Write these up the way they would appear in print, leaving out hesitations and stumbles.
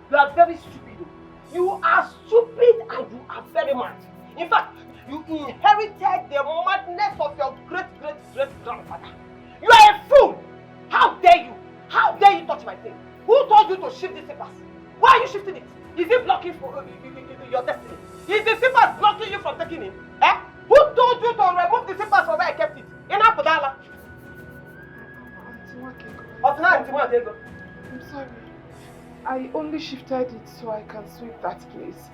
You are very stupid. You are stupid and you are very mad. In fact, you inherited the madness of your great-great-great-grandfather. You are a fool! How dare you? How dare you touch my thing? Who told you to shift the slippers? Why are you shifting it? Is it blocking for your destiny? Is the slippers blocking you from taking it? Eh? Who told you to remove the slippers from where I kept it? In Apodala. I'm sorry. I only shifted it so I can sweep that place.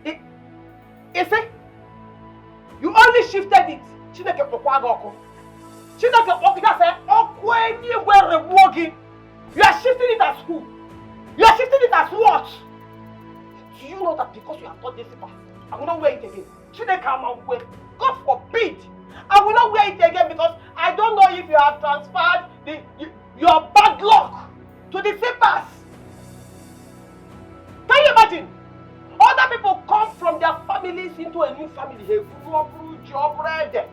Is it? You only shifted it. Chineke Pokwago. Chineke Pokwago said, anywhere walking. You are shifting it as who? You are shifting it as what? Do you know that because you have taught this path, I will not wear it again? Chineke Amangwe. God forbid. I will not wear it again because I don't know if you have transferred your bad luck to the slippers. Can you imagine? Other people come from their families into a new family. They grew job bread.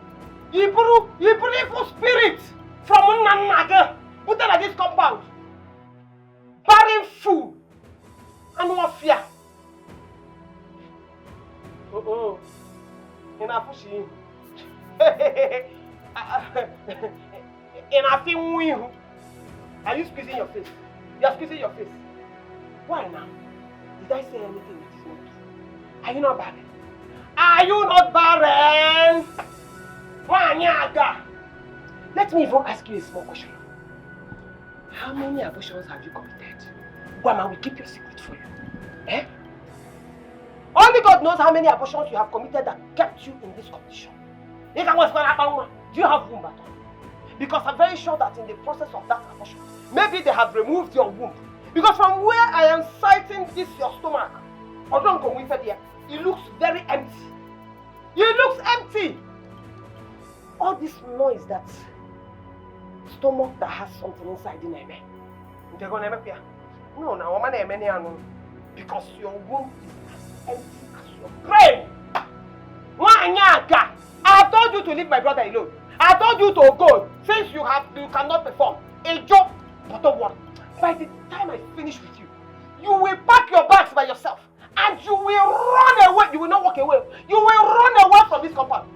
You evil spirit from Nanaga. Put them at this compound. Barren food. And no fear. Oh. In a pushing. In a thing. Are you squeezing your face? You are squeezing your face. Why now? Did I say anything that is not true? Are you not barren? Are you not barren? Let me even ask you a small question. How many abortions have you committed? Gwama will keep your secret for you. Eh? Only God knows how many abortions you have committed that kept you in this condition. Do you have womb at all? Because I'm very sure that in the process of that abortion, maybe they have removed your womb. Because from where I am sighting this your stomach, it looks very empty. It looks empty. All this noise that stomach that has something inside in it. No, because your womb is as empty as your brain. I told you to leave my brother alone. I told you to go since you cannot perform a job. But don't worry. By the time I finish with you, you will pack your bags by yourself and you will run away. You will not walk away. You will run away from this compound.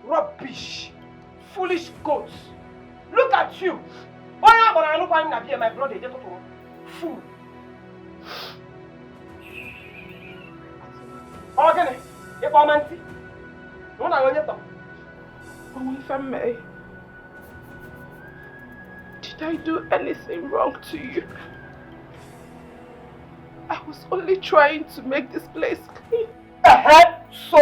Rubbish. Foolish goats. Look at you. My brother. Fool. Okay. If I'm anti. If I may, did I do anything wrong to you? I was only trying to make this place clean. So,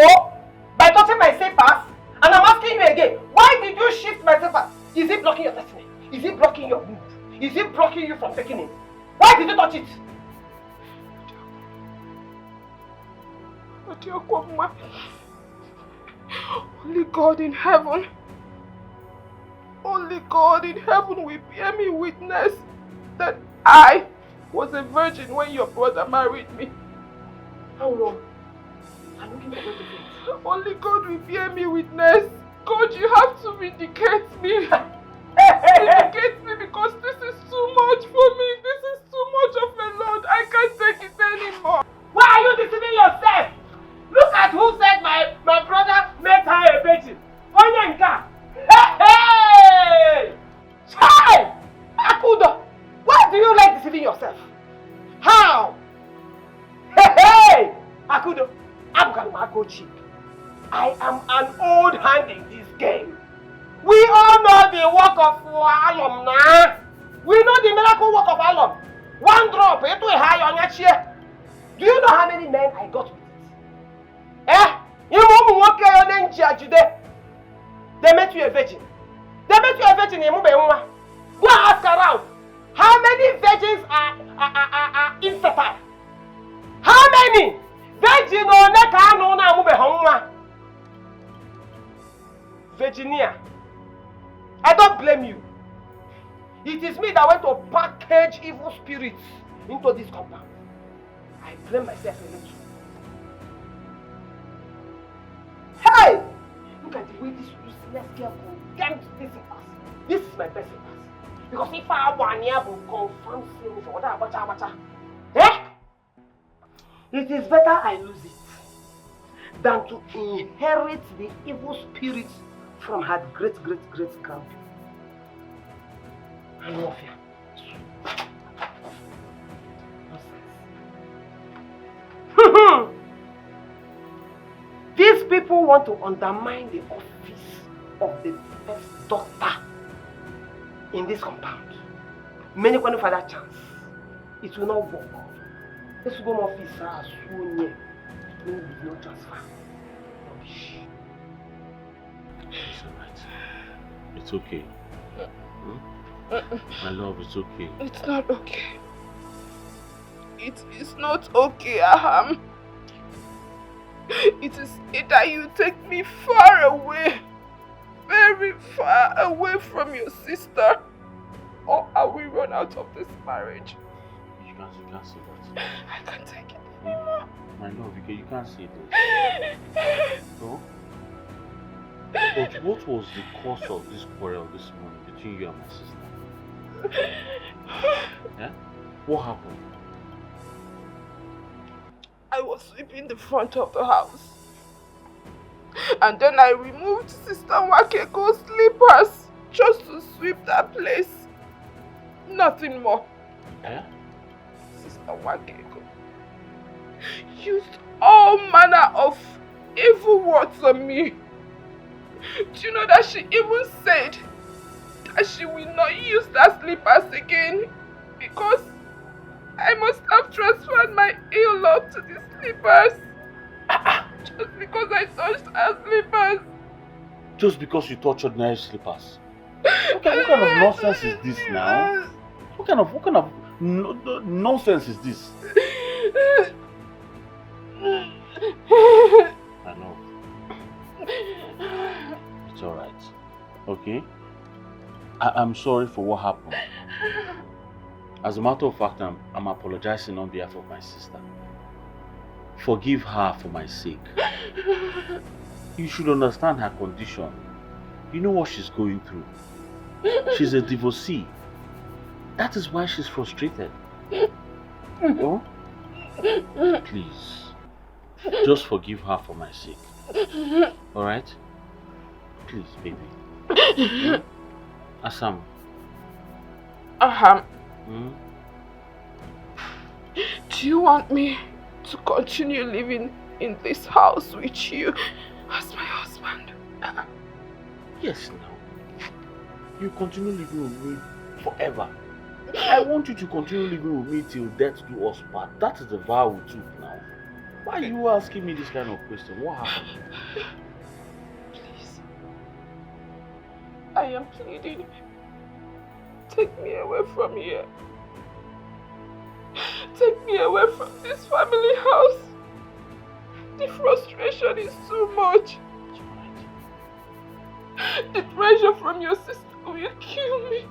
by touching my slippers, and I'm asking you again, why did you shift my slippers? Is it blocking your destiny? Is it blocking your move? Is it blocking you from taking it? Why did you touch it? Only God in heaven will bear me witness that I was a virgin when your brother married me. How long? I'm looking for witnesses. Only God will bear me witness. God, you have to vindicate me. Vindicate me because this is too much for me. This is too much of a load. I can't take it anymore. Why are you deceiving yourself? Look at who said my brother made her a virgin. Onyenka. Hey! Child! Akudo! Why do you like deceiving yourself? How? Hey! Akudo, I'm gonna go cheap. I am an old hand in this game. We all know the work of Alum now. We know the miracle work of Alum. One drop, into a high on your chair. Do you know how many men I got with it? Eh? You won't walk on today. They made you a virgin. They made you a virgin in Mumbai. Go ask around. How many virgins are infertile? How many? Virgin or neka no na Mumbai. Virginia. I don't blame you. It is me that went to package evil spirits into this compound. I blame myself a little. Hey! Look at the way this useless girl condemned this in us. This is my best advice. Because if I want to confront things or whatever, it is better I lose it than to inherit the evil spirit from her great grandpa. I love you. These people want to undermine the office of the first doctor in this compound. Many want for that chance. It will not work. This home office is so near. No transfer. Rubbish. It's alright. It's okay. My love, it's okay. It's not okay. It is not okay, Aham. It is either you take me far away, very far away from your sister, or I will run out of this marriage. You can't say that. I can't take it anymore. My love, you can't say that. No? But what was the cause of this quarrel this morning between you and my sister? Yeah? What happened? I was sweeping the front of the house. And then I removed Sister Wakeko's slippers just to sweep that place. Nothing more. Yeah? Sister Wakeko used all manner of evil words on me. Do you know that she even said that she will not use that slippers again because I must have transferred my ill luck to the slippers. Just because I touched her slippers. Just because you touched ordinary slippers? What kind of nonsense is this now? What kind of nonsense is this? I know. It's alright. Okay? I'm sorry for what happened. As a matter of fact, I'm apologizing on behalf of my sister. Forgive her for my sake. You should understand her condition. You know what she's going through. She's a divorcee. That is why she's frustrated. Oh? Please. Just forgive her for my sake. Alright? Please, baby. Assam. Aham. Hmm? Do you want me to continue living in this house with you as my husband? Yes, now. You continue living with me forever. I want you to continue living with me till death do us part. That is the vow we took now. Why are you asking me this kind of question? What happened? Please. I am pleading. Take me away from here. Take me away from this family house. The frustration is too much. The pressure from your sister will kill me.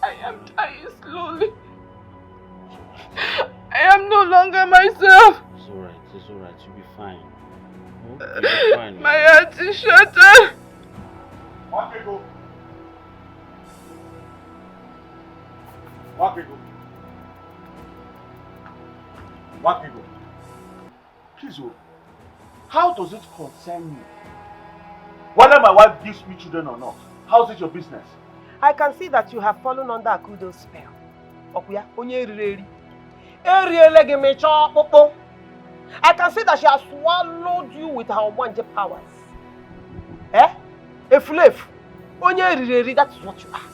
I am dying slowly. I am no longer myself. It's alright, you'll be fine. You'll be fine. My heart is shattered. Wakeko. Please, how does it concern you? Whether my wife gives me children or not, how's it your business? I can see that you have fallen under Akudo's spell. Okuya, onye rireri. I can see that she has swallowed you with her wanje powers. Efulefu. Onye rireri, that is what you are.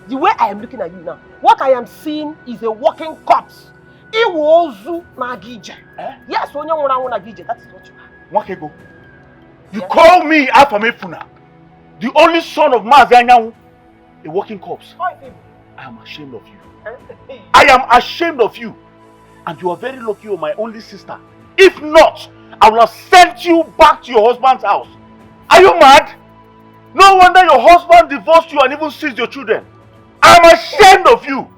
The way I am looking at you now, what I am seeing is a walking corpse. Iwozu Nagije. Yes, onye nwura Nagije, that is what you are. Wakego, you call me Afamefuna, the only son of Maazanyawu, a walking corpse. I am ashamed of you. I am ashamed of you. And you are very lucky you are my only sister. If not, I will have sent you back to your husband's house. Are you mad? No wonder your husband divorced you and even seized your children. I am ashamed of you.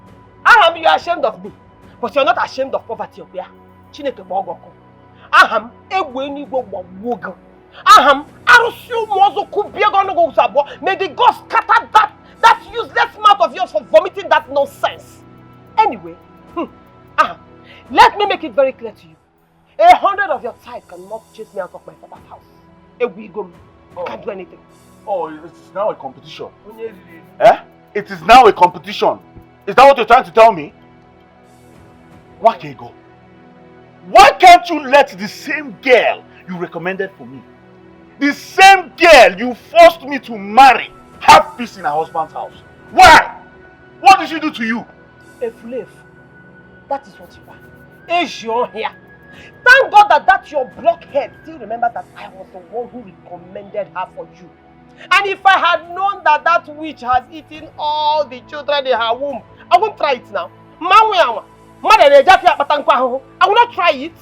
Aham, you are ashamed of me. But you are not ashamed of poverty, Okuya. Chineke Bogoko. Aham, Egwenigwe Wawogo. Aham, Arusu Mozo Kubiagono Sabo. May the God scatter That useless mouth of yours for vomiting that nonsense. Anyway, let me make it very clear to you. 100 of your type cannot chase me out of my father's house. We go. Can't do anything. Oh, it's now a competition. Eh? It is now a competition. Is that what you're trying to tell me? Why can't you go? Why can't you let the same girl you recommended for me, the same girl you forced me to marry, have peace in her husband's house? Why? What did she do to you? A slave. That is what you are. Is your here. Thank God that your blockhead still remember that I was the one who recommended her for you. And if I had known that witch has eaten all the children in her womb, I won't try it now. I will not try it.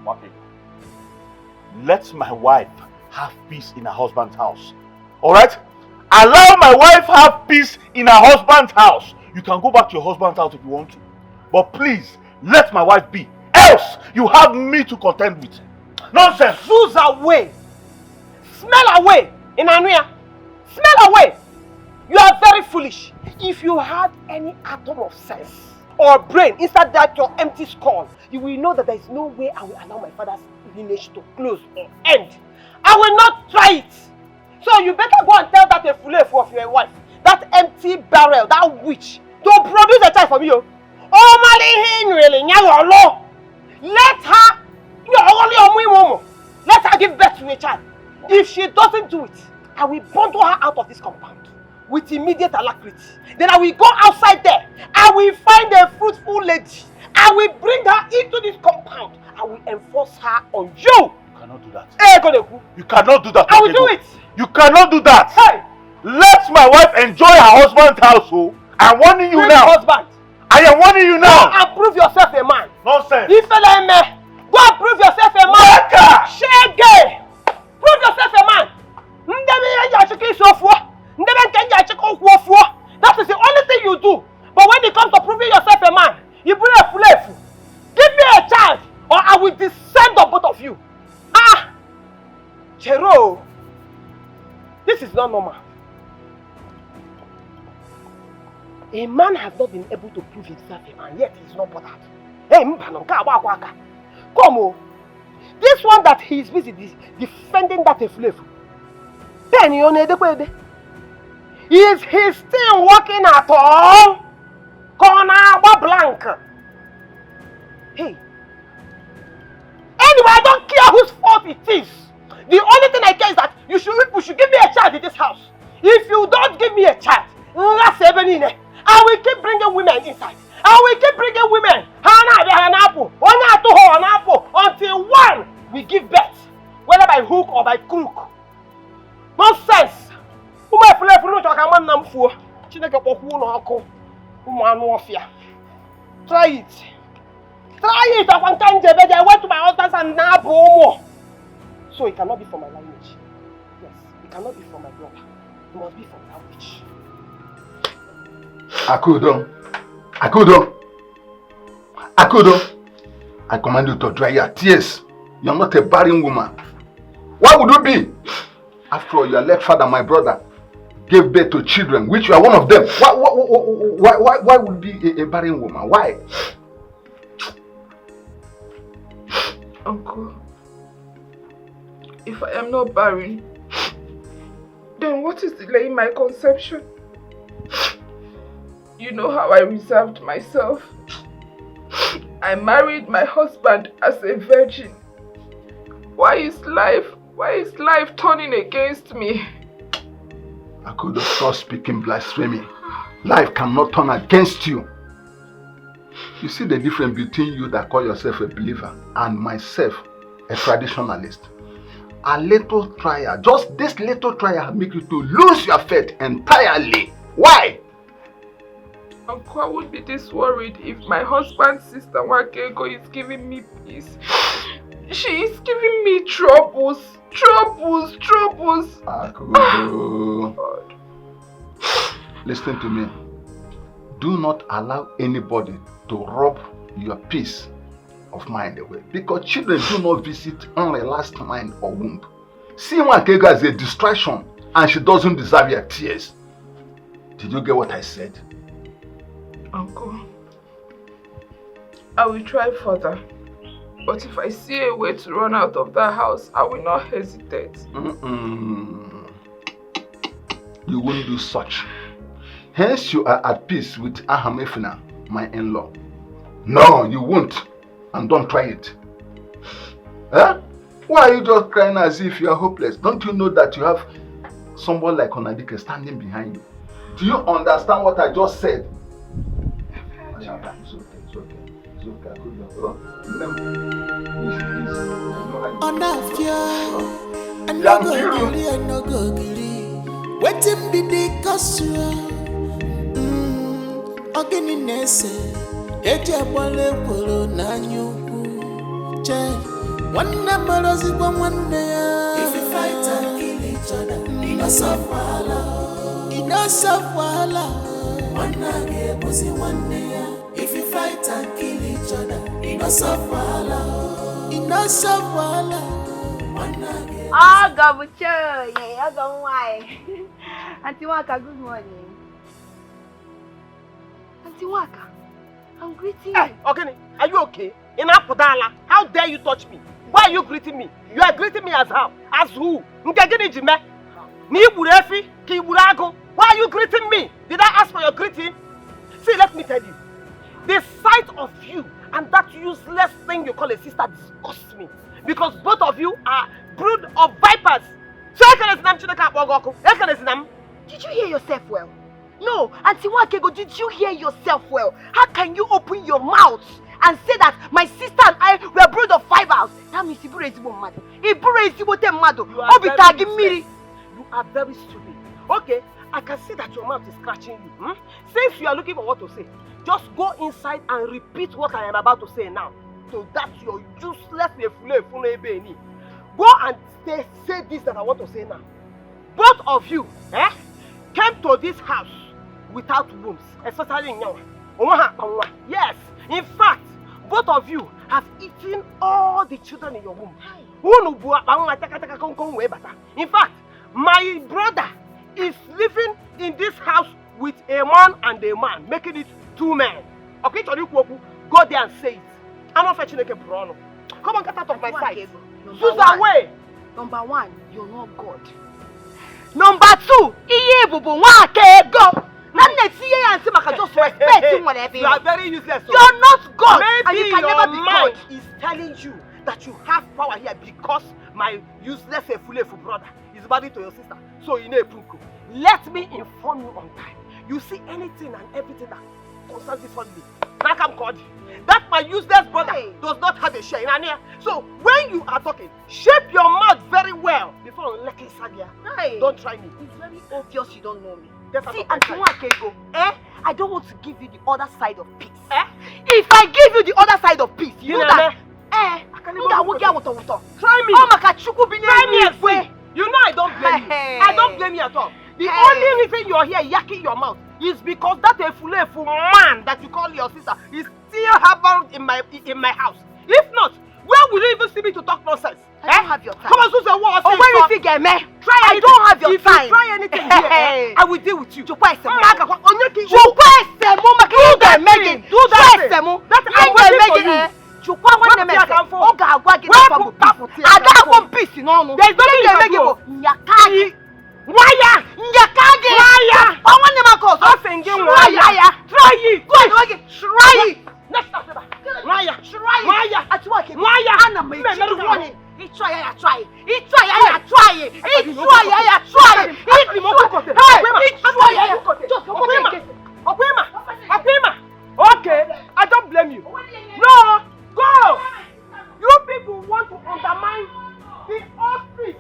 Okay. Let my wife have peace in her husband's house. Alright? Allow my wife have peace in her husband's house. You can go back to your husband's house if you want to. But please, let my wife be. Else, you have me to contend with. Nonsense! Zoos away! Smell away! In Anuya! Smell away! You are very foolish. If you had any atom of sense or brain inside that your empty skull, you will know that there is no way I will allow my father's lineage to close or end. I will not try it. So you better go and tell that a fool of your wife, that empty barrel, that witch, to produce a child for me. Let her give birth to a child. If she doesn't do it, I will bundle her out of this compound with immediate alacrity. Then I will go outside there. I will find a fruitful lady. I will bring her into this compound. I will enforce her on you. You cannot do that. You cannot do that. I will do it. You cannot do that. Hey! Let my wife enjoy her husband's household. I'm warning you now. Husband. I am warning you now. Go and prove yourself a man. Nonsense. Go and prove yourself a man. Shege. Prove yourself a man. That is the only thing you do. But when it comes to proving yourself a man, you bring a flefu. Give me a child or I will descend on both of you. Chero. This is not normal. A man has not been able to prove himself a man, yet he is not bothered. Hey, come on. This one that he is busy defending that flavor. Then you know the is he still working at all? Corner blank. Hey. Anyway, I don't care whose fault it is. The only thing I care is that you should give me a child in this house. If you don't give me a child, I will keep bringing women inside. I will keep bringing women until one will give birth, whether by hook or by crook. Nonsense! Try it. Try it. I went to my husband's and now so it cannot be from my lineage. Yes, it cannot be from my brother. It must be from that witch. Akudo, I command you to dry your tears. You are not a barren woman. Why would you be? After all, your late father, my brother, gave birth to children, which you are one of them. Why would you be a barren woman? Why? Uncle, if I am not barren, then what is delaying my conception? You know how I reserved myself. I married my husband as a virgin. Why is life turning against me? I could have stopped speaking blasphemy. Life cannot turn against you. You see the difference between you that call yourself a believer and myself, a traditionalist. A little trial, just this little trial make you to lose your faith entirely. Why? Uncle, I would be this worried if my husband's sister Wakego is giving me peace. She is giving me troubles. Akudo. Listen to me. Do not allow anybody to rob your peace of mind away. Because children do not visit unrelaxed mind or womb. See Wakego as a distraction and she doesn't deserve your tears. Did you get what I said? Uncle, I will try further. But if I see a way to run out of that house, I will not hesitate. You won't do such. Hence you are at peace with Ahamefina, my in-law. No, you won't. And don't try it. Huh? Why are you just crying as if you are hopeless? Don't you know that you have someone like Onadike standing behind you? Do you understand what I just said? It's okay. Waiting be the castle. Organinese, Eja Wale Polo Nanyuku. One number is one day. If you fight and kill each other, enough wala. One day, pussy one day. If you fight and kill each other, enough wala. Oh, Gabucho, yeah, I go why. Auntie Waka, good morning. Auntie Waka, I'm greeting you. Hey, okay, are you okay? Enough Podala, how dare you touch me? Why are you greeting me? You are greeting me as how? As who? Why are you greeting me? Did I ask for your greeting? See, let me tell you. The sight of you and that useless thing you call a sister disgusts me. Because both of you are brood of vipers. Did you hear yourself well? No, Auntie Wakego, did you hear yourself well? How can you open your mouth and say that my sister and I were brood of vipers? That means you are very stupid. Okay, I can see that your mouth is scratching you. Since you are looking for what to say, just go inside and repeat what I am about to say now. So that your useless go and say this that I want to say now. Both of you came to this house without wombs, especially in Yawa. Yes, in fact, both of you have eaten all the children in your womb. In fact, my brother is living in this house with a man and a man, making it 2 men. Okay, go there and say it. I'm not fetching a Bruno. Come on, get out of my sight. Susan, away. Number 1, you're not God. Number 2, go. Just respect him whatever. You are very useless. So. You're not God. Maybe and you can your never be mind God. is telling you that you have power here because my useless Efulefu brother is married to your sister. So you know Punku. Let me inform you on time. You see anything and everything that concerns this family. Nakam Kodi. That my useless brother does not have a share in Ania. So when you are talking, shape your mouth very well before Leki Sadia. Don't try me. It's very obvious you don't know me. Get See, Auntie Wakego, I don't want to give you the other side of peace. If I give you the other side of peace, you know that. Try me. Try me. You know I don't blame you. I don't blame you at all. The only reason you're here yakking your mouth is because that Efulefu man that you call your sister is still harbored in my house. If not, where will you even see me to talk nonsense? I don't have your time. Come on, Susan, what? Oh, where is it, get me? I don't have your time. If you try anything here, I will deal with you. Do that thing. I'm waiting for you. Okay, I don't blame you. No, go! You people want to undermine the office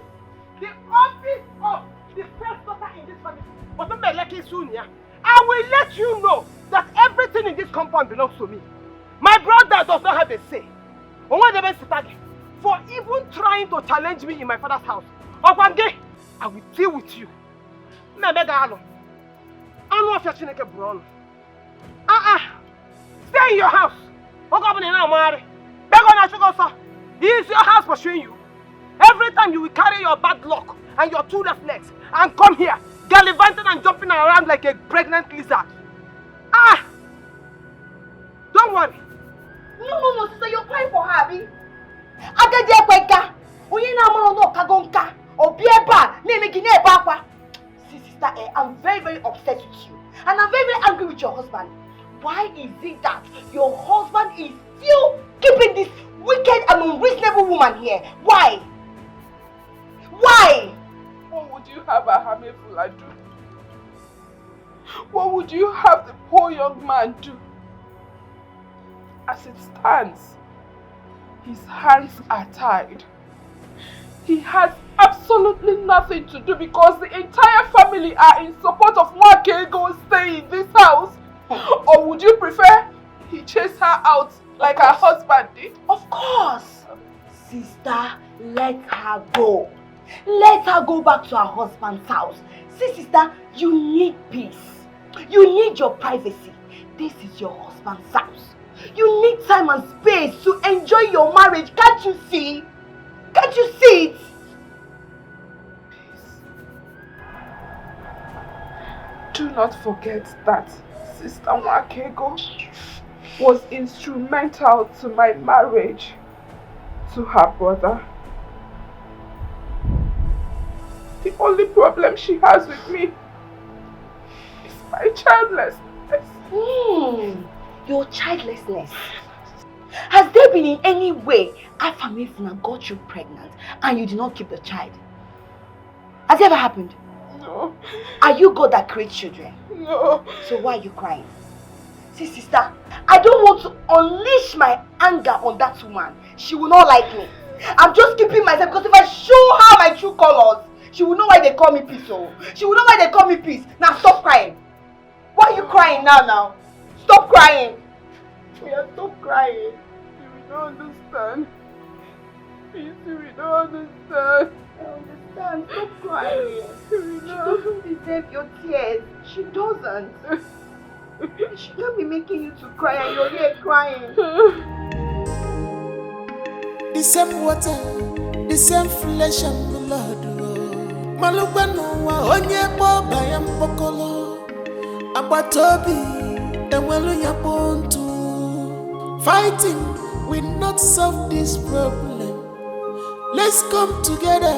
of the first daughter in this family. But don't be lucky soon, yeah? I will let you know that everything in this compound belongs to me. My brother does not have a say. For even trying to challenge me in my father's house. I will deal with you. Stay in your house. Is your house pursuing you? Every time you will carry your bad luck and your 2 left legs and come here, gallivanting and jumping around like a pregnant lizard. Ah! Don't worry. No, sister, you're crying for her, Abi. Agadia kweka. Oye na mo no kagonka. Obieba, nemegine papa. See, sister, I'm very, very upset with you. And I'm very, very angry with your husband. Why is it that your husband is still keeping this wicked and unreasonable woman here? Why? Why? What would you have a Hamefula do? What would you have the poor young man do? As it stands, his hands are tied. He has absolutely nothing to do because the entire family are in support of Mwakego staying in this house. Or would you prefer he chase her out like her husband did? Of course. Sister, let her go. Let her go back to her husband's house. See, sister, you need peace. You need your privacy. This is your husband's house. You need time and space to enjoy your marriage. Can't you see? Can't you see it? Peace. Do not forget that Sister Mwakego was instrumental to my marriage to her brother. The only problem she has with me is my childlessness. Your childlessness. Has there been in any way Afamefuna got you pregnant and you did not keep the child? Has it ever happened? No. Are you God that creates children? No. So why are you crying? See, sister, I don't want to unleash my anger on that woman. She will not like me. I'm just keeping myself because if I show her my true colors, she will know why they call me peace. Oh. She will know why they call me peace. Now stop crying. Why are you crying now? Stop crying. Yeah, stop crying. You will not understand. Please, you will not understand. I understand. Stop crying. You She doesn't deserve your tears. She doesn't. She can't be making you to cry and you're here crying. The same water, the same flesh and blood. Malubano wa onye po bayam pokolo. Abatobi enwelu ya pontu. Fighting will not solve this problem. Let's come together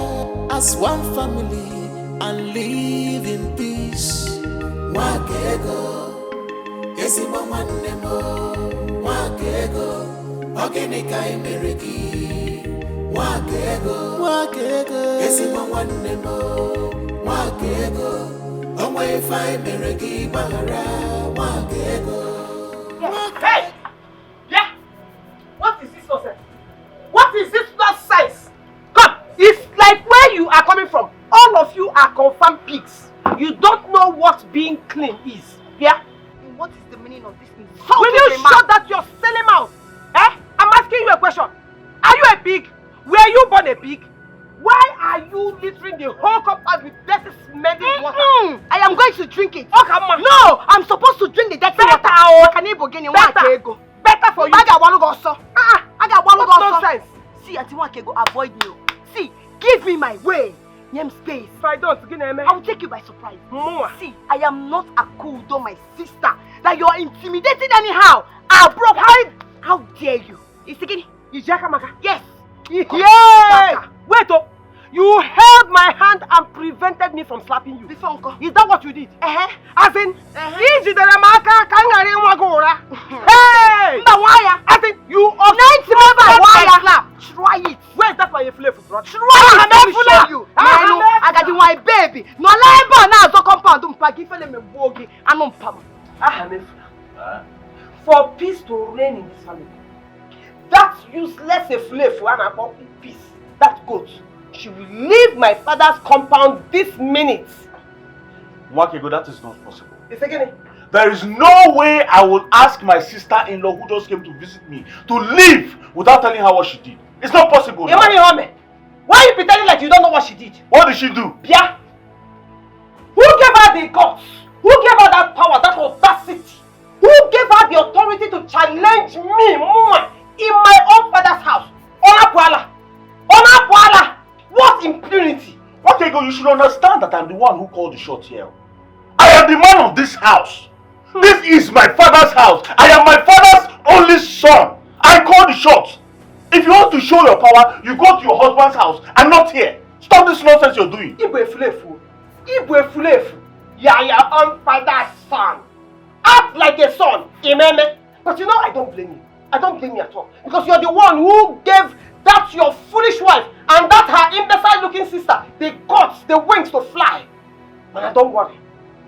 as one family and live in peace. Wakego, esibo manemo. Wakego, ogenika imeriki. Wakego, esibo manemo. Wakego, onwe fa imeriki bahara. Wakego. Hey! Yeah! What is this nonsense? What is this nonsense? Come! It's like where you are coming from. All of you are confirmed pigs. You don't know what being clean is. Yeah? And what is the meaning of this insult? Will you shut that your silly mouth? Eh? I'm asking you a question. Are you a pig? Were you born a pig? Why are you littering the whole compound with dirty smelling water? I am going to drink it. Oh, come on. No, I'm supposed to drink the dirty water. Better for you. I got one go. I got one go. Nonsense. See, Auntie Wakego, avoid me. See, give me my way. Name space. If I don't, I will take you by surprise. More. See, I am not a cool doll, my sister, that you are intimidating anyhow. I broke her. How dare you? Is it again? Ijakamaka? Yes. Yeah. Wait, oh. You held my hand and prevented me from slapping you. Before Uncle. Is that what you did? As in, hey! As in, you slap. Try it. Where's that my flavor, bro? Try it. Let me show you. I got my baby. No labor now. So compound. For peace to reign in this family, that useless slave for an about peace, that goat, she will leave my father's compound this minute. Mwakego, that is not possible. It's again. There is no way I will ask my sister-in-law who just came to visit me to leave without telling her what she did. It's not possible. Why are you pretending like you don't know what she did? What did she do? Yeah. Who gave her the guts? Who gave her that power, that audacity? Who gave her the authority to challenge me, Mama, in my own father's house? Ona Puala! What impunity? Okay, Wakego, you should understand that I'm the one who called the shot here. I am the man of this house. This is my father's house. I am my father's only son. I call the shots. If you want to show your power, you go to your husband's house and not here. Stop this nonsense you're doing. Igwe Fulefu. You are your own father's son. Act like a son, Imeme. But you know I don't blame you. I don't blame you at all. Because you're the one who gave that your foolish wife and that her imbecile looking sister the guts, the wings to fly. Man, don't worry.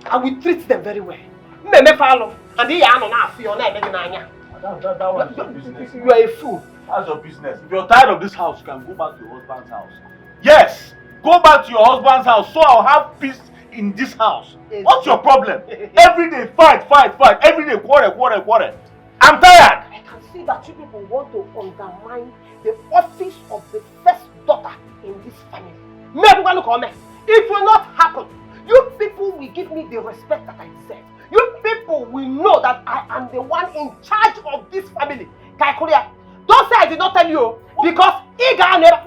I will treat them very well. Meme follow. And they are not your name. That one is your business. You are a fool. That's your business. If you're tired of this house, you can go back to your husband's house. Yes! Go back to your husband's house so I'll have peace in this house. Yes. What's your problem? Every day fight. Every day quarrel. I'm tired. I can see that you people want to undermine the office of the first daughter in this family. It will not happen. You people will give me the respect that I deserve. You people will know that I am the one in charge of this family. Kaikuria, don't say I did not tell you, because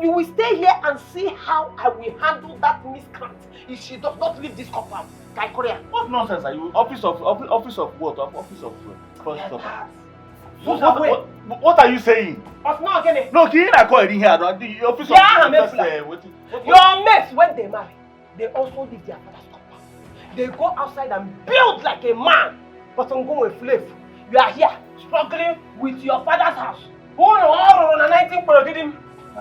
you will stay here and see how I will handle that miscreant if she does not leave this compound. Kaikuria. What nonsense are you? Office of what? Office of first daughter. What are you saying? No, can you not call it in here? The office of your mates, when they marry, they also leave their father's compound. They go outside and build like a man. But I'm going with Flav. You are here struggling with your father's house.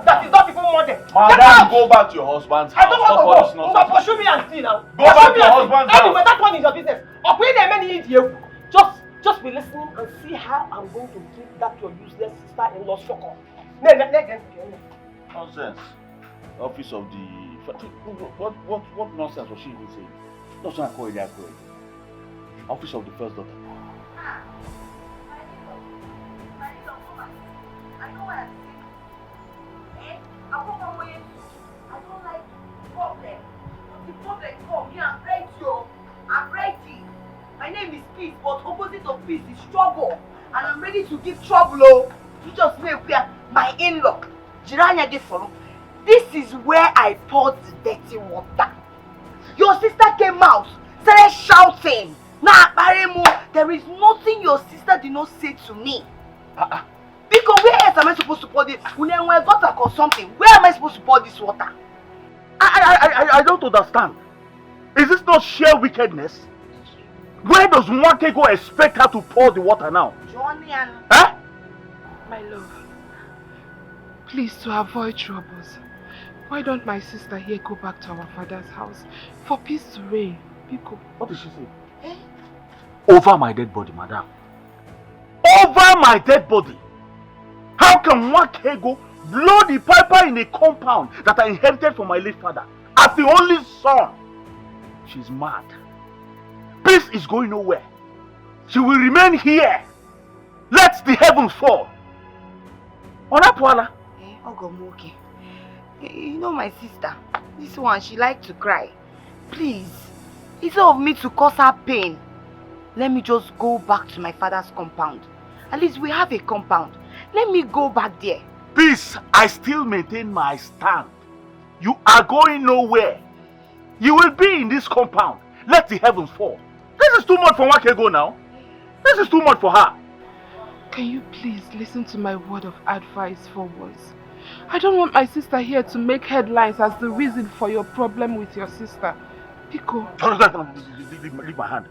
That is not even modern. Madam, go back to your husband's house. I don't want to go. Pursue me and steal now. Go back to your husband's house. Anyway, that one is your business. Just be listening and see how I'm going to treat that your useless sister-in-law's fuck off. Nonsense. Office of the... What nonsense was she even saying? That's what I call it. Office of the first daughter. I know what I'm saying. I don't like problem. The problem come here and break you. I'm ready. My name is Peace, but opposite of peace is trouble. And I'm ready to give trouble. You just make clear my in-law. Jiranya dey follow. This is where I poured the dirty water. Your sister came out, started shouting. Nah, Baremu, there is nothing your sister did not say to me. Because where else am I supposed to pour this? When I got her or something, where am I supposed to pour this water? I don't understand. Is this not sheer wickedness? Where does Mwakego expect her to pour the water now? Johnny and... Huh? My love, please, to avoid troubles, why don't my sister here go back to our father's house for peace to reign? Pico. What did she say? Over my dead body, madam. Over my dead body. How can Mwakego blow the piper in a compound that I inherited from my late father as the only son? She's mad. Peace is going nowhere. She will remain here. Let the heavens fall. Onapwala. Ogomoke. You know my sister, this one, she likes to cry. Please, instead of me to cause her pain, let me just go back to my father's compound. At least we have a compound. Let me go back there. Peace, I still maintain my stand. You are going nowhere. You will be in this compound. Let the heavens fall. This is too much for Wakego now. This is too much for her. Can you please listen to my word of advice for once? I don't want my sister here to make headlines as the reason for your problem with your sister. Pico. Leave my hand.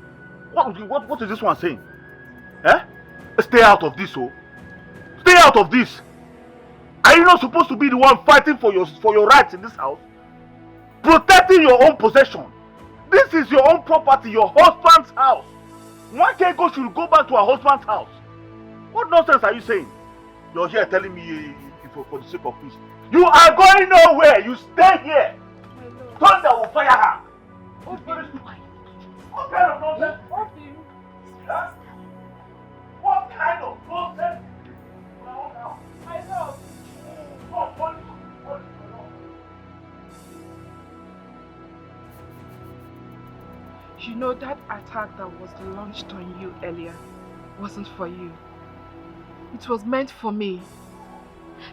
What is this one saying? Eh? Stay out of this, oh. Stay out of this. Are you not supposed to be the one fighting for your rights in this house? Protecting your own possession. This is your own property, your husband's house. Mwakego should go back to her husband's house. What nonsense are you saying? You're here telling me for the sake of peace. You are going nowhere. You stay here. Thunder will fire her. What kind of nonsense? Huh? What kind of nonsense? I know. You know, that attack that was launched on you earlier wasn't for you. It was meant for me.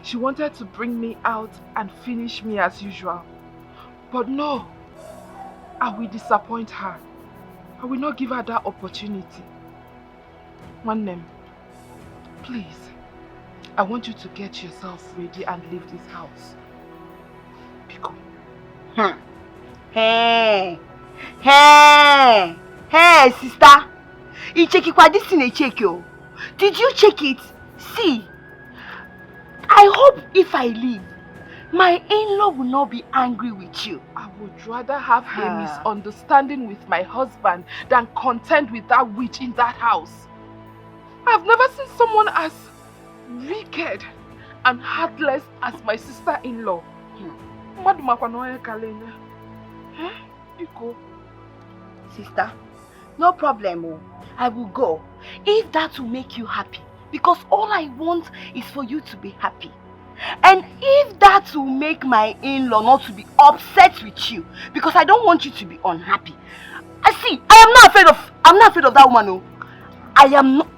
She wanted to bring me out and finish me as usual. But no, I will disappoint her. I will not give her that opportunity. One name, please, I want you to get yourself ready and leave this house. Biko. Hey, sister. You check it, this thing check you. Did you check it? See, I hope if I leave, my in-law will not be angry with you. I would rather have a misunderstanding with my husband than contend with that witch in that house. I've never seen someone as wicked and heartless as my sister-in-law. Sister, no problem. I will go. If that will make you happy. Because all I want is for you to be happy. And if that will make my in-law not to be upset with you, because I don't want you to be unhappy. I'm not afraid of that woman. No. I am not.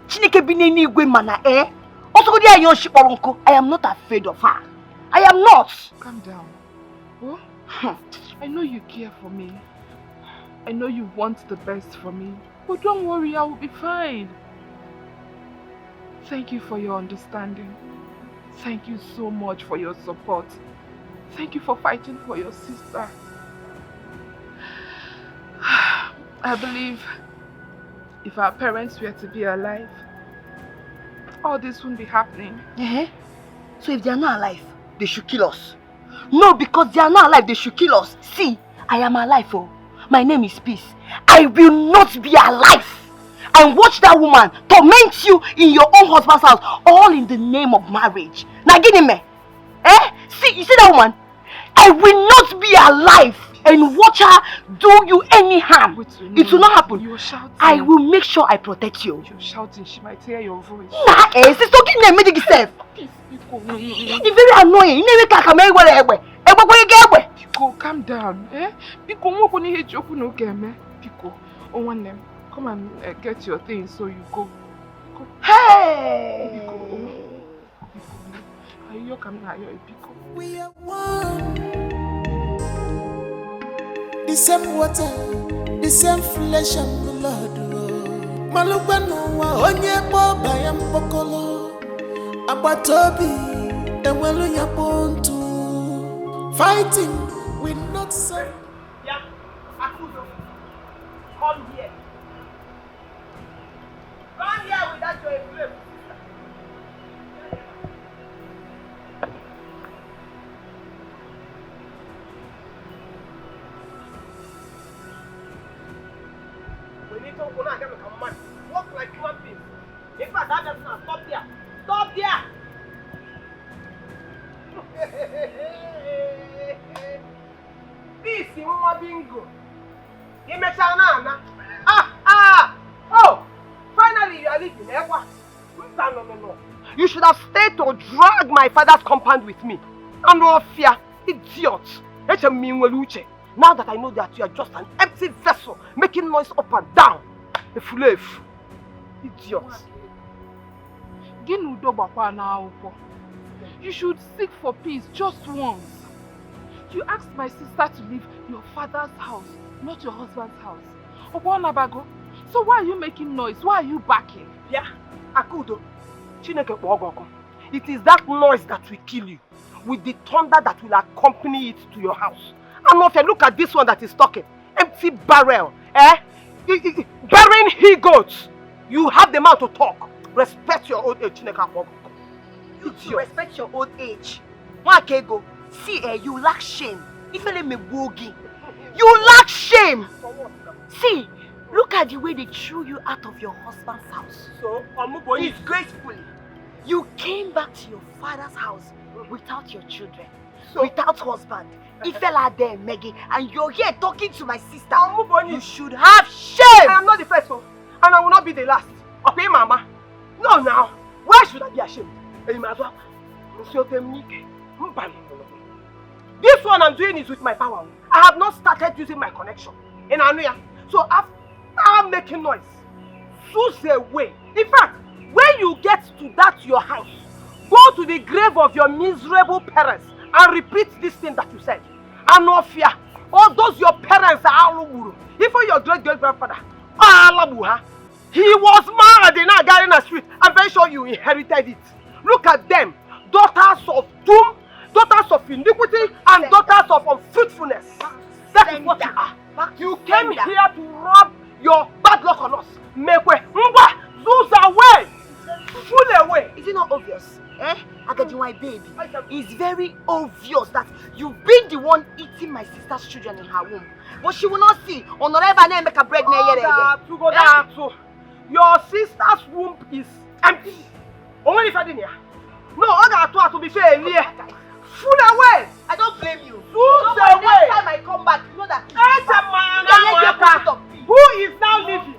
I am not afraid of her. I am not. Calm down. Oh? I know you care for me. I know you want the best for me. But don't worry, I will be fine. Thank you for your understanding. Thank you so much for your support. Thank you for fighting for your sister. I believe if our parents were to be alive, all this wouldn't be happening. So if they are not alive, they should kill us. No, because they are not alive, they should kill us. See, I am alive. Oh. My name is Peace. I will not be alive and watch that woman torment you in your own husband's house, all in the name of marriage. Now get him, See, you see that woman? I will not be alive and watch her do you any harm. It will not happen. You're shouting. I will make sure I protect you. You're shouting. She might hear your voice. Nah, sister, talking to me yourself. It's very annoying. You never can make Pico, calm down. Pico, I'm going to hit you. Pico, one name. Come and get your things so you go. Pico. Hey! Pico. Are you coming out here, Pico? We are one. The same water, the same flesh and blood. Malubano wa onye bo bayam pokolo. Abatobi enwelu yapontu. Fighting will not serve. Yeah, Akudo, come here. Come here without your flame. We need to go now and get a man. Walk like human beings. In fact, that doesn't stop there. Stop there. This is what bingo. You make Nana. Oh, finally you are leaving. No. You should have stayed to drag my father's compound with me. And no fear, idiot. Now that I know that you are just an empty vessel making noise up and down. A slave. Idiot. You should seek for peace just once. You asked my sister to leave your father's house, not your husband's house. Obonabago. So why are you making noise? Why are you backing? Yeah, Akudo. It is that noise that will kill you, with the thunder that will accompany it to your house. And if you look at this one that is talking, empty barrel, burying he-goats. You have the mouth to talk. Respect your old age, You should respect your old age. Wakego, see, you lack shame. You lack shame. See, look at the way they threw you out of your husband's house. So, disgracefully. You came back to your father's house without your children, without husband. Ifela there, Maggie, and you're here talking to my sister. You should have shame. I am not the first one, and I will not be the last. Okay, Mama? No, now. Why should I be ashamed? This one I'm doing is with my power. I have not started using my connection in Anuya. So after making noise, Suze away. In fact, when you get to that your house, go to the grave of your miserable parents and repeat this thing that you said. And no fear. All those your parents are all even your great-great-grandfather. He was married in a guy in the street. I'm very sure you inherited it. Look at them. Daughters of doom, daughters of iniquity, and daughters of unfruitfulness. That is what you are. You came here to rub your bad luck on us. Mekwe, Mwa, Zeus away! Full away! Is it not obvious? Eh? Agaji, my baby. It's very obvious that you've been the one eating my sister's children in her womb. But she will not see. Make a break. Your sister's womb is empty. Only if I didn't hear. No, I got to be fair. Full away! I don't blame you. Zeus away! Next time I come back, you know that. Who is now living?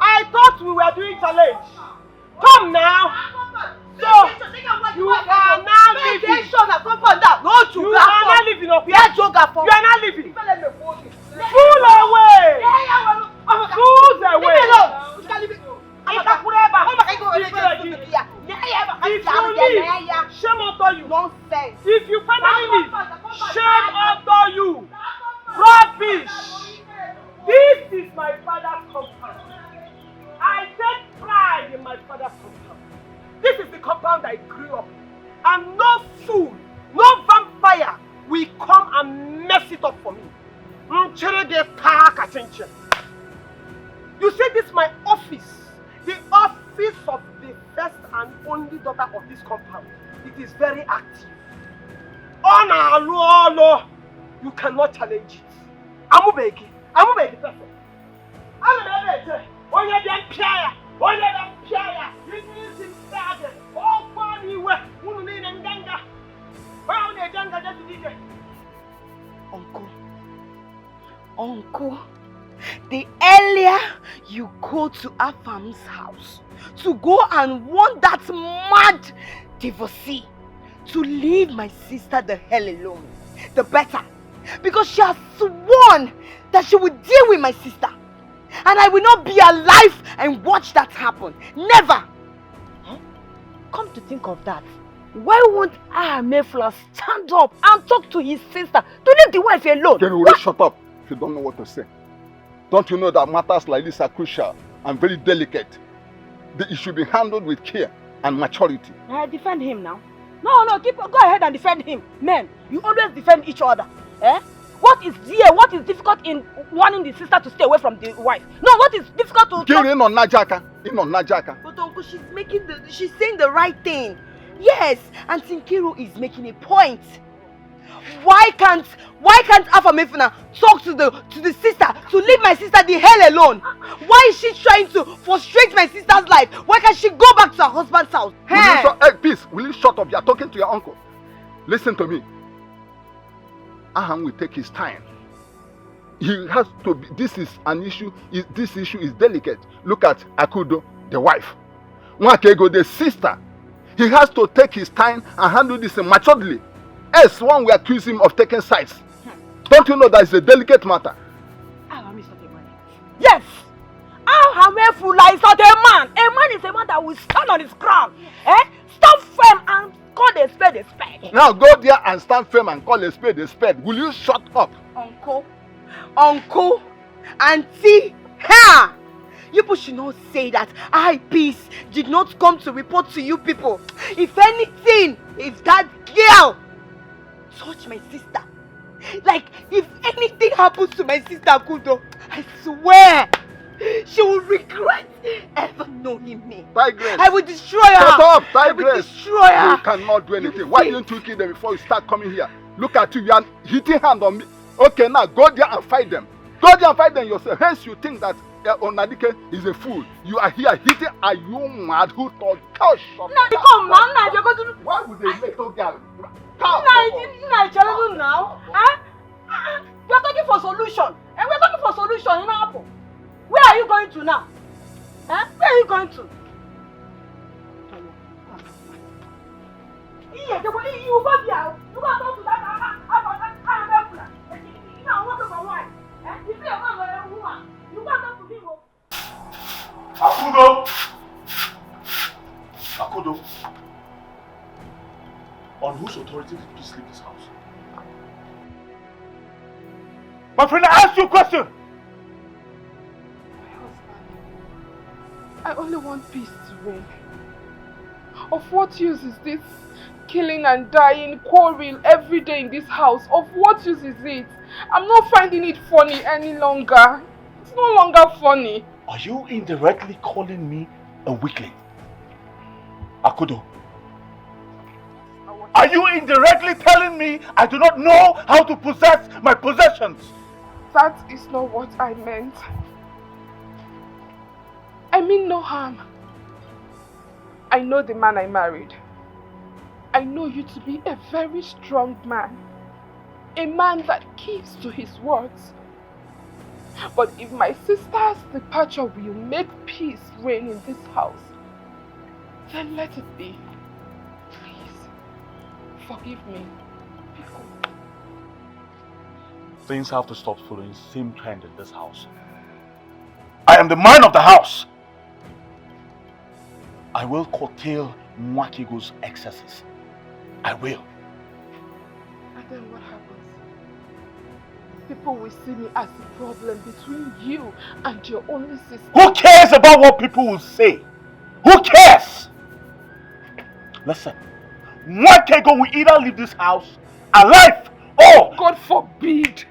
I thought we were doing challenge. Come now. So you are now living. You are not living up here. You are not living. Pull away. Pull away. If you leave, shame on you. Nonsense. If you finally leave, shame on you. Rubbish. This is my father's compound. I take pride in my father's compound. This is the compound I grew up in. And no fool, no vampire will come and mess it up for me. You see, this is my office. The office of the first and only daughter of this compound. It is very active. You cannot challenge it. I'm begging person. Uncle, the earlier you go to Afam's house to go and warn that mad divorcee to leave my sister the hell alone, the better. Because she has sworn that she will deal with my sister. And I will not be alive and watch that happen. Never. Huh? Come to think of that, why won't Mayflower stand up and talk to his sister to leave the wife alone? Can you shut up if you don't know what to say? Don't you know that matters like this are crucial and very delicate? It should be handled with care and maturity. Defend him now. No, go ahead and defend him. Men, you always defend each other. Eh? What is difficult in wanting the sister to stay away from the wife? No, what is difficult to... But Uncle, she's saying the right thing. Yes, and Tinkiru is making a point. Why can't Afamefuna talk to the sister to leave my sister the hell alone? Why is she trying to frustrate my sister's life? Why can't she go back to her husband's house? Hey, peace, will you shut up? You are talking to your uncle. Listen to me. Aham will take his time. He has to be, this is an issue, this issue is delicate. Look at Akudo, the wife. Nwakego, the sister. He has to take his time and handle this maturely. Else one will accuse him of taking sides. Don't you know that it's a delicate matter? Aham is not a man. Yes! Aham is not a man. A man is a man that will stand on his ground. Stand firm and call a spade a spade. Now go there and stand firm and call a spade a spade. Will you shut up? Uncle, auntie, ha! You people should not say that I, Peace, did not come to report to you people. If anything, if that girl touch my sister, like if anything happens to my sister Kudo, I swear she will regret ever knowing me. Tigress. I will destroy her. Shut up, Tigress. I will destroy her. You cannot do anything. Why didn't you kill them before you start coming here? Look at you, you are hitting hand on me. Okay, now go there and fight them. Go there and fight them yourself. Hence you think that Onadike is a fool. You are here hitting. Are you mad? Who thought? Cow, shut up. Why would they make no girl? Cow. Now. You are talking for solution. And we are talking for solution in Apple. Where are you going to now? Where are you going to? You go there. You go talk to that. Akudo, on whose authority did you sleep in this house? My friend, I asked you a question. My husband, I only want peace to reign. Of what use is this killing and dying, quarrel every day in this house? Of what use is it? I'm not finding it funny any longer. It's no longer funny. Are you indirectly calling me a weakling? Akudo? Are you indirectly telling me I do not know how to possess my possessions? That is not what I meant. I mean no harm. I know the man I married. I know you to be a very strong man. A man that keeps to his words. But if my sister's departure will make peace reign in this house, then let it be. Please, forgive me. Things have to stop following the same trend in this house. I am the man of the house. I will curtail Mwakigo's excesses. I will. And then what happens? People will see me as a problem between you and your only sister. Who cares about what people will say? Who cares? Listen, Mwakigo will either leave this house alive or... God forbid!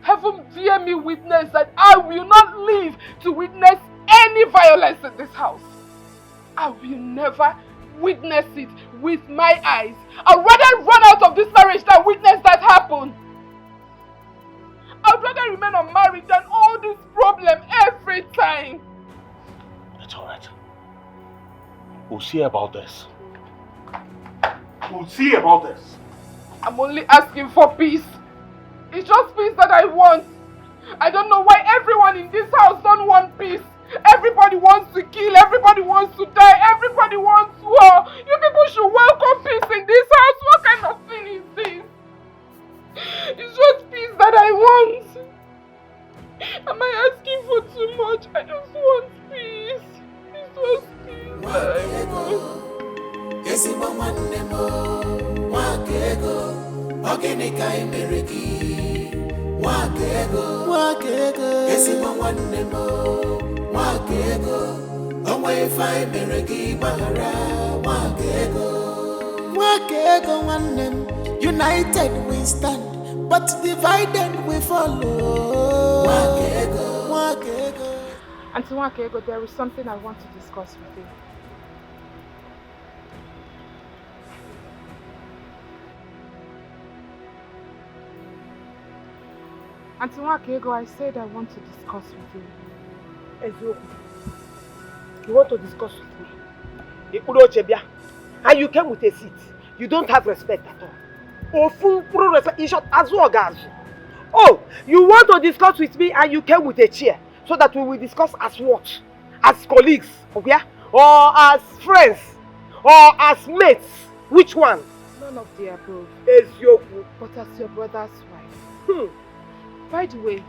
Heaven bear me witness that I will not live to witness any violence in this house. I will never witness it with my eyes. I'd rather run out of this marriage than witness that happen. I'd rather remain unmarried than all this problem every time. It's alright. We'll see about this. We'll see about this. I'm only asking for peace. It's just peace that I want. I don't know why everyone in this house don't want peace. Everybody wants to kill, everybody wants to die, everybody wants war. You people should welcome peace in this house. What kind of thing is this? It's just peace that I want. Am I asking for too much? I just want peace. It's just peace that I want. United we stand, but divided we follow. Auntie Wakego, there is something I want to discuss with you. Auntie Wakego, I said I want to discuss with you. Ezo, you want to discuss with me? And you came with a seat. You don't have respect at all. Oh, full respect. In short, as well as. Oh, you want to discuss with me and you came with a chair so that we will discuss as what? As colleagues, okay? Or as friends? Or as mates? Which one? None of the above. Ezioku. But as your brother's wife. By the way,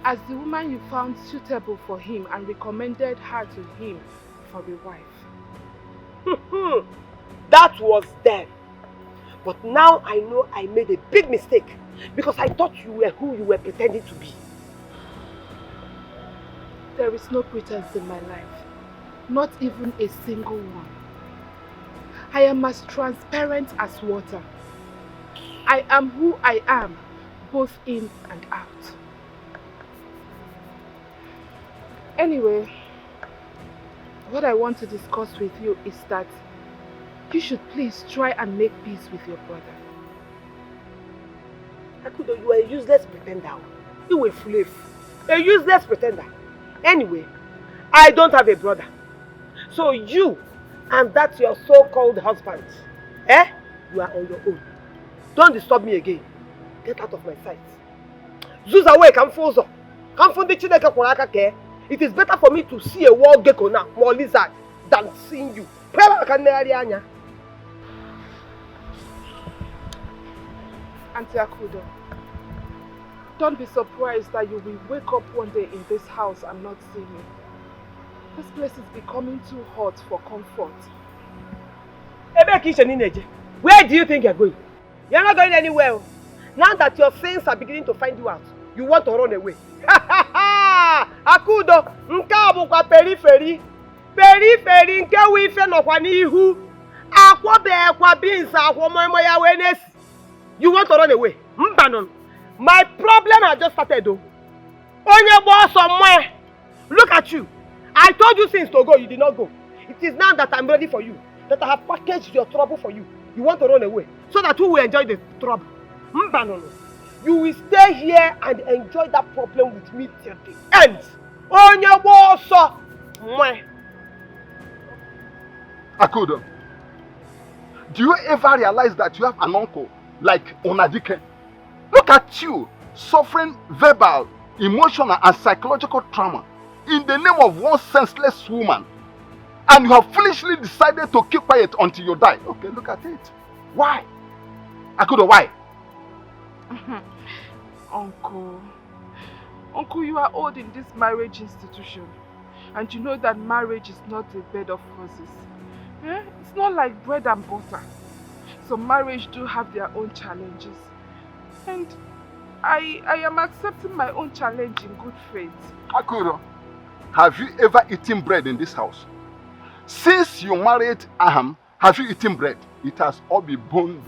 as the woman you found suitable for him and recommended her to him for a wife. That was then. But now I know I made a big mistake because I thought you were who you were pretending to be. There is no pretense in my life. Not even a single one. I am as transparent as water. I am who I am, both in and out. Anyway, what I want to discuss with you is that you should please try and make peace with your brother. Akudo, you are a useless pretender. You a slave. A useless pretender. Anyway, I don't have a brother. So you and that your so-called husband, you are on your own. Don't disturb me again. Get out of my sight. Zuza away, come Fozo. Come from the Chineke Kwanaka Ke. It is better for me to see a wild gecko now, more lizard, than seeing you. Auntie Akudo, don't be surprised that you will wake up one day in this house and not see me. This place is becoming too hot for comfort. Where do you think you're going? You're not going anywhere. Now that your sins are beginning to find you out, you want to run away. Akudo, nke abukwa periphery. Periphery nke wife no kwa n'ihu. Akwo be kwa beans akwo momo ya wenes. You want to run away. Mbanon. My problem has just started though. Onye boss somewhere. Look at you. I told you since to go, you did not go. It is now that I'm ready for you. That I have packaged your trouble for you. You want to run away. So that you will enjoy the trouble. Mbanon. You will stay here and enjoy that problem with me till the end. Onye boss somewhere. Akudo, do you ever realize that you have an uncle like Onadike? Look at you, suffering verbal, emotional and psychological trauma in the name of one senseless woman. And you have foolishly decided to keep quiet until you die. Okay, look at it. Why? Akudo, why? Uncle, you are old in this marriage institution. And you know that marriage is not a bed of roses. Eh? It's not like bread and butter. So marriage do have their own challenges. And I am accepting my own challenge in good faith. Akudo, have you ever eaten bread in this house? Since you married Aham, have you eaten bread? It has all been bone.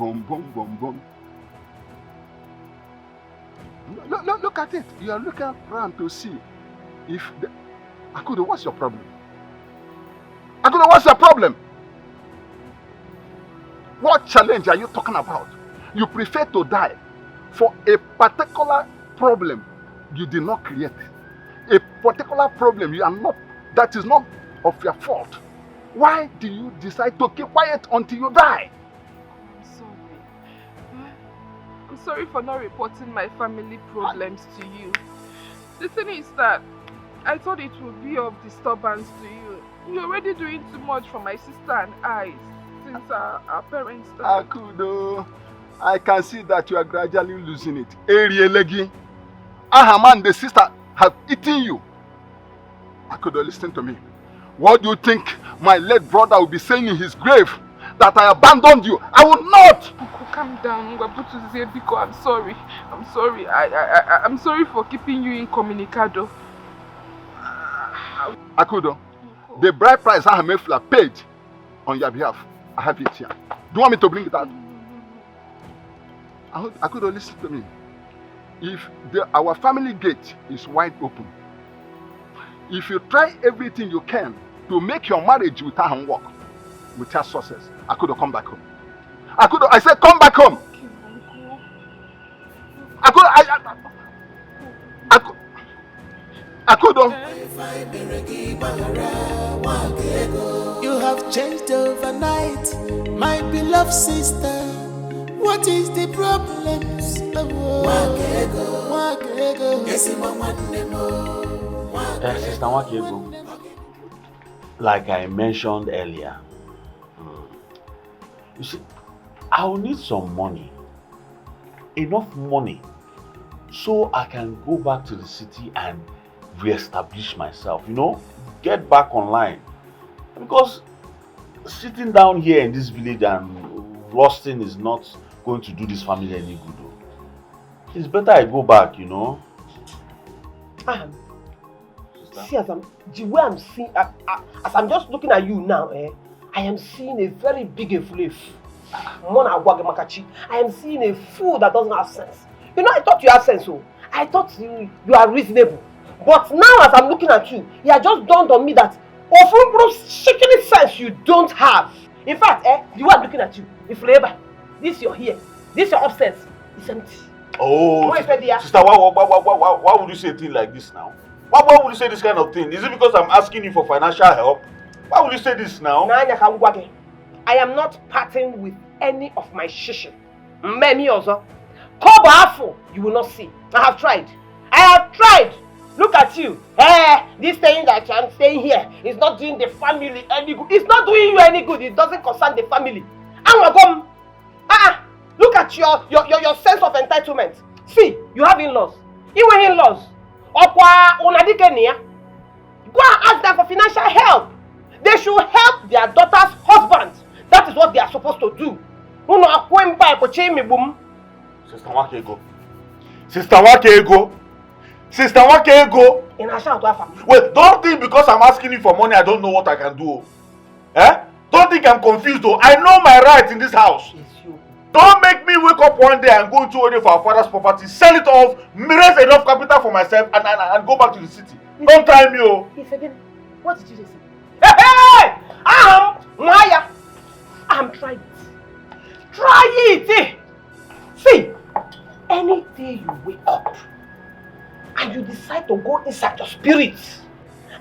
Look at it. You are looking around to see if the... Akudo, what's your problem? Akudo, what's your problem? What challenge are you talking about? You prefer to die for a particular problem you did not create. A particular problem you are not, that is not of your fault. Why do you decide to keep quiet until you die? I'm sorry. I'm sorry for not reporting my family problems to you. The thing is that I thought it would be of disturbance to you. You're already doing too much for my sister and I since our parents died. Akudo, I can see that you are gradually losing it. Arielegi, Aham and the sister have eaten you. Akudo, listen to me. What do you think my late brother will be saying in his grave? That I abandoned you? I will not! Uncle, calm down. I'm sorry. I'm sorry. I'm sorry for keeping you incommunicado. Akudo, the bride price Aham paid on your behalf, I have it here. Do you want me to bring it out? Akudo, listen to me. If our family gate is wide open, if you try everything you can to make your marriage with Aham work, without success, Akudo, come back home. Akudo, I said come back home. Akudo, Akudo. You have changed overnight, my beloved sister. What is the problem? Sister Wakego, like I mentioned earlier, you see, I will need some money, enough money, so I can go back to the city and re-establish myself, you know, get back online. Because sitting down here in this village and rusting is not going to do this family any good. It's better I go back, you know. See, the way I'm seeing, as I'm just looking at you now, I am seeing a very big influence. I am seeing a fool that doesn't have sense. You know, I thought you had sense, so I thought you are reasonable. But now, as I'm looking at you, it has just dawned on me that of shaking sense you don't have. In fact, the way I'm looking at you, if labor, this your here, this your upstairs, it's empty. Oh, sister, why would you say a thing like this now? Why would you say this kind of thing? Is it because I'm asking you for financial help? Why would you say this now? I am not parting with any of my shishi. Many also. Kobo, you will not see. I have tried. Look at you. This thing that I'm staying here is not doing the family any good. It's not doing you any good. It doesn't concern the family. Look at your sense of entitlement. See, you have in-laws. Even in-laws. Go and ask them for financial help. They should help their daughter's husband. That is what they are supposed to do. Sister Wakego. Sister Wakego. Sister Wakego. In a shout to Wait, don't think because I'm asking you for money I don't know what I can do. Eh? Don't think I'm confused though. I know my rights in this house. It's you. Don't make me wake up one day and go into order for our father's property, sell it off, raise enough capital for myself and go back to the city. Don't try me, oh. Yes, again. What did you just say? Hey! Maya! I'm trying it. Try it! See, any day you wake up and you decide to go inside your spirit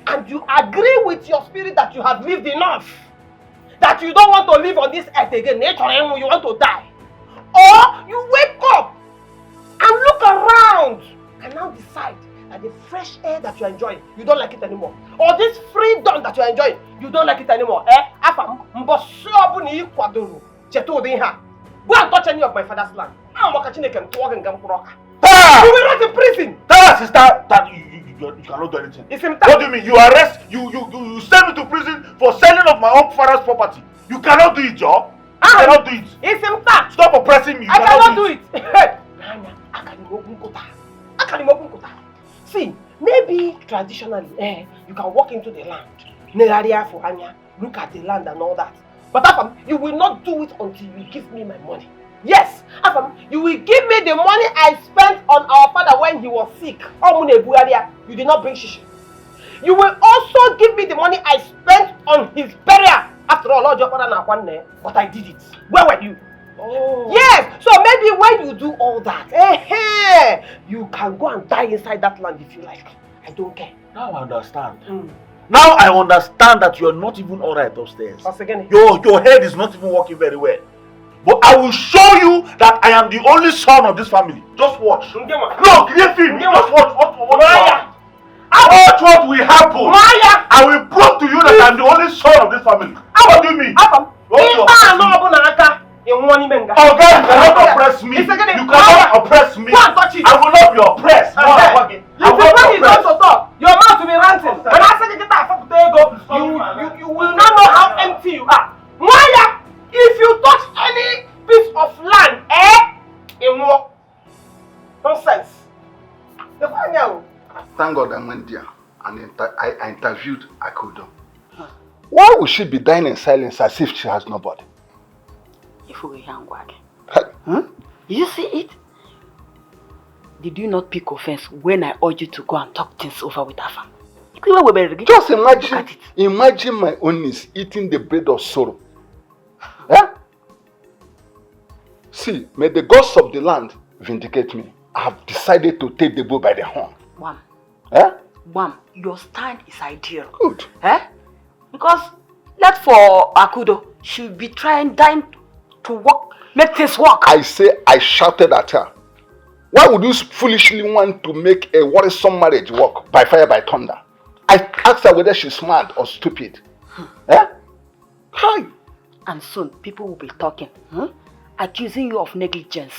and you agree with your spirit that you have lived enough, that you don't want to live on this earth again, you want to die, or you wake up and look around and now decide that the fresh air that you're enjoying, you don't like it anymore, or this freedom that you're enjoying, you don't like it anymore, go and touch any of my father's land. Ah! You will not in prison. Tell us, sister, that you cannot do anything. What do you mean? You arrest, you send me to prison for selling of my own father's property. You cannot do it, Joe. You cannot do it. Stop oppressing me. I cannot do it. See, maybe traditionally, you can walk into the land, look at the land and all that. But Afam, you will not do it until you give me my money. Yes, Afam, you will give me the money I spent on our father when he was sick. You did not bring shishi. You will also give me the money I spent on his burial. After all, Lord, your father na one there, but I did it. Where were you? Oh. Yes, so maybe when you do all that, you can go and die inside that land if you like. I don't care. Now I understand. Now I understand that you're not even alright upstairs. Your head is not even working very well. But I will show you that I am the only son of this family. Just watch. Look, just watch what will happen. Maya. I will prove to you that I'm the only son of this family. What do you mean? Oh God, you cannot oppress me. You cannot oppress me. I will not be oppressed. Your mouth will be ranting. When I say you will not know how empty you are. Maya, if you touch any piece of land, in war. Nonsense. Thank God I went there and I interviewed Akudo. Why would she be dying in silence as if she has nobody? If we young Did you see it? Did you not pick offense when I urged you to go and talk things over with Afam? Just imagine my own niece eating the bread of sorrow. See, may the gods of the land vindicate me. I have decided to take the bull by the horn. Wham, your stand is ideal. Good. Because let for Akudo, she'll be dying to work, make things work. I say I shouted at her. Why would you foolishly want to make a worrisome marriage work by fire by thunder? I asked her whether she's mad or stupid. Hi. And soon people will be talking, accusing you of negligence,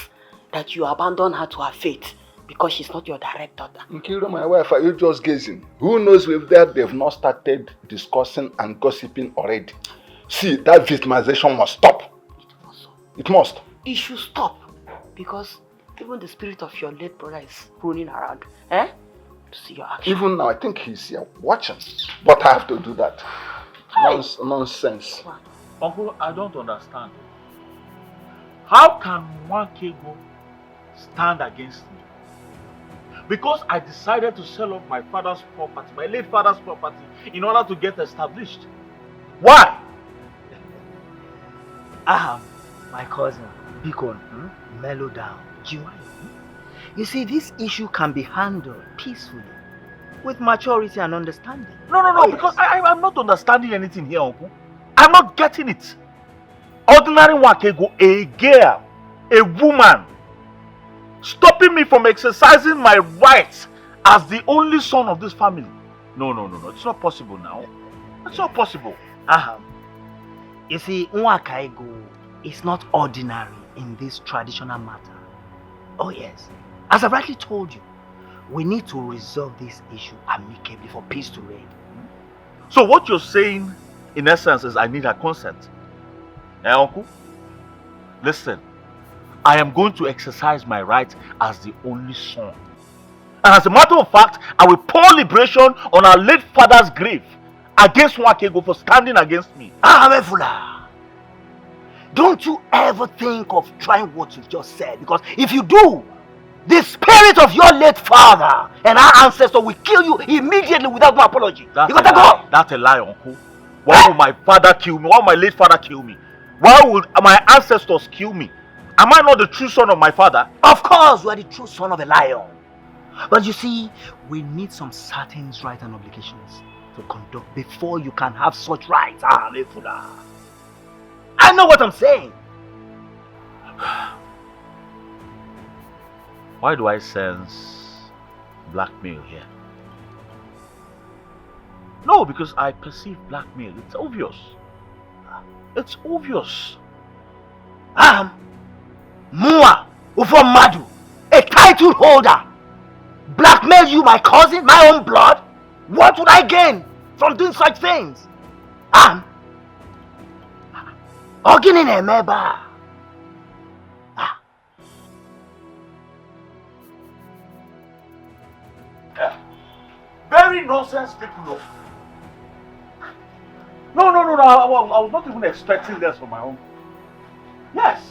that you abandoned her to her fate because she's not your direct daughter. Nkiro, my wife, are you just gazing? Who knows if they've not started discussing and gossiping already? See, that victimization must stop. It must. It should stop. Because even the spirit of your late brother is running around. To see your action. Even now, I think he's here watching. But I have to do that. Nonsense. What? Uncle, I don't understand. How can Wakego stand against me? Because I decided to sell off my father's property, my late father's property, in order to get established. Why? My cousin, Beacon, mellow down. You see, this issue can be handled peacefully, with maturity and understanding. No, because I'm not understanding anything here, Uncle. I'm not getting it. Ordinary Wakego, a girl, a woman, stopping me from exercising my rights as the only son of this family. No, it's not possible now. It's not possible. You see, Nwakaigo is not ordinary in this traditional matter. Oh yes, as I rightly told you, we need to resolve this issue amicably for peace to reign. So what you're saying, in essence, is I need her consent. Uncle? Listen, I am going to exercise my right as the only son. And as a matter of fact, I will pour liberation on our late father's grave against Nwakego for standing against me. Amefula, don't you ever think of trying what you've just said, because if you do, the spirit of your late father and our ancestor will kill you immediately without no apology. You gotta go. That's a lie, uncle. Why will my father kill me? Why will my late father kill me? Why will my ancestors kill me? Am I not the true son of my father? Of course, you are the true son of a lion. But you see, we need some certain rights and obligations to conduct before you can have such rights. Amefula, I know what I'm saying. Why do I sense blackmail here? No, because I perceive blackmail. It's obvious. It's obvious. Mua Ufomadu, a title holder, blackmail you, my cousin, my own blood? What would I gain from doing such things? Ogini Nemeba. Very nonsense people. No. I was not even expecting this from my own. Yes.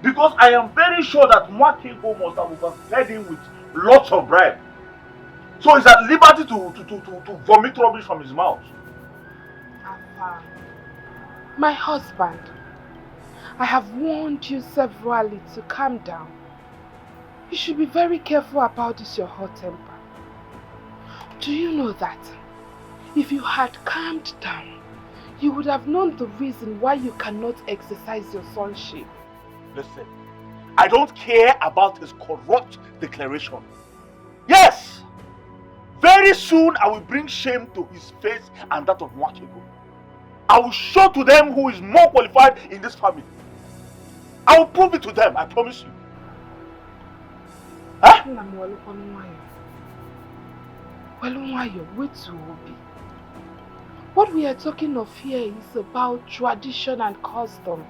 Because I am very sure that Nwakego must have overfed him with lots of bribe. So he's at liberty to vomit rubbish from his mouth. My husband, I have warned you severally to calm down. You should be very careful about this, your hot temper. Do you know that if you had calmed down, you would have known the reason why you cannot exercise your sonship? Listen, I don't care about his corrupt declaration. Yes, very soon I will bring shame to his face and that of Nwakego. I will show to them who is more qualified in this family. I will prove it to them, I promise you. Huh? What we are talking of here is about tradition and custom.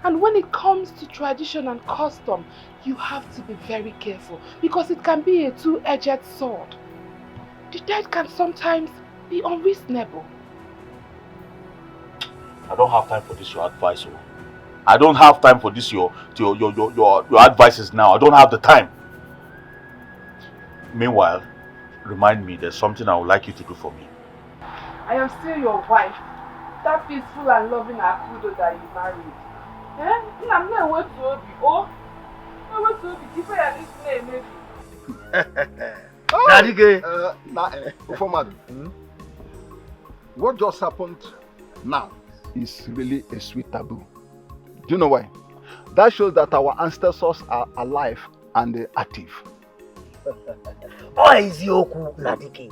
And when it comes to tradition and custom, you have to be very careful, because it can be a two-edged sword. The dead can sometimes be unreasonable. I don't have time for this, your advice. I don't have time for this, your advices now. I don't have the time. Meanwhile, remind me, there's something I would like you to do for me. I am still your wife. That peaceful and loving Akudo that you married. I'm not wait to be. Oh, I wait to be. If I listen, What just happened now is really a sweet taboo. Do you know why? That shows that our ancestors are alive and active. Nadike,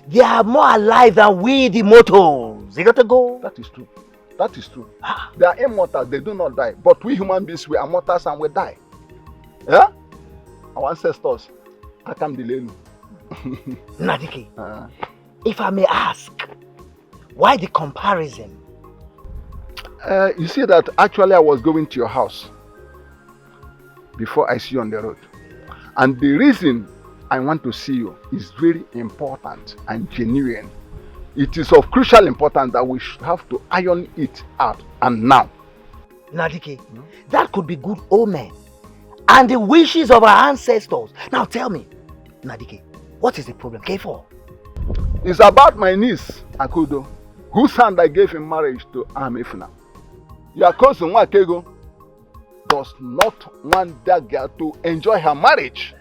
they are more alive than we, the mortals. You got to go. That is true. That is true. They are immortal, they do not die. But we human beings, we are mortals and we die. Yeah? Our ancestors, I can't delay you. Nadike, if I may ask, why the comparison? You see that actually I was going to your house before I see you on the road. And the reason I want to see you is very important and genuine. It is of crucial importance that we should have to iron it out and now. Nadike, that could be good omen and the wishes of our ancestors. Now tell me, Nadike, what is the problem? K4. It's about my niece, Akudo, whose hand I gave in marriage to Amefuna. Your cousin Nwakego does not want that girl to enjoy her marriage.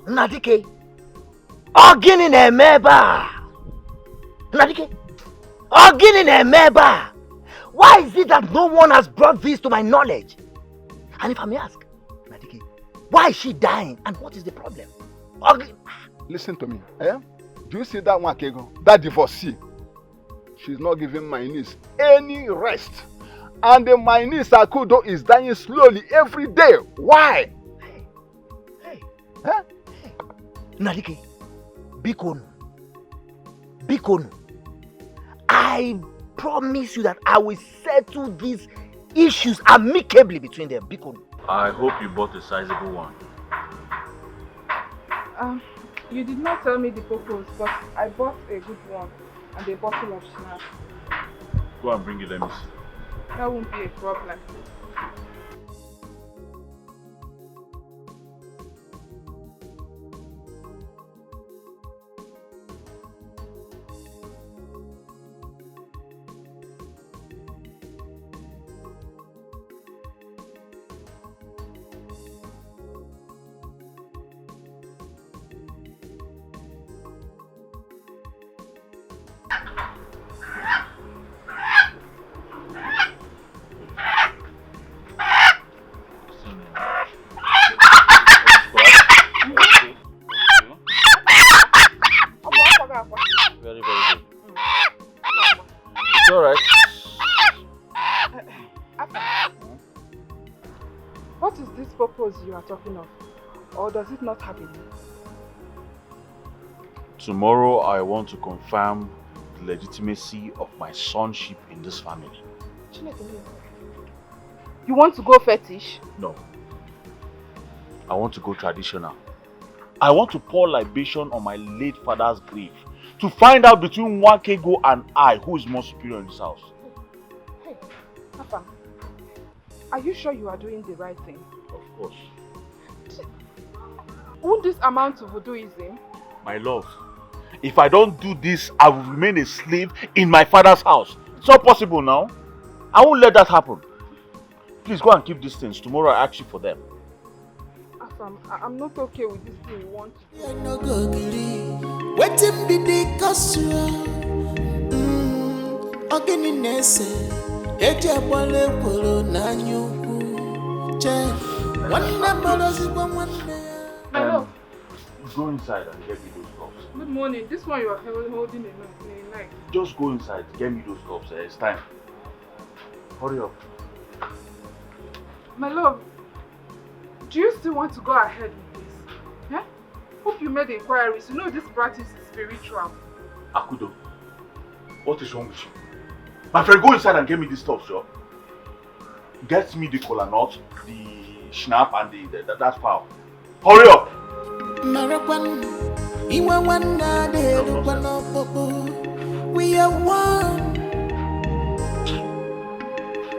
Nadike, Ogini Nemeba. Nadike, Ogini Nemeba. Why is it that no one has brought this to my knowledge? And if I may ask, Nadike, why is she dying and what is the problem? Listen to me. Do you see that Nwakego, that divorcee? She's not giving my niece any rest. And my niece Akudo is dying slowly every day. Why? Hey. Nadike, Bikonu, I promise you that I will settle these issues amicably between them. Bikonu. I hope you bought a sizable one. You did not tell me the purpose, but I bought a good one and a bottle of schnapps. Go and bring it, let me see. That won't be a problem. Very, very good. It's alright. What is this purpose you are talking of? Or does it not have a name? Tomorrow I want to confirm the legitimacy of my sonship in this family. You want to go fetish? No. I want to go traditional. I want to pour libation on my late father's grave to find out between Wakego and I who is more superior in this house. Hey, Papa, are you sure you are doing the right thing? Of course. Won't this amount to voodooism? My love, if I don't do this, I will remain a slave in my father's house. It's not possible now. I won't let that happen. Please go and keep these things. Tomorrow I ask you for them. Afam, I'm not okay with this thing you want to do. Waiting be the casual. Organinese. Eja bole polo na nyuku. Che. One number is one. My love. Go inside and get me those cups. Good morning. This one you are holding in a knife. Just go inside, get me those cups. It's time. Hurry up. My love, do you still want to go ahead with this? Yeah? Hope you made inquiries. You know this practice is spiritual. Akudo, what is wrong with you? My friend, go inside and get me this stuff, sir. Get me the kola nut, the schnapp, and that fowl. Hurry up! We are one.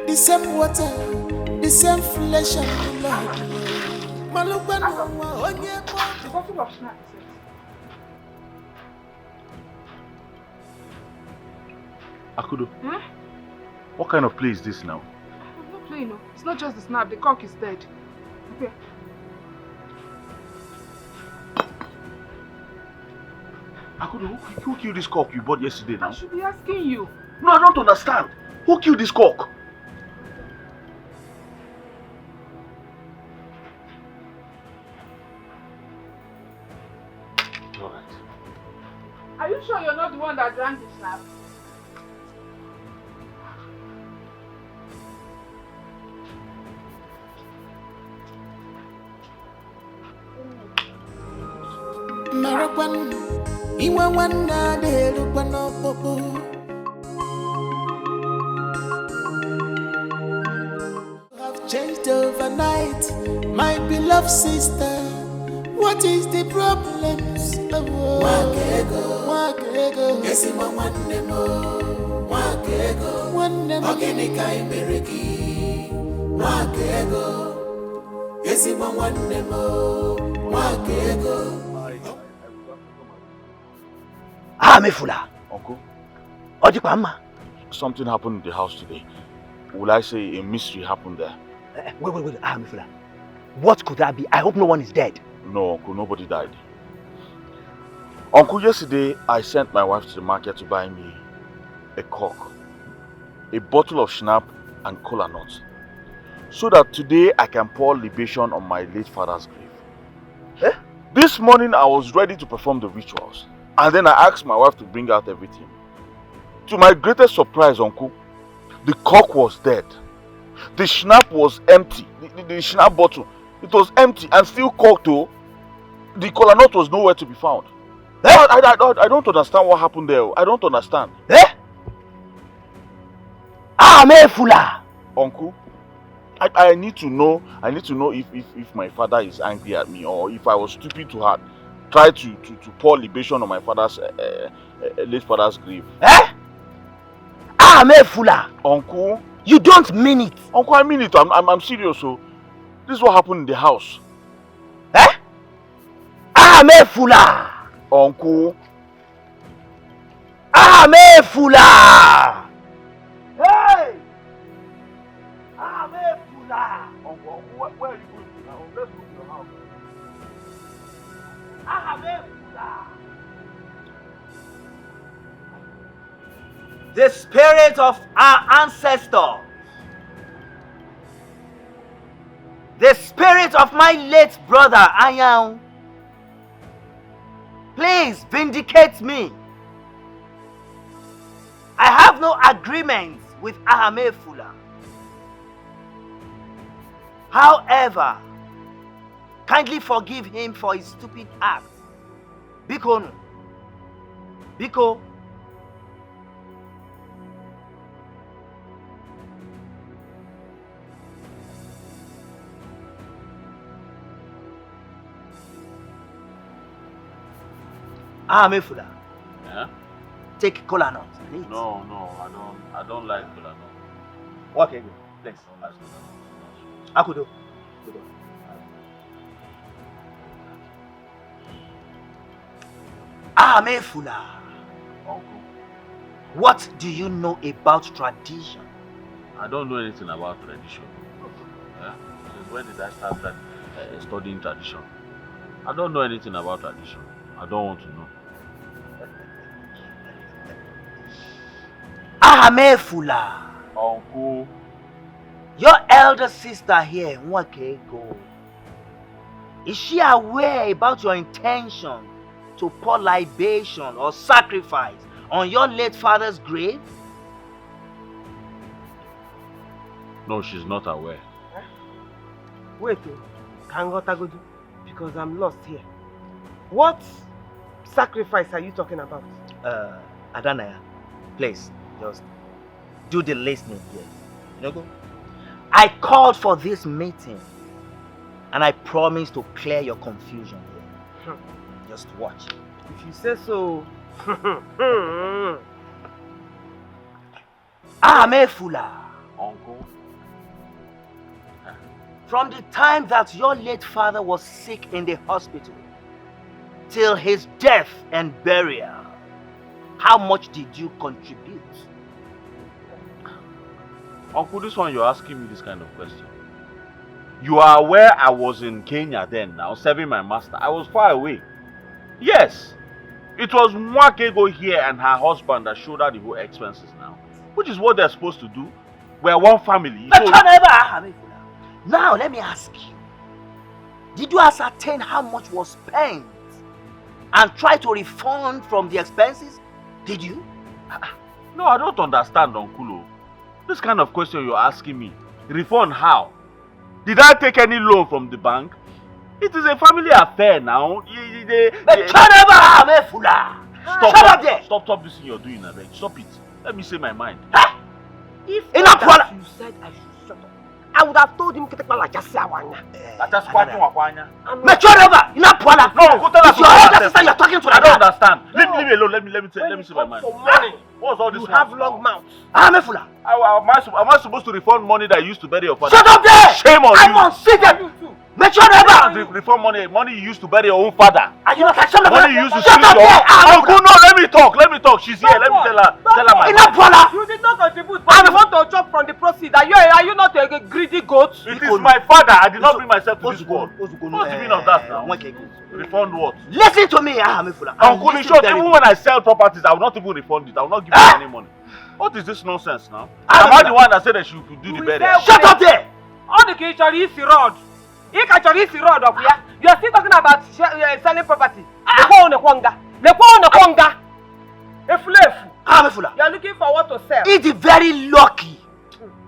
The same water, the same flesh and blood. The bottle of schnapps. Akudo, what kind of play is this now? I'm not playing, no. It's not just the snap, the cock is dead. Okay. Akudo, who killed this cock you bought yesterday now? I should be asking you. No, I don't understand. Who killed this cock? Alright. Are you sure you're not the one that drank the snap? Marapan, iwa wana de lupano popo. Have changed overnight, my beloved sister. What is the problems? Wakego, Esima Wanemo, Organica Ameriki. Wakego, Esima Wanemo, Wakego. Mefula. Uncle, Ojipama. something happened in the house today. Will I say a mystery happened there? Wait. Mefula. What could that be? I hope no one is dead. No, Uncle, nobody died. Uncle, yesterday I sent my wife to the market to buy me a cock, a bottle of schnapp and kola nuts, so that today I can pour libation on my late father's grave. This morning I was ready to perform the rituals, and then I asked my wife to bring out everything. To my greatest surprise, Uncle, the cock was dead. The schnapp was empty. The schnapp bottle, it was empty and still corked too. The kola nut was nowhere to be found. I don't understand what happened there. I don't understand. Mefula. Uncle, I need to know if my father is angry at me, or if I was stupid to try to pour libation on my father's late father's grave. Eh? Fula. Uncle, you don't mean it. Uncle, I mean it. I'm serious. So this is what happened in the house. Eh? Fula. Uncle. Fula. Hey! Fula. Uncle, where are you going to now? Let's go to your house. Fula. The spirit of our ancestors, the spirit of my late brother Ayang, please vindicate me. I have no agreement with Fula. However, kindly forgive him for his stupid act. Biko. Fula. Yeah? Take cola nut. No, I don't like cola nut. Okay, good. Thanks. Akudo. Fula. Uncle, what do you know about tradition? I don't know anything about tradition. Yeah? Since when did I start studying tradition? I don't know anything about tradition. I don't want to know. Fula. Uncle. Your elder sister here, Nwakego, is she aware about your intention to pour libation or sacrifice on your late father's grave? No, she's not aware. Wait, Kangotagodu, because I'm lost here. What sacrifice are you talking about? Adanaya, please, just do the listening here. You know, I called for this meeting and I promise to clear your confusion here. Just watch. If you say so. Fula. Uncle. From the time that your late father was sick in the hospital till his death and burial, how much did you contribute? Uncle, this one you're asking me this kind of question. You are aware I was in Kenya then, now serving my master. I was far away. Yes. It was Mwakego here and her husband that showed her the whole expenses now. Which is what they're supposed to do. We're one family. But now let me ask you. Did you ascertain how much was spent and try to refund from the expenses? Did you? No, I don't understand, Uncle. This kind of question you're asking me. Refund how? Did I take any loan from the bank? It is a family affair now. Stop this thing you're doing, Abeg. Stop it. Let me say my mind. If you said I should shut up, I would have told him to take my like just say awanya. That's quite wakwanya. No, go tell us you're talking to. I don't understand. Leave me alone. Let me say my mind. What's all this? You have long mouth. Am I supposed to refund money that I used to bury your father? Shut up there! Shame on you. I'm unseated. Refund money you used to bury your own father. Are you not ashamed of money you used to shut steal up your there! Uncle, no, let me talk. She's here. Let me tell her my mind. You did not contribute, but you want to chop from the proceeds. Are you not a greedy goat? It is my father. I did not bring myself to this world. What's the meaning of that now? Refund what? Listen to me, Uncle, in short, even when I sell properties, I will not even refund it. I will not give you any money. What is this nonsense now? Am I the one that said that she could do the burial? Shut up there! All the Kichori is road. You are still talking about selling property. You are looking for what to sell. It's very lucky.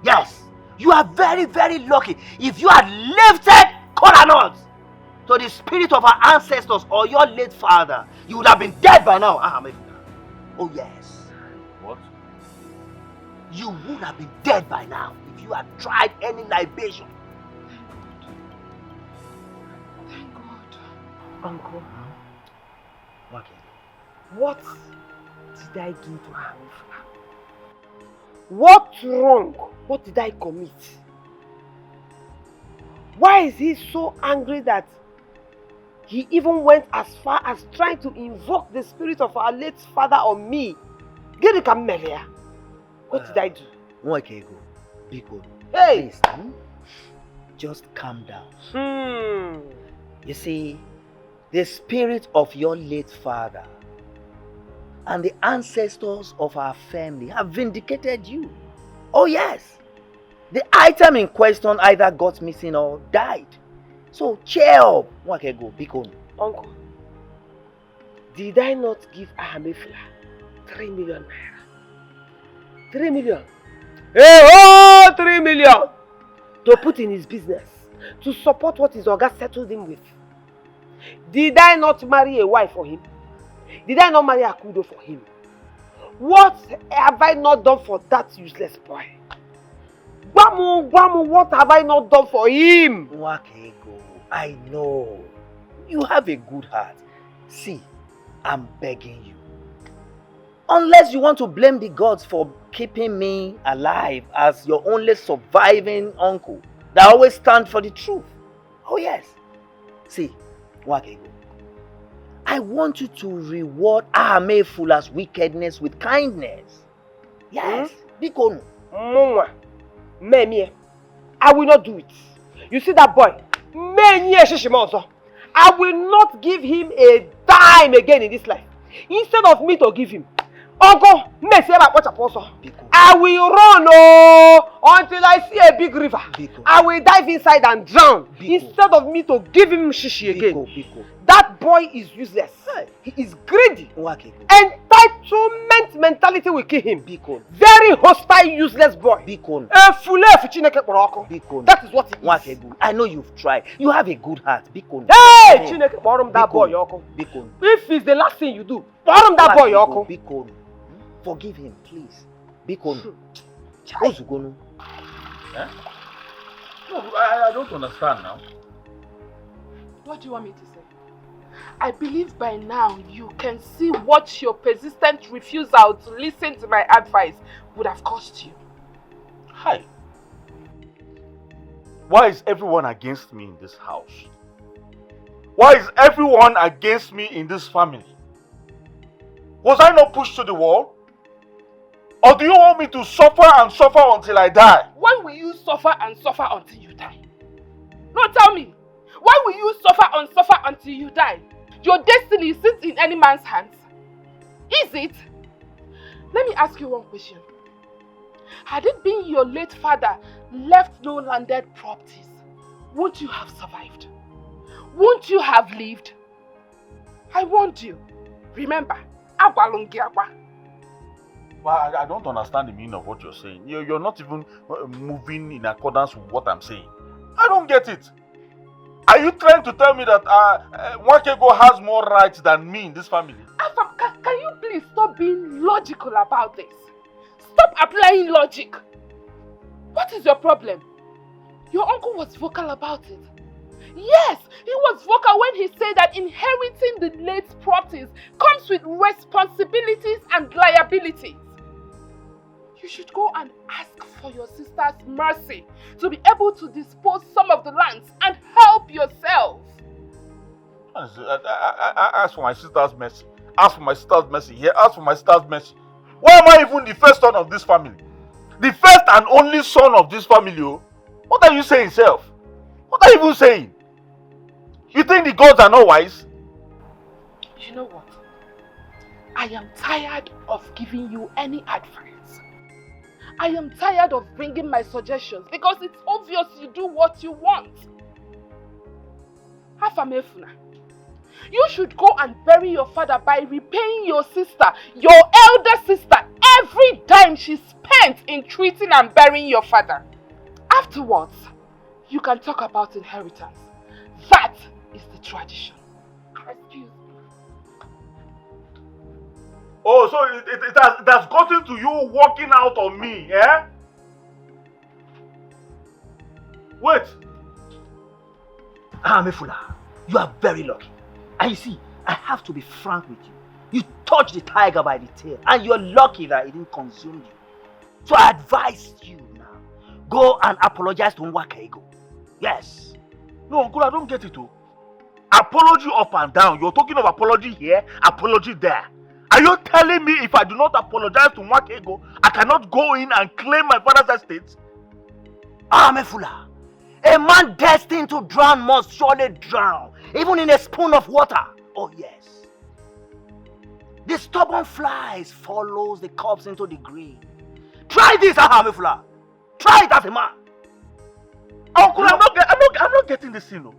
Yes, you are very, very lucky. If you had lifted Kolanot to the spirit of our ancestors or your late father, you would have been dead by now. Oh yes. What? You would have been dead by now if you had tried any libation. Thank God. Uncle, Okay. what did I do to her? What wrong? What did I commit? Why is he so angry that he even went as far as trying to invoke the spirit of our late father on me? What did I do? Okay, go. Biko. Hey! Please, just calm down. Hmm. You see, the spirit of your late father and the ancestors of our family have vindicated you. Oh yes. The item in question either got missing or died. So cheer up. Okay, go. Biko. Uncle, did I not give Ahamefla 3 million naira? 3 million? Hey, oh, 3 million! To put in his business, to support what his Oga settled him with. Did I not marry a wife for him? Did I not marry Akudo for him? What have I not done for that useless boy? Gwamu, what have I not done for him? Wakego, I know. You have a good heart. See, I'm begging you. Unless you want to blame the gods for keeping me alive as your only surviving uncle that always stands for the truth. Oh yes. See, Wakego, I want you to reward Ahamefula's wickedness with kindness. Yes, Biko. Mwa, Memie, I will not do it. You see that boy? I will not give him a dime again in this life. Instead of me to give him, Uncle, I will run until I see a big river. Biko. I will dive inside and drown. Biko. Instead of me to give him shishi again. Biko. That boy is useless. He is greedy. Wakego. Entitlement mentality will kill him. Biko. Very hostile, useless boy. Biko. That is what he is. Wakego. I know you've tried. You have a good heart. Biko. Hey! Chineke, borrow that Biko. boy, Yoko. Biko. If it's the last thing you do, borrow that boy, Yoko. Biko. Forgive him, please. Biko. Ozugonu. Eh? No, I don't understand now. What do you want me to say? I believe by now you can see what your persistent refusal to listen to my advice would have cost you. Hi. Why is everyone against me in this house? Why is everyone against me in this family? Was I not pushed to the wall? Or do you want me to suffer and suffer until I die? Why will you suffer and suffer until you die? No, tell me. Why will you suffer and suffer until you die? Your destiny sits in any man's hands. Is it? Let me ask you one question. Had it been your late father left no landed properties, won't you have survived? Won't you have lived? I warned you. Remember, Agwalungiagwa. Well, I don't understand the meaning of what you're saying. You're not even moving in accordance with what I'm saying. I don't get it. Are you trying to tell me that Wakego has more rights than me in this family? Afam, can you please stop being logical about this? Stop applying logic. What is your problem? Your uncle was vocal about it. Yes, he was vocal when he said that inheriting the late properties comes with responsibilities and liabilities. You should go and ask for your sister's mercy to be able to dispose some of the lands and help yourself. I ask for my sister's mercy. Ask for my sister's mercy here. Ask for my sister's mercy. Why am I even the first son of this family? The first and only son of this family. Oh? What are you saying, self? What are you even saying? You think the gods are not wise? You know what? I am tired of giving you any advice. I am tired of bringing my suggestions because it's obvious you do what you want. Afamefuna, you should go and bury your father by repaying your sister, your elder sister, every dime she spent in treating and burying your father. Afterwards, you can talk about inheritance. That is the tradition. Excuse me. Oh, so it has gotten to you walking out on me, eh? Wait. Mefula, you are very lucky. And you see, I have to be frank with you. You touched the tiger by the tail, and you're lucky that it didn't consume you. So I advise you now, go and apologize to Nwakaigo. Yes. No, Uncle, I don't get it, oh. Apology up and down. You're talking of apology here, apology there. Are you telling me if I do not apologize to Nwakaigo, I cannot go in and claim my father's estate? Mefula, a man destined to drown must surely drown, even in a spoon of water. Oh yes. The stubborn flies follows the corpse into the grave. Try this, Mefula. Try it as a man. Uncle, I'm not getting this, you know.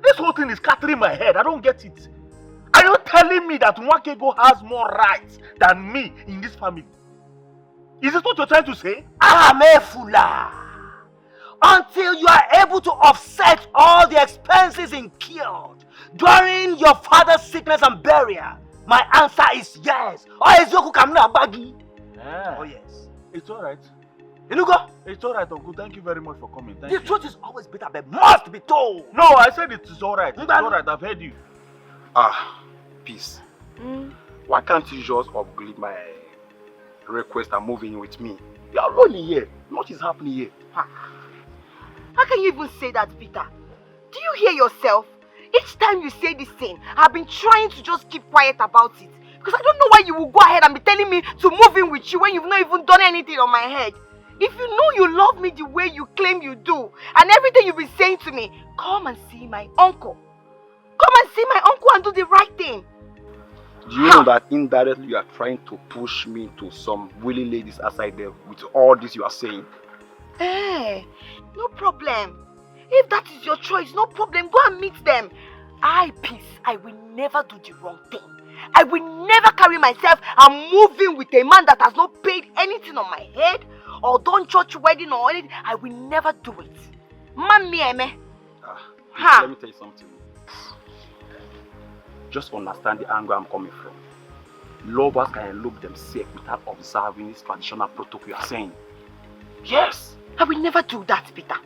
This whole thing is scattering my head. I don't get it. Are you telling me that Nwakaigo has more rights than me in this family? Is this what you're trying to say? Mefula. Until you are able to offset all the expenses incurred during your father's sickness and burial, my answer is yes. Oh yes. It's alright. Inugo? It's alright, Uncle. Thank you very much for coming. Thank the you. truth is always bitter, but must be told. No, I said it is alright. It's alright. I've heard you. Peace. Why can't you just upgrade my request and move in with me? You are only here. What is happening here? How can you even say that, Peter? Do you hear yourself? Each time you say this thing, I've been trying to just keep quiet about it. Because I don't know why you will go ahead and be telling me to move in with you when you've not even done anything on my head. If you know you love me the way you claim you do, and everything you've been saying to me, come and see my uncle. Come and see my uncle and do the right thing. Do you know that indirectly you are trying to push me to some willy ladies outside there with all this you are saying? Hey, no problem. If that is your choice, no problem. Go and meet them. Peace, I will never do the wrong thing. I will never carry myself and move in with a man that has not paid anything on my head or done church wedding or anything. I will never do it. Let me tell you something. Just understand the angle I'm coming from. Lovers can elope themselves without observing this traditional protocol you are saying. Yes. I will never do that, Peter.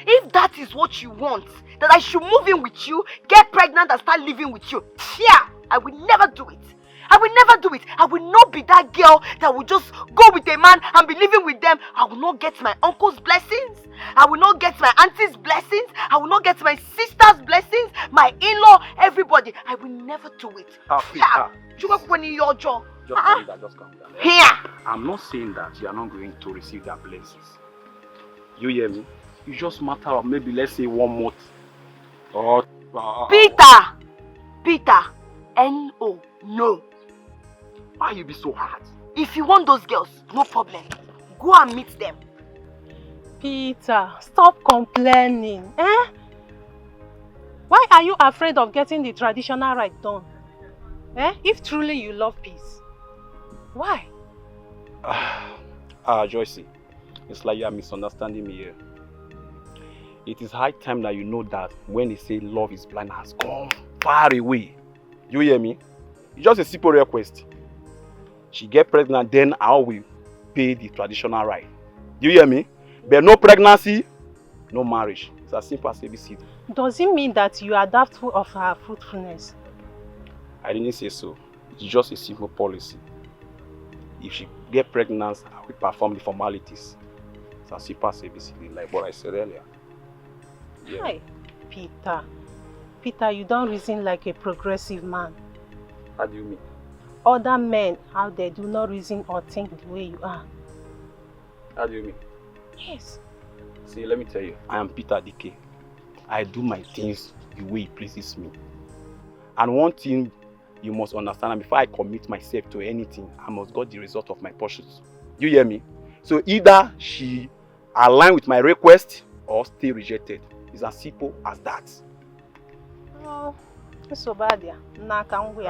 If that is what you want, that I should move in with you, get pregnant and start living with you, yeah, I will never do it. I will never do it. I will not be that girl that will just go with a man and be living with them. I will not get my uncle's blessings. I will not get my auntie's blessings. I will not get my sister's blessings, my in-law, everybody. I will never do it. Just calm down, just calm down. Here. I'm not saying that you are not going to receive their blessings. You hear me? It's just matter of maybe, let's say, 1 month. Or Peter, N-O, no. Why you be so hard? If you want those girls, no problem. Go and meet them. Peter, stop complaining. Why are you afraid of getting the traditional rite done? If truly you love peace. Why? Joycey, it's like you are misunderstanding me here. It is high time that you know that when they say love is blind has gone far away. You hear me? It's just a simple request. She get pregnant, then I will pay the traditional rite. You hear me? But no pregnancy, no marriage. It's as simple as ABC. Does it mean that you are doubtful of her fruitfulness? I didn't say so. It's just a simple policy. If she get pregnant, I will perform the formalities. It's as simple as ABC, like what I said earlier. Yeah. Hi, Peter. Peter, you don't reason like a progressive man. How do you mean? Other men out there do not reason or think the way you are. How do you mean? Yes. See, let me tell you, I am Peter DK. I do my things the way it pleases me. And one thing you must understand, before I commit myself to anything, I must get the result of my pursuits. You hear me? So either she align with my request or stay rejected. It's as simple as that. Oh, it's so bad, yeah. No problem. If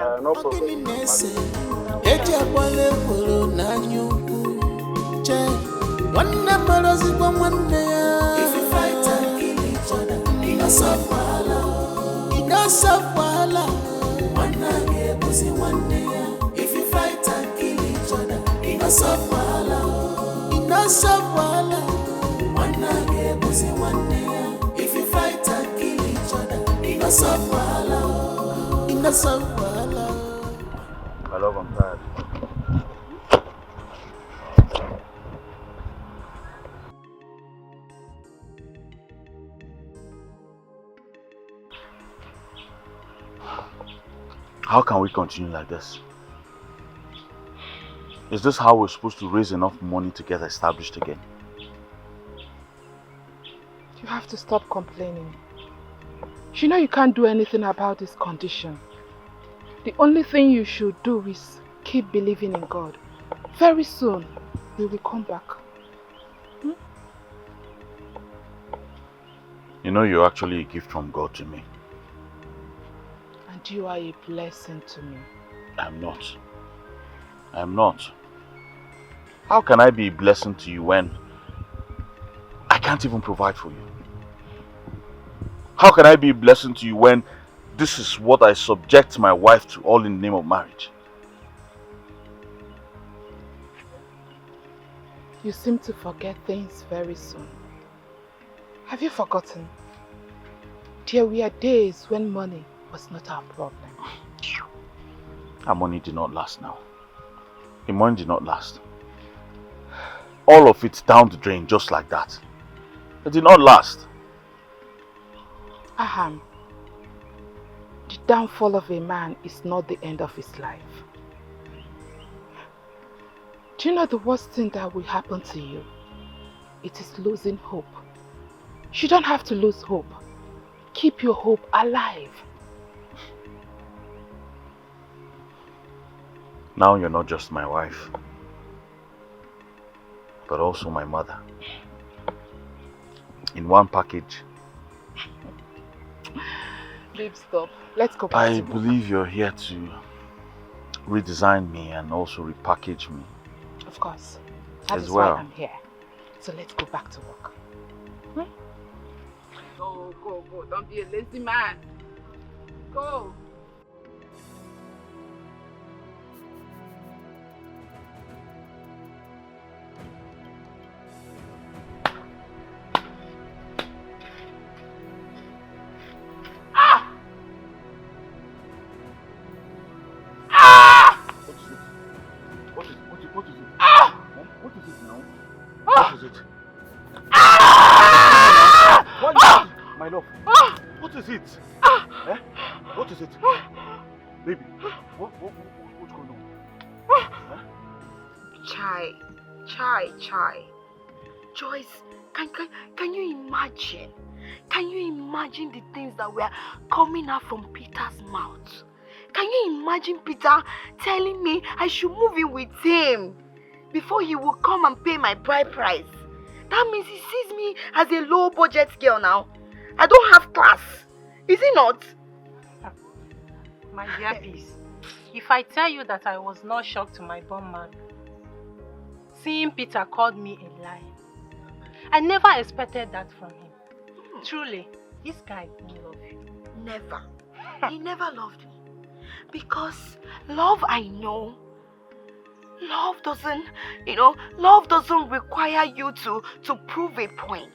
you fight and kill each other, it doesn't wahala. One day, pussy one day. If you fight and solve wahala, it no solve wahala. One day pussy one day. If you fight and kill each other, it no solve wahala, it no solve wahala. My love, I'm tired. How can we continue like this? Is this how we're supposed to raise enough money to get established again? You have to stop complaining. You know you can't do anything about this condition. The only thing you should do is keep believing in God. Very soon, we will come back. You know you're actually a gift from God to me. And you are a blessing to me. I'm not. I'm not. How can I be a blessing to you when I can't even provide for you? How can I be a blessing to you when this is what I subject my wife to, all in the name of marriage? You seem to forget things very soon. Have you forgotten? There were days when money was not our problem. Our money did not last now. The money did not last. All of it down the drain just like that. It did not last. Aham, the downfall of a man is not the end of his life. Do you know the worst thing that will happen to you? It is losing hope. You don't have to lose hope. Keep your hope alive. Now you're not just my wife, but also my mother. In one package. Babe, stop. Let's go back I to work. believe you're here to redesign me and also repackage me. Of course. That As is well. why I'm here. So let's go back to work. Go, go, go. Don't be a lazy man. Go. My love, what is it? Eh? What is it? Baby, what's going on? Chai. Joyce, can you imagine? Can you imagine the things that were coming out from Peter's mouth? Can you imagine Peter telling me I should move in with him before he will come and pay my bride price? That means he sees me as a low budget girl now. I don't have class. Is it not? My dear peace, if I tell you that I was not shocked to my bone marrow, seeing Peter called me a liar. I never expected that from him. Truly, this guy didn't love you. Never. He never loved me. Because love, I know, love doesn't require you to prove a point.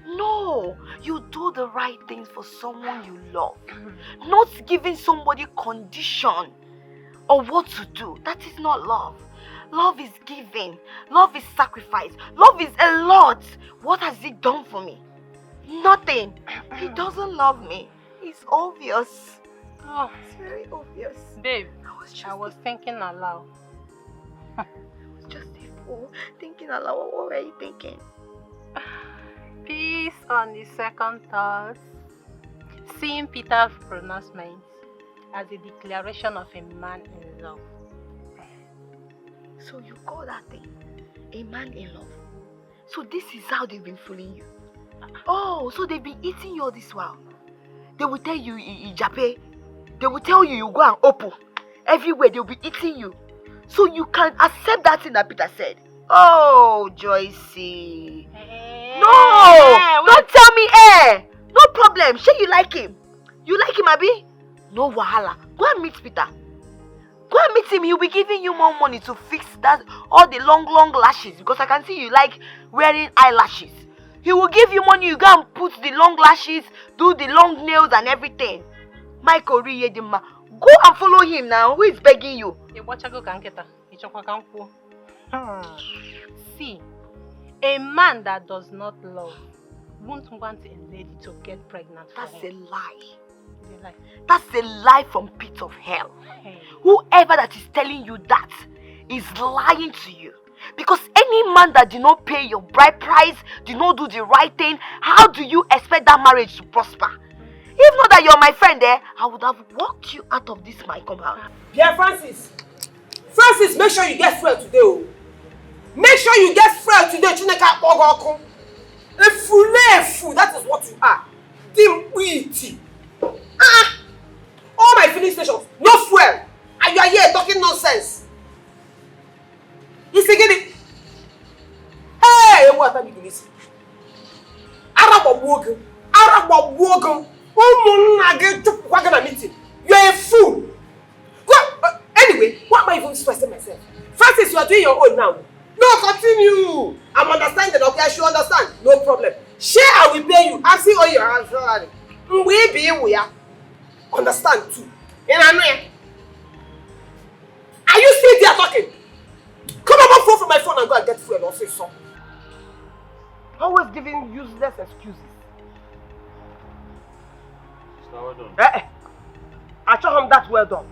No, you do the right things for someone you love. Not giving somebody condition or what to do. That is not love. Love is giving. Love is sacrifice. Love is a lot. What has he done for me? Nothing. He doesn't love me. It's obvious. Oh, It's very obvious. babe, I was thinking aloud. I was just a fool thinking aloud. What were you thinking? Peace on the second thought. Seeing Peter's pronouncement as a declaration of a man in love. So you call that thing a man in love? So this is how they've been fooling you? Oh, so they've been eating you all this while? They will tell you Ijape. They will tell you go and open. Everywhere they'll be eating you. So you can accept that thing that Peter said. Oh, Joycey. No! Don't tell me No problem. Sure you like him. You like him, Abi? No wahala. Go and meet Peter. Go and meet him. He'll be giving you more money to fix that all the long lashes, because I can see you like wearing eyelashes. He will give you money. You go and put the long lashes, do the long nails and everything. Michael, go and follow him now. Who is begging you? See, a man that does not love won't want a lady to get pregnant for That's him. a lie. That's a lie from pit of hell. Hey. Whoever that is telling you that is lying to you. Because any man that did not pay your bride price, did not do the right thing, how do you expect that marriage to prosper? If not that you're my friend there, I would have walked you out of this my compound. Yeah, Francis, make sure you get fuel today. Oh. Make sure you get fuel today. Chineka Ogoku. A fool, that is what you are. Dim-witty. All my filling stations, no fuel. And you are here talking nonsense. He's again. Hey, what are you doing? Arab Wogan. You're a fool. Anyway, what am I even stressing myself? Francis, you are doing your own now. No, continue. I'm understanding. Okay, I should understand. No problem. Share, I will pay you. I see all your answers. We are. Understand too. Are you still there talking? Come on, phone from my phone and go and get fuel or say so. Always giving useless excuses. Well done. I told him that well done.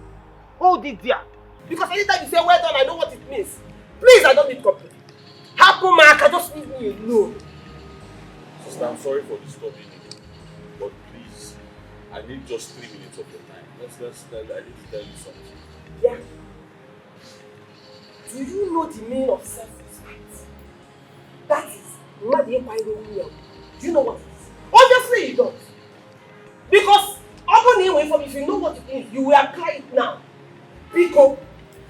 Hold it there. Because anytime you say well done, I know what it means. Please, I don't need company. Happen, man, can just leave me alone. Sister, I'm sorry for disturbing you, but please, I need just 3 minutes of your time. I need to tell you something. Yeah. Do you know the meaning of self-respect? That is not the empire. Do you know what it is? Obviously you don't. Because if you know what it is, you will apply it now. Because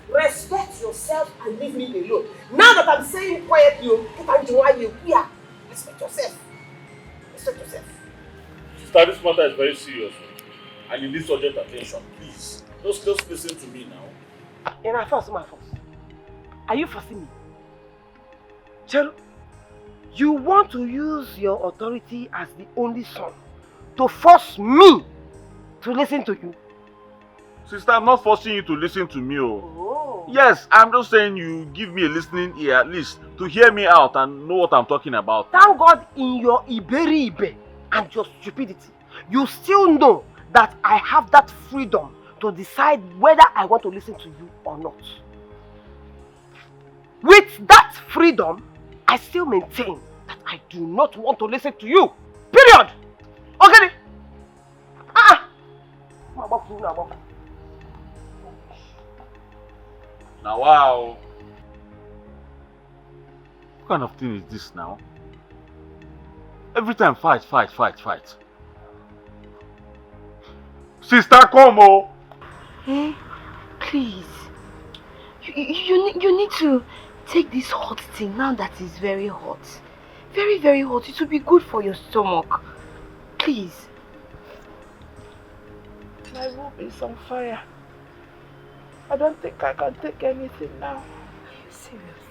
respect yourself and leave me alone. Now that I'm saying quietly, you can join you. Yeah. Respect yourself. Respect yourself. Sister, this matter is very serious. And you need urgent attention. Please, just listen to me now. And I force my force. Are you forcing me? Cheru, you want to use your authority as the only son to force me to listen to you? Sister, I'm not forcing you to listen to me. Oh. Yes, I'm just saying you give me a listening ear at least to hear me out and know what I'm talking about. Thank God in your Iberi and your stupidity, you still know that I have that freedom to decide whether I want to listen to you or not. With that freedom, I still maintain that I do not want to listen to you. Period. Okay? Now, wow. What kind of thing is this now? Every time fight. Sister, come on. Please. You need to take this hot thing now that is very hot. Very, very hot. It will be good for your stomach. Please. My room is on fire. I don't think I can take anything now. Are you serious?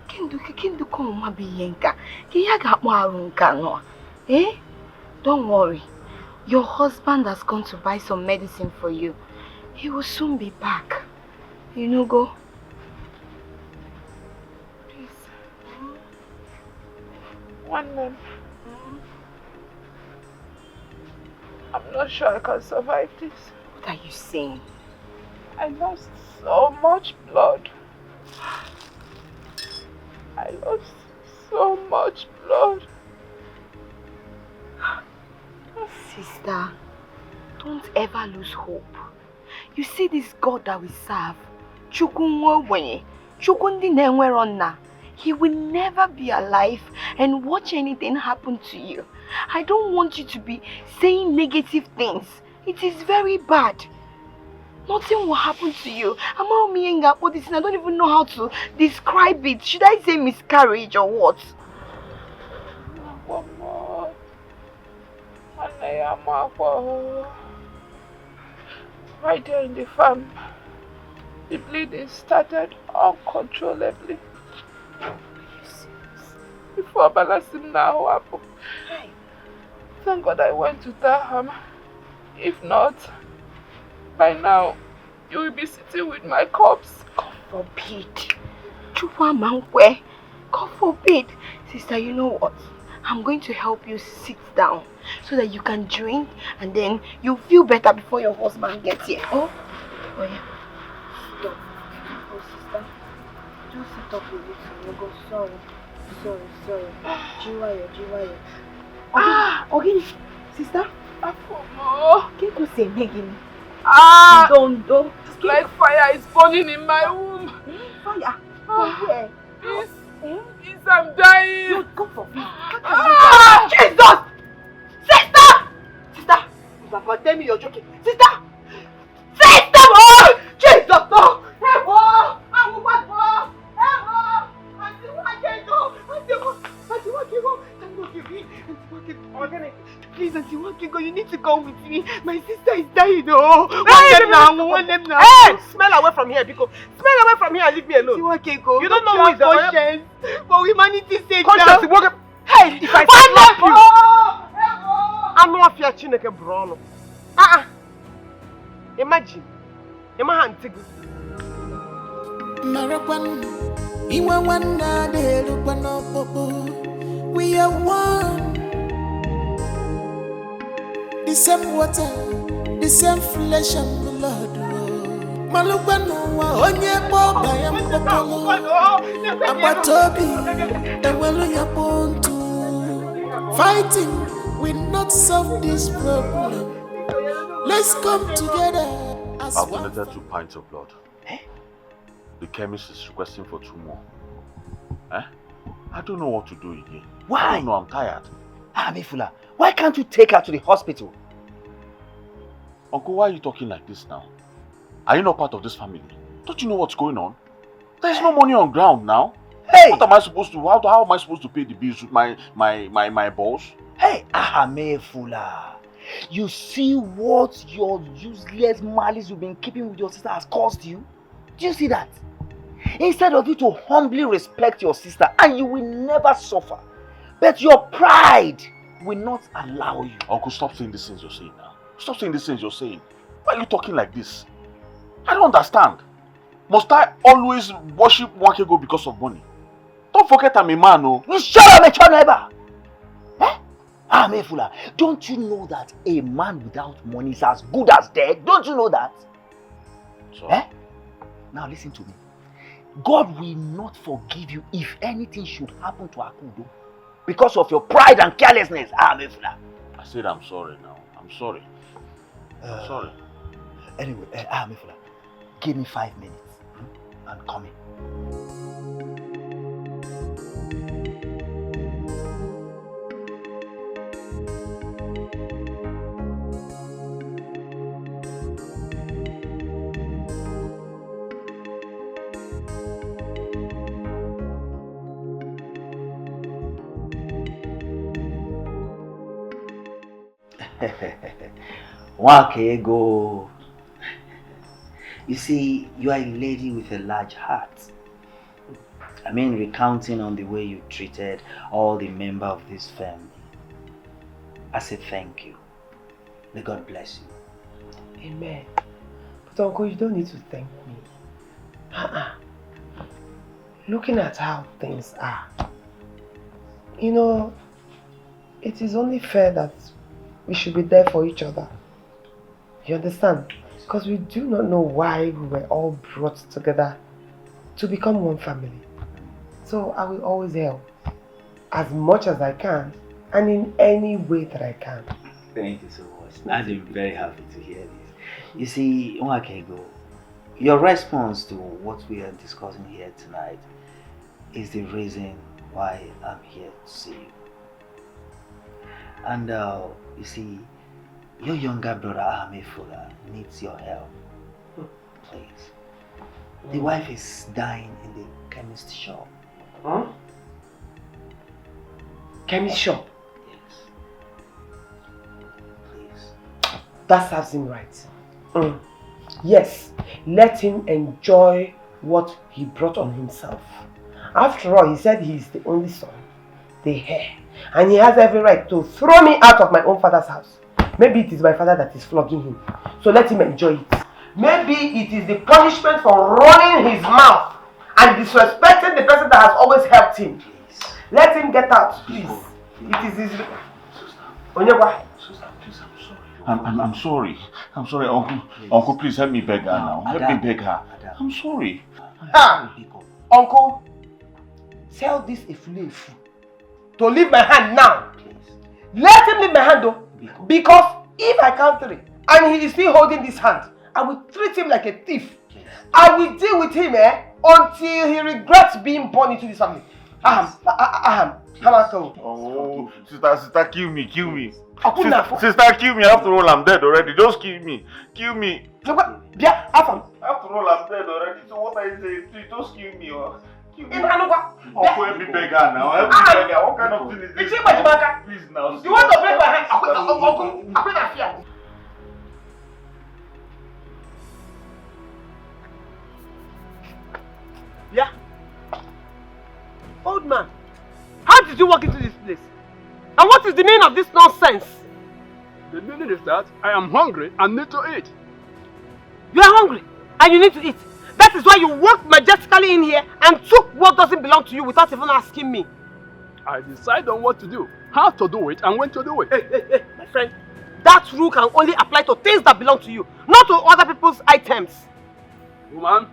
Kindu koma biyenka. Kiyaga marunka no. Don't worry. Your husband has gone to buy some medicine for you. He will soon be back. You know, go. Please. One month. I'm not sure I can survive this. What are you saying? I lost so much blood. I lost so much blood. Sister, don't ever lose hope. You see this God that we serve, He will never be alive and watch anything happen to you. I don't want you to be saying negative things. It is very bad. Nothing will happen to you. I don't even know how to describe it. Should I say miscarriage or what? One more. Right there in the farm, The bleeding started uncontrollably. Before balancing now happened. Thank God I went to tell him. If not, by now, you will be sitting with my corpse. God forbid. God forbid. Sister, you know what? I'm going to help you sit down so that you can drink and then you'll feel better before your husband gets here. Oh yeah. Stop. Oh, sister. Just sit up a little. You go. Sorry. Jiwayo. Okay. Sister. Can't go say again. Don't. It's like fire is burning in my womb. Fire? From where? Yes, I'm dying. No, go for me. Jesus! Sister! Papa, tell me you're joking. Sister! Oh! Jesus! No! Auntie, please, Auntie Wakigo, you need to come with me. My sister is dying. One them now. Hey! Smell away from here, Biko. Smell away from here and leave me alone. Auntie Wakigo, You don't know who is the conscience. For humanity sake. Conscience, Iwoke. Hey, if I slap you, I'm not fear Chineke Brono. Imagine. We are one. The same water, the same flesh and blood. Malubano, onye boba ya mpopolo. Abatobi, ewelu ya pontu. Fighting will not solve this problem. Let's come together as I've one. donated 2 pints of blood. The chemist is requesting for 2 more. I don't know what to do again. Why? I don't know, I'm tired. Amefula, why can't you take her to the hospital? Uncle, why are you talking like this now? Are you not part of this family? Don't you know what's going on? There's no money on ground now. Hey! What am I supposed to, how am I supposed to pay the bills with my boss? Hey, Amefula, you see what your useless malice you've been keeping with your sister has cost you? Do you see that? Instead of you to humbly respect your sister, and you will never suffer, but your pride will not allow you. Uncle, stop saying these things you're saying now. Stop saying these things you're saying. Why are you talking like this? I don't understand. Must I always worship Wakego because of money? Don't forget I'm a man, oh. You shut up, Mechoneba! Amefula, don't you know that a man without money is as good as dead? Don't you know that? So, Now listen to me. God will not forgive you if anything should happen to Akudo because of your pride and carelessness, Amefula. I said I'm sorry now. I'm sorry. I'm sorry. Anyway, Amefula, give me 5 minutes. I'm coming. Wakego. You see, you are a lady with a large heart. I mean, recounting on the way you treated all the members of this family. I say thank you. May God bless you. Amen. But Uncle, you don't need to thank me. Looking at how things are, you know, it is only fair that we should be there for each other. You understand? Because we do not know why we were all brought together to become one family. So I will always help as much as I can and in any way that I can. Thank you so much. I'm very happy to hear this. You see, Wakego, your response to what we are discussing here tonight is the reason why I'm here to see you. And you see, your younger brother Amefula needs your help. Please. The wife is dying in the chemist shop. Huh? Chemist shop? Yes. Please. That serves him right. Yes, let him enjoy what he brought on himself. After all, he said he is the only son, the heir, and he has every right to throw me out of my own father's house. Maybe it is my father that is flogging him, so let him enjoy it. Maybe it is the punishment for running his mouth and disrespecting the person that has always helped him. Let him get out, please. It is his... Onyekwa. I'm sorry. I'm sorry, Uncle. Uncle, please help me beg her now. Help me beg her. I'm sorry. Uncle, tell this Ifule to leave my hand now. Let him leave my hand though. Because if I count 3 and he is still holding this hand, I will treat him like a thief. I will deal with him until he regrets being born into this family. Oh, sister, kill me. Sister, kill me. After all, I'm dead already. Just kill me. Kill me. After all, I'm dead already. So what are you saying? Just kill me. Kill me. Uncle, help me beg her now. Help me beg her. What kind of thing is this? Please now. You want to break my hand? Uncle, yeah. Old man, how did you walk into this place? And what is the meaning of this nonsense? The meaning is that I am hungry and need to eat. You are hungry and you need to eat. That is why you walked majestically in here and took what doesn't belong to you without even asking me. I decide on what to do, how to do it, and when to do it. Hey, my friend. That rule can only apply to things that belong to you, not to other people's items. Woman,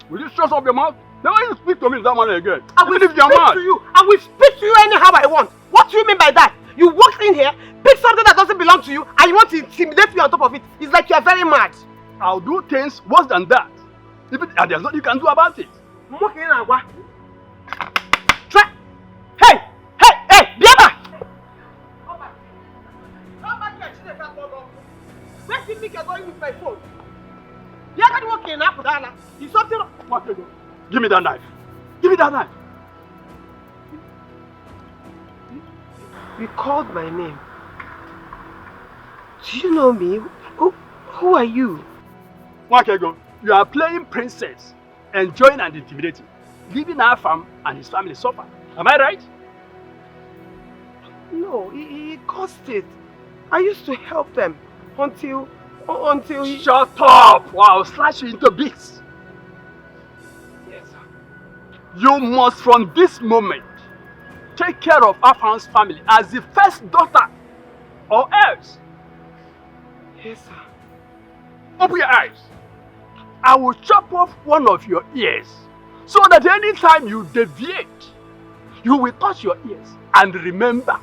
will you shut up your mouth? Never you speak to me in that manner again. I will speak to you. I will speak to you anyhow I want. What do you mean by that? You walked in here, pick something that doesn't belong to you, and you want to intimidate me on top of it. It's like you are very mad. I'll do things worse than that. Even and there's nothing you can do about it. Try. Hey, Biaba! Come back here, where did you think you're going with my phone? Biaba didn't walk in now. Is something wrong? What you do? Give me that knife. Give me that knife. You called my name. Do you know me? Who are you? Wakego, you are playing princess, enjoying and intimidating, leaving our farm and his family suffer. Am I right? No, he caused it. I used to help them until he... Shut up! Or I'll slash you into bits. Yes, sir. You must, from this moment, take care of Afan's family as the first daughter, or else. Yes, sir. Open your eyes. I will chop off one of your ears so that anytime you deviate, you will touch your ears and remember.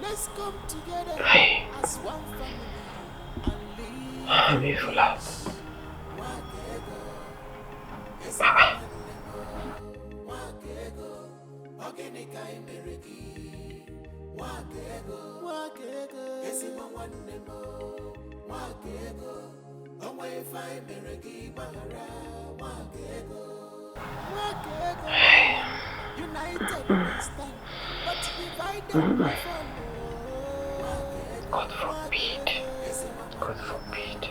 Let's come together as one family. I'm here for love. United we stand, but divided we fall. God forbid. God forbid.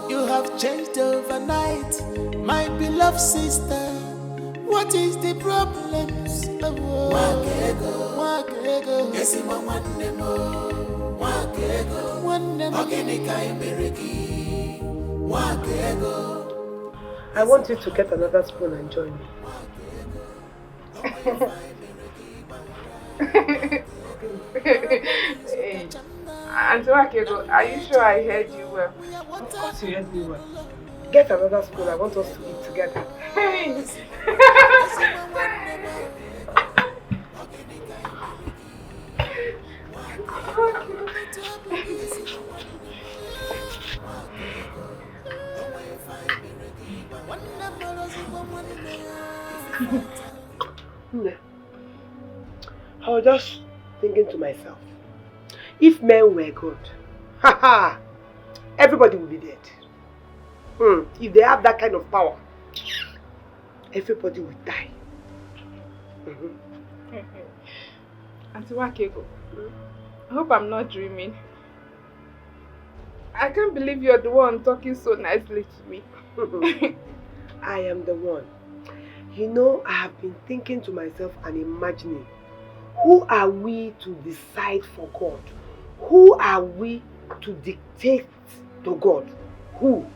You have changed overnight, my beloved sister. What is the problem? I want you to get another spoon and join me. Hey, Auntie Wakego, are you sure I heard you well? Of course you heard me well. Get another spoon, I want us to eat together. Hey. I was just thinking to myself, if men were good, everybody would be dead. If they have that kind of power, everybody would die. Auntie Wakego, I hope I'm not dreaming. I can't believe you're the one talking so nicely to me. I am the one. You know, I have been thinking to myself and imagining, who are we to decide for God? Who are we to dictate to God? Who?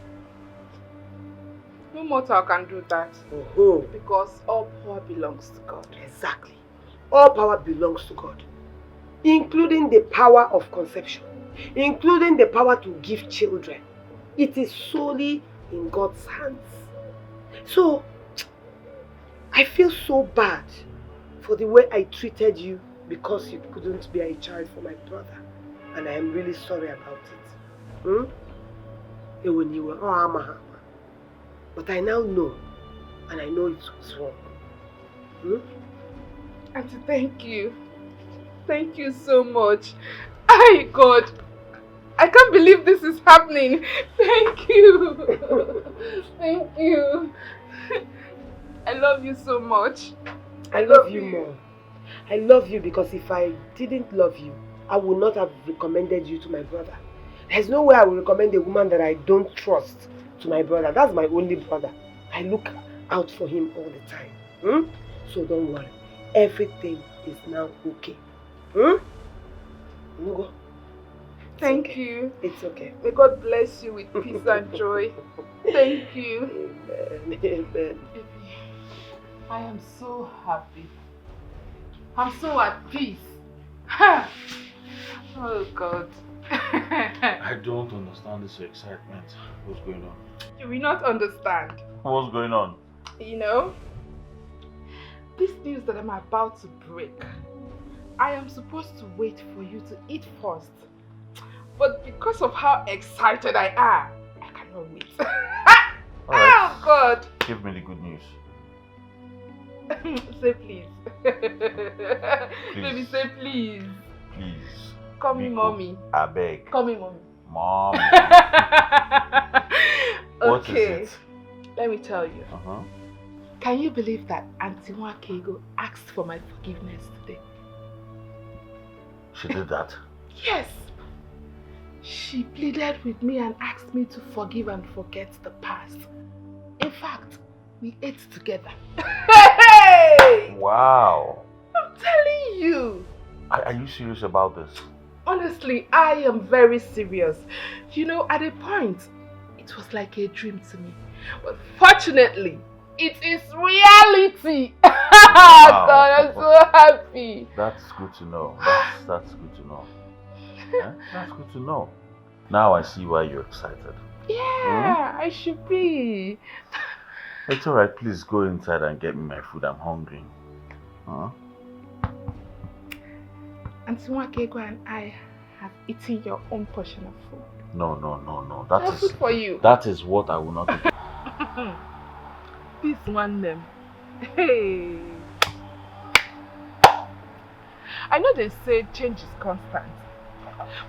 No mortal can do that. Because all power belongs to God. Exactly. All power belongs to God. Including the power of conception. Including the power to give children. It is solely in God's hands. So, I feel so bad for the way I treated you because you couldn't be a child for my brother. And I am really sorry about it. But I now know, and I know it was wrong. Auntie, thank you. Thank you so much. God, I can't believe this is happening. Thank you. Thank you. I love you so much. I love you more. I love you because if I didn't love you, I would not have recommended you to my brother. There's no way I will recommend a woman that I don't trust to my brother. That's my only brother. I look out for him all the time. So don't worry. Everything is now okay. Nugo. Thank you. It's okay. May God bless you with peace and joy. Thank you. Amen. Amen. Baby, I am so happy. I'm so at peace. Oh God. I don't understand this excitement. What's going on? You will not understand. What's going on? You know, this news that I'm about to break, I am supposed to wait for you to eat first. But because of how excited I am, I cannot wait. Right. Oh God! Give me the good news. Say please. Please. Baby, say please. Please. Call me mommy. I beg. Call me mommy. Mom. What Okay. is it? Let me tell you. Uh-huh. Can you believe that Auntie Wakego asked for my forgiveness today? She did that? Yes. She pleaded with me and asked me to forgive and forget the past. In fact, we ate together. Hey! Wow. I'm telling you. Are you serious about this? Honestly, I am very serious. You know, at a point, it was like a dream to me. But fortunately, it is reality. Wow. God, I'm so happy. That's good to know. That's good to know. Yeah? That's good to know. Now I see why you're excited. Yeah, I should be. It's alright, please go inside and get me my food. I'm hungry. Huh? Auntie Wakego and I have eaten your own portion of food. No. That's food for you. That is what I will not eat. This one them. Hey. I know they say change is constant,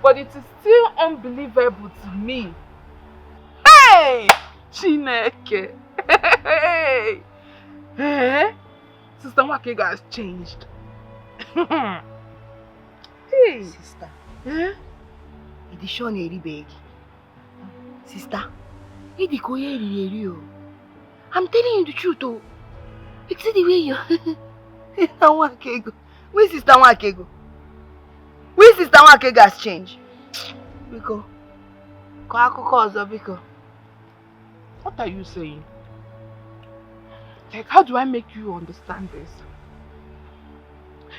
but it is still unbelievable to me. Hey! Chineke! Hey! Hey! Sister Wakego has changed. Hey! Sister. Eh? It is shown a big. Sister, it is going. I'm telling you the truth, oh. It's the way you. Sister Wakego. Where Sister Wakego? Where Sister Wakego has changed? Biko. Biko. What are you saying? Like, how do I make you understand this?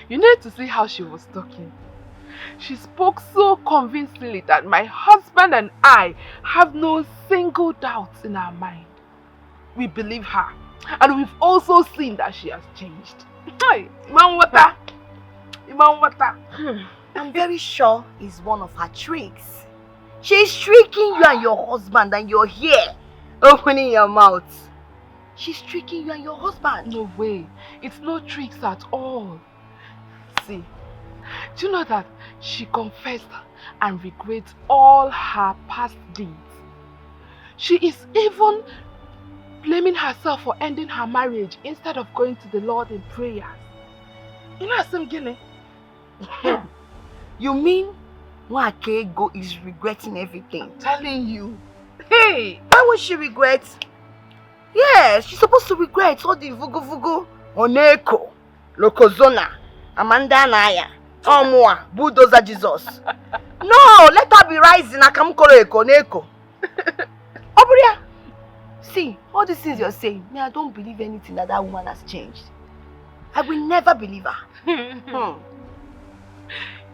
You need to see how she was talking. She spoke so convincingly that my husband and I have no single doubt in our mind. We believe her, and we've also seen that she has changed. I'm very sure it's one of her tricks. She's tricking you and your husband, and you're here opening your mouth. She's tricking you and your husband. No way. It's no tricks at all. See, do you know that she confessed and regrets all her past deeds? She is even blaming herself for ending her marriage instead of going to the Lord in prayers. You know some Guinea? You mean Nwakego is regretting everything? I'm telling you. Hey, why would she regret? Yes, she's supposed to regret all the vugu Oneko, Lokozona, Amanda Naya, Omwa, Bulldozer Jesus. No, let her be rising. Akamukolo Ekoneko. Oburia, see, all these things you're saying, me, I don't believe anything that woman has changed. I will never believe her.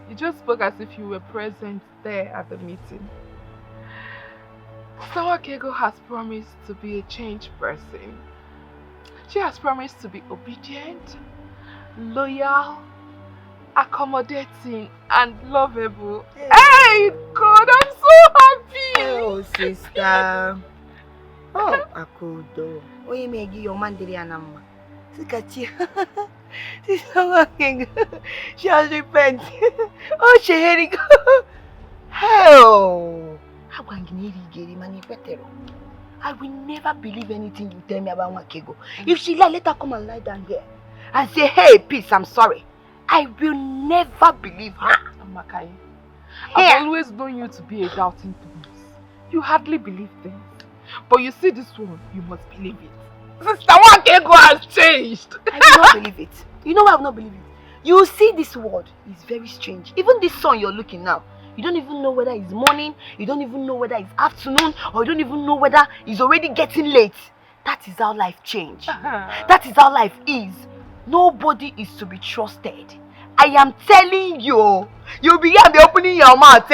You just spoke as if you were present there at the meeting. Nwakego has promised to be a changed person. She has promised to be obedient, loyal, accommodating, and lovable. Hey, God, I'm so happy! Oh, sister. Oh, Akudo. Oye megi your man diri anama. Sikachi. Sister Nwakego. She has repented. Oh, she heading. Hell. I will never believe anything you tell me about Nwakego. If she lie, let her come and lie down here and say, hey, peace, I'm sorry. I will never believe her. Amakai, I've always known you to be a doubting Thomas. You hardly believe things. But you see this one, you must believe it. Sister Nwakego has changed. I will not believe it. You know why I will not believe it? You see this word is very strange. Even this sun you're looking now, you don't even know whether it's morning, you don't even know whether it's afternoon, or you don't even know whether it's already getting late. That is how life changes. That is how life is. Nobody is to be trusted. I am telling you, you'll be here opening your mouth.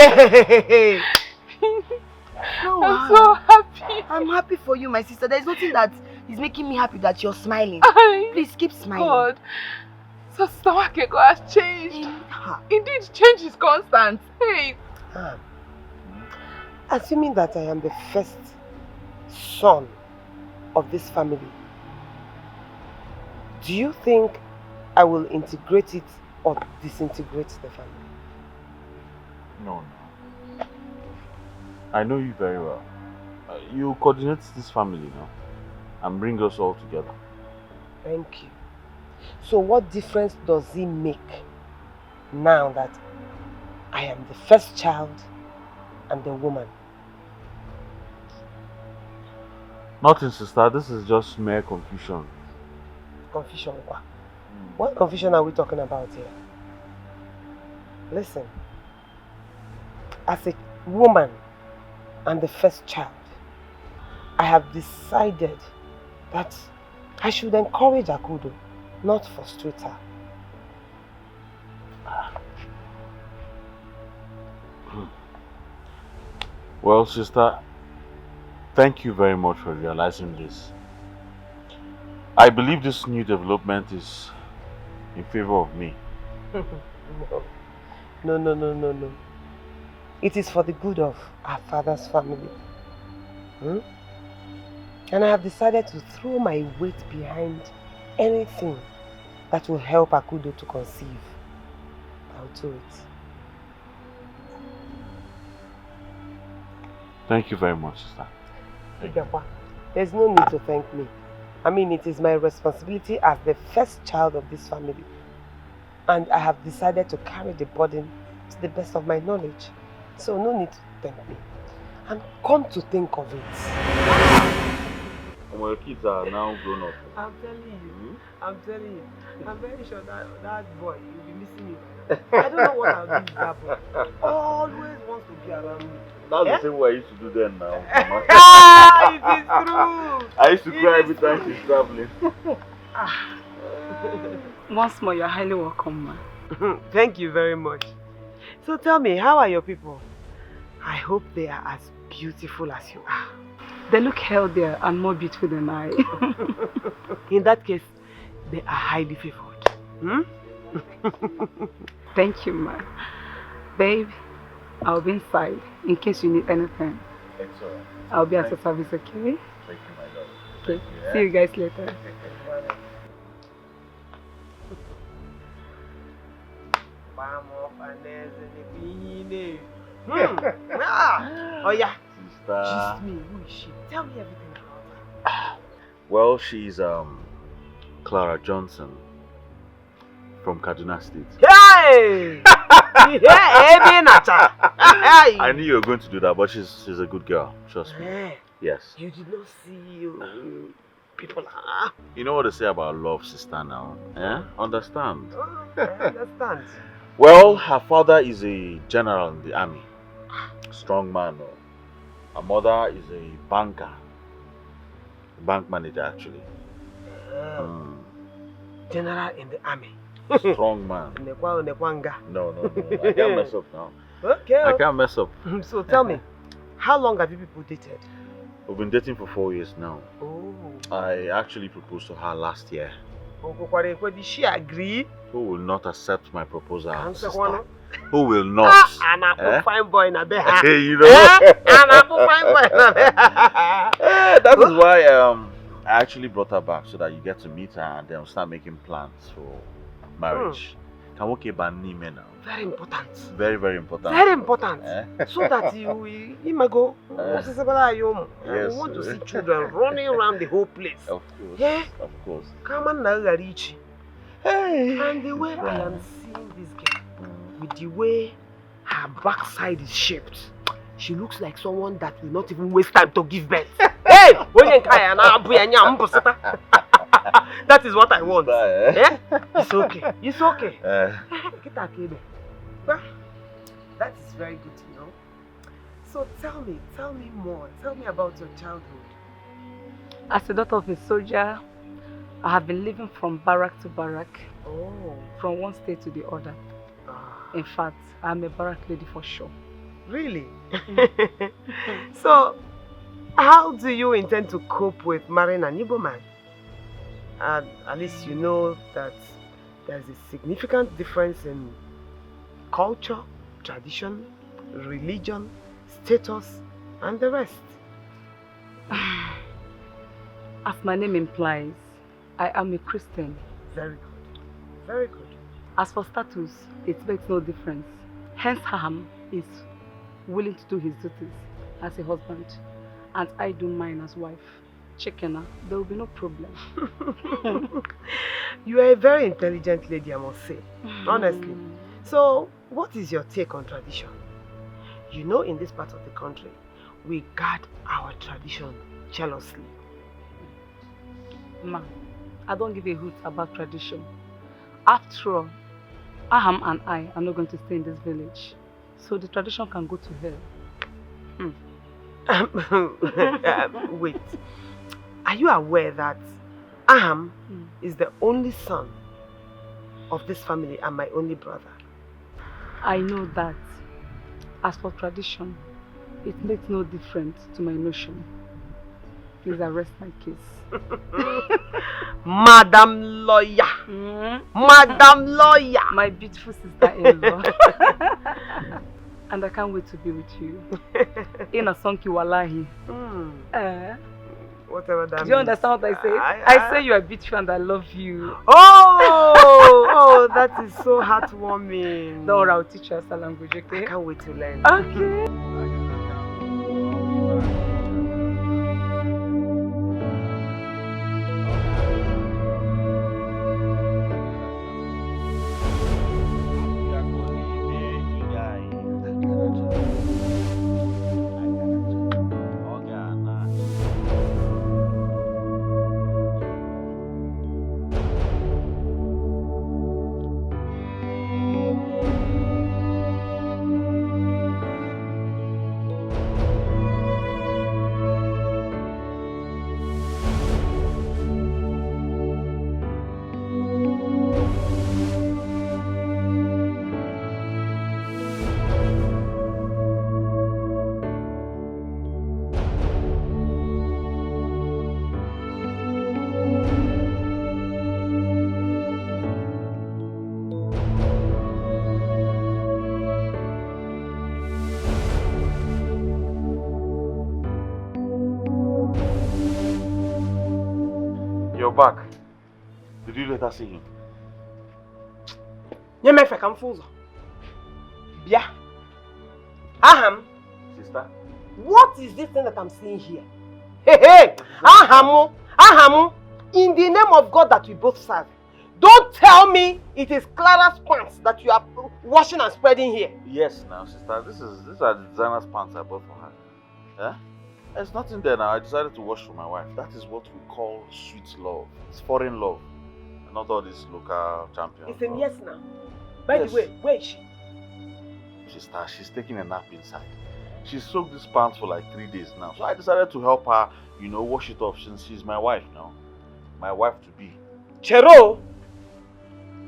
No, I'm so happy. I'm happy for you, my sister. There's nothing that is making me happy that you're smiling. Please keep smiling. God. So Nwakego has changed. Indeed, change is constant. Hey. Assuming that I am the first son of this family, do you think I will integrate it or disintegrate the family? No. I know you very well. You coordinate this family now and bring us all together. Thank you. So what difference does it make now that I am the first child and the woman? Nothing, sister. This is just mere confusion. Confusion? What confusion are we talking about here? Listen, as a woman and the first child, I have decided that I should encourage Akudo, not frustrate her. Well, sister, thank you very much for realizing this. I believe this new development is in favor of me. No. It is for the good of our father's family. And I have decided to throw my weight behind anything that will help Akudo to conceive. I'll do it. Thank you very much, sister. There's no need to thank me. I mean, it is my responsibility as the first child of this family. And I have decided to carry the burden to the best of my knowledge. So no need to thank me. And come to think of it. Well, kids are now grown up. I'm telling you. I'm very sure that boy will be missing me. I don't know what I'll do with that boy. Always wants to be around me. That's the same way I used to do then now. It is true. I used to cry every time she's traveling. Once more, you're highly welcome, ma. Thank you very much. So tell me, how are your people? I hope they are as beautiful as you are. They look healthier and more beautiful than I. In that case, they are highly favored. Thank you, ma. Babe, I'll be inside in case you need anything. It's alright. I'll be at your service, okay? Thank you, my love. Okay. See you guys later. Oh yeah. Sister. Just me. Who is she? Tell me everything about her. Well, she's Clara Johnson from Kaduna State. Hey! I knew you were going to do that, but she's a good girl. Trust me. Hey, Yes. you did not see people. You know what they say about love, sister, now? Understand? Oh, I understand. Well, her father is a general in the army. Strong man. Her mother is a banker. Bank manager, actually. General in the army. Strong man. No, I can't mess up now. Okay. I can't mess up. So tell me, how long have you people dated? We've been dating for 4 years now. Oh. I actually proposed to her last year. Did she agree? Who will not accept my proposal? Answer Sister? one. Who will not? I'm a fine boy in a bed. You know? I'm a fine boy in a bed. That is why I actually brought her back so that you get to meet her and then we'll start making plans for marriage. Can we keep banning men now? Very important. Very, very important. Very important. So that you go. Yes. We want to see children running around the whole place. Of course. Yeah. Of course. Come on now, Rich. Hey. And the way I am seeing this girl, with the way her backside is shaped, she looks like someone that will not even waste time to give birth. Hey! That is what I want. Yeah? It's okay. It's okay. That is very good to know. So tell me more. Tell me about your childhood. As a daughter of a soldier, I have been living from barrack to barrack. Oh. From one state to the other. In fact, I'm a barrack lady for sure. Really? So, how do you intend to cope with marrying an Igbo man? At least you know that there's a significant difference in culture, tradition, religion, status, and the rest. As my name implies, I am a Christian. Very good. Very good. As for status, it makes no difference. Hence, Ham is willing to do his duties as a husband, and I do mine as wife. Chekena, there will be no problem. You are a very intelligent lady, I must say. Honestly. So, what is your take on tradition? You know, in this part of the country, we guard our tradition jealously. Ma, I don't give a hoot about tradition. After all, Aham and I are not going to stay in this village. So the tradition can go to hell. Wait. Are you aware that Aham is the only son of this family and my only brother? I know that. As for tradition, it makes no difference to my notion. Please arrest my case. Madam Lawyer! Madam Lawyer! My beautiful sister-in-law. And I can't wait to be with you. In a sonki wallahi. Whatever that means. Do you understand what I say? I say you are beautiful and I love you. Oh, that is so heartwarming. Don't worry, I'll teach you a language, okay? I can't wait to learn. Okay. You're back. Did you let her see him? Nyemefe ka mfuzo. Bia. Aham. Sister? What is this thing that I'm seeing here? Hey! Ahamu! In the name of God that we both serve, don't tell me it is Clara's pants that you are washing and spreading here. Yes, now, sister. These are the designer's pants I bought for her. Yeah? There's nothing there now. I decided to wash for my wife. That is what we call sweet love. It's foreign love. Not all these local champions. It's a yes now. By the way, where is she? Sister, she's taking a nap inside. She soaked these pants for like 3 days now. So I decided to help her, wash it off since she's my wife now. My wife to be. Chero,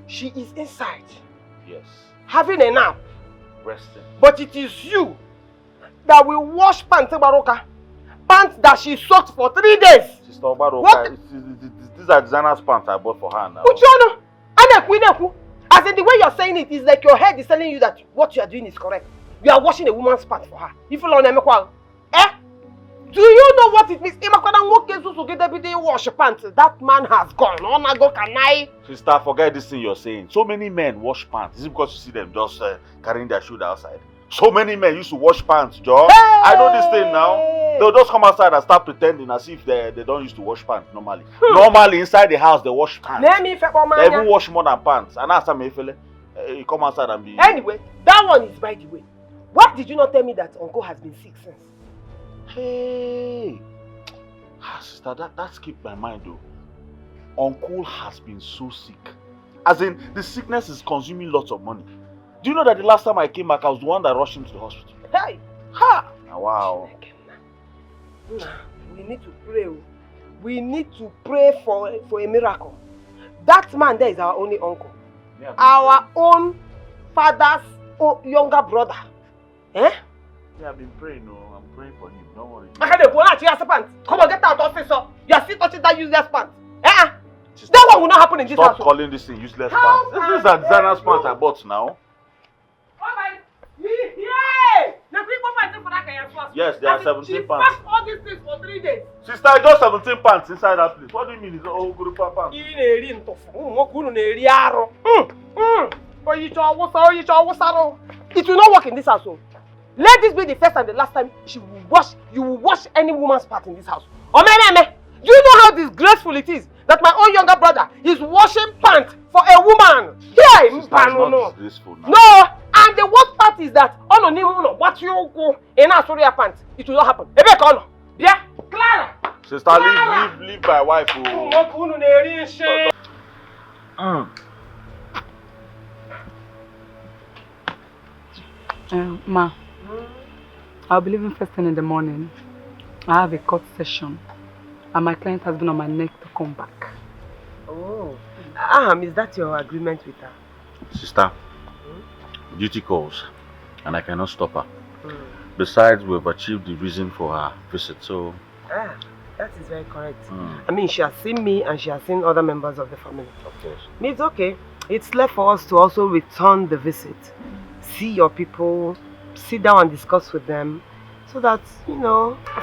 she is inside. Yes. Having a nap. Resting. But it is you that will wash pants, Baroka. Pants that she soaked for 3 days. Sister Baroka, these are designer's pants I bought for her now. Uchono, as in the way you're saying it is like your head is telling you that what you are doing is correct. You are washing a woman's pants for her. If you don't know, do you know what it means? Wash pants. That man has gone. Sister, forget this thing you're saying. So many men wash pants. Is it because you see them just carrying their shoes outside? So many men used to wash pants, Joe. Hey! I know this thing now. They'll just come outside and start pretending as if they don't used to wash pants normally. Normally, inside the house, they wash pants. They even wash more than pants. And that's me, you come outside and be... Anyway, that one is by the way. Why did you not tell me that Uncle has been sick since? Hey! Sister, that skipped my mind though. Uncle has been so sick. As in, the sickness is consuming lots of money. Do you know that the last time I came back, I was the one that rushed him to the hospital? Hey! Ha! Wow. We need to pray. We need to pray for a miracle. That man there is our only uncle. Yeah, our own father's younger brother. Eh? Yeah, I've been praying. No, I'm praying for him. Don't worry. Come on, get out of office. You are still touching that useless pants. Eh? That one will not happen in this house. Stop calling this thing useless pants. This is a designer's pants I bought now. Yes, there are 17 pants. She all these things for 3 days. Sister, just 17 pants inside that place. What do you mean it's all group of pants? It will not work in this house. Let this be the first and the last time you will wash any woman's part in this house. Do you know how disgraceful it is that my own younger brother is washing pants for a woman? Yeah, it's not disgraceful now. No, and the worst part is that what you go in our story pants, it will not happen. Yeah, Clara. Sister, leave my wife. Ma, I'll be leaving first thing in the morning. I have a court session, and my client has been on my neck to come back. Oh, is that your agreement with her? Sister, duty calls, and I cannot stop her. Besides, we've achieved the reason for her visit, so... that is very correct. I mean, she has seen me and she has seen other members of the family. Of course. It's okay. It's left for us to also return the visit. See your people, sit down and discuss with them, so that,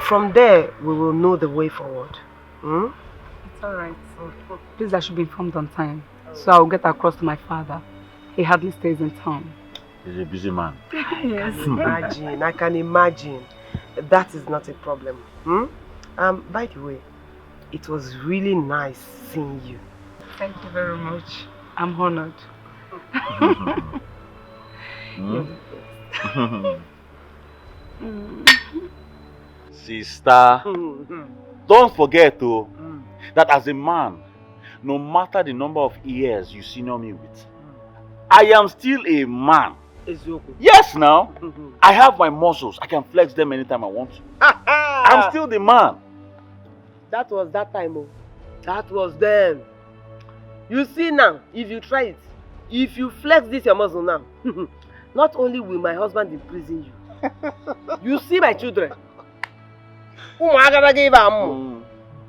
from there, we will know the way forward. It's alright. Please, I should be informed on time, so I'll get across to my father. He hardly stays in town. He's a busy man. Yes. I can imagine. That is not a problem. By the way, it was really nice seeing you. Thank you very much. I'm honored. Sister, don't forget that as a man, no matter the number of years you senior me with, I am still a man. Yes, now. I have my muscles. I can flex them anytime I want to. I'm still the man. That was that time. That was then. You see now, if you try it, if you flex this your muscle now, not only will my husband imprison you, you see my children.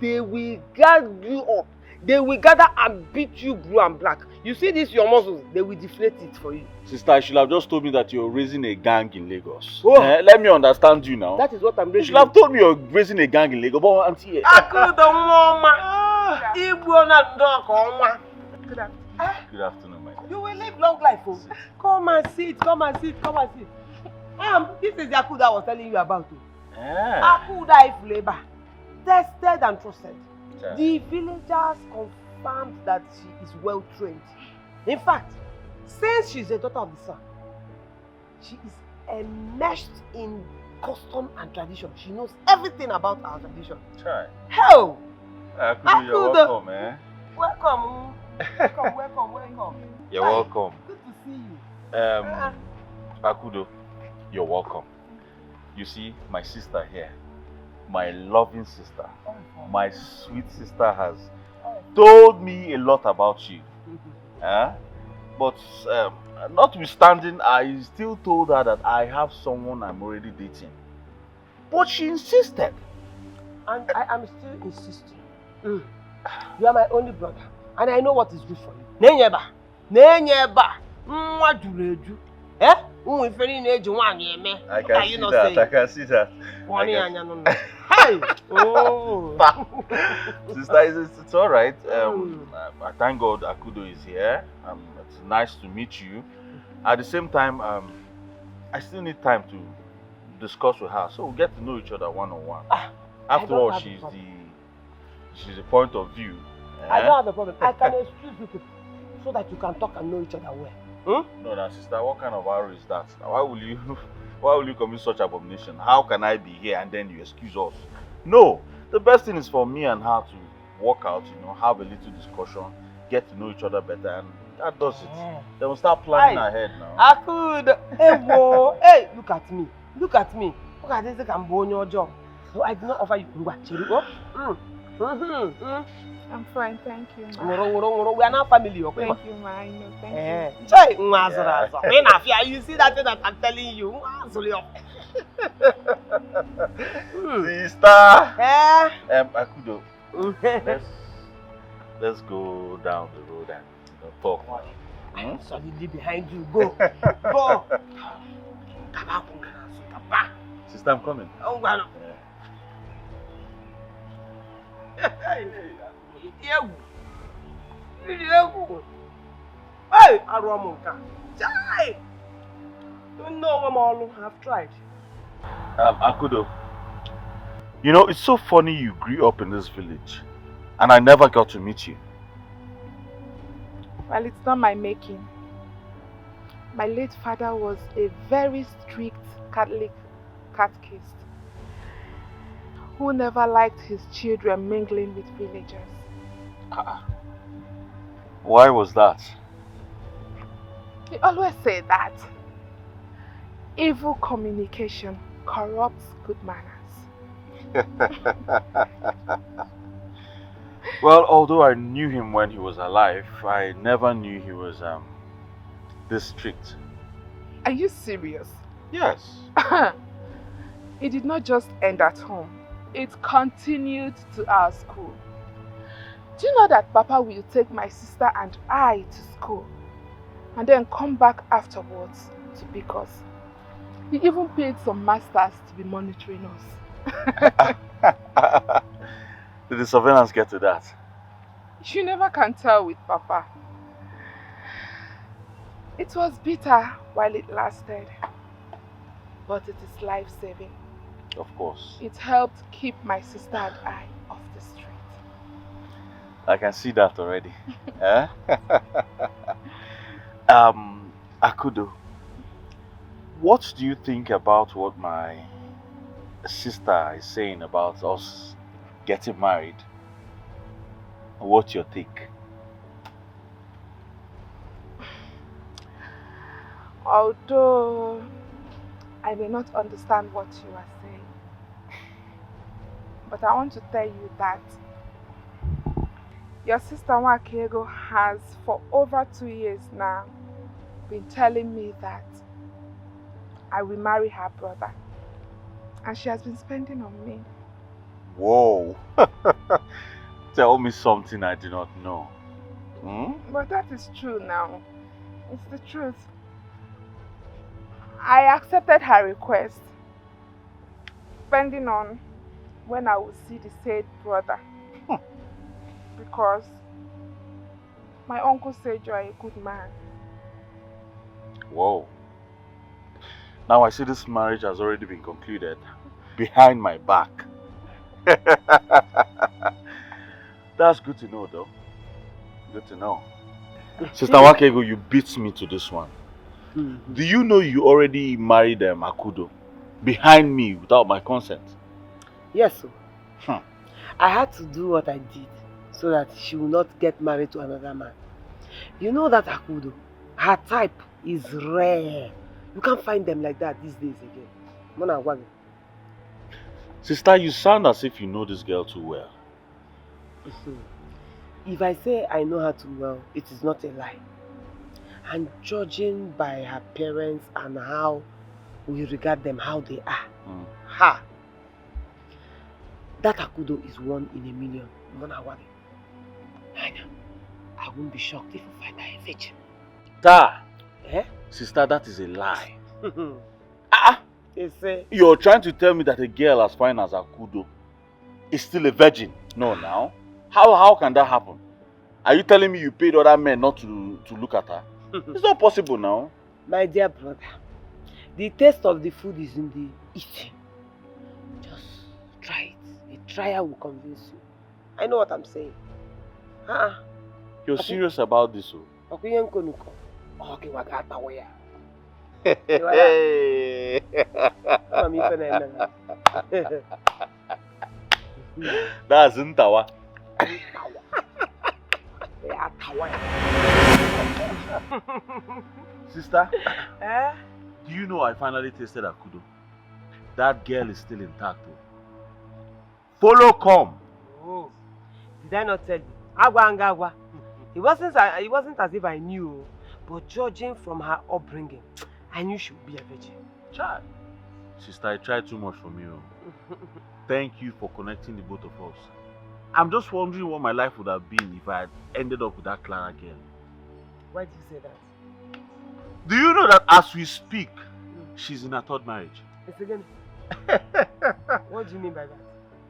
They will guard you up. They will gather and beat you blue and black. You see this, your muscles, they will deflate it for you. Sister, you should have just told me that you're raising a gang in Lagos. Let me understand you now. That is what I'm raising. You should have told me you're raising a gang in Lagos. But auntie, Good afternoon. Good afternoon, my dear. You will live long life, oh. Come and sit, come and sit, come and sit. This is the Akuda I was telling you about. Akuda if labor, tested and trusted. Yeah. The villagers confirmed that she is well trained. In fact, since she's a daughter of the sun, she is enmeshed in custom and tradition. She knows everything about our tradition. Try. Hell! Akudo, you're welcome, eh? Welcome. Welcome. You're welcome. Good to see you. Akudo, you're welcome. You see, my sister here, my loving sister, my sweet sister has told me a lot about you. But notwithstanding, I still told her that I have someone I'm already dating. But she insisted. And I am still insisting. You are my only brother. And I know what is good for you. Nenyeba. Eh? I can see that. Hey! Oh! Sister, it's alright. I thank God Akudo is here. It's nice to meet you. At the same time, I still need time to discuss with her, so we'll get to know each other one-on-one. After all, she's the point of view. I don't have a problem. I can excuse you people so that you can talk and know each other well. No, sister, what kind of arrow is that? Why will you commit such abomination? How can I be here and then you excuse us? No, the best thing is for me and her to walk out, have a little discussion, get to know each other better, and that does it. Then we'll start planning ahead now. I could. Hey, look at me. Look at this Cambodian job. So I did not offer you. I'm fine, thank you, ma. We are now family, okay? Thank you, ma. I know, thank you. You see that thing that I'm telling you? Sister! Akudo, let's go down the road and talk. I'm solidly behind you. Go. Go. Sister, I'm coming. Hey, Aromonka. You know what all have tried. Akudo, it's so funny you grew up in this village and I never got to meet you. Well, it's not my making. My late father was a very strict Catholic catechist who never liked his children mingling with villagers. Why was that? He always said that evil communication corrupts good manners. Well, although I knew him when he was alive, I never knew he was this strict. Are you serious? Yes. It did not just end at home. It continued to our school. Do you know that Papa will take my sister and I to school and then come back afterwards to pick us? He even paid some masters to be monitoring us. Did the surveillance get to that? You never can tell with Papa. It was bitter while it lasted, but it is life-saving. Of course. It helped keep my sister and I off the street. I can see that already. Akudo, what do you think about what my sister is saying about us getting married? What's your take? Although I may not understand what you are saying, but I want to tell you that your sister Wakego has for over 2 years now been telling me that I will marry her brother, and she has been spending on me. Whoa! Tell me something I do not know. But that is true now. It's the truth. I accepted her request, depending on when I will see the said brother. Because my uncle said you are a good man. Whoa. Now I see this marriage has already been concluded behind my back. That's good to know though. Good to know. Sister Wakego, you beat me to this one. Do you know you already married Akudo behind me without my consent? Yes, sir. I had to do what I did so that she will not get married to another man. You know that Akudo, her type is rare. You can't find them like that these days again. Mona Wagi. Sister, you sound as if you know this girl too well. If I say I know her too well, it is not a lie. And judging by her parents and how we regard them, how they are, that Akudo is 1 in a million. Mona Wagi. I won't be shocked if you find her a virgin. Sister, that is a lie. Say, you're trying to tell me that a girl as fine as Akudo is still a virgin? No, now. How can that happen? Are you telling me you paid other men not to look at her? It's not possible now. My dear brother, the taste of the food is in the eating. Just try it. A trial will convince you. I know what I'm saying. You're serious about this? That's Ntawa. Sister, do you know I finally tasted Akudo? That girl is still intact. Follow come. Oh, did I not tell you? Agwa. It wasn't as if I knew, but judging from her upbringing, I knew she would be a virgin. Child. Sister, I tried too much from you. Thank you for connecting the both of us. I'm just wondering what my life would have been if I had ended up with that Clara girl. Why do you say that? Do you know that as we speak, she's in her 3rd marriage? It's again. What do you mean by that?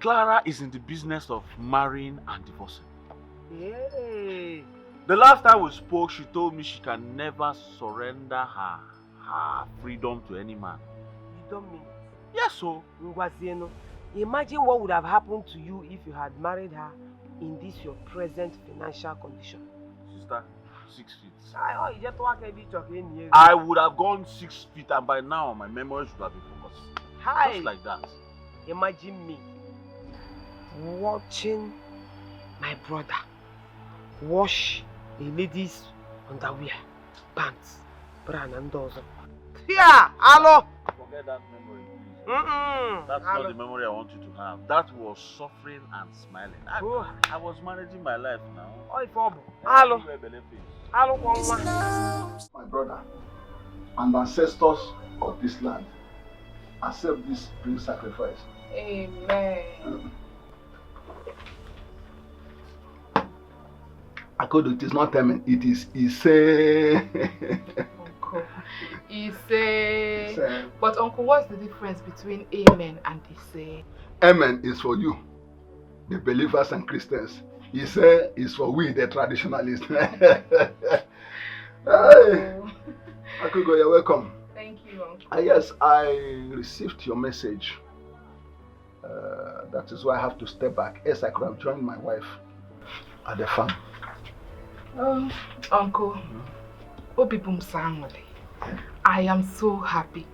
Clara is in the business of marrying and divorcing. Yay! The last time we spoke, she told me she can never surrender her freedom to any man. You don't mean it? Yes, so. Imagine what would have happened to you if you had married her in this your present financial condition. Sister, 6 feet. I would have gone 6 feet and by now my memories would have been focused. Just like that. Imagine me watching my brother wash a lady's underwear, pants, bra and dozo. Yeah, hello. Forget that memory, please. That's not the memory I want you to have. That was suffering and smiling. I was managing my life now. Hello. My brother and ancestors of this land, accept this brave sacrifice. Amen. Akudo, it is not amen, it is Ise. Uncle, Ise. But Uncle, what's the difference between amen and Ise? Amen is for you, the believers and Christians. Ise is for we, the traditionalists. Hey. Akudo, you're welcome. Thank you, Uncle. Yes, I received your message. That is why I have to step back. Yes, I could have joined my wife at the farm. Oh, Uncle, I am so happy.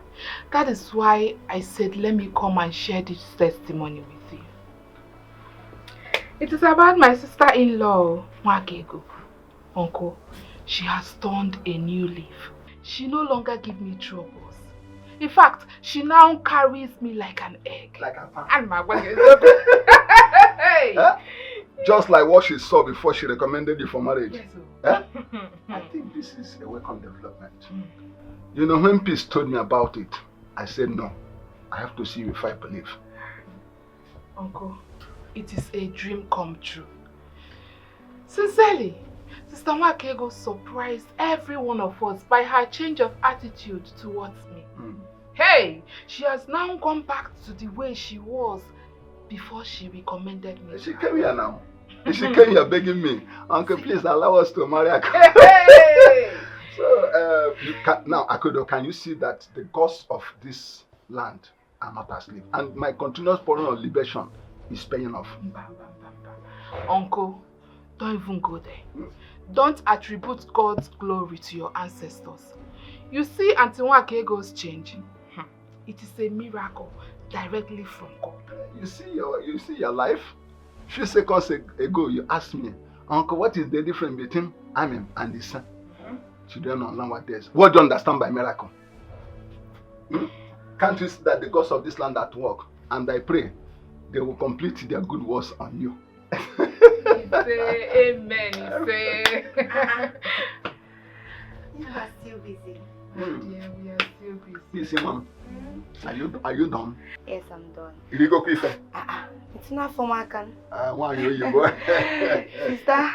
That is why I said let me come and share this testimony with you. It is about my sister-in-law, Wakego. Uncle, she has turned a new leaf. She no longer gives me troubles. In fact, she now carries me like an egg. Like a pan. And my wife is hey. Just like what she saw before she recommended you for marriage. Yes, I think this is a welcome development. You know, when Peace told me about it, I said no. I have to see you if I believe. Uncle, it is a dream come true. Sincerely, Sister Wakego surprised every one of us by her change of attitude towards me. Hey, she has now gone back to the way she was before she recommended me. She came here now. She came here begging me, Uncle, please allow us to marry her. Hey! So, now, Akudo, can you see that the gods of this land are not asleep? And my continuous pouring of libation is paying off. Uncle, don't even go there. Don't attribute God's glory to your ancestors. You see Auntie Nwakego's change? It is a miracle directly from God. You see your life? Few seconds ago, you asked me, Uncle, what is the difference between Amen and the Son? Children don't know what this. What do you understand by miracle? Can't you see that the gods of this land at work? And I pray they will complete their good works on you. Say amen. Say. You are still busy. Yeah, we are still busy. Busy, Mom. Are you done? Yes, I'm done. You go quick. It's not for my can. Why you boy? Sister,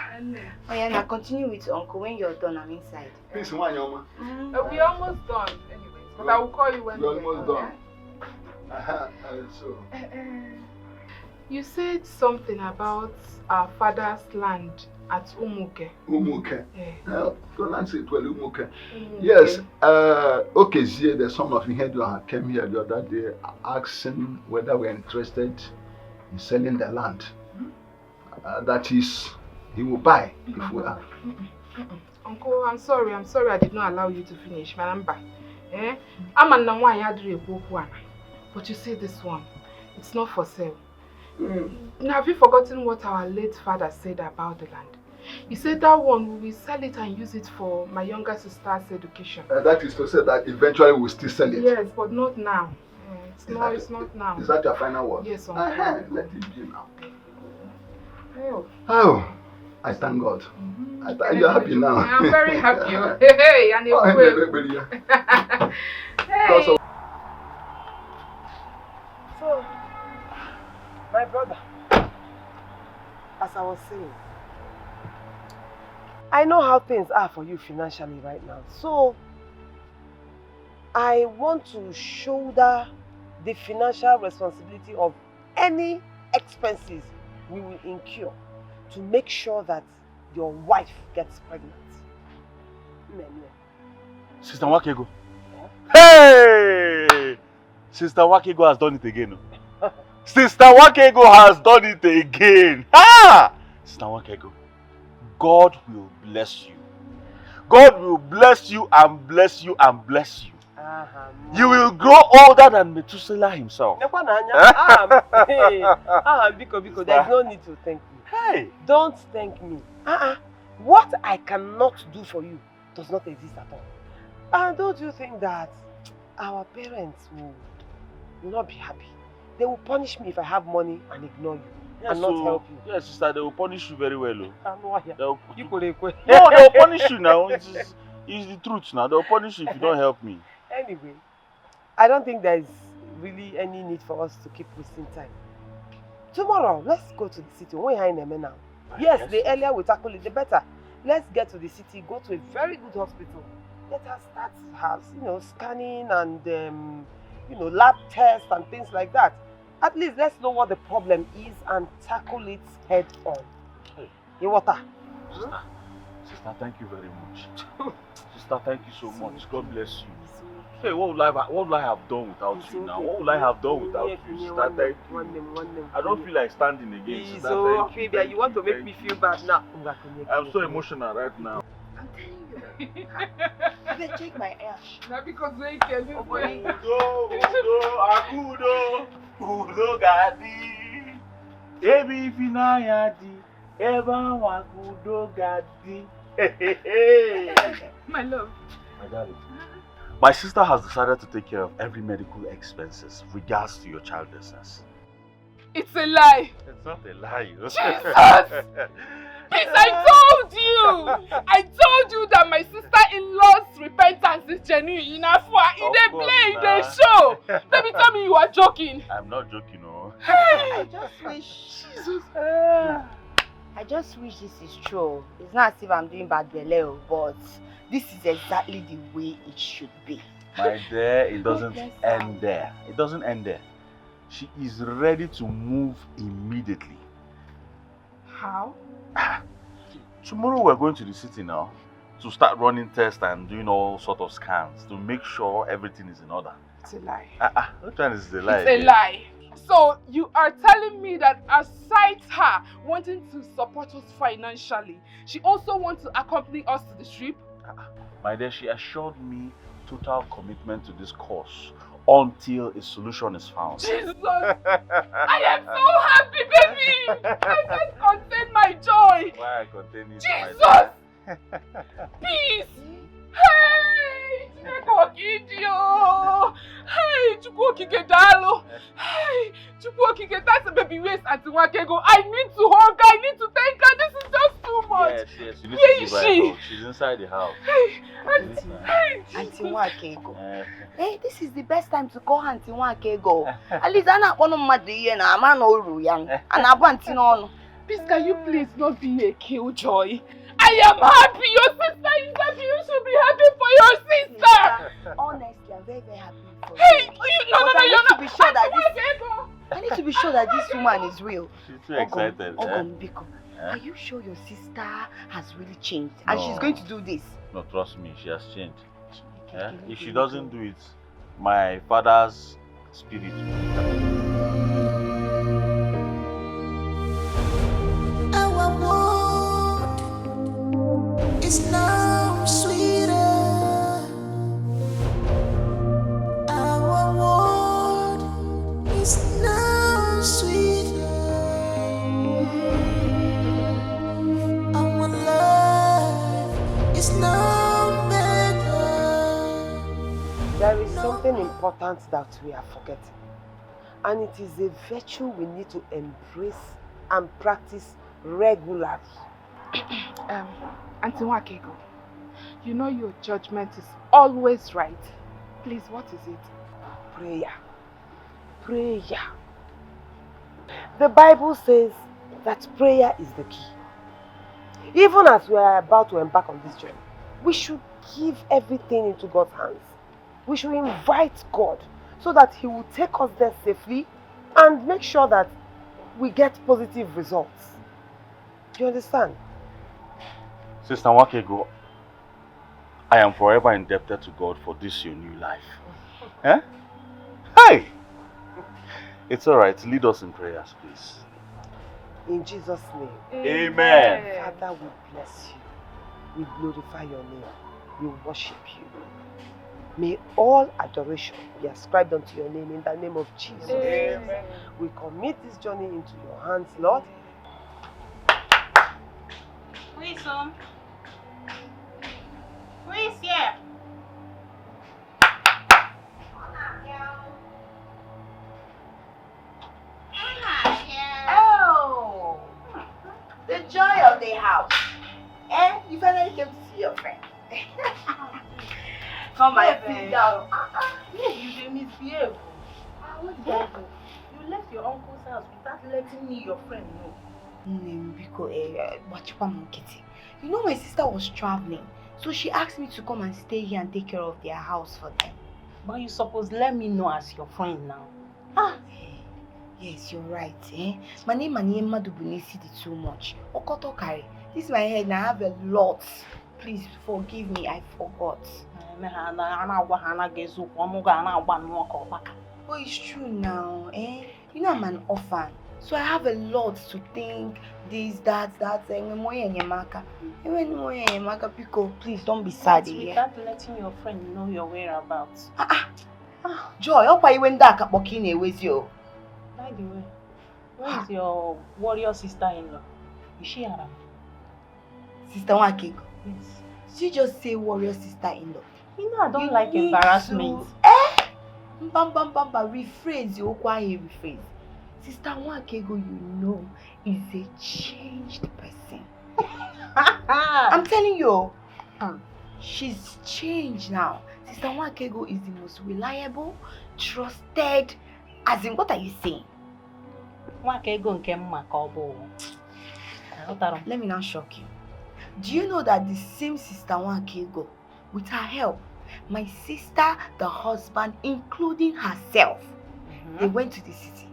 oh yeah, now continue with Uncle. When you're done, I'm inside. Please, why you, Mama? We're almost done, anyways. But I will call you when we're almost done. So. You said something about our father's land at Umuke. Umuke. Yeah. Pronounce it well, Umuke. Yes. Okezie, the son of Ihedua, came here the other day asking whether we're interested in selling the land. That is, he will buy if we are. Uncle, I'm sorry I did not allow you to finish. My number. I'm a Namwa, but you see this one, it's not for sale. Now, have you forgotten what our late father said about the land? He said that one, we will sell it and use it for my younger sister's education. That is to say that eventually we'll still sell it? Yes, but not now. It's not now. Is that your final word? Yes, Uncle. Let it be now. Oh, I thank God. You're happy now. I'm very happy. Hey, and hey. So, my brother, as I was saying, I know how things are for you financially right now. So, I want to shoulder the financial responsibility of any expenses we will incur to make sure that your wife gets pregnant. Sister Wakego. Hey! Sister Wakego has done it again. Sister Wakego has done it again. Ah! Sister Wakego, God will bless you. God will bless you and bless you and bless you. You will grow older than Methuselah himself. Biko, there's no need to thank me. Hey! Don't thank me. What I cannot do for you does not exist at all. And don't you think that our parents will not be happy? They will punish me if I have money and ignore you and not help you. Yes, sister, they will punish you very well. No, they will punish you now. It's the truth now. They will punish you if you don't help me. Anyway, I don't think there is really any need for us to keep wasting time. Tomorrow, let's go to the city. We're here in Eme now. Yes, the earlier we tackle it, the better. Let's get to the city, go to a very good hospital. Let us start scanning and lab tests and things like that. At least let's know what the problem is and tackle it head on. Hey. You water? Sister, thank you very much. Sister, thank you so much. God bless you. Hey, what would I have done without you now? What would I have done without you? Sister, thank you. I don't feel like standing again. Sister, so, baby, you want to make me feel bad now? I'm so emotional right now. I'm telling you. Even check my ash. Not because they can you. Udo gadi. Ebi finayadi. Eba wakudo gadi. My love. My darling. My sister has decided to take care of every medical expenses regards to your childlessness. It's a lie. It's not a lie. Jesus! Please, I told you that my sister-in-law's repentance is genuine enough for her. They play, they show. Baby, tell me you are joking. I'm not joking, no. I just wish. Jesus. I just wish this is true. It's not as if I'm doing bad beleo, but this is exactly the way it should be. My dear, it doesn't end there. It doesn't end there. She is ready to move immediately. How? Tomorrow we're going to the city now to start running tests and doing all sort of scans to make sure everything is in order. It's a lie. Which one is the lie? It's a lie. So you are telling me that aside her wanting to support us financially, she also wants to accompany us to the trip? My dear, she assured me total commitment to this course until a solution is found. Jesus! I am so happy, baby! I can't contain my joy! Why I contain it? Jesus! Peace! Hey! Hey! Hey! That's a baby waist at the I need to hug her, I need to thank her, this is just too much! Yes, you need Where to is give her she? a hug. She's inside the house. Auntie Wakego. Hey, this is the best time to call Auntie Wakego. At least I'm not one of my day and I'm an old young. And I want to know. Please, can you please not be a killjoy? I am happy. Your sister is happy. You should be happy for your sister. Honestly, I'm very, very happy for you. Hey, no, I need to be sure that I need to be sure that this woman is real. She's too excited. Biko, are you sure your sister has really changed and she's going to do this? No, trust me, she has changed. If she doesn't do it, my father's spirit will be Our world is now sweeter. Our world is now sweeter. Our life is now better. There is something important that we are forgetting. And it is a virtue we need to embrace and practice regularly. Auntie Wakego, you know your judgment is always right. Please, what is it? Prayer. Prayer. The Bible says that prayer is the key. Even as we are about to embark on this journey, we should give everything into God's hands. We should invite God so that He will take us there safely and make sure that we get positive results. Do you understand? Sister Wakego, I am forever indebted to God for this your new life. Hey! It's alright, lead us in prayers, please. In Jesus' name. Amen. Father, we bless you. We glorify your name. We worship you. May all adoration be ascribed unto your name in the name of Jesus. Amen. We commit this journey into your hands, Lord. Who is home? Who is here? Oh, the joy of the house. And you finally came to see your friend. Come and sit down. You should misbehave. What did I do? You left your uncle's house without letting me, your friend, know. You know my sister was traveling, so she asked me to come and stay here and take care of their house for them. But you suppose let me know as your friend now. Yes, you're right. My name Madubunisi did too much. Okotokari. This is my head and I have a lot. Please forgive me, I forgot. But it's true now, You know I'm an orphan, so I have a lot to think. This, that, please don't be sad. Without letting your friend know your whereabouts. Joy, how you went back with you? By the way, where is your warrior sister-in-law? Is she around? Sister Wakiko? Yes. Did you just say warrior sister-in-law? You know I don't like embarrassment. Rephrase, you rephrase. Sister Wakiko, you know, is a changed person. I'm telling you, she's changed now. Sister Wakiko is the most reliable, trusted. As in, what are you saying? Let me now shock you. Do you know that the same sister Wakego, with her help, my sister, the husband, including herself, they went to the city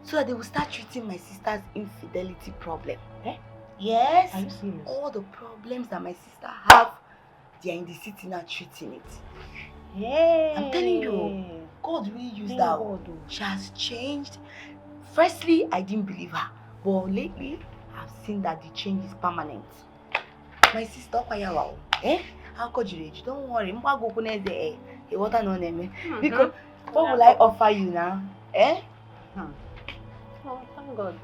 so that they will start treating my sister's infidelity problem. Yes. Are you serious? All the problems that my sister have, they are in the city now treating it. Hey. I'm telling you, God really used that. She has changed. Firstly, I didn't believe her, but lately, I've seen that the change is permanent. My sister, how could you? Don't worry, I'm going to go water no name. Because what will I offer you now? Oh, thank God.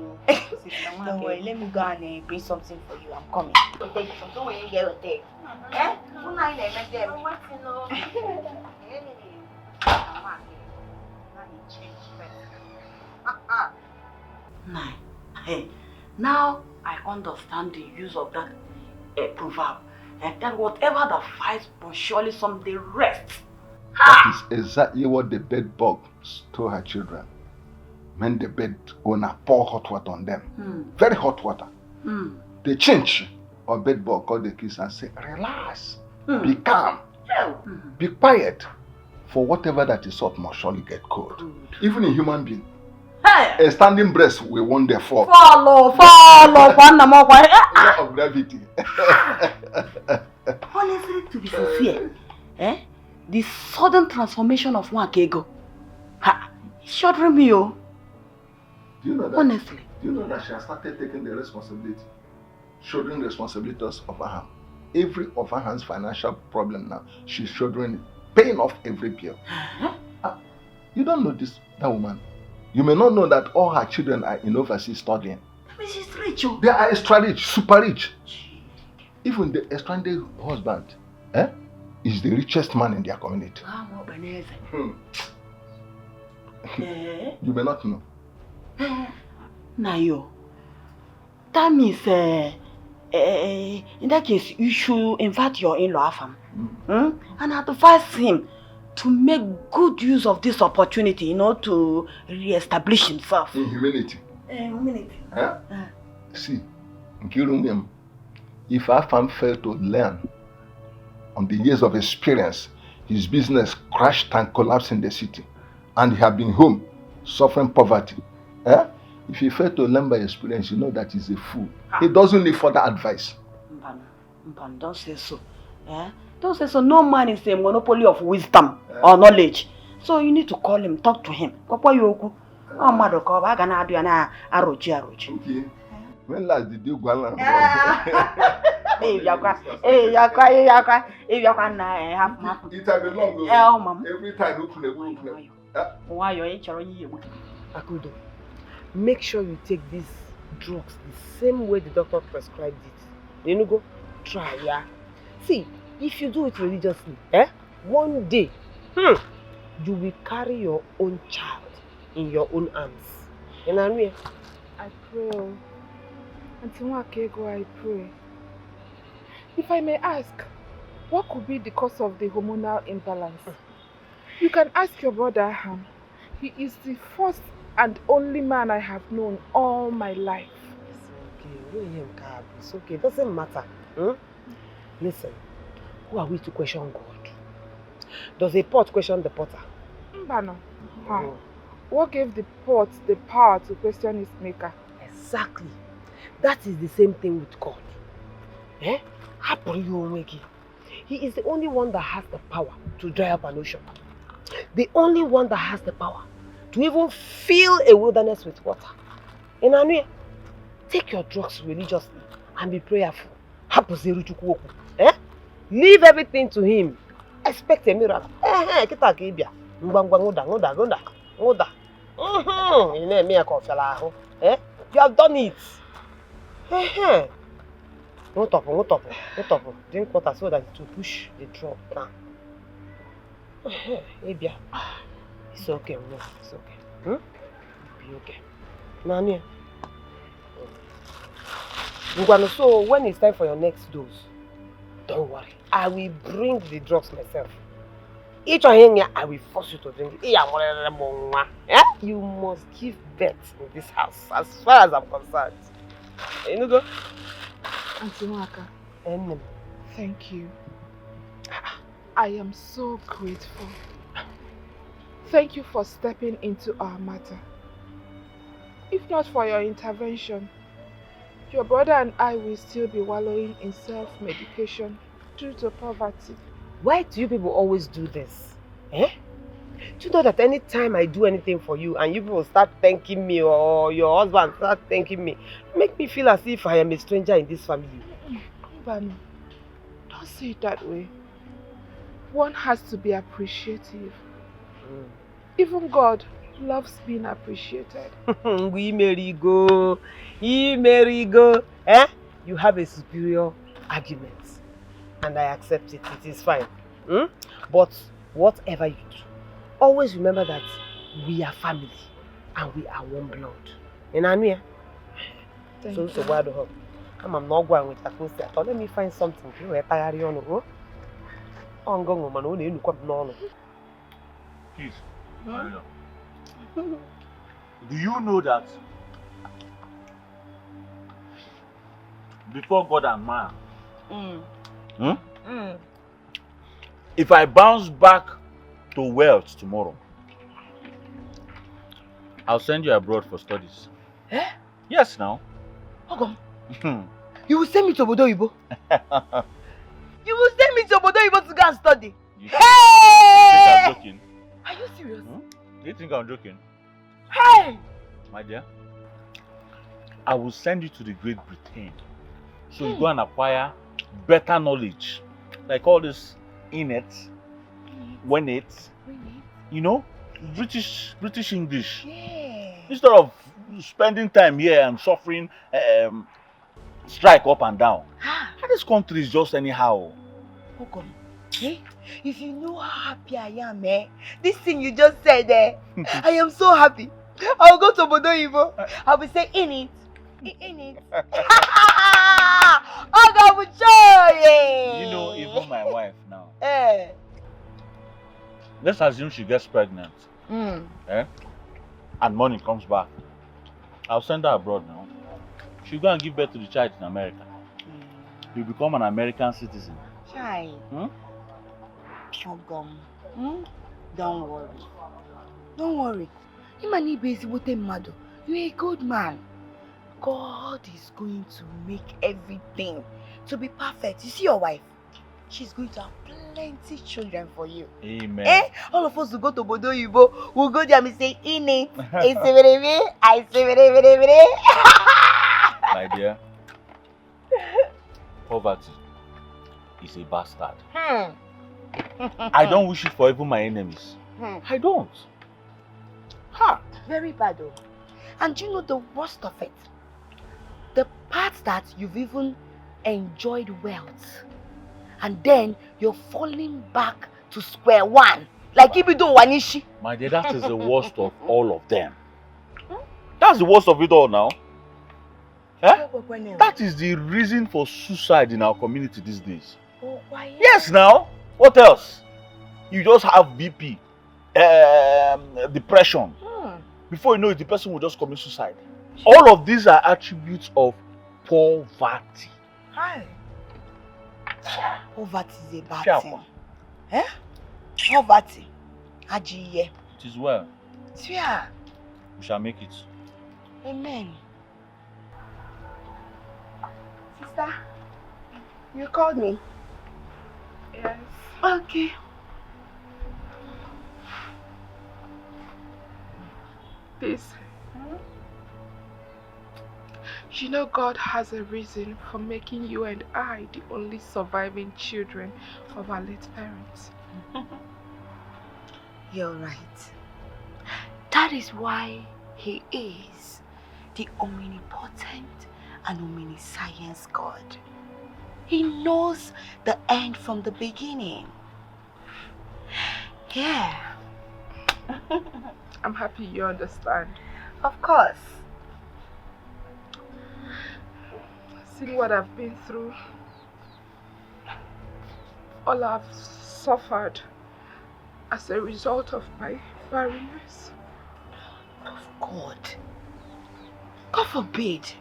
Don't worry, let me go and bring something for you. I'm coming. Take something when you get a day. Now I understand the use of that proverb. That whatever that fights must surely someday rest. That is exactly what the bed bug told her children. When the bed owner pour hot water on them, very hot water, they change or bed bug call the kids and say, relax, be calm, be quiet. For whatever that is hot must surely get cold. Even in human being, a standing breast will one day fall. Follow, Law of gravity. Honestly, to be sincere, the sudden transformation of Nwakego, it's shuddering me, oh. Do you know that? Honestly. Do you know that she has started taking the responsibility, shouldering responsibilities of her hand? Every of her hand's financial problem now, she's shouldering it, paying off every bill. You don't know that woman. You may not know that all her children are in overseas studying. I mean, she's rich, oh. They are extra rich, super rich. Even the estranded husband is the richest man in their community. You may not know. Nayo, that means in that case you should invite your in-law and advise him to make good use of this opportunity, to re-establish himself. In humility. See, if Afam failed to learn on the years of experience, his business crashed and collapsed in the city, and he had been home suffering poverty. If he failed to learn by experience, you know that he's a fool. He doesn't need further advice. Mpan, don't say so. Don't say so. No man is a monopoly of wisdom or knowledge. So you need to call him, talk to him. Okay. When last did you go along? It has been long. Every time Akudo, make sure you take these drugs the same way the doctor prescribed it. You know, go try, yeah. See, if you do it religiously, one day, you will carry your own child in your own arms. You know what I mean? I pray. Auntie Nwakego, I pray. If I may ask, what could be the cause of the hormonal imbalance? You can ask your brother Ham. He is the first and only man I have known all my life. It's okay. It doesn't matter. Listen, who are we to question God? Does a pot question the potter? Mbano. What gave the pot the power to question its maker? Exactly. That is the same thing with God. He is the only one that has the power to dry up an ocean. The only one that has the power to even fill a wilderness with water. Take your drugs religiously and be prayerful. Leave everything to him. Expect a miracle. You have done it. No top. Drink water so that it will push the drop now. It's okay, it's okay. Be okay. Nani. So when it's time for your next dose, don't worry. I will bring the drugs myself. Each one here, I will force you to drink it. You must give birth in this house, as far as I'm concerned. You know, go. Auntie Nwaka, thank you. I am so grateful. Thank you for stepping into our matter. If not for your intervention, your brother and I will still be wallowing in self-medication due to poverty. Why do you people always do this? Eh? Do you know that anytime I do anything for you and you people start thanking me or your husband start thanking me, make me feel as if I am a stranger in this family? Banu, don't say it that way. One has to be appreciative. Even God loves being appreciated. We merry go. Eh? You have a superior argument. And I accept it. It is fine. But whatever you do, always remember that we are family and we are one blood. In Ania. So why do you? I'm not going with that poster. Let me find something. Please. Do you know that before God and man, if I bounce back to wealth tomorrow, I'll send you abroad for studies. Eh? Yes, now. How come? You will send me to Obodo Ibo? You will send me to Obodo Ibo to go and study? You think I'm joking? Are you serious? Do you think I'm joking? Hey! My dear, I will send you to the Great Britain. So you go and acquire better knowledge. Like all this innate, when it, you know, British English. Yeah. Instead of spending time here and suffering strike up and down. This country is just anyhow. How come? Eh? If you know how happy I am, this thing you just said, I am so happy. I'll go to Obodo Ibo. I will say in it. You know, even my wife now. Let's assume she gets pregnant. And money comes back. I'll send her abroad now. She'll go and give birth to the child in America. You'll become an American citizen. Child. Ogom. Don't worry. Don't worry. You're a good man. God is going to make everything to be perfect. You see your wife? She's going to have plenty children for you. Amen. All of us will go to Obodo Ibo. We'll go there and say, in it. I say, My dear, poverty is a bastard. I don't wish it for even my enemies. I don't. Very bad though. And you know the worst of it? The part that you've even enjoyed wealth and then you're falling back to square one. Like if you do wanishi. My dear, that is the worst of all of them. That's the worst of it all now. That is the reason for suicide in our community these days. Oh, why? Yes, now. What else? You just have BP, depression. Before you know it, the person will just commit suicide. All of these are attributes of poverty. Poverty is a bad thing. Poverty. Ajiye. It is well. Yeah. We shall make it. Amen. Sister, you called me? Yes. Okay. Peace. You know God has a reason for making you and I the only surviving children of our late parents. You're right. That is why He is the omnipotent and omniscience God. He knows the end from the beginning. Yeah. I'm happy you understand. Of course. Seeing what I've been through, all I've suffered as a result of my barrenness. Of God. God forbid.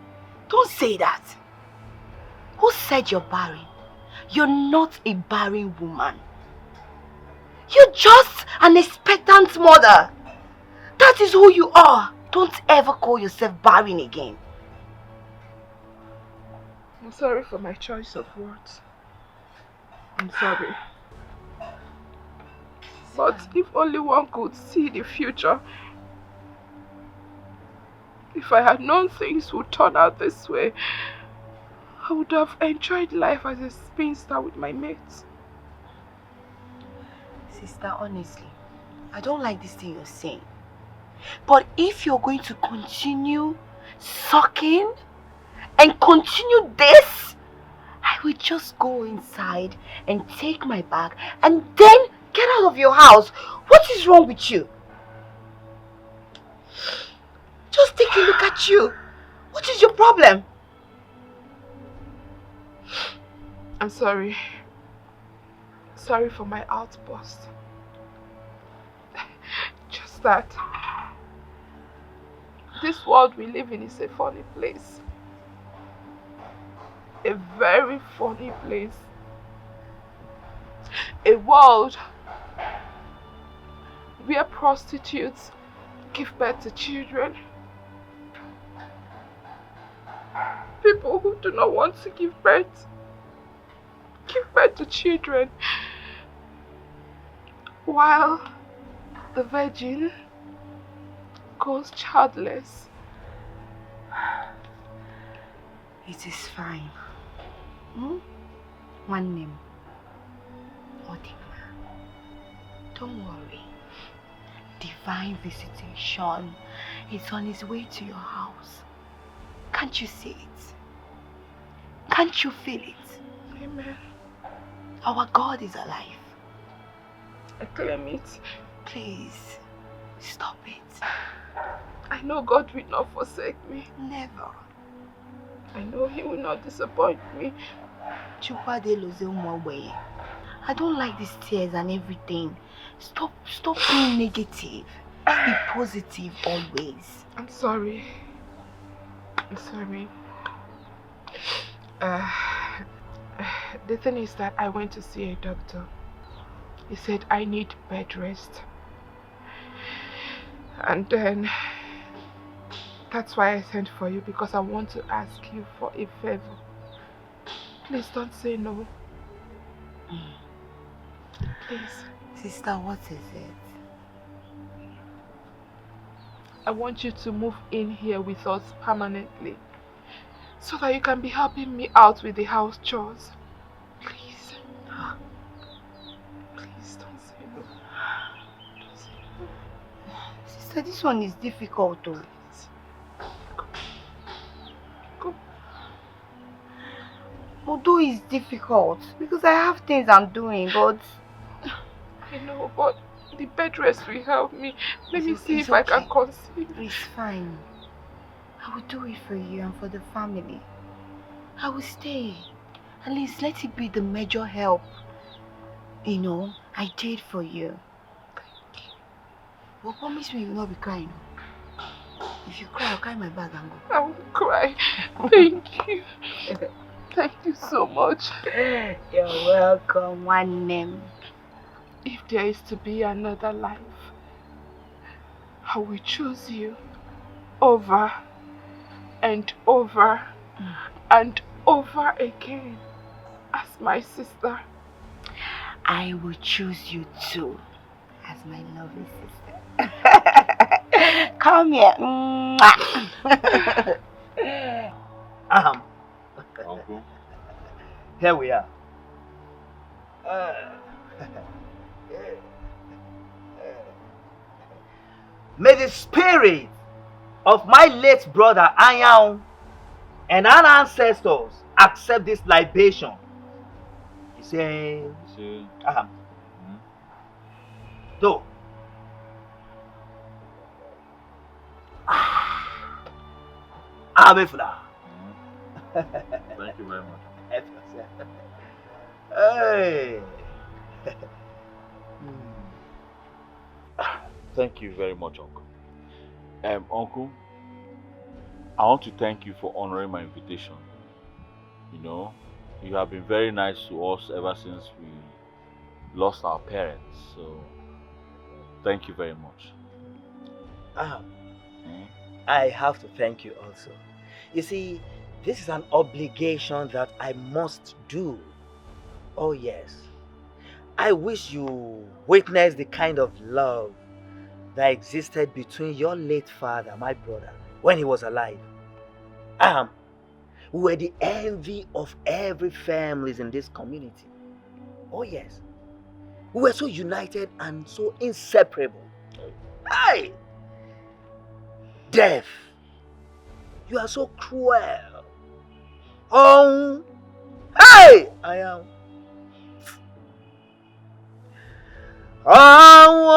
Don't say that. Who said you're barren? You're not a barren woman. You're just an expectant mother. That is who you are. Don't ever call yourself barren again. I'm sorry for my choice of words. I'm sorry. But if only one could see the future. If I had known things would turn out this way, I would have enjoyed life as a spinster with my mates. Sister, honestly, I don't like this thing you're saying. But if you're going to continue sucking and continue this, I will just go inside and take my bag and then get out of your house. What is wrong with you? Just take a look at you. What is your problem? I'm sorry. Sorry for my outburst. Just that this world we live in is a funny place. A very funny place. A world where prostitutes give birth to children. People who do not want to give birth to children, while the virgin goes childless. It is fine. One name. Don't worry. Divine visitation is on its way to your house. Can't you see it? Can't you feel it? Amen. Our God is alive. I claim it. Please, stop it. I know God will not forsake me. Never. I know He will not disappoint me. I don't like these tears and everything. Stop being negative. Be positive always. I'm sorry. I'm sorry. The thing is that I went to see a doctor. He said I need bed rest. And then that's why I sent for you, because I want to ask you for a favor. Please don't say no. Please. Sister, what is it? I want you to move in here with us permanently, so that you can be helping me out with the house chores. Please. Please don't say no. Don't say no. Sister, this one is difficult though. Go. Although it's difficult, because I have things I'm doing, but... I know, but the bed rest will help me. Let me see if I can conceive. It's fine. I will do it for you and for the family. I will stay. At least let it be the major help, I did for you. Thank you. But promise me you will not be crying. If you cry, I'll carry my bag and go. I won't cry. Thank you. Thank you so much. You're welcome, one name. If there is to be another life, I will choose you over and over and over again as my sister. I will choose you too as my lovely sister. Come here. Uncle. Here we are. May the spirit of my late brother Ayan and our ancestors accept this libation. He said, Do. Abifla. Thank you very much. Hey. Thank you very much, Uncle. Uncle, I want to thank you for honoring my invitation. You have been very nice to us ever since we lost our parents. So, thank you very much. I have to thank you also. You see, This is an obligation that I must do. Oh yes. I wish you witnessed the kind of love that existed between your late father, my brother, when he was alive. We were the envy of every family in this community. Oh yes. We were so united and so inseparable. Hey! Death! You are so cruel. Oh! Hey! I am. Oh!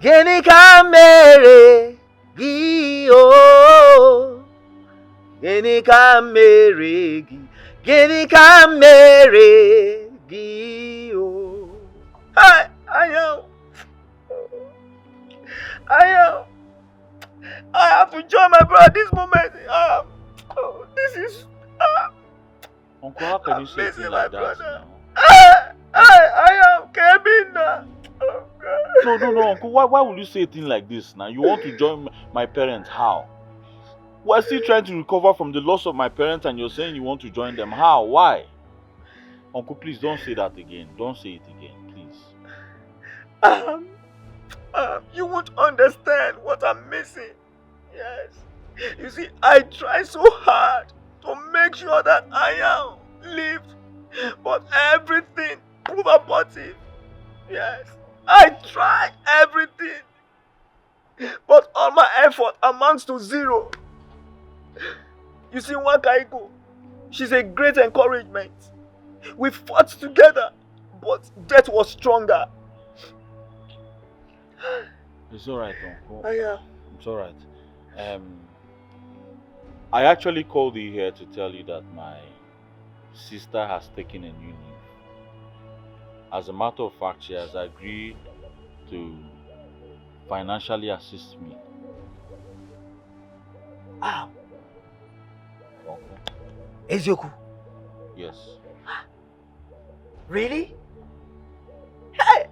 Gini ka mere gi o. Gini ka mere gi. Gini ka mere gi o. Hey! I am. I have to join my brother this moment. This is. Uncle, how can you say things like that now? I am Kevin. Oh, No, Uncle. Why would you say a thing like this now? You want to join my parents? How? We're still trying to recover from the loss of my parents, and you're saying you want to join them. How? Why? Uncle, please don't say that again. Don't say it again, please. You won't understand what I'm missing. Yes. You see, I try so hard to make sure that I am lived, but everything proved abortive. Yes. I tried everything, but all my effort amounts to zero. You see, Wakaigo, she's a great encouragement. We fought together, but death was stronger. It's alright, Uncle. Yeah. It's alright. I actually called you here to tell you that my sister has taken a new leaf. As a matter of fact, she has agreed to financially assist me. Uncle. Ezioku? Yes. Really? Hey,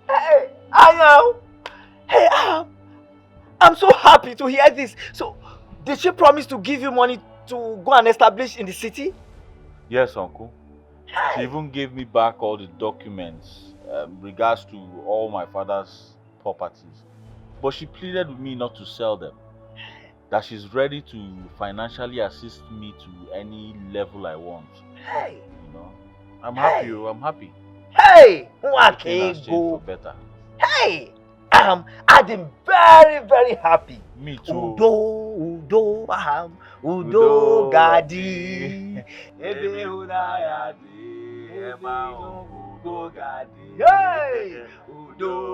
I am. Hey, I'm so happy to hear this. So, did she promise to give you money to go and establish in the city? Yes, Uncle. She even gave me back all the documents regards to all my father's properties. But she pleaded with me not to sell them. That she's ready to financially assist me to any level I want. Hey. You know, I'm happy. I'm happy. Hey, Everything has changed for better. Hey, I'm very, very happy. Me too. Udo, Udo Gadi. Ebe unayadi, ema Udo Gadi. Hey, Udo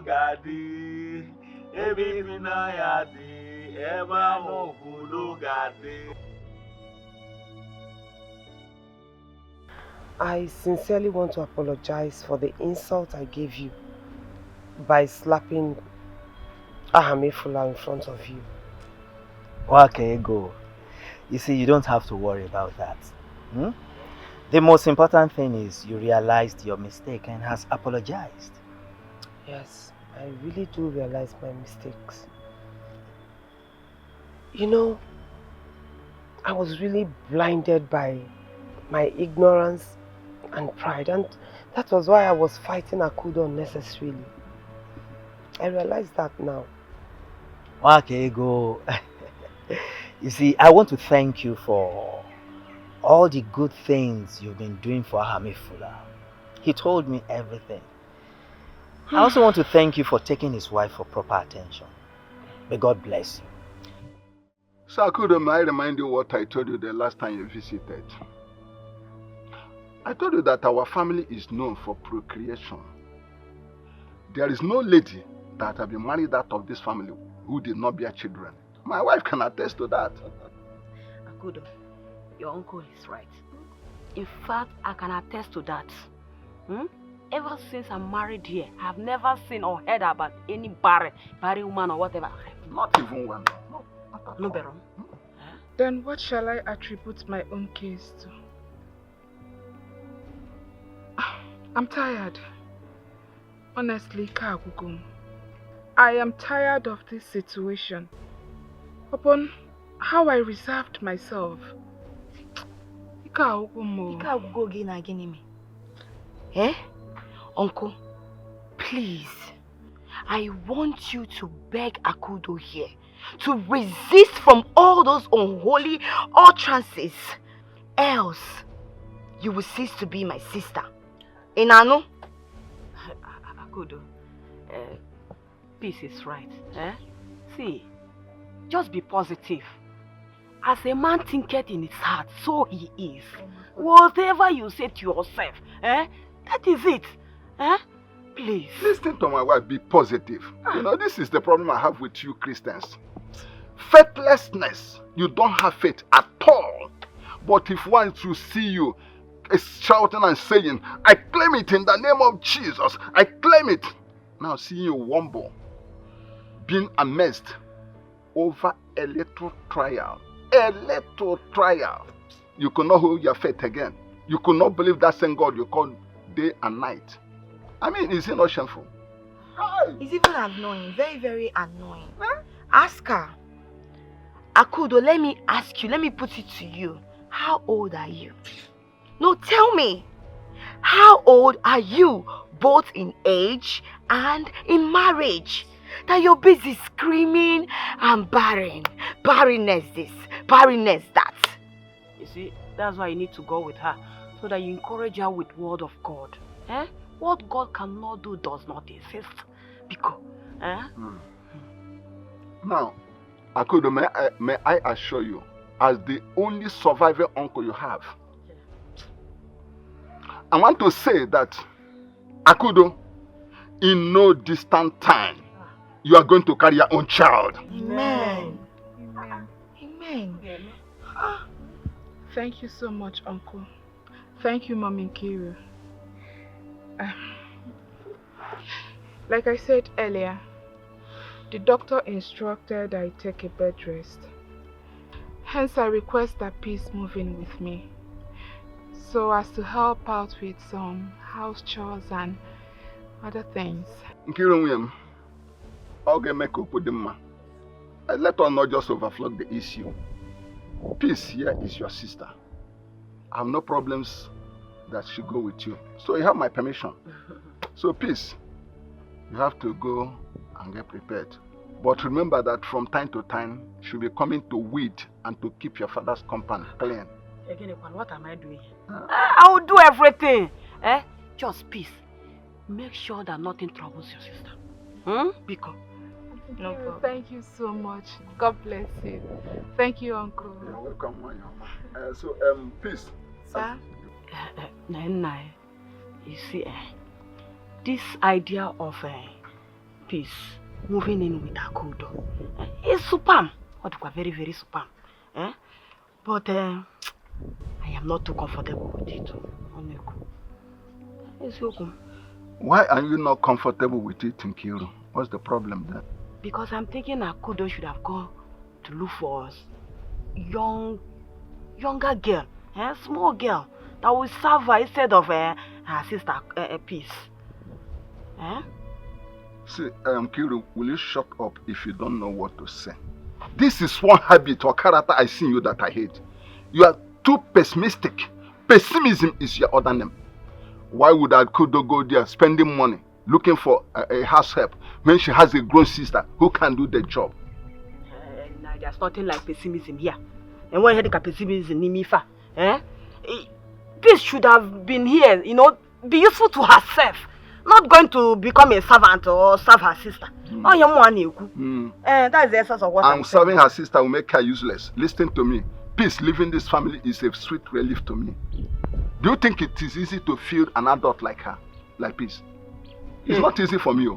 Gadi. Ebe unayadi, ema Udo Gadi. I sincerely want to apologize for the insult I gave you by slapping Ahamefula in front of you. Okay, go. You see, you don't have to worry about that. The most important thing is you realized your mistake and has apologized. Yes, I really do realize my mistakes. You know, I was really blinded by my ignorance and pride, and that was why I was fighting Akudo unnecessarily. I realize that now. Okay, go. You see, I want to thank you for all the good things you've been doing for Ahamefula. He told me everything. I also want to thank you for taking his wife for proper attention. May God bless you. So Akudo, may I remind you what I told you the last time you visited? I told you that our family is known for procreation. There is no lady that have been married out of this family who did not bear children. My wife can attest to that. Akudo, your uncle is right. In fact, I can attest to that. Ever since I'm married here, I've never seen or heard about any barren woman or whatever. Not even one. No, Baron. Then what shall I attribute my own case to? I'm tired. Honestly, Kagukum, I am tired of this situation. Upon how I reserved myself. Eh? Uncle, please, I want you to beg Akudo here to resist from all those unholy utterances. Else, you will cease to be my sister. Inano? Akudo, peace is right. See, just be positive. As a man thinketh in his heart, so he is. Whatever you say to yourself, that is it. Please. Listen to my wife, be positive. You know, this is the problem I have with you Christians. Faithlessness. You don't have faith at all. But if one to see you shouting and saying, I claim it in the name of Jesus, I claim it. Now seeing you wumble, being amazed over a little trial. A little trial. You could not hold your faith again. You could not believe that same God you call day and night. I mean, is it not shameful? It's even annoying. Very, very annoying. Huh? Ask her. Akudo, let me ask you. Let me put it to you. How old are you? No, tell me. How old are you? Both in age and in marriage. That you're busy screaming and barren. Barrenness this, barrenness that. You see, that's why you need to go with her. So that you encourage her with word of God. What God cannot do does not exist. Because, Now, Akudo, may I assure you, as the only surviving uncle you have, I want to say that, Akudo, in no distant time, you are going to carry your own child. Amen. Amen. Amen. Thank you so much, Uncle. Thank you, Mommy Nkiru. Like I said earlier, the doctor instructed I take a bed rest. Hence, I request that peace move in with me, so as to help out with some house chores and other things. Nkiru William, okay, make up with them. Let us not just overflow the issue. Peace here is your sister. I have no problems that she go with you. So you have my permission. So Peace, you have to go and get prepared. But remember that from time to time, she'll be coming to weed and to keep your father's compound clean. Again, what am I doing? I will do everything. Just Peace. Make sure that nothing troubles your sister. Because. No problem. Thank you so much. God bless you. Thank you, Uncle. You're welcome, Mama. So, Peace. Sir? You see, this idea of Peace moving in with Akudo is superb. Very, very superb. But I am not too comfortable with it. Why are you not comfortable with it, Nkiru? What's the problem then? Because I'm thinking Akudo should have gone to look for us. Younger girl, small girl, that will serve her instead of her sister, Peace. See, Nkiru, will you shut up if you don't know what to say? This is one habit or character I see in you that I hate. You are too pessimistic. Pessimism is your other name. Why would Akudo go there spending money looking for a house help when she has a grown sister who can do the job? There's nothing like pessimism here. And when you heard pessimism in Mifa, Peace should have been here, be useful to herself. Not going to become a servant or serve her sister. That is the essence of what I'm saying. Serving her sister will make her useless. Listen to me. Peace leaving this family is a sweet relief to me. Do you think it is easy to feel an adult like her? Like Peace? It's not easy for me.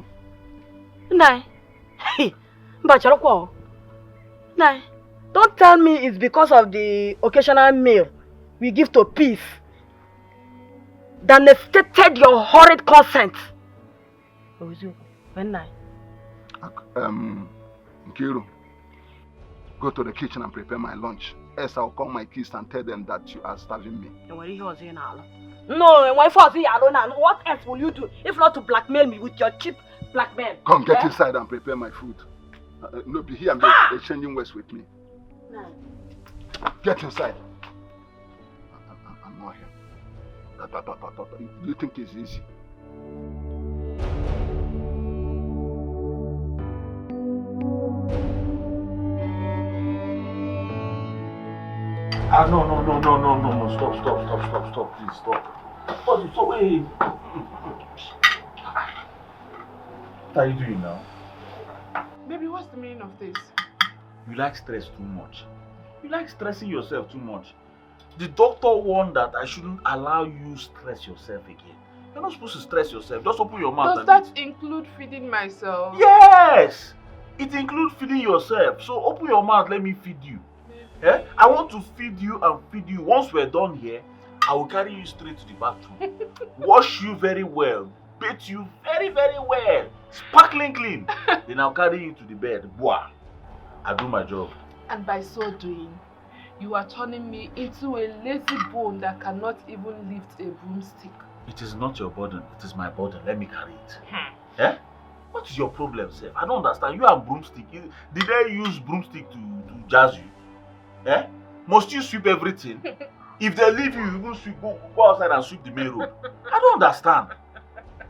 Don't tell me it's because of the occasional meal we give to Peace that necessitated your horrid consent. Nkiru, go to the kitchen and prepare my lunch. Else I'll call my kids and tell them that you are starving me. No, what else will you do if not to blackmail me with your cheap black men. Come, get inside and prepare my food. No, be here and be exchanging words with me. No. Get inside. I'm not here. Do you think it's easy? No, stop, please, stop. Stop, wait. What are you doing now? Baby, what's the meaning of this? You like stress too much. You like stressing yourself too much. The doctor warned that I shouldn't allow you stress yourself again. You're not supposed to stress yourself. Just open your mouth. Does that include feeding myself? Yes! It includes feeding yourself. So open your mouth, let me feed you. Eh? I want to feed you and feed you. Once we're done here, I will carry you straight to the bathroom. Wash you very well. Bathe you very, very well. Sparkling clean. Then I'll carry you to the bed. Boah. I'll do my job. And by so doing, you are turning me into a lazy bone that cannot even lift a broomstick. It is not your burden. It is my burden. Let me carry it. Eh? What is your problem, sir? I don't understand. You have broomstick. Did they use broomstick to jazz you? Eh? Must you sweep everything? If they leave you, you will sweep, go outside and sweep the main road. I don't understand.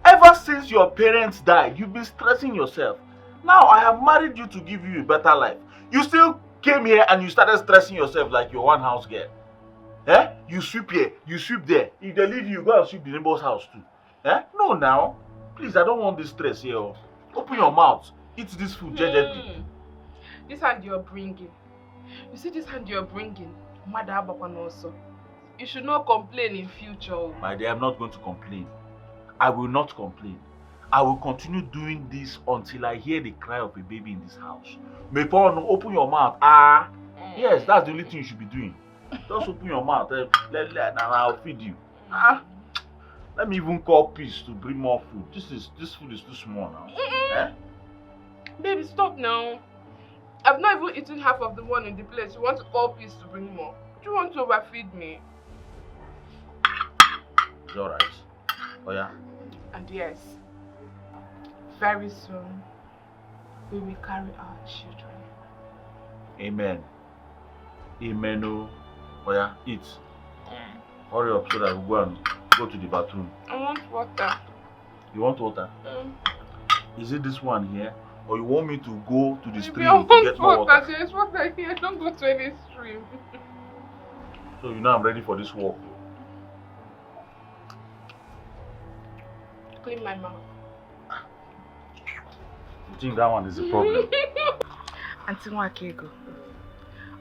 Ever since your parents died, you've been stressing yourself. Now I have married you to give you a better life. You still came here and you started stressing yourself like you're one house girl. Eh? You sweep here, you sweep there. If they leave you, go and sweep the neighbor's house too. Eh? No now. Please, I don't want this stress here. Open your mouth. Eat this food gently. This hand you're bringing. You see this hand you're bringing? Mother Abakwan also. You should not complain in future. My dear, I'm not going to complain. I will not complain. I will continue doing this until I hear the cry of a baby in this house. Mepono, open your mouth. Yes, that's the only thing you should be doing. Just open your mouth. And I'll feed you. Let me even call Peace to bring more food. This food is too small now. Eh? Baby, stop now. I've not even eaten half of the one in the place. You want to call Peace to bring more? Do you want to overfeed me? It's alright. Oh yeah. And yes, very soon we will carry our children. Amen. Amen. Oh yeah, eat. Hurry up so that we go to the bathroom. I want water. You want water? Is it this one here? Or you want me to go to the stream to get more water? There's water here. Don't go to any stream. So you know I'm ready for this walk. Clean my mouth. You think that one is a problem? Auntie Nwakego,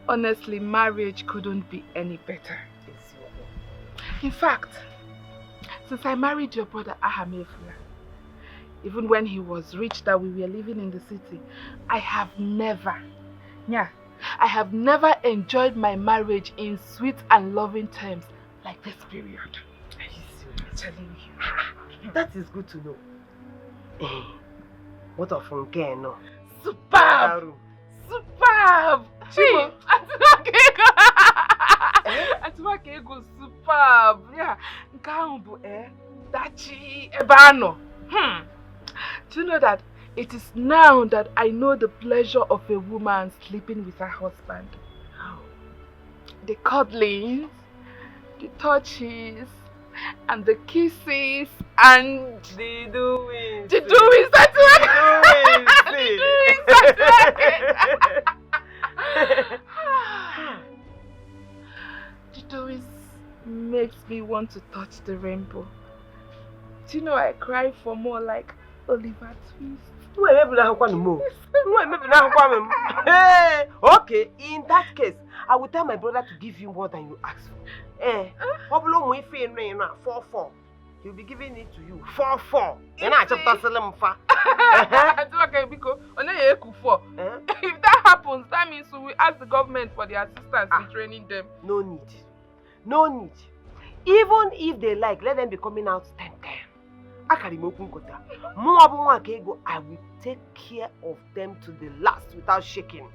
honestly, marriage couldn't be any better. In fact, since I married your brother Ahamefula, even when he was rich that we were living in the city, I have never enjoyed my marriage in sweet and loving terms like this period. Are you serious? I'm telling you. That is good to know. What of Funke no? Superb! Superb! Chimo! Auntie Nwakego, superb! Yeah. Nkambu, Dachi, Ebano. Do you know that it is now that I know the pleasure of a woman sleeping with her husband? The cuddlings, the touches, and the kisses, and the doings. The doings, that's right! The doings makes me want to touch the rainbow. Do you know I cry for more like Oliver Twist? Okay, in that case, I will tell my brother to give you more than you asked for. 4-4. He'll be giving it to you 4-4. If that happens, that means we will ask the government for the assistance in training them. No need. Even if they like, let them be coming out 10. I will take care of them to the last without shaking.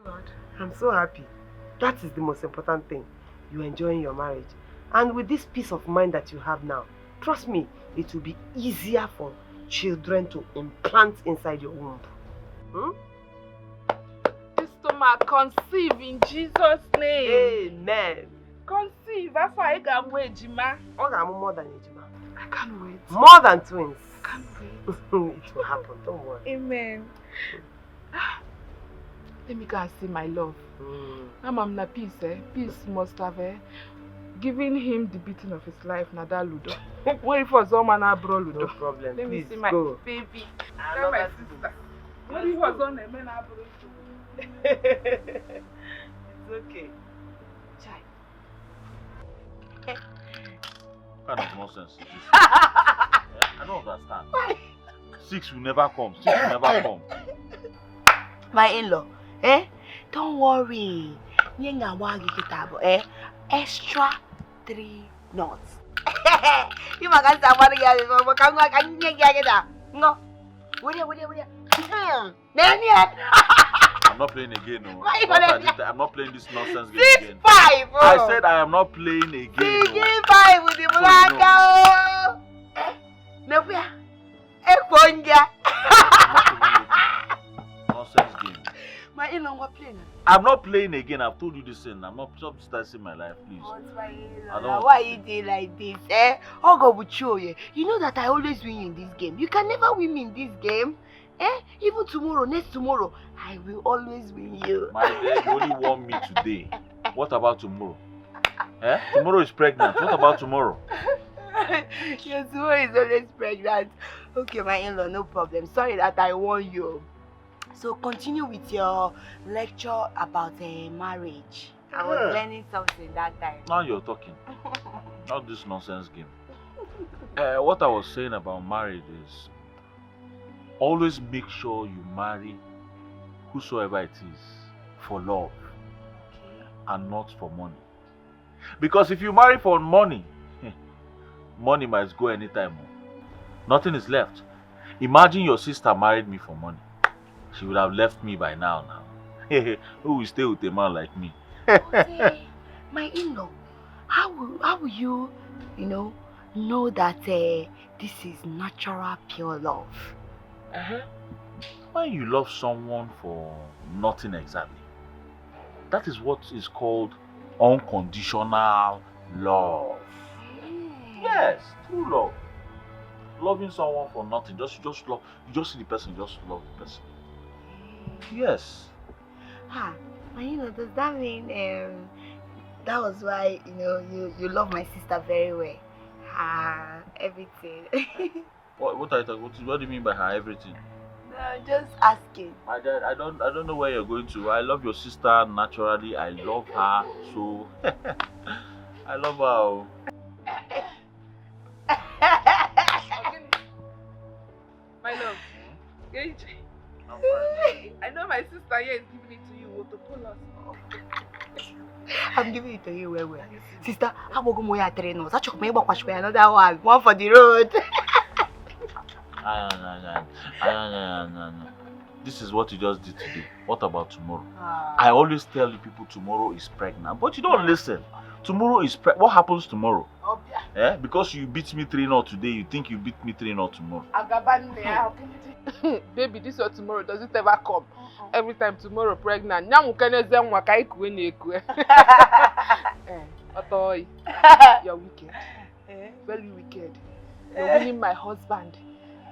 God, I'm so happy. That is the most important thing. You're enjoying your marriage. And with this peace of mind that you have now, trust me, it will be easier for children to implant inside your womb. This stomach conceive in Jesus' name. Amen. Conceive. That's why I got Ejima. More than Ejima. I can't wait. More than twins. I can't wait. It will happen, don't worry. Amen. Let me go and see my love. I'm na peace, eh? Peace must have given him the beating of his life, Nada Ludo. What if was all man bro Ludo? No problem. Let Please me see my go. baby. Tell my sister. What if was on a man bro? It's okay. What kind of nonsense is this? I don't understand. 6 will never come. 6 will never come. My in-law, don't worry. Extra 3 knots. You makan somebody else, no. I'm not playing again, no. I'm not playing this nonsense game again. 6-5. I said I am not playing again. 6-5 with the Blanca. No, Nonsense game. My in-law, what playing? I'm not playing again. I've told you this thing. I'm not stressing my life, please. Why you doing like this, Oh, God, with you, you know that I always win you in this game. You can never win me in this game. Even tomorrow, next tomorrow, I will always win you. My dear, you only won me today. What about tomorrow? Tomorrow is pregnant. What about tomorrow? Your tomorrow is always pregnant. Okay, my in-law, no problem. Sorry that I won you. So continue with your lecture about marriage. I was learning something that time. Now you're talking. Not this nonsense game. What I was saying about marriage is always make sure you marry whosoever it is for love and not for money. Because if you marry for money, money might go anytime. Nothing is left. Imagine your sister married me for money. She would have left me by now. Who will stay with a man like me? My in-law, how will you, know that this is natural, pure love? When you love someone for nothing exactly, that is what is called unconditional love. Yes, true love. Loving someone for nothing, just love. You just see the person, you just love the person. Yes. Does that mean that was why you love my sister very well? Everything. What are you talking? What do you mean by her everything? No, just asking. My dad, I don't know where you're going to. I love your sister naturally. I love her, so I love her. My love. I know my sister here is giving it to you to pull us off. I'm giving it to you well. Sister, I'm going to go to 3 knots. I took me back another one for the road. This is what you just did today. What about tomorrow? I always tell you people tomorrow is pregnant, but you don't listen. Tomorrow is what happens tomorrow? Because you beat me 3-0 today, you think you beat me 3-0 tomorrow. Baby, this or tomorrow, does it ever come? Every time tomorrow pregnant. You're wicked. Very wicked. You're winning my husband.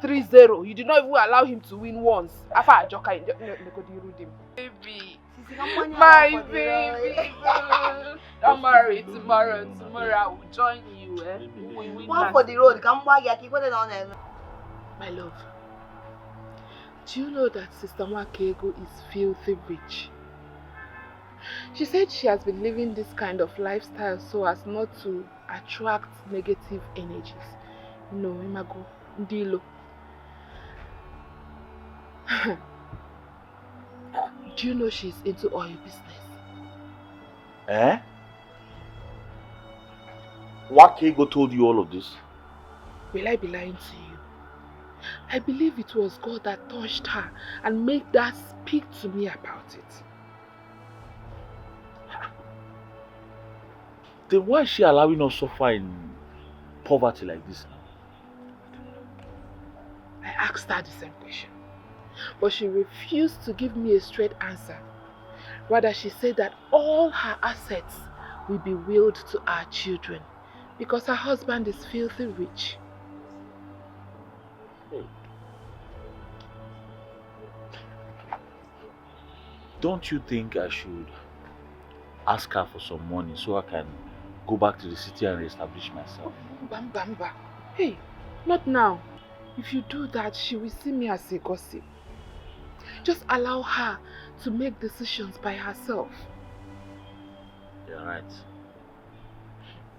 3-0. You did not even allow him to win once. Baby. My baby. Don't worry, tomorrow I will join you. One for the road. My love, do you know that Sister Mwakego is filthy rich? She said she has been living this kind of lifestyle so as not to attract negative energies. No, Imago, Ndilo. Do you know she's into oil business? Wakego told you all of this? Will I be lying to you? I believe it was God that touched her and made her speak to me about it. then why is she allowing us suffer in poverty like this now? I asked her the same question, but she refused to give me a straight answer. Rather, she said that all her assets will be willed to our children because her husband is filthy rich. Hey. Don't you think I should ask her for some money so I can go back to the city and reestablish myself? Bamba. Hey, not now. If you do that, she will see me as a gossip. Just allow her to make decisions by herself. You're right.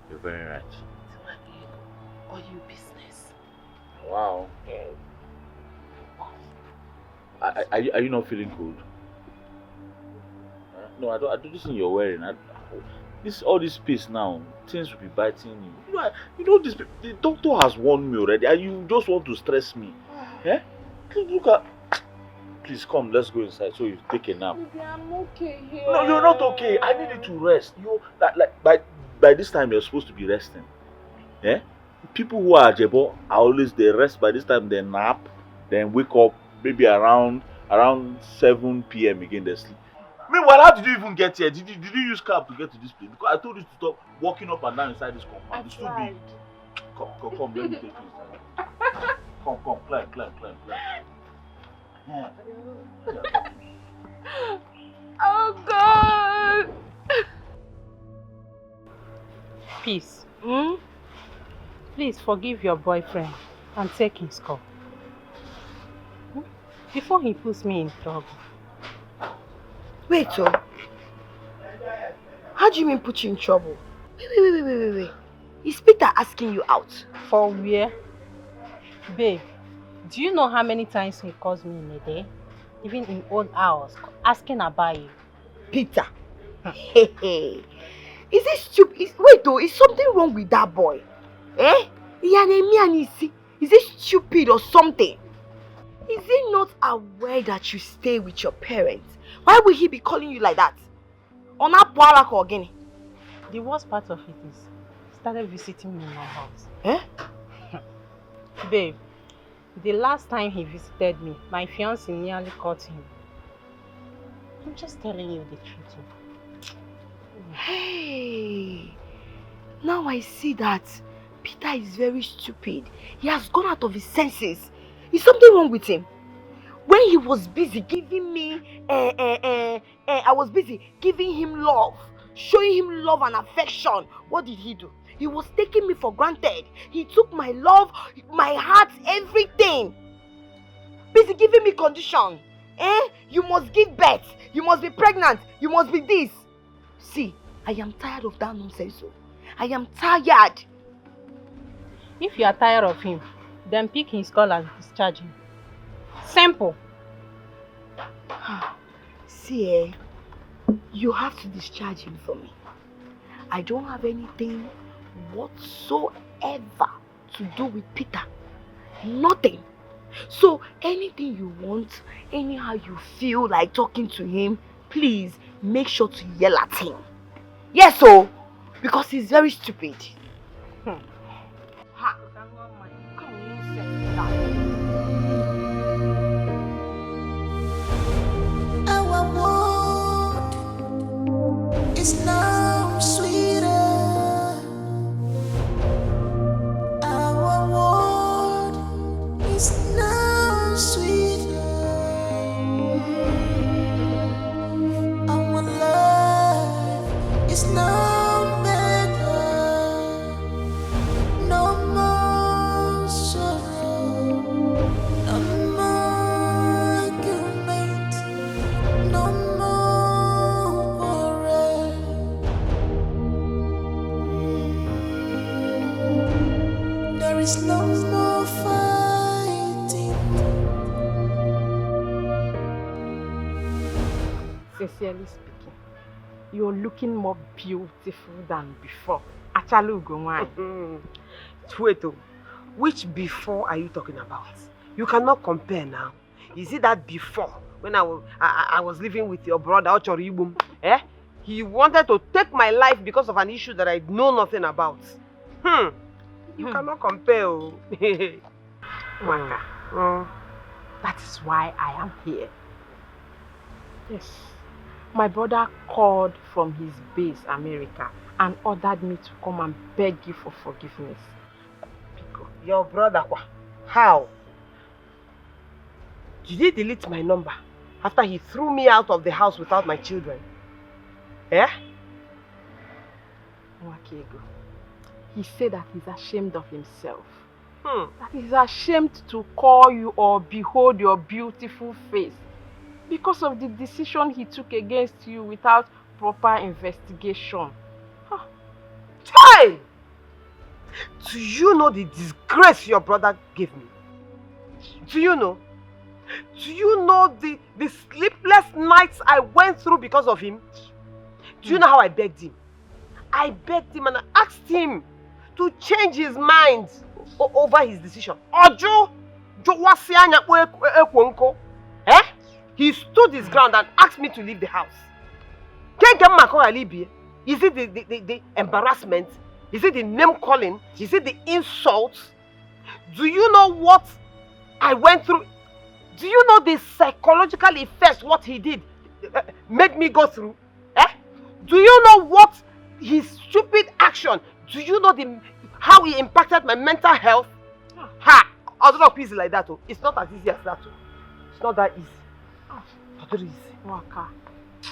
You're very right. Or you business. Wow. Are you not feeling good? No, I do this in your wearing. All this space now, things will be biting you. You know this. The doctor has warned me already, and you just want to stress me. Eh? Look at. Please come, let's go inside so you take a nap. Baby, I'm okay here. No, you're not okay. I need you to rest. By this time you're supposed to be resting. Eh? People who are Jebo are always they rest by this time. They nap, then wake up maybe around 7 p.m. again they sleep. Meanwhile, how did you even get here? Did you use cab to get to this place? Because I told you to stop walking up and down inside this compound. It's too big. Come, let me take you inside. Come, climb. Yeah. Oh God! Peace. Please forgive your boyfriend and take his call. Before he puts me in trouble. Wait, how do you mean put you in trouble? Wait. Is Peter asking you out? For where? Babe, do you know how many times he calls me in a day? Even in old hours, asking about you. Peter. Hey. Is it stupid? Wait though, is something wrong with that boy? Eh? Is it stupid or something? Is he not aware that you stay with your parents? Why would he be calling you like that? Again? The worst part of it is, he started visiting me in my house. Eh? Babe, the last time he visited me, my fiancé nearly caught him. I'm just telling you the truth. Hey, now I see that Peter is very stupid. He has gone out of his senses. Is something wrong with him? When he was busy giving me, I was busy giving him love, showing him love and affection. What did he do? He was taking me for granted. He took my love, my heart, everything. Busy giving me condition. You must give birth. You must be pregnant. You must be this. See, I am tired of that nonsense. I am tired. If you are tired of him, then pick his call and discharge him. Simple. See, you have to discharge him for me. I don't have anything whatsoever to do with Peter. Nothing. So anything you want, anyhow you feel like talking to him, please make sure to yell at him. Yes, because he's very stupid. Our world is now sweeter. Our world is now sweeter. Our life is now better. No more sorrow, no more argument, no more worry. There is no more fighting. Sincerely speaking, you're looking more beautiful than before. Actually, Wait, which before are you talking about? You cannot compare now. You see that before when I was living with your brother Ochoribum, He wanted to take my life because of an issue that I know nothing about. You cannot compare. Waka. That is why I am here. Yes. My brother called from his base, America, and ordered me to come and beg you for forgiveness. Your brother, how? Did he delete my number after he threw me out of the house without my children? Eh? Wakego. He said that he's ashamed of himself. That he's ashamed to call you or behold your beautiful face because of the decision he took against you without proper investigation. Hey! Do you know the disgrace your brother gave me? Do you know? Do you know the sleepless nights I went through because of him? Do you know how I begged him? I begged him and I asked him to change his mind over his decision. He stood his ground and asked me to leave the house. Is it the embarrassment? Is it the name calling? Is it the insults? Do you know what I went through? Do you know the psychological effects what he did made me go through? Do you know what his stupid action? Do you know how he impacted my mental health? I don't know easy like that. It's not as easy as that. It's not that easy. Not easy. Waka,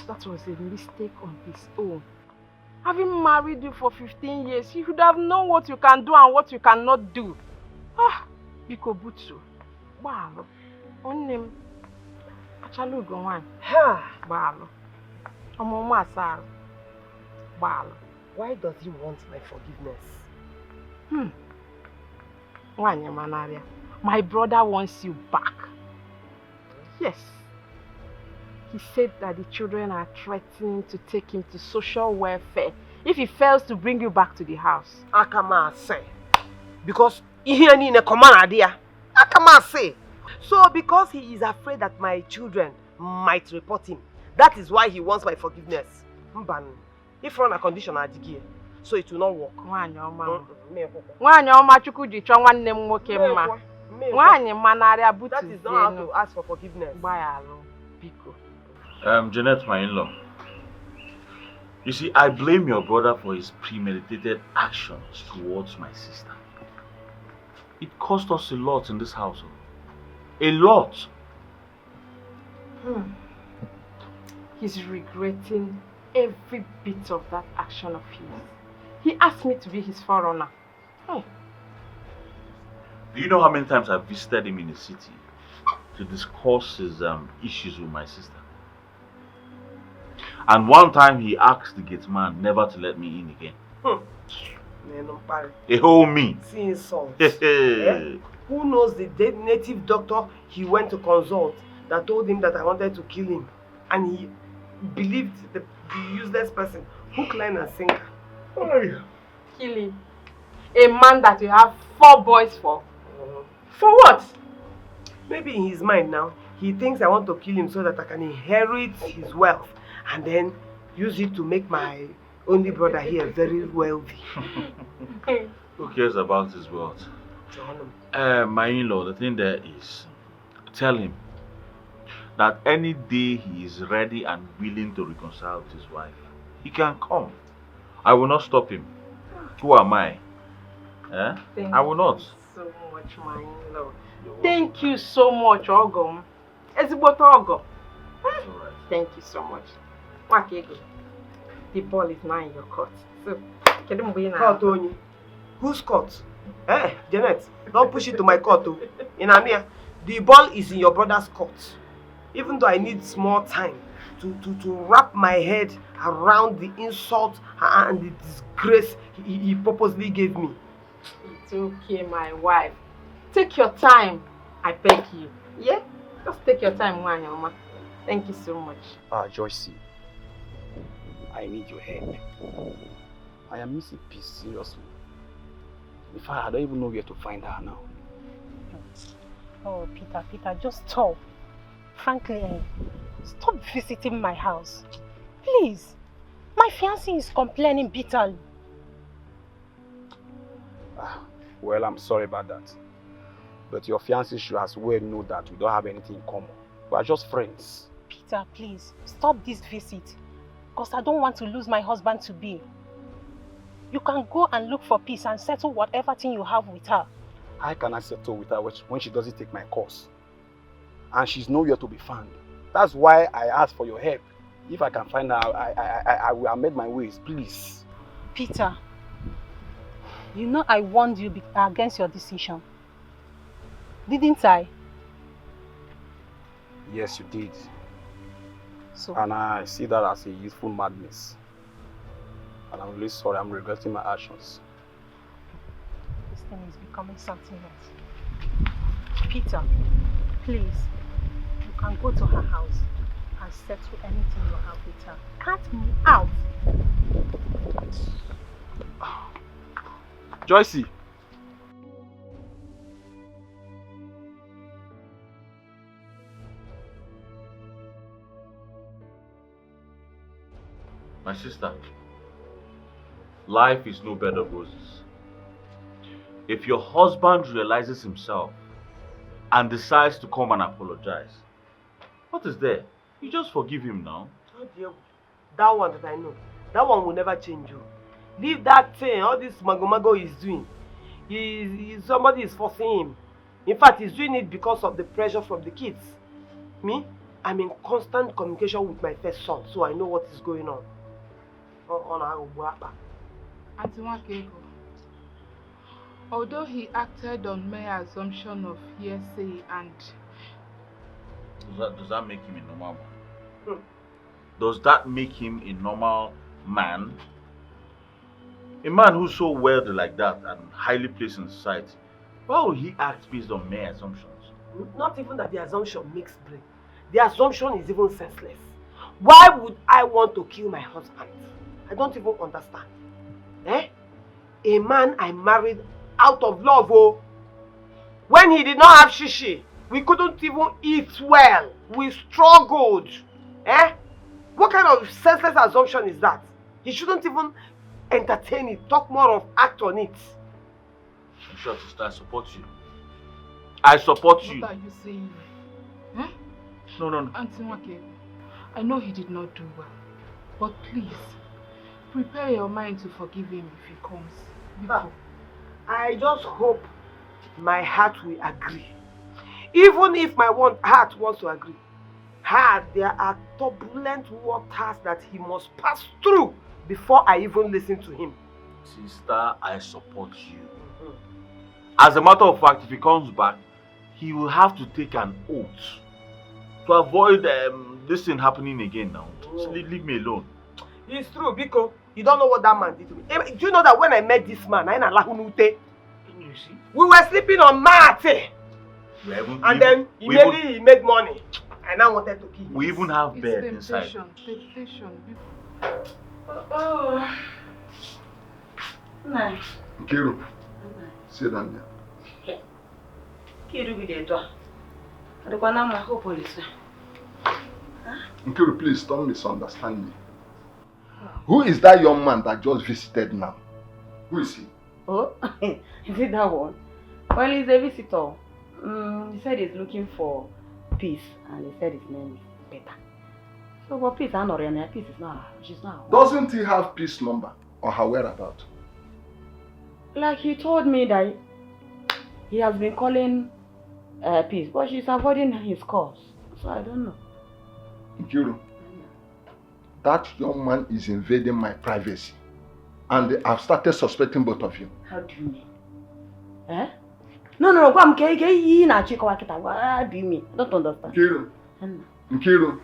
that was a mistake on his own. Having married you for 15 years, you should have known what you can do and what you cannot do. Biko Butsu. Balo. Onim. Achalugo wan. Balo. Omoma Saro. Balo. Why does he want my forgiveness? Manaria. My brother wants you back. Yes. He said that the children are threatening to take him to social welfare if he fails to bring you back to the house. Akama say. Because he in a command idea. Akama say. So because he is afraid that my children might report him, that is why he wants my forgiveness. Mban. If run a condition adigie, so it will not work. That is not how to ask for forgiveness. Jeanette, my in-law. You see, I blame your brother for his premeditated actions towards my sister. It cost us a lot in this household. A lot. He's regretting every bit of that action of his. He asked me to be his forerunner. Do you know how many times I've visited him in the city to discuss his issues with my sister? And one time he asked the gate man never to let me in again. A whole me. See insult. Who knows the native doctor he went to consult that told him that I wanted to kill him, and he believed the useless person, hook, line and sinker. Kill him. A man that you have 4 boys for. For what? Maybe in his mind now, he thinks I want to kill him so that I can inherit his wealth and then use it to make my only brother here very wealthy. Who cares about his wealth? My in-law, the thing there is, tell him that any day he is ready and willing to reconcile with his wife, he can come. I will not stop him. Who am I? I will not. Thank you so much, my in-law. Thank you so much, Ogom. Ogo. Thank you so much. Wakego, the ball is now in your court. So, court only. Whose court? Janet, don't push it to my court. In Amia, the ball is in your brother's court. Even though I need small time to wrap my head around the insult and the disgrace he purposely gave me. It's okay, my wife. Take your time, I beg you. Yeah? Just take your time, Wanyama. Thank you so much. Joyce, I need your help. I am missing peace, seriously. In fact, I don't even know where to find her now. Oh, Peter, just stop. Frankly, stop visiting my house. Please. My fiancé is complaining bitterly. Well, I'm sorry about that. But your fiancé should as well know that we don't have anything in common. We are just friends. Peter, please, stop this visit. Because I don't want to lose my husband-to-be. You can go and look for peace and settle whatever thing you have with her. How can I settle with her when she doesn't take my course? And she's nowhere to be found. That's why I asked for your help. If I can find her, I will amend my ways, please. Peter, you know I warned you against your decision. Didn't I? Yes, you did. So? And I see that as a youthful madness. And I'm really sorry, I'm regretting my actions. This thing is becoming something else. Peter, please, you can go to her house and settle anything you have with her. Cut me out. Joycey! My sister, life is no bed of roses. If your husband realizes himself and decides to come and apologize, what is there? You just forgive him now. Oh dear, that one that I know, that one will never change you. Leave that thing, all this mago is doing. Somebody is forcing him. In fact, he's doing it because of the pressure from the kids. Me, I'm in constant communication with my first son, so I know what is going on. Auntie Wakego, although he acted on mere assumption of hearsay and... Does that make him a normal man? Does that make him a normal man? A man who's so wealthy like that and highly placed in society, why would he act based on mere assumptions? Not even that the assumption makes brain. The assumption is even senseless. Why would I want to kill my husband? I don't even understand. A man I married out of love, oh. When he did not have shishi, we couldn't even eat well. We struggled. What kind of senseless assumption is that? He shouldn't even entertain it, talk more of act on it. I'm sure, sister, I support you. I support you. What are you saying? No. Auntie Wakego, I know he did not do well, but please, prepare your mind to forgive him if he comes. I just hope my heart will agree. Even if my heart wants to agree. There are turbulent waters that he must pass through before I even listen to him. Sister, I support you. As a matter of fact, if he comes back, he will have to take an oath to avoid this thing happening again now. So leave me alone. It's true, Biko. You don't know what that man did to me. Do you know that when I met this man, You see? we were sleeping on mat. And then immediately he made money. I now wanted to kill him. We even have bed inside. Temptation. Nkiru, sit down there. Nkiru, please don't misunderstand me. Who is that young man that just visited now? Who is he? Oh, is it that one? Well, he's a visitor. He said he's looking for peace, and he said his name is Peter. So, but peace, I'm not really. Peace is not. She's not. Doesn't he have peace number or her whereabouts? Like he told me that he has been calling peace, but she's avoiding his calls. So I don't know. Nkiru, that young man is invading my privacy, and I've started suspecting both of you. How do you mean? No, what do you mean? I don't understand. Nkiru,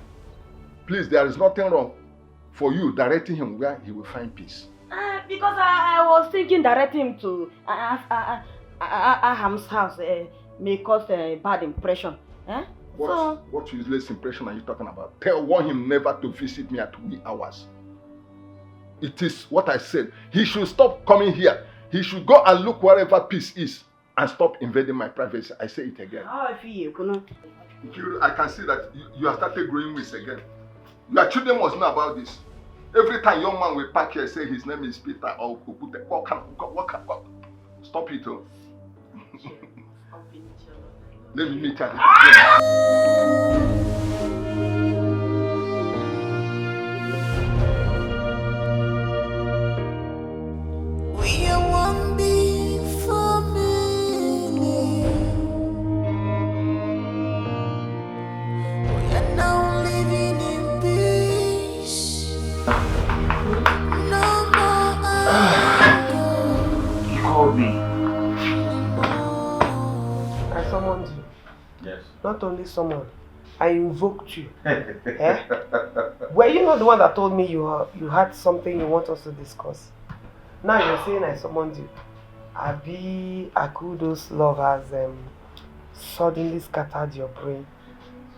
please, there is nothing wrong for you directing him where he will find peace. Because I was thinking directing him to Aham's house may cause a bad impression. What useless impression are you talking about? Warn him never to visit me at wee hours. It is what I said. He should stop coming here. He should go and look wherever peace is and stop invading my privacy. I say it again. How I feel, I can see that you have started growing wings again. Your children must know about this. Every time young man will pack here, say his name is Peter or Kupute. What? Stop it, oh. Let me meet her. We are one big family. We are now living in peace. No more anger. You called me. I summoned you. Yes. Not only summoned, I invoked you. Eh? Were you not the one that told me you had something you want us to discuss? Now you're saying I summoned you. Abi Akudo's love has suddenly scattered your brain.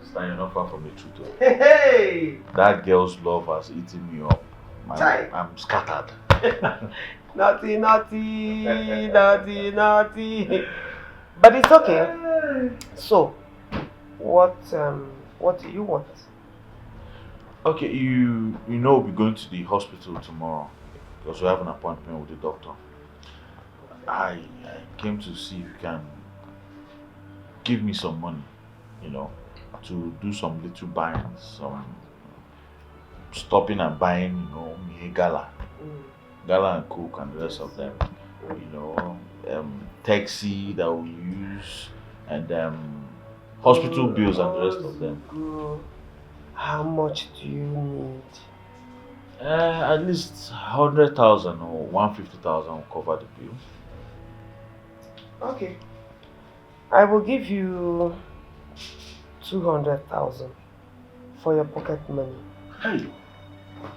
Sister, you're not far from the truth. Though. Hey! That girl's love has eaten me up. I'm scattered. Naughty. But it's okay. So, what do you want? Okay, you know we're going to the hospital tomorrow because we have an appointment with the doctor. I came to see if you can give me some money, to do some little buying, some stopping and buying, me gala and coke and the rest of them, taxi that we use and hospital bills and the rest of them. How much do you need? At least 100,000 or 150,000 will cover the bill. Okay. I will give you 200,000 for your pocket money. Hey.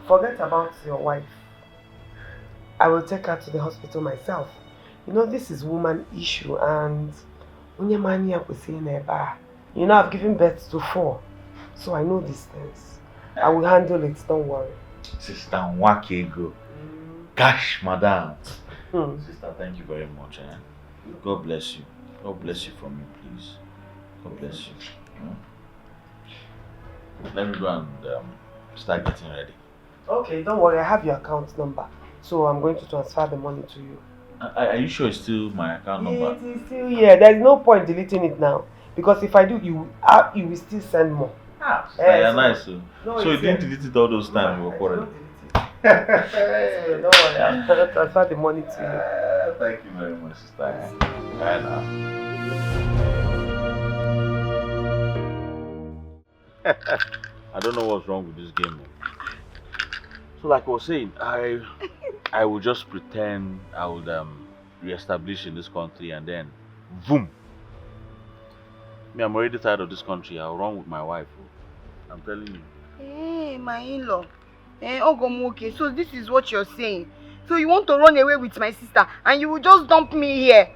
Forget about your wife. I will take her to the hospital myself. This is woman issue and I've given birth to 4. So I know these things. I will handle it, don't worry. Sister Nwakego. Gosh, madam. Sister, thank you very much. God bless you. God bless you for me, please. God bless you. Let me go and start getting ready. Okay, don't worry. I have your account number. So I'm going to transfer the money to you. Are you sure it's still my account number? It is still here. There's no point deleting it now. Because if I do, you will still send more. You're nice. So you didn't delete it all those times you were quarreling? Don't worry. I'll transfer the money to you. Thank you very much, sister. Bye now. I don't know what's wrong with this game. So like I was saying, I will just pretend I would re-establish in this country and then boom. I'm already tired of this country. I'll run with my wife. I'm telling you. Hey, my in-law. Ogomoke, so this is what you're saying. So you want to run away with my sister and you will just dump me here.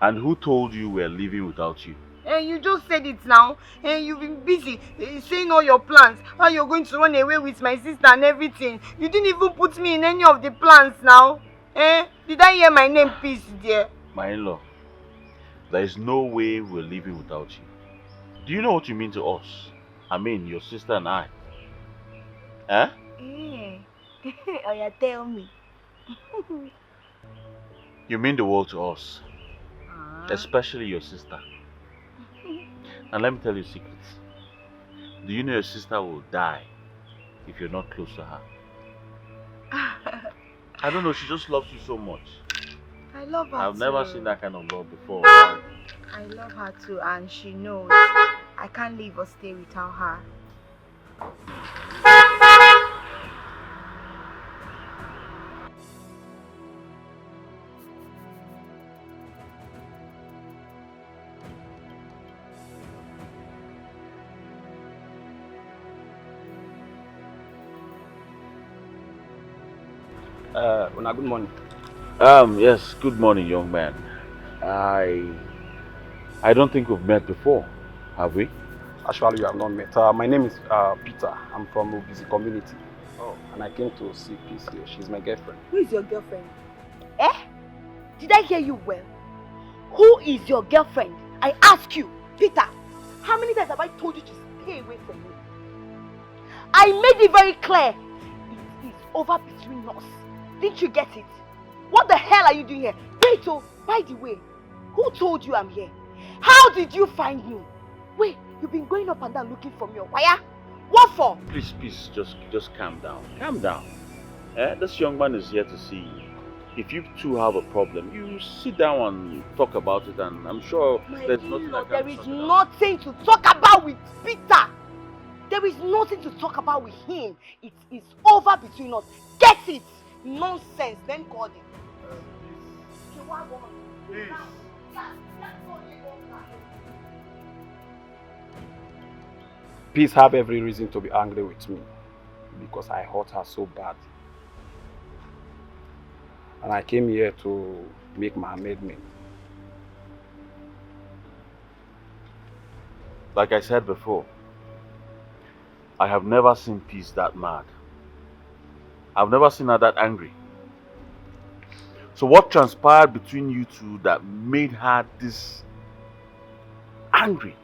And who told you we're leaving without you? You just said it now. You've been busy saying all your plans. How you're going to run away with my sister and everything. You didn't even put me in any of the plans now. Did I hear my name, Peace, dear? My in-law, there is no way we're leaving without you. Do you know what you mean to us? I mean, your sister and I. Oh yeah, tell me. You mean the world to us. Especially your sister. And let me tell you secrets. Do you know your sister will die if you're not close to her? I don't know, she just loves you so much. I love her I've too. never seen that kind of love before. I love her too, and she knows I can't live or stay without her. Good morning. Yes, good morning, young man. I don't think we've met before, have we? Actually, you have not met. My name is Peter. I'm from Obizi community. Oh. And I came to see Peace here. She's my girlfriend. Who is your girlfriend? Did I hear you well? Who is your girlfriend? I ask you, Peter. How many times have I told you to stay away from me? I made it very clear. It is over between us. Didn't you get it? What the hell are you doing here? Wait, oh, by the way, who told you I'm here? How did you find me? Wait, you've been going up and down looking for me. Why? What for? Please, just calm down. Calm down. This young man is here to see you. If you two have a problem, you sit down and talk about it, and I'm sure there's nothing that there is nothing to talk about with Peter. There is nothing to talk about with him. It is over between us. Get it? Nonsense. Then call it. Please. Peace have every reason to be angry with me because I hurt her so bad. And I came here to make my amendment. Like I said before, I have never seen Peace that mad. I've never seen her that angry. So what transpired between you two that made her this angry?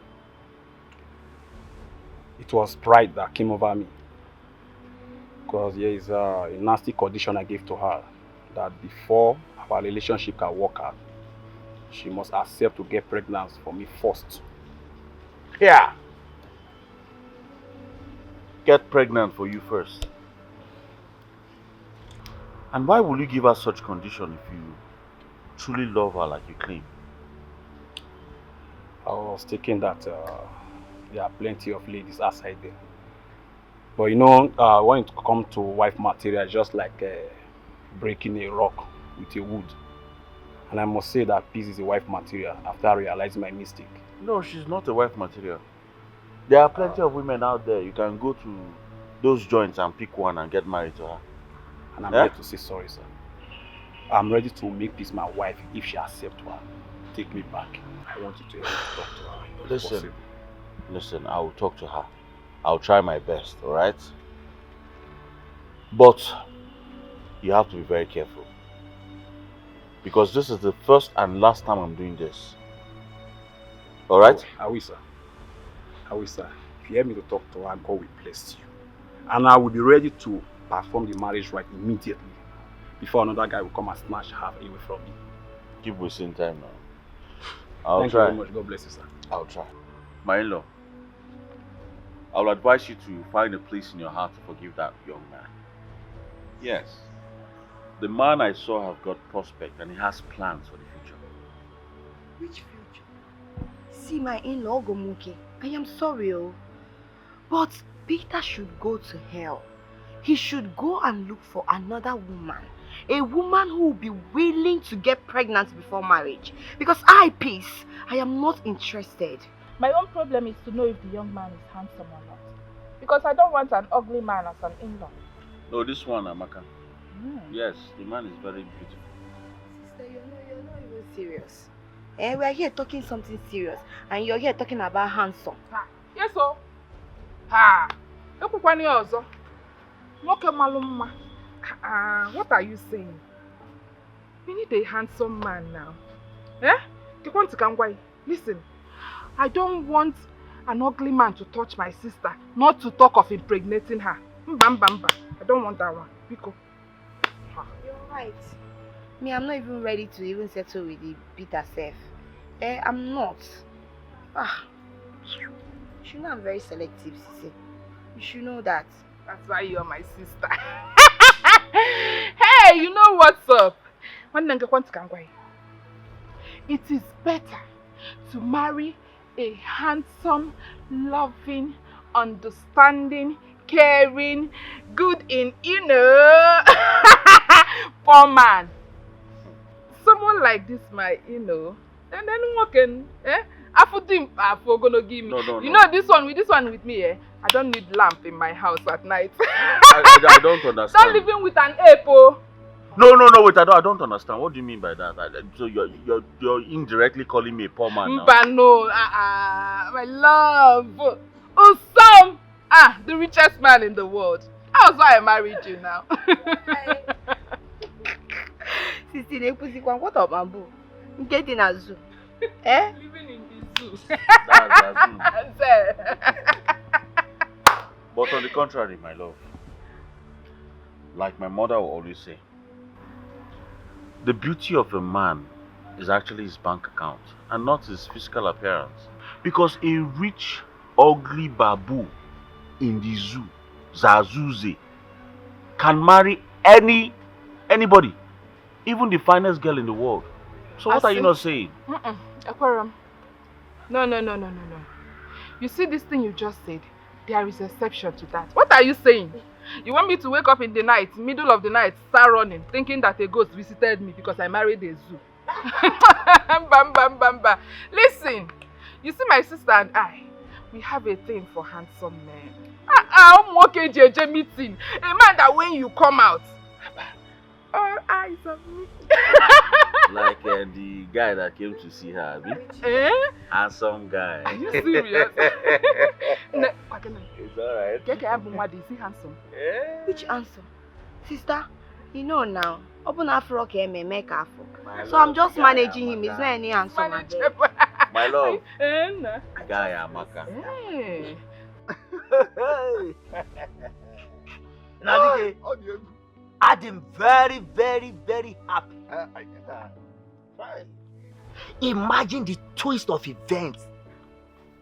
It was pride that came over me. Because there is a nasty condition I gave to her. That before our relationship can work out, she must accept to get pregnant for me first. Yeah. Get pregnant for you first. And why will you give her such condition if you truly love her like you claim? I was thinking that there are plenty of ladies outside there. But you know, when it comes to wife material, just like breaking a rock with a wood. And I must say that Peace is a wife material after realizing my mistake. No, she's not a wife material. There are plenty of women out there. You can go to those joints and pick one and get married to her. And I'm here to say sorry, sir. I'm ready to make Peace my wife if she accepts her. Take me back. I want you to help me talk to her. Listen, I will talk to her. I'll try my best, alright? But you have to be very careful. Because this is the first and last time I'm doing this. Alright? I will, sir. I will, sir. If you help me to talk to her, God will bless you. And I will be ready to perform the marriage rite immediately. Before another guy will come and snatch her away from me. Keep wasting time now. I'll Thank try. you very much. God bless you, sir. I'll try. My in-law, I will advise you to find a place in your heart to forgive that young man. Yes. The man I saw has got prospect and he has plans for the future. Which future? See, my in-law Gomuke, I am sorry, but Peter should go to hell. He should go and look for another woman. A woman who will be willing to get pregnant before marriage. Because Peace, I am not interested. My own problem is to know if the young man is handsome or not. Because I don't want an ugly man as an in-law. No, this one, Amaka. Yes, the man is very beautiful. Sister, you're not even serious. We are here talking something serious. And you're here talking about handsome. Yes, sir. What are you saying? We need a handsome man now. Listen, I don't want an ugly man to touch my sister, not to talk of impregnating her. I don't want that one. Pico. You're right. Me, I'm not even ready to even settle with the Peter self. I'm not. You should know I'm very selective, Sissy. You should know that. That's why you're my sister. Hey, you know what's up? It is better to marry a handsome, loving, understanding, caring, good in, poor man. Someone like this, and then walking, gonna give me. No. You know this one with me, I don't need lamp in my house at night. I don't understand. Don't live in with an ape, oh. No, wait, I don't understand. What do you mean by that? So you're indirectly calling me a poor man now? But no, my love. Usam, the richest man in the world. That's why I married you now. Sister, what up, Bamboo? Get in a zoo. Living in the zoo. That's a zoo. But on the contrary, my love, like my mother will always say, the beauty of a man is actually his bank account and not his physical appearance. Because a rich, ugly babu in the zoo, Zazuze, can marry anybody, even the finest girl in the world. So what are you not saying? Aquarium. No. You see this thing you just said? There is exception to that. What are you saying? You want me to wake up in the night, middle of the night, start running, thinking that a ghost visited me because I married a zoo? Bam. Listen, you see my sister and I, we have a thing for handsome men. I'm walking JJ meeting. A man that when you come out, all eyes on me. Like the guy that came to see her, handsome guy. Are you serious? It's alright. Is he handsome? Which handsome? Sister, you know now. Open Afro came and make Afro. So I'm just managing him. Is there any handsome? My love. Guy Amaka. Nadike, I'm very, very, very happy. Imagine the twist of events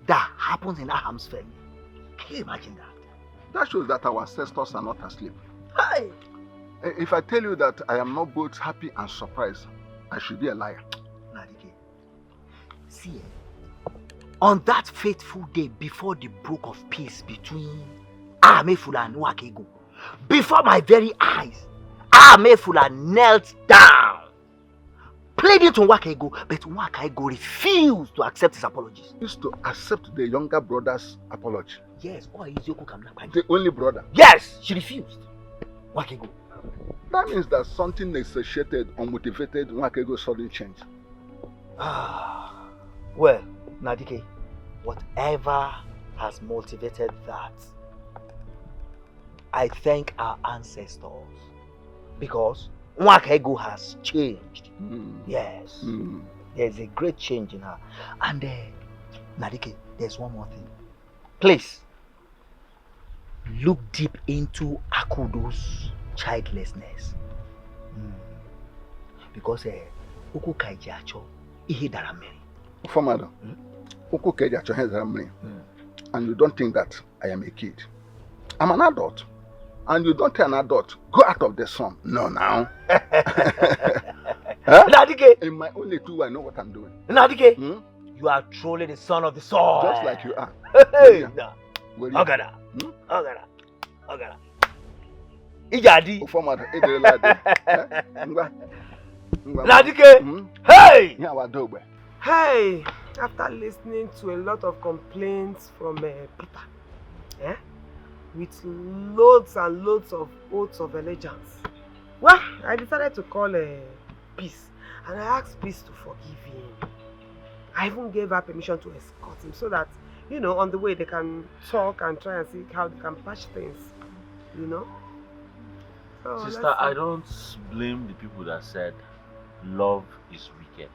that happens in Aham's family. Can you imagine that? That shows that our ancestors are not asleep. Hey. If I tell you that I am not both happy and surprised, I should be a liar. Nadike, see, on that fateful day before the broke of peace between Amefula and Nwakego, before my very eyes, Amefula knelt down, pleading to Nwakego, but Nwakego refused to accept his apologies. He used to accept the younger brother's apology. Yes, or the only brother. Yes, she refused. Nwakego. That means that something negotiated or motivated Nwakego's sudden change. Well, Nadike, whatever has motivated that, I thank our ancestors because Nwakego has changed. Yes, there's a great change in her. And Nadike, there's one more thing. Please, look deep into Akudo's childlessness. Because Uku Kaijacho ihe dara mmiri. Father, Uku Kaijacho ihe dara mmiri. And you don't think that I am a kid. I'm an adult. And you don't tell an adult, go out of the sun. No, now. Nadike. In my only two, I know what I'm doing. Nadike, you are truly the son of the soil. Just like you are. Hey, Ogada. Ijadi. Nadike. Hey. Hey, after listening to a lot of complaints from Peter, with loads and loads of oaths of allegiance, well, I decided to call Peace, and I asked Peace to forgive him. I even gave her permission to escort him so that, you know, on the way they can talk and try and see how they can patch things, you know. So, sister, I don't blame the people that said love is wicked.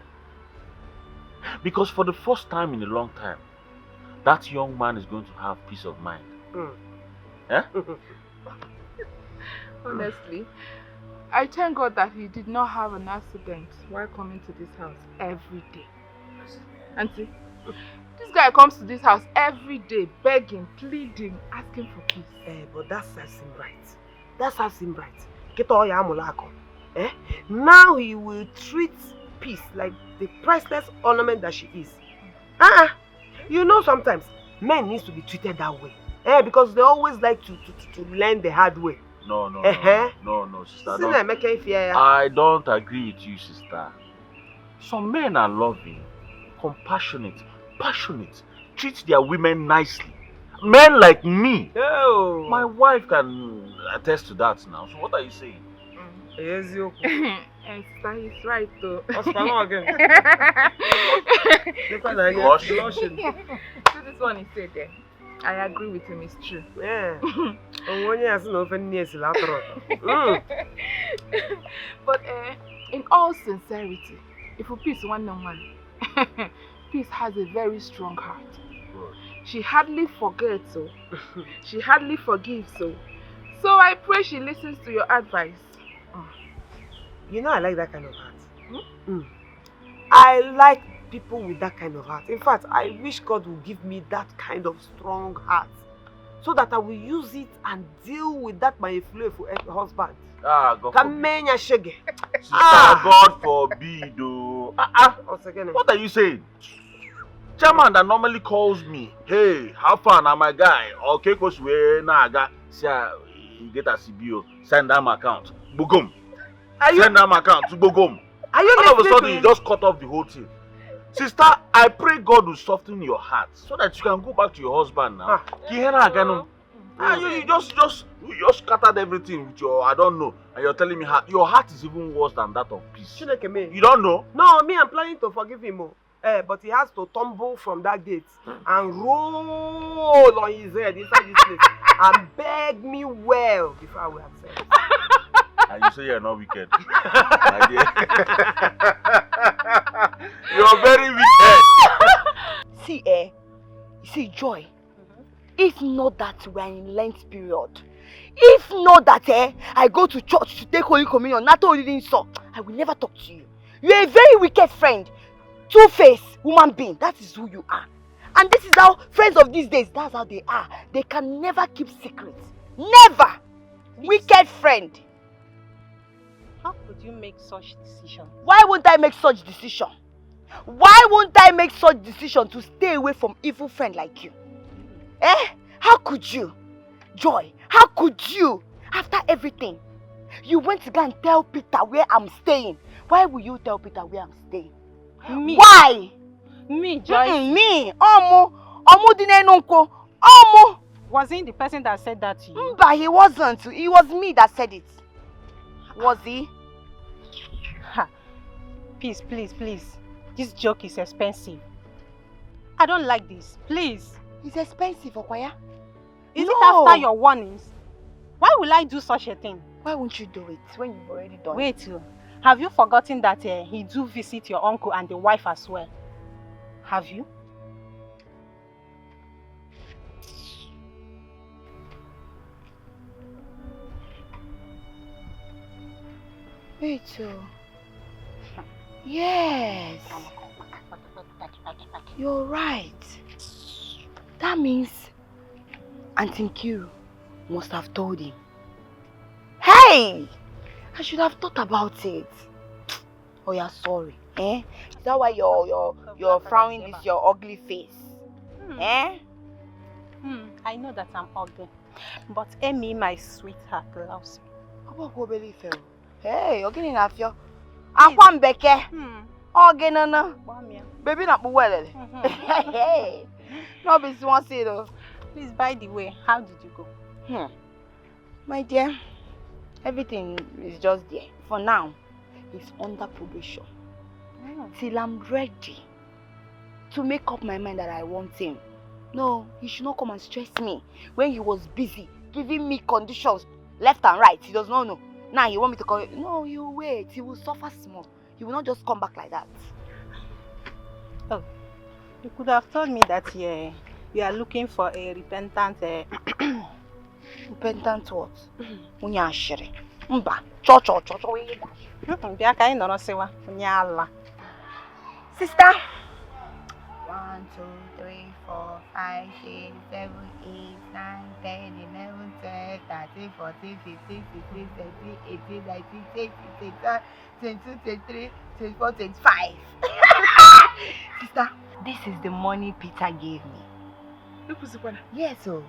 Because for the first time in a long time, that young man is going to have peace of mind. Honestly, I thank God that he did not have an accident while coming to this house every day. Auntie, this guy comes to this house every day, begging, pleading, asking for peace. But that serves him right. That serves him right. Get all your amulako. Now he will treat Peace like the priceless ornament that she is. You know, sometimes men need to be treated that way. Because they always like to learn the hard way. No, sister. I don't agree with you, sister. Some men are loving, compassionate, passionate, treat their women nicely. Men like me. Oh. My wife can attest to that now. So what are you saying? Esther, he's right though. What's going on again? So this one he said there. I agree with him, it's true. Yeah. But in all sincerity, if we Peace one on one, Peace has a very strong heart. She hardly forgets, so she hardly forgives, so I pray she listens to your advice. You know I like that kind of heart. I like people with that kind of heart. In fact, I wish God would give me that kind of strong heart so that I will use it and deal with that my influential husband. God forbid. Kamenya shege. Sister, God forbid. Oh. What are you saying? Chairman that normally calls me, hey, how far now my guy? Okay, cause we naga. See, you get a CBO. Send them account. Bogum. Send them account to Bogum. All of a sudden, you just cut off the whole thing. Sister, I pray God will soften your heart so that you can go back to your husband now. You just scattered everything with your, I don't know, and you're telling me your heart is even worse than that of peace. You don't know? No, me, I'm planning to forgive him. But he has to tumble from that gate and roll on his head inside this place and beg me well before I will accept. And you say you're not wicked. My dear. You're very wicked. See, Joy. If not that we're in Lent period, if not that I go to church to take Holy Communion, not only so, I will never talk to you. You're a very wicked friend. Two-faced human being. That is who you are. And this is how friends of these days, that's how they are. They can never keep secrets. Never. Wicked friend. How could you make such decision? Why won't I make such decision? Why won't I make such decision to stay away from evil friend like you? How could you? Joy, how could you? After everything, you went to go and tell Peter where I'm staying. Why will you tell Peter where I'm staying? Me. Why? Me, Joyce. Me. Omo dinenonko. Was he the person that said that to you? But he wasn't. It was me that said it. Was he? Please. This joke is expensive. I don't like this. Please. It's expensive, Okwaya. Is it after your warnings? Why will I do such a thing? Why won't you do it when you've already done it? Wait, have you forgotten that he do visit your uncle and the wife as well? Have you? Wait, yes. You're right. That means Auntie Nkiru must have told him. Hey! I should have thought about it. Oh, you're sorry. Is that why you're frowning this your ugly face? I know that I'm ugly. But Emmy, my sweetheart, loves me. Hey, you're getting off your Aquam Beke. No. Baby not well. Hey. No, but you want to say though. Please, by the way, how did you go? My dear, everything is just there. For now, it's under probation. Till I'm ready to make up my mind that I want him. No, he should not come and stress me when he was busy giving me conditions left and right. He does not know. Now he want me to call it. No, you wait. He will suffer small. He will not just come back like that. Oh, you could have told me that you are looking for a repentant. Repentant what? Unyashire. Mba. Sister. 1, 2, 3, 4, 5, 6, 7, 8, 9, 10, 11, 12, 13, 14, 15, 16, 17, 18, 19, 20, 21, 22, 23, 24, 25. Sister, this is the money Peter gave me. Yes, so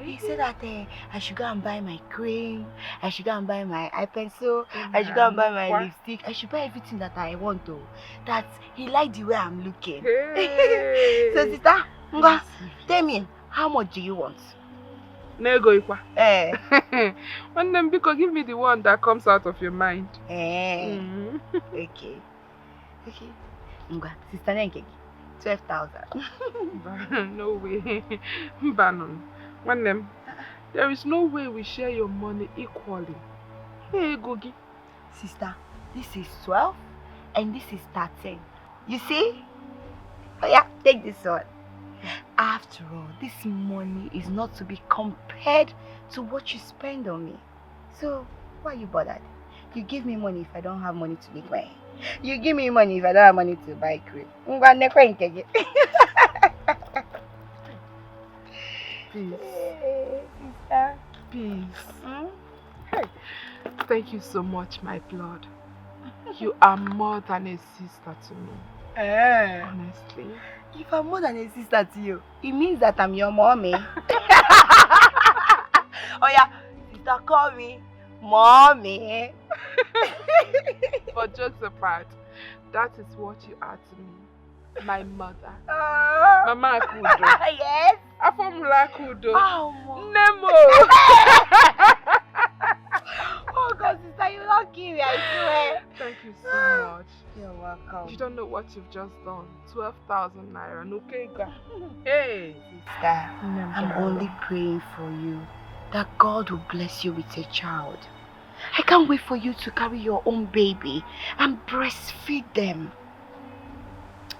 he said that I should go and buy my cream, I should go and buy my eye pencil, I should go and buy my lipstick, I should buy everything that I want to. That he liked the way I'm looking. Hey. So sister, tell me, how much do you want? Nego Ikwa. One them because give me the one that comes out of your mind. Okay. Sister Nenkegi. 12,000. No way. Bannon. One them. There is no way we share your money equally. Hey, Gogi. Sister, this is 12 and this is 13. You see? Oh yeah, take this one. After all, this money is not to be compared to what you spend on me. So, why are you bothered? You give me money if I don't have money to make my hair. You give me money if I don't have money to buy cream. Peace. Sister. Peace. Hey, thank you so much, my blood. You are more than a sister to me. Honestly. If I'm more than a sister to you, it means that I'm your mommy. Oh yeah, sister, call me mommy. But jokes apart, that is what you are to me. My mother. Mama Akudo. Yes. Afomula Akudo. Oh, Nemo. Oh God, sister, you lucky me, I swear. Thank you so much. You're welcome. You don't know what you've just done. 12,000 naira, no kega. Hey. Sister, I'm only praying for you that God will bless you with a child. I can't wait for you to carry your own baby and breastfeed them.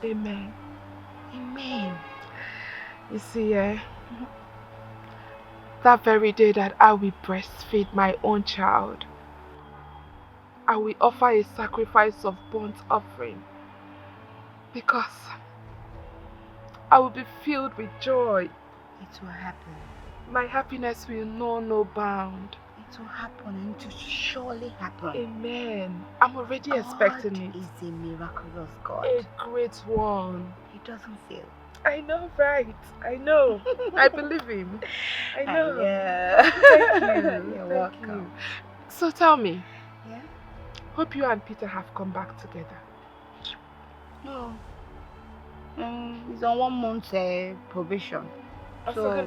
Amen. Amen. You see, that very day that I will breastfeed my own child, I will offer a sacrifice of burnt offering, because I will be filled with joy. It will happen. My happiness will know no bound. It will happen and it will surely happen. Amen. I'm already expecting it. God is a miraculous God. A great one. He doesn't fail. I know, right? I know. I believe him. I know. Yeah. Thank you. You're Thank welcome. you. So tell me. Yeah? Hope you and Peter have come back together. No. He's on 1 month probation. So,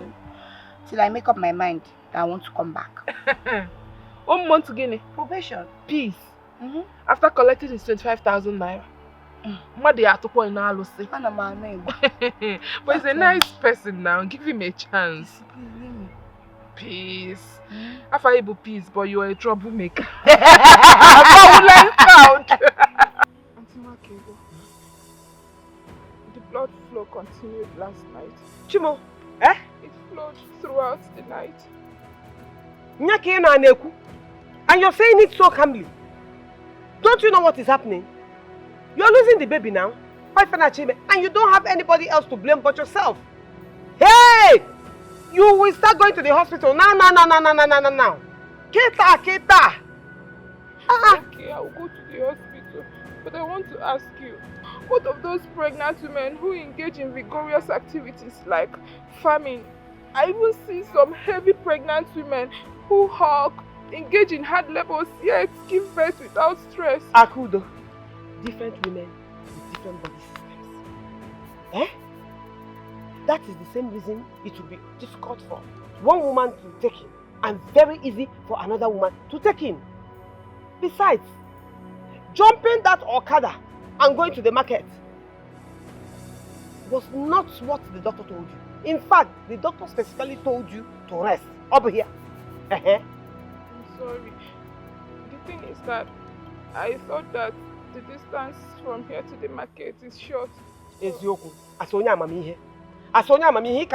till I make up my mind that I want to come back. 1 month again. Probation. Peace. After collecting his 25,000 naira. But he's a nice person now. Give him a chance. Peace. Affable peace, but you are a troublemaker. The blood flow continued last night. Chimo, It flowed throughout the night. and you're saying it so calmly. Don't you know what is happening? You're losing the baby now, and you don't have anybody else to blame but yourself. Hey! You will start going to the hospital now. Kita. Okay, I will go to the hospital. But I want to ask you, what of those pregnant women who engage in vigorous activities like farming? I even see some heavy pregnant women who hawk, engage in hard labors, yet give birth without stress. Akudo, different women with different body systems. That is the same reason it will be difficult for one woman to take in and very easy for another woman to take in. Besides, jumping that Okada and going to the market was not what the doctor told you. In fact, the doctor specifically told you to rest over here. I'm sorry. The thing is that I thought that the distance from here to the market is short. Ezioku, Asonya Mamihe,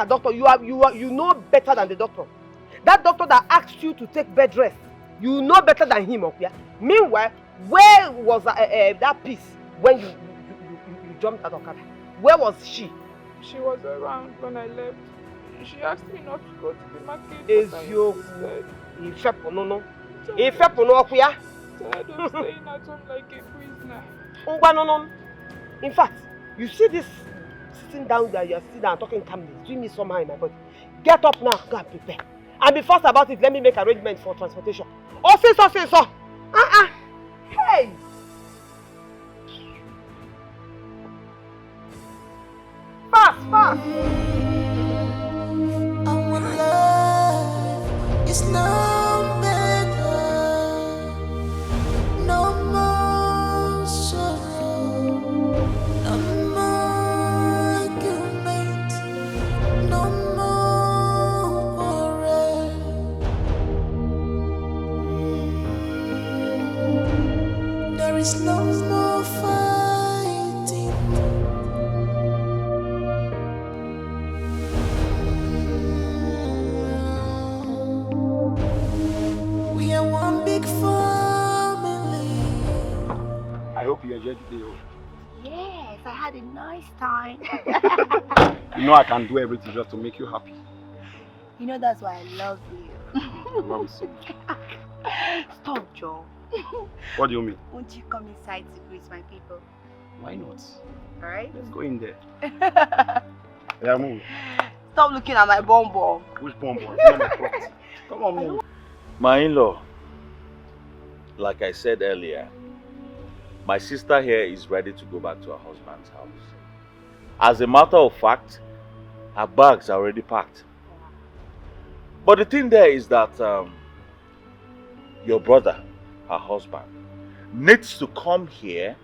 doctor, you know better than the doctor. That doctor that asked you to take bed rest, you know better than him, okay? Meanwhile, where was that piece when you jumped at Okada? Where was she? She was around when I left. She asked me not to go to the market. Ezioku, tired of staying at home like a prisoner. In fact, you see this sitting down there, you're sitting down talking calmly, it's doing me somehow in my body. Get up now, go and prepare. And be fast about it, let me make arrangements for transportation. Oh, say so. Hey! Fast! Our life is no better. No more sorrow. No more argument. No more quarrel. There is no more fighting. big family. I hope you enjoyed the day. Yes, I had a nice time. You know I can do everything just to make you happy. You know that's why I love you. I love you so much. Stop, Joe. What do you mean? Won't you come inside to greet my people? Why not? Alright? Let's go in there. Yeah, move. Stop looking at my bum bum. Which bomb? Come on, move. My in-law, like I said earlier, my sister here is ready to go back to her husband's house. As a matter of fact, her bags are already packed. But the thing there is that your brother, her husband, needs to come here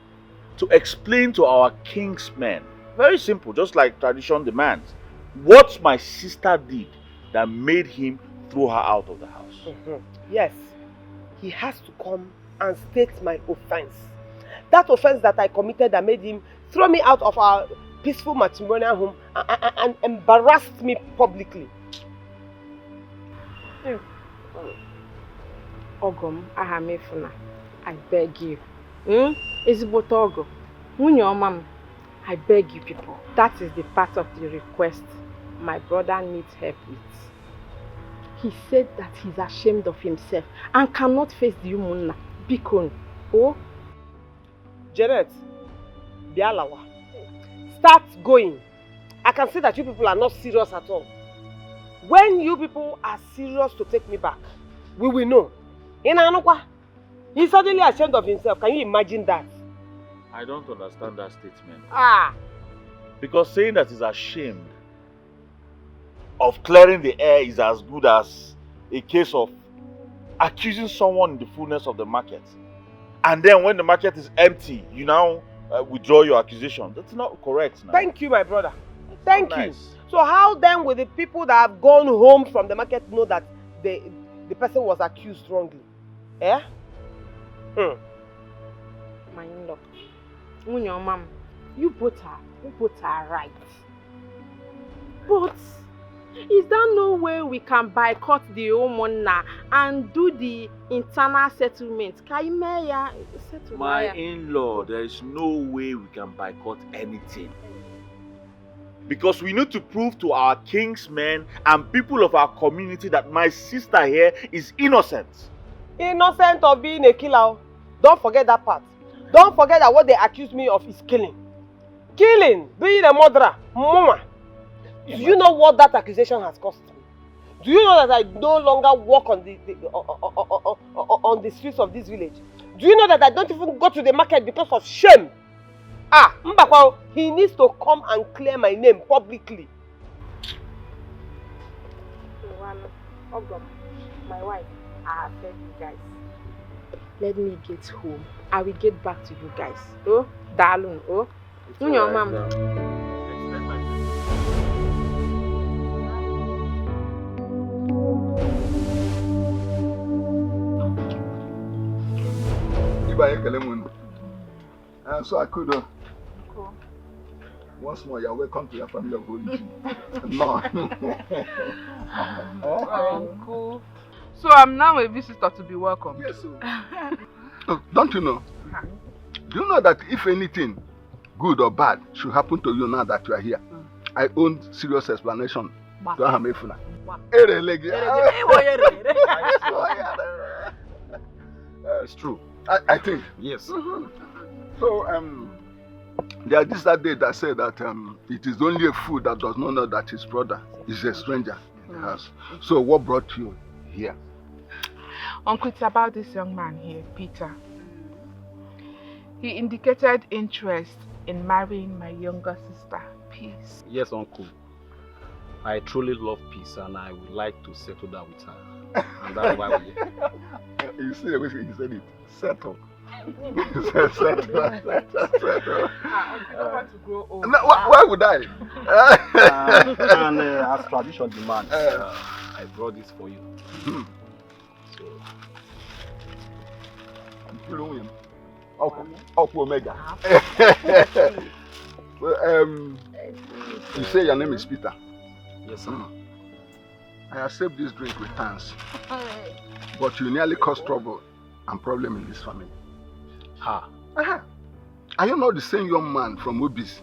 to explain to our king's men, very simple, just like tradition demands, what my sister did that made him throw her out of the house. Yes, he has to come and state my offense. That offense that I committed that made him throw me out of our peaceful matrimonial home and embarrassed me publicly. Ogom, Ahamefuna, I beg you. Ezigbote Ogo, nwunye ọma m, I beg you people. That is the part of the request my brother needs help with. He said that he's ashamed of himself and cannot face the Umunna. Bikon. Oh? Janet, Bialawa, start going. I can see that you people are not serious at all. When you people are serious to take me back, we will know. He's suddenly ashamed of himself. Can you imagine that? I don't understand that statement. Ah! Because saying that he's ashamed of clearing the air is as good as a case of accusing someone in the fullness of the market. And then when the market is empty, you now withdraw your accusation. That's not correct now. Thank you, my brother. Thank you. Nice. So how then will the people that have gone home from the market know that the person was accused wrongly? Eh? My in-law, nwunye ọma m, you both are right. But is there no way we can boycott the Umunna and do the internal settlement? My in-law, there is no way we can boycott anything. Because we need to prove to our king's men and people of our community that my sister here is innocent. Innocent of being a killer. Don't forget that part. Don't forget that what they accuse me of is killing. Killing, being a murderer, mama. Do you know what that accusation has cost me? Do you know that I no longer walk on the streets of this village? Do you know that I don't even go to the market because of shame? Ah, Mbakwa, he needs to come and clear my name publicly. My wife, I have said you guys. Let me get home. I will get back to you guys. Oh, darling. Oh, your mom. So I could. Once more, you're welcome to your family of origin. No. Uncle. So I'm now a visitor to be welcome. Yes, sir. Oh, don't you know? Do you know that if anything good or bad should happen to you now that you are here, I own serious explanation to Ahamefuna. It's true. I think. Yes. So, there is that day that said that it is only a fool that does not know that his brother is a stranger in the house. So what brought you here? Uncle, it's about this young man here, Peter. He indicated interest in marrying my younger sister, Peace. Yes, Uncle. I truly love Peace and I would like to settle down with her. And that's why we're here. You see the way he said it? Settle. Settle. I don't want to grow old. No, why would I? And as tradition demands, I brought this for you. Omega. You say your name is Peter? Yes, sir. I accept this drink with thanks. But you nearly caused trouble and problem in this family. Ha. Are you not the same young man from Obis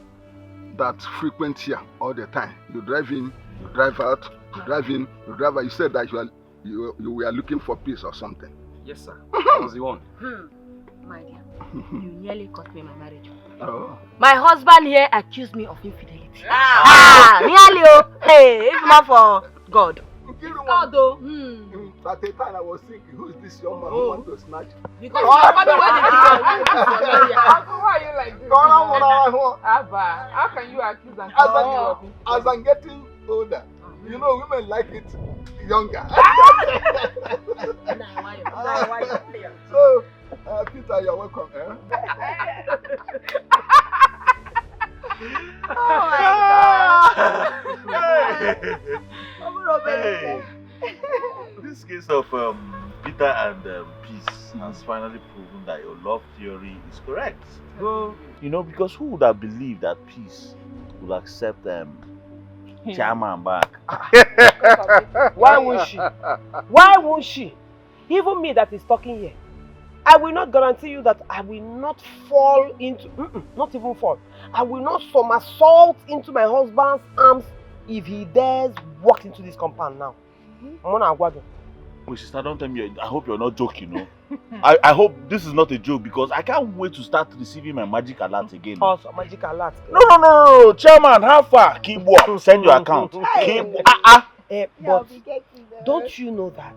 that frequent here all the time? You drive in, you drive out, you drive in, you drive out. You said that you were looking for peace or something. Yes, sir. I was the one. My dear, you nearly cost me my marriage. Oh. My husband here accused me of infidelity. Nearly. Oh. Hey, if not for God. God, though. At the time I was thinking, who is this young man who wants to snatch? Because your father Why are you like this? Abba, how can you accuse and as I'm getting older, you know, women like it younger. So, Peter, you're welcome. Oh my God. Hey. This case of Peter and Peace has finally proven that your love theory is correct. You know, because who would have believed that Peace would accept Chairman back? Why won't she? Why won't she? Even me that is talking here, I will not guarantee you that I will not fall into, not even fall. I will not somersault into my husband's arms if he dares walk into this compound now. Wait, sister, don't tell me. I hope you're not joking, no? I hope this is not a joke because I can't wait to start receiving my magic alert again. Also, magic alert. No. Chairman, how far? Keep what? Send your account. But don't you know that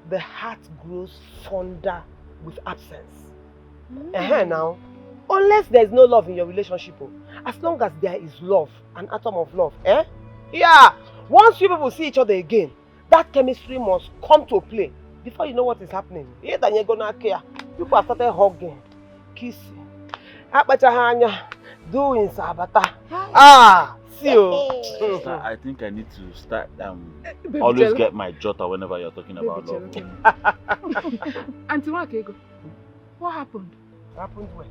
the heart grows fonder with absence? Now, unless there is no love in your relationship, as long as there is love, an atom of love, yeah. Once you people see each other again, that chemistry must come to play. Before you know what is happening, then you're gonna care. People have started hugging, kissing, doing sabata. See you. Sister, I think I need to start always get my jota whenever you're talking about love. Auntie Wakego, what happened? Happened when?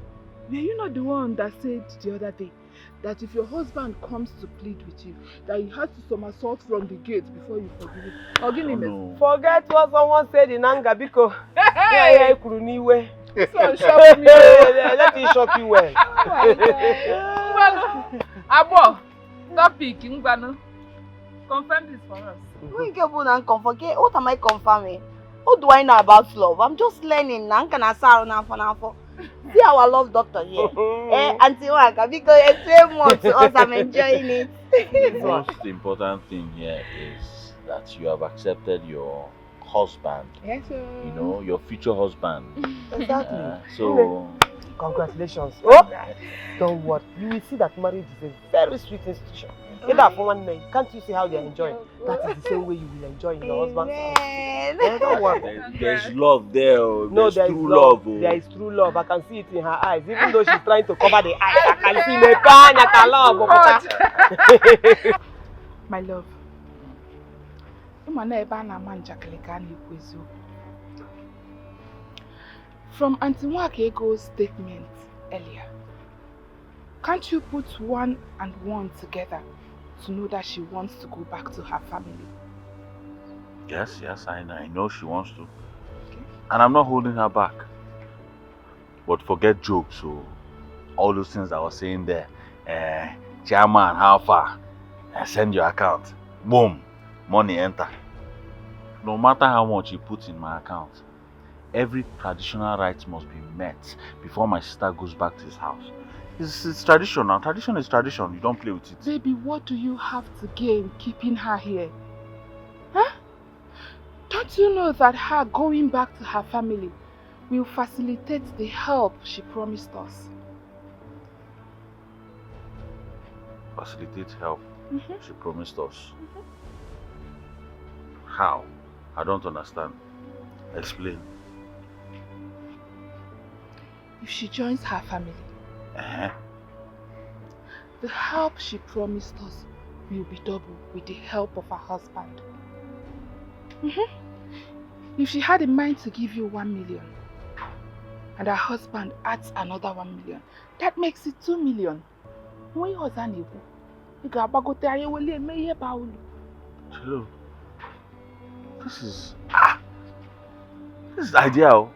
Were you not the one that said the other day that if your husband comes to plead with you, that he has to somersault from the gate before you forgive him? No. Forget what someone said in anger because So shock me. let me shock you well. Abo, topic, confirm this for us. What am I confirming? What do I know about love? I'm just learning. See our love doctor here. Auntie Waka, because explain more to us. I'm enjoying it. The most important thing here is that you have accepted your husband. Yes, sir. You know, your future husband. Exactly. So, congratulations. Oh, don't worry. You will see that marriage is a very sweet institution. Can't you see how they're enjoying? That is the same way you will enjoy in your husband's house. Don't worry. There's love there. No, there is true love. There is true love. I can see it in her eyes. Even though she's trying to cover the eyes, I can see me love. My love. From Auntie Wakego's statement earlier, can't you put one and one together to know that she wants to go back to her family? Yes, I know she wants to. Okay. And I'm not holding her back. But forget jokes, so all those things I was saying there. Chairman, how far? Send your account. Boom, money enter. No matter how much you put in my account, every traditional right must be met before my sister goes back to his house. It's tradition now. Tradition is tradition. You don't play with it. Baby, what do you have to gain keeping her here? Huh? Don't you know that her going back to her family will facilitate the help she promised us? Facilitate help she promised us? How? I don't understand. Explain. If she joins her family, the help she promised us will be double with the help of her husband. If she had in mind to give you 1 million and her husband adds another 1 million, that makes it 2 million. Hello. This is ideal.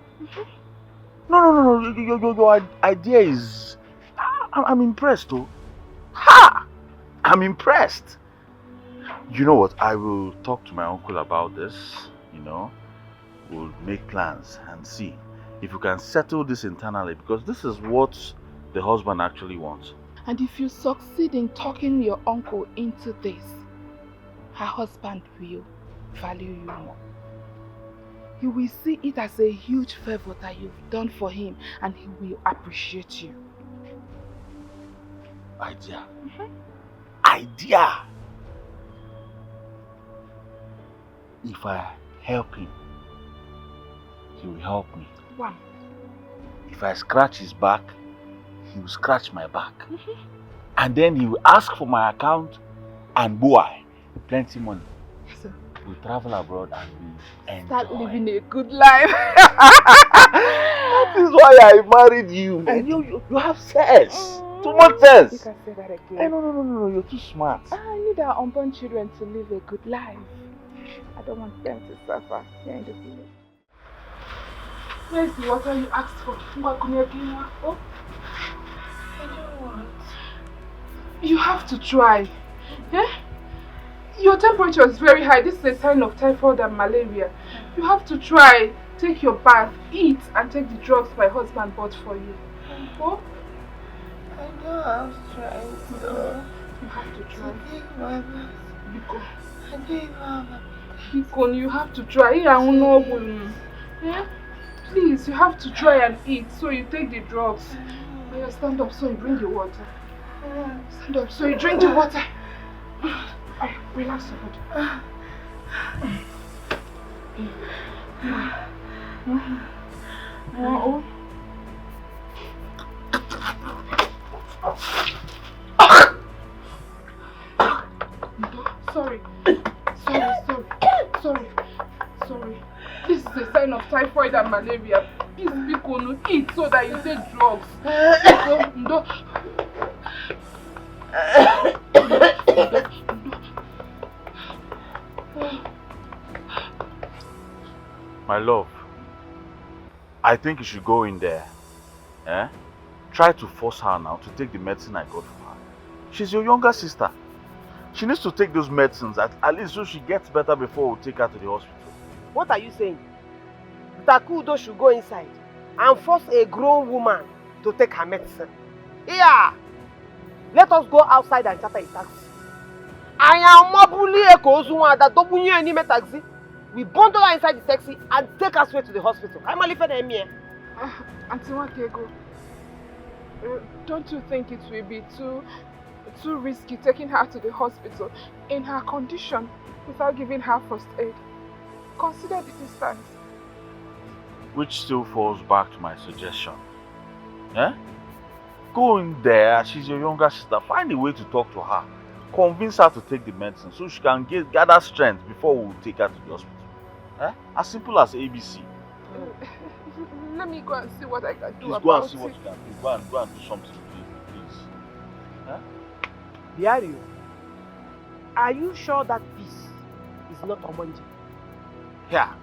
No. Your idea is... I'm impressed, though. Ha! I'm impressed. You know what? I will talk to my uncle about this, you know. We'll make plans and see if we can settle this internally, because this is what the husband actually wants. And if you succeed in talking your uncle into this, her husband will value you more. He will see it as a huge favor that you've done for him, and he will appreciate you. Idea. Idea! If I help him, he will help me. Wow. If I scratch his back, he will scratch my back. And then he will ask for my account, and boy, plenty money. So, we travel abroad and we enjoy. Start living a good life. That is why I married you, man. You have sense. Too much sense. You can say that again. Hey, no, you're too smart. I need our unborn children to live a good life. I don't want them to suffer here in the village. Where's the water you asked for? Oh, I don't want. you have to try. Eh? Your temperature is very high. This is a sign of typhoid and malaria. You have to try. Take your bath, eat, and take the drugs my husband bought for you. Oh? I don't have strength, though. You have to try. Take my bath. Biko. I don't even have a Biko, you have to try. Yeah? Please, you have to try and eat. So you take the drugs. You stand up so you bring the water. Stand up so you drink the water. Relax your body. Sorry. This is a sign of typhoid and malaria. Please, Biko, eat so that you take drugs. My love, I think you should go in there. Try to force her now to take the medicine I got for her. She's your younger sister. She needs to take those medicines at least so she gets better before we take her to the hospital. What are you saying? Takudo should go inside and force a grown woman to take her medicine. Yeah! Let us go outside and charter a taxi. I am mabuli ekozuma that don't need any taxi. We bundle her inside the taxi and take her straight to the hospital. I'm a little bit Auntie Wakego, don't you think it will be too risky taking her to the hospital in her condition without giving her first aid? Consider the distance. Which still falls back to my suggestion. Go in there, she's your younger sister. Find a way to talk to her. Convince her to take the medicine so she can gather strength before we take her to the hospital. As simple as ABC. Let me go and see what I can do Please about it. Go and see what you can do. Go and do something, please. Biario, are you sure that this is not Omanje? Yeah.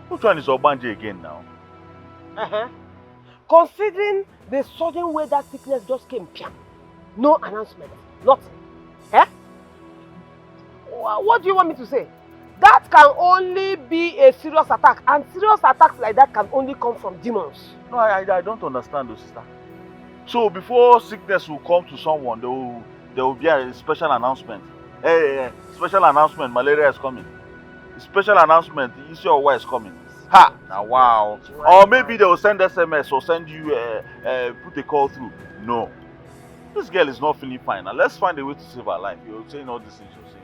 Which one is Obanje again now? Considering the sudden way that sickness just came, no announcement, nothing. What do you want me to say? That can only be a serious attack, and serious attacks like that can only come from demons. No, I don't understand though, sister. So before sickness will come to someone, there will be a special announcement. Hey, special announcement, malaria is coming. Special announcement, Isiyowa is coming. Ha! Now wow. Or maybe they will send SMS or send you put a call through. No. This girl is not feeling fine. Now let's find a way to save her life. You're saying all these things you're saying.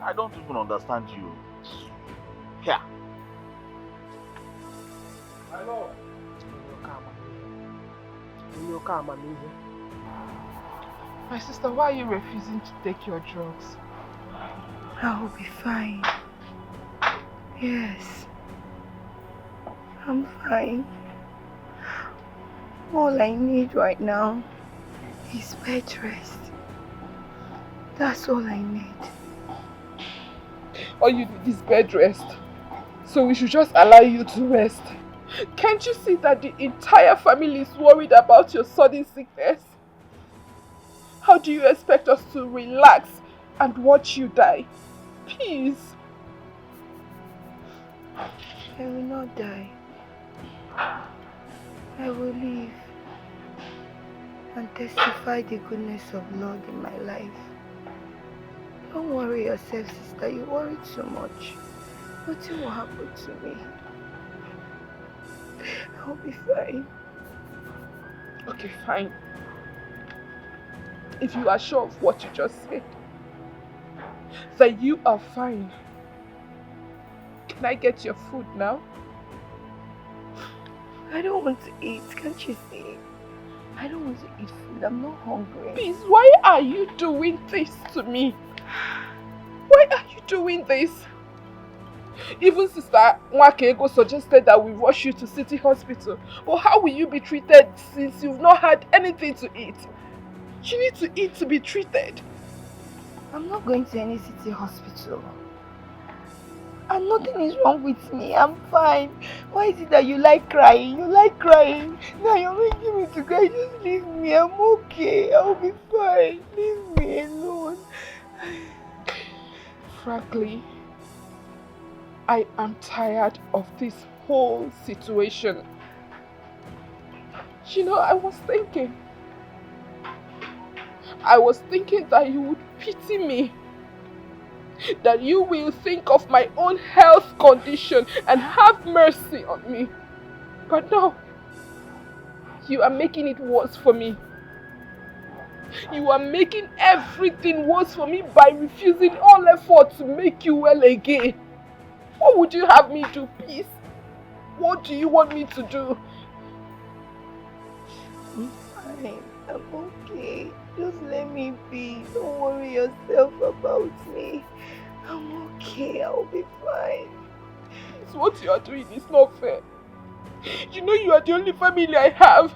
I don't even understand you. Here. My lord. My sister, why are you refusing to take your drugs? I will be fine. Yes. I'm fine. All I need right now is bed rest. That's all I need. All you need is bed rest. So we should just allow you to rest. Can't you see that the entire family is worried about your sudden sickness? How do you expect us to relax and watch you die? Please. I will not die. I will live and testify the goodness of Lord in my life. Don't worry yourself, sister. You worry too much. Nothing will happen to me. I'll be fine. Okay, fine. If you are sure of what you just said, that you are fine, can I get your food now? I don't want to eat. Can't you see? I don't want to eat food. I'm not hungry. Please, why are you doing this to me? Why are you doing this? Even Sister Nwakego suggested that we rush you to City Hospital. But how will you be treated since you've not had anything to eat? You need to eat to be treated. I'm not going to any city hospital. And nothing is wrong with me. I'm fine. Why is it that you like crying? You like crying. Now you're making me to cry. Just leave me. I'm okay. I'll be fine. Leave me alone. Frankly, I am tired of this whole situation. You know, I was thinking that you would pity me, that you will think of my own health condition and have mercy on me. But no, you are making it worse for me. You are making everything worse for me by refusing all effort to make you well again. What would you have me do, please? What do you want me to do? I'm fine. I'm okay. Just let me be. Don't worry yourself about me. I'm okay. I'll be fine. It's what you are doing is not fair. You know you are the only family I have.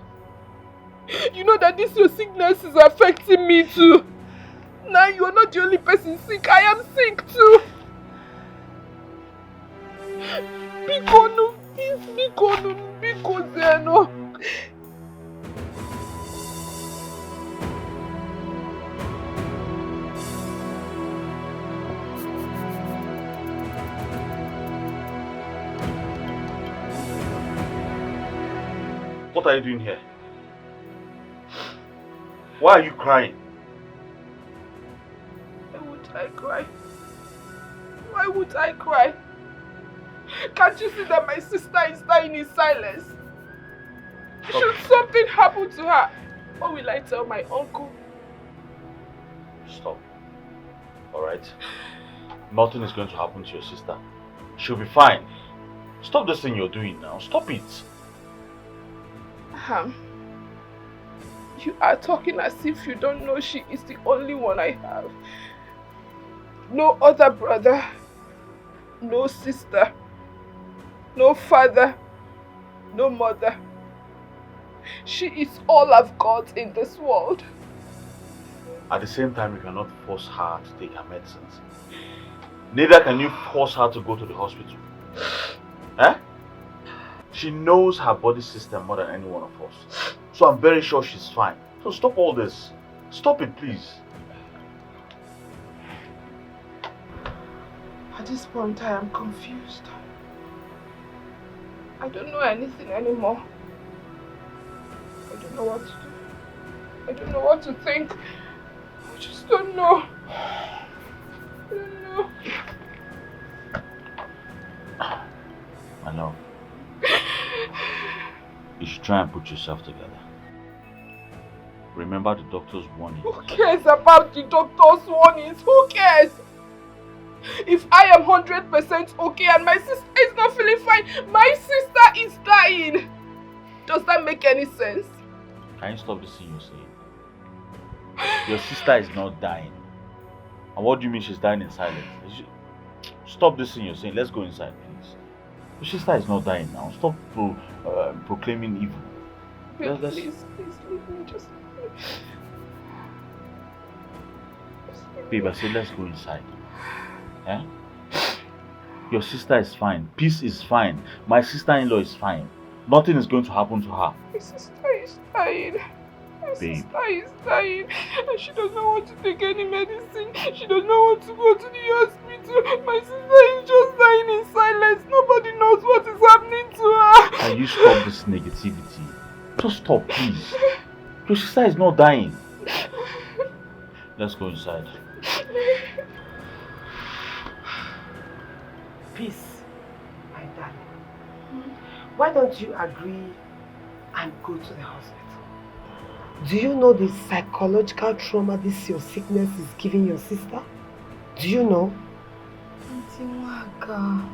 You know that this your sickness is affecting me too. Now you are not the only person sick. I am sick too. Bikonu, please, Bikonu, Bikozeno. What are you doing here? Why are you crying? Why would I cry? Why would I cry? Can't you see that my sister is dying in silence? Should something happen to her, what will I tell my uncle? Stop. Alright? Nothing is going to happen to your sister. She'll be fine. Stop this thing you're doing now. Stop it. You are talking as if you don't know she is the only one I have. No other brother, no sister, no father, no mother. She is all I've got in this world. At the same time, you cannot force her to take her medicines. Neither can you force her to go to the hospital. Eh? She knows her body system more than any one of us. So I'm very sure she's fine. So stop all this. Stop it, please. At this point, I am confused. I don't know anything anymore. I don't know what to do. I don't know what to think. I just don't know. I don't know. My love. You should try and put yourself together. Remember the doctor's warning. Who cares about the doctor's warnings? Who cares? If I am 100% okay and my sister is not feeling fine, my sister is dying. Does that make any sense? Can you stop this thing you're saying? Your sister is not dying. And what do you mean she's dying in silence? Stop this thing you're saying. Let's go inside, please. Your sister is not dying now. Stop proclaiming evil. Please leave me. Just Babe, I said let's go inside. Eh? Your sister is fine. Peace is fine. My sister-in-law is fine. Nothing is going to happen to her. My sister is dying. My Babe. sister is dying. And she does not want to take any medicine. She does not want to go to the hospital. My sister is just dying in silence. Nobody knows what is happening to her. Can you stop this negativity? Just stop, please. Your sister is not dying. Let's go inside. Peace, my darling. Why don't you agree and go to the hospital? Do you know the psychological trauma this your sickness is giving your sister? Do you know? Auntie Waka,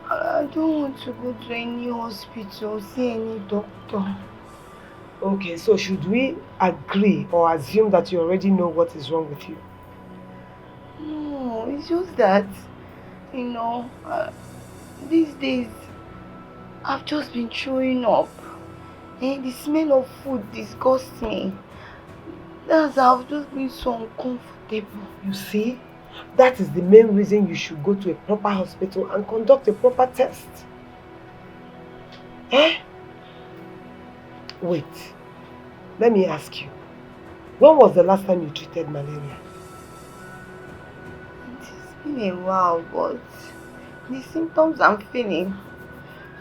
I don't want to go to any hospital, see any doctor. Okay, so should we agree or assume that you already know what is wrong with you? No, it's just that, you know, these days I've just been throwing up. And the smell of food disgusts me. That's how I've just been so uncomfortable. You see, that is the main reason you should go to a proper hospital and conduct a proper test. Eh? Wait, let me ask you. When was the last time you treated malaria? It's been a while, but the symptoms I'm feeling,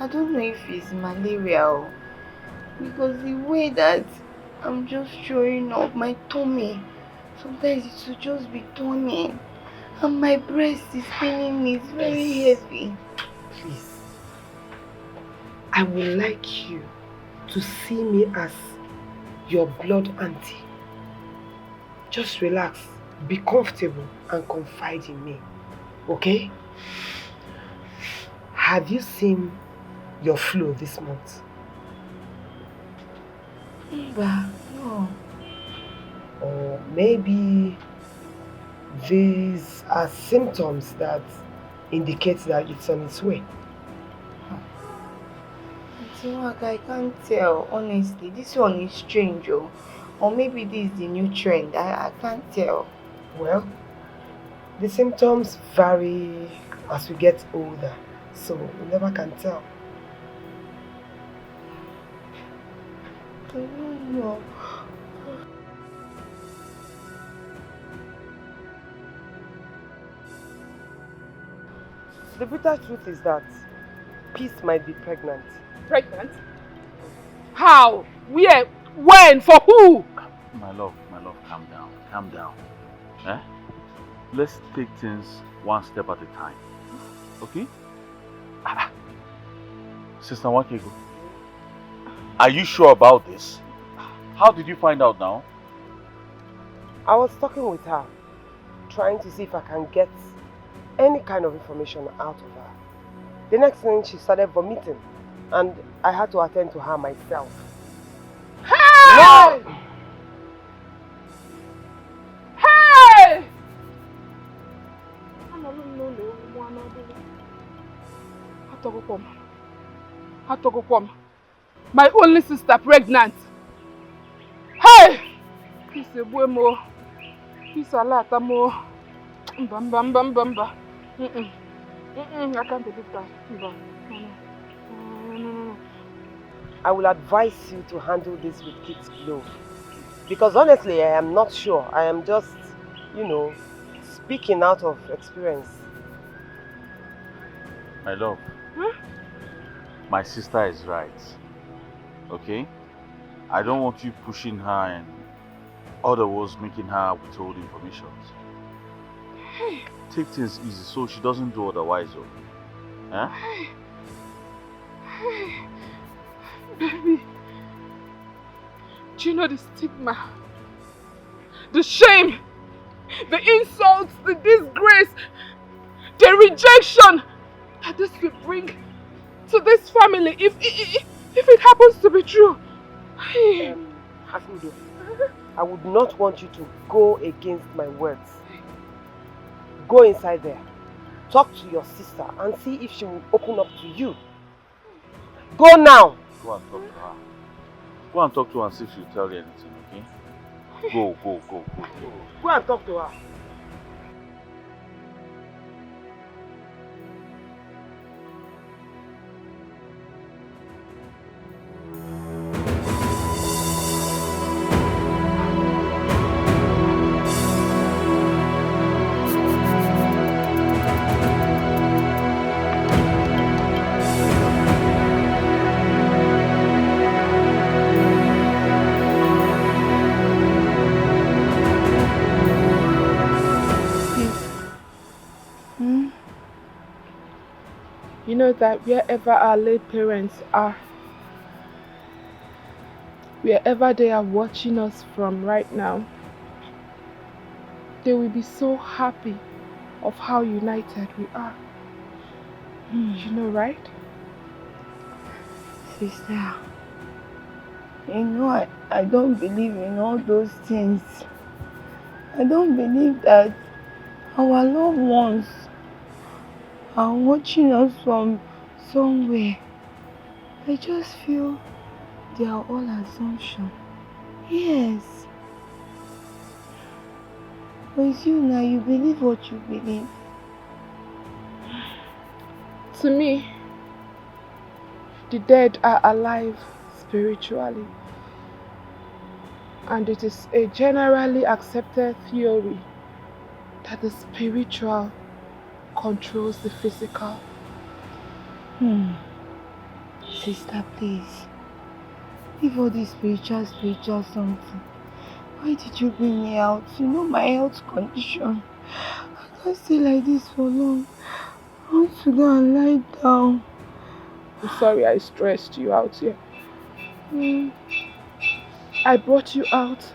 I don't know if it's malaria or... Because the way that I'm just throwing up, my tummy, sometimes it will just be turning. And my breast is paining me, it's very heavy. Please, I would like you to see me as your blood auntie. Just relax, be comfortable and confide in me, okay? Have you seen your flow this month? No. Or maybe these are symptoms that indicate that it's on its way. I can't tell, honestly. This one is strange, oh. Or maybe this is the new trend. I can't tell. Well, the symptoms vary as we get older, so we never can tell. I don't know. The bitter truth is that Peace might be pregnant. Pregnant? How? Where? When? For who? My love, calm down. Eh? Let's take things one step at a time. Okay? Sister Wakego, are you sure about this? How did you find out now? I was talking with her, trying to see if I can get any kind of information out of her. The next thing, she started vomiting, and I had to attend to her myself. Hey! No! Hey! My only sister pregnant. Hey! Peace mo. Peace alata mo. Mba. I can't believe that. No. I will advise you to handle this with kids' glow. Because honestly, I am not sure. I am just, speaking out of experience. My love, my sister is right. Okay? I don't want you pushing her and otherwise making her withhold information. Take things easy so she doesn't do otherwise. Huh? Baby, do you know the stigma, the shame, the insults, the disgrace, the rejection that this will bring to this family if it happens to be true? Akudo, I would not want you to go against my words. Go inside there, talk to your sister and see if she will open up to you. Go now! Go and talk to her. Go and talk to her and see if she'll tell you anything, okay? Go. Go and talk to her. know that wherever our late parents are, wherever they are watching us from right now, they will be so happy of how united we are. You know, right? Sister, you know I don't believe in all those things. I don't believe that our loved ones are watching us from somewhere. I just feel they are all assumption. Yes. But it's you now, you believe what you believe. To me, the dead are alive spiritually. And it is a generally accepted theory that the spiritual controls the physical. Sister, please. Leave all this spiritual something. Why did you bring me out? You know my health condition. I can't stay like this for long. I want to go and lie down. I'm sorry I stressed you out here. I brought you out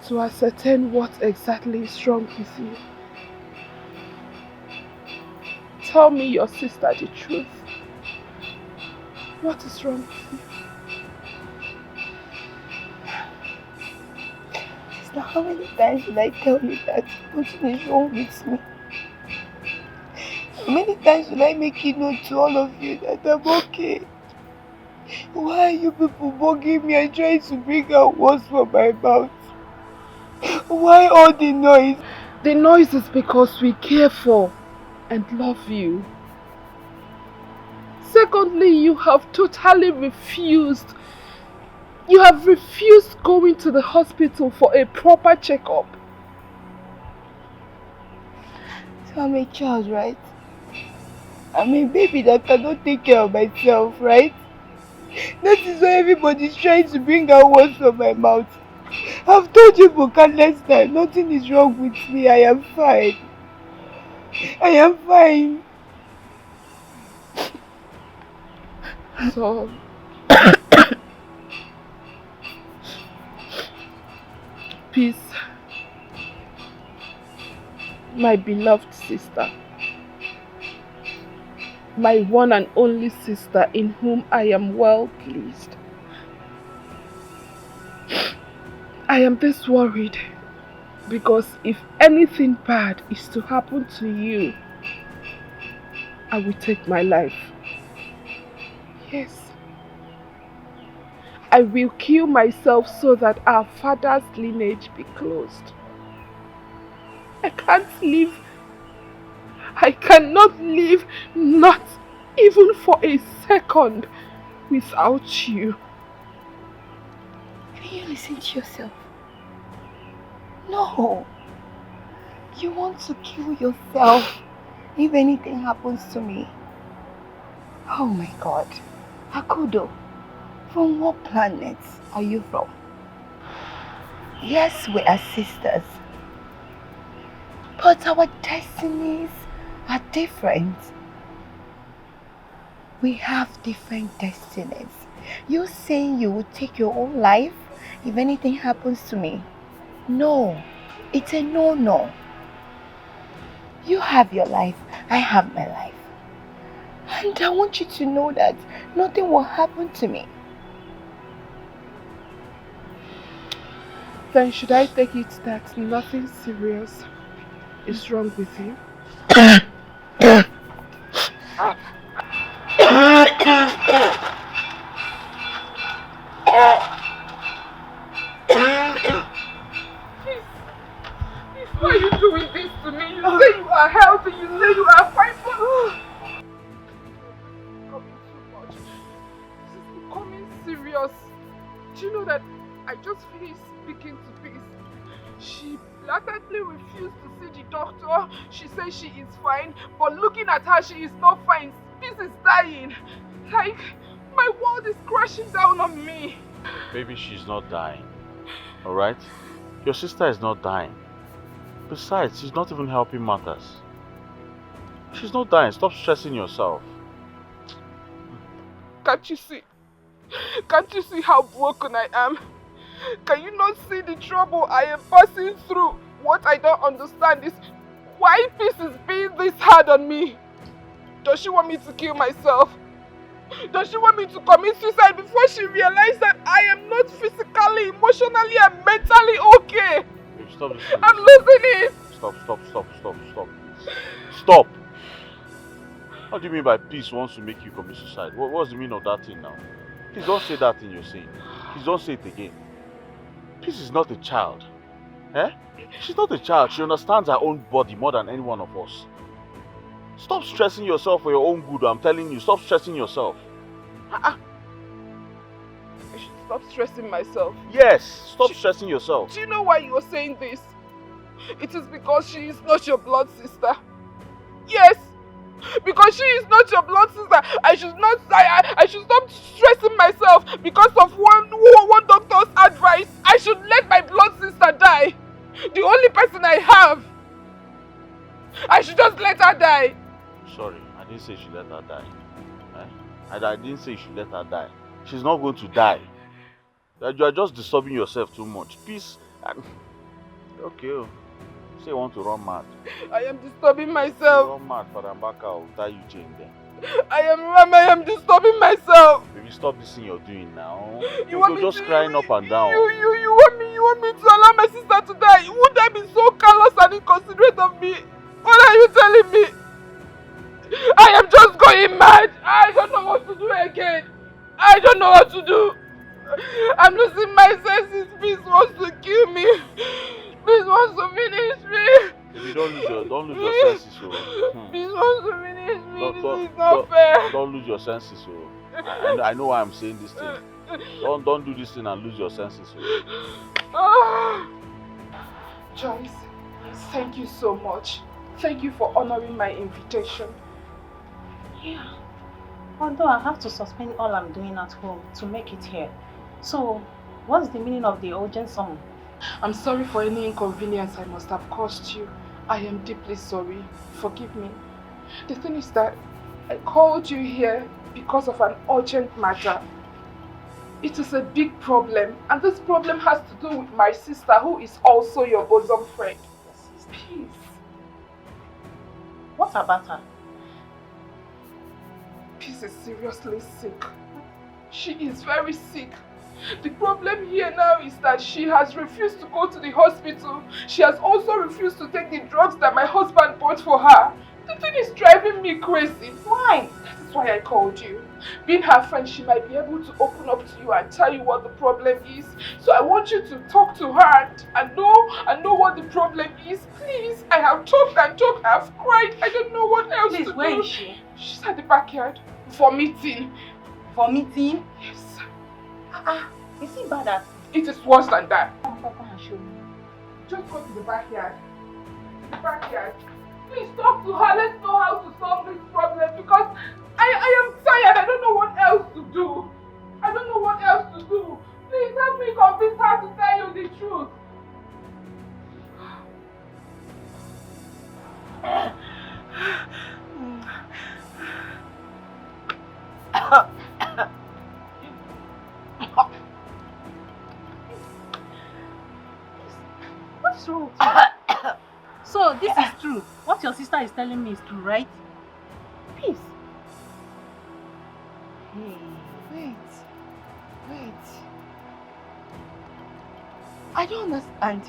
to ascertain what exactly is wrong with you. Tell me, your sister, the truth. What is wrong with you? Sister, how many times should I tell you that nothing is wrong with me? How many times should I make it known to all of you that I'm okay? Why are you people bugging me and trying to bring out words from my mouth? Why all the noise? The noise is because we care for and love you. Secondly, you have totally refused. You have refused going to the hospital for a proper checkup. So I'm a child, right? I'm a baby that cannot take care of myself, right? That is why everybody's trying to bring out words from my mouth. I've told you for countless times, nothing is wrong with me. I am fine. I am fine. So, peace, my beloved sister, my one and only sister in whom I am well pleased. I am this worried because if anything bad is to happen to you, I will take my life. Yes. I will kill myself so that our father's lineage be closed. I can't live. I cannot live, not even for a second, without you. Can you listen to yourself? No. You want to kill yourself if anything happens to me. Oh my God. Akudo, from what planet are you from? Yes, we are sisters. But our destinies are different. We have different destinies. You saying you would take your own life if anything happens to me? No, it's a no-no. You have your life, I have my life. And I want you to know that nothing will happen to me. Then should I take it that nothing serious is wrong with you? Why are you doing this to me? You say you are healthy, you say you are fine, but this is becoming serious. Do you know that I just finished speaking to Peace? She blatantly refused to see the doctor. She says she is fine, but looking at her, she is not fine. Peace is dying. Like, my world is crashing down on me. Baby, she's not dying. Alright? Your sister is not dying. Besides, she's not even helping matters. She's not dying. Stop stressing yourself. Can't you see? Can't you see how broken I am? Can you not see the trouble I am passing through? What I don't understand is why peace is being this hard on me. Does she want me to kill myself? Does she want me to commit suicide before she realizes that I am not physically, emotionally, and mentally okay? Babe, stop this. I'm losing it. Stop. What do you mean by peace wants to make you commit suicide? What's the meaning of that thing now? Please don't say that thing you're saying. Please don't say it again. Peace is not a child. Eh? She's not a child. She understands her own body more than any one of us. Stop stressing yourself for your own good. I'm telling you, stop stressing yourself. I should stop stressing myself. Yes, stop stressing yourself. Do you know why you're saying this? It is because she is not your blood sister. Yes, because she is not your blood sister. I should stop stressing myself because of one doctor's advice. I should let my blood sister die. The only person I have. I should just let her die. Sorry, I didn't say you should let her die. I didn't say you should let her die. She's not going to die. You are just disturbing yourself too much. Peace. Okay. Say you want to run mad. I am disturbing myself. Run mad, Father Mbaka will tie you chain then. I am disturbing myself. Baby, stop this thing you're doing now. You want me just crying up and down. You want me to allow my sister to die? Would that be so callous and inconsiderate of me? What are you telling me? I am just going mad. I don't know what to do again. I don't know what to do. I'm losing my senses. Peace wants to kill me. Peace wants to finish me. Baby, don't lose your senses, oh. Peace wants to finish me. This is not fair. Don't lose your senses, oh. I know why I'm saying this thing. Don't do this thing and lose your senses, oh. Joyce, thank you so much. Thank you for honoring my invitation. Yeah. Although I have to suspend all I'm doing at home to make it here. So, what's the meaning of the urgent summon? I'm sorry for any inconvenience I must have caused you. I am deeply sorry. Forgive me. The thing is that I called you here because of an urgent matter. It is a big problem, and this problem has to do with my sister, who is also your bosom friend. Peace. What about her? Peace is seriously sick. She is very sick. The problem here now is that she has refused to go to the hospital. She has also refused to take the drugs that my husband bought for her. The thing is driving me crazy. Why? That is why I called you. Being her friend, she might be able to open up to you and tell you what the problem is. So I want you to talk to her and know what the problem is. Please, I have talked and talked. I have cried. I don't know what else to do. Where is she? She's at the backyard. Vomiting. Vomiting? Yes. Is it bad at? It is worse than that. Show me. Just go to the backyard. The backyard. Please talk to her. Let's know how to solve this problem because I am tired. I don't know what else to do. I don't know what else to do. Please help me convince her to tell you the truth. What's wrong with you? So this is true. What your sister is telling me is true, right? Peace. Wait. I don't understand.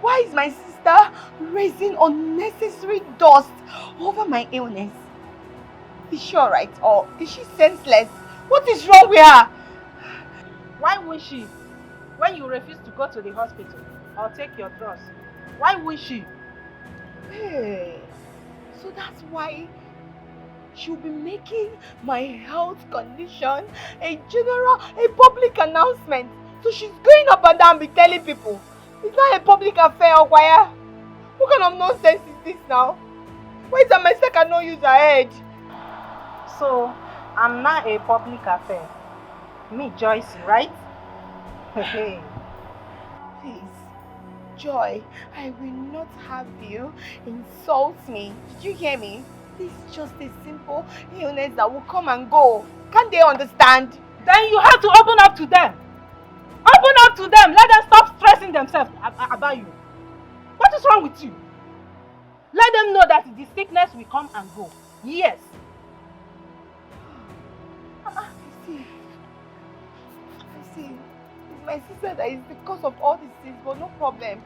Why is my sister raising unnecessary dust over my illness? Is she alright or is she senseless? What is wrong with her? Why won't she? When you refuse to go to the hospital or take your drugs, why won't she? Hey, so that's why she'll be making my health condition a public announcement. So she's going up and down be telling people. It's not a public affair, Okwaya. What kind of nonsense is this now? Why is that my sister cannot use her head? So, I'm not a public affair. Me, Joyce, right? Hey. Please, Joy, I will not have you insult me. Did you hear me? This is just a simple illness that will come and go. Can't they understand? Then you have to open up to them. Open up to them. Let them stop stressing themselves about you. What is wrong with you? Let them know that the sickness will come and go. Yes. I see. It's my sister that is the cause of all these things, but no problem.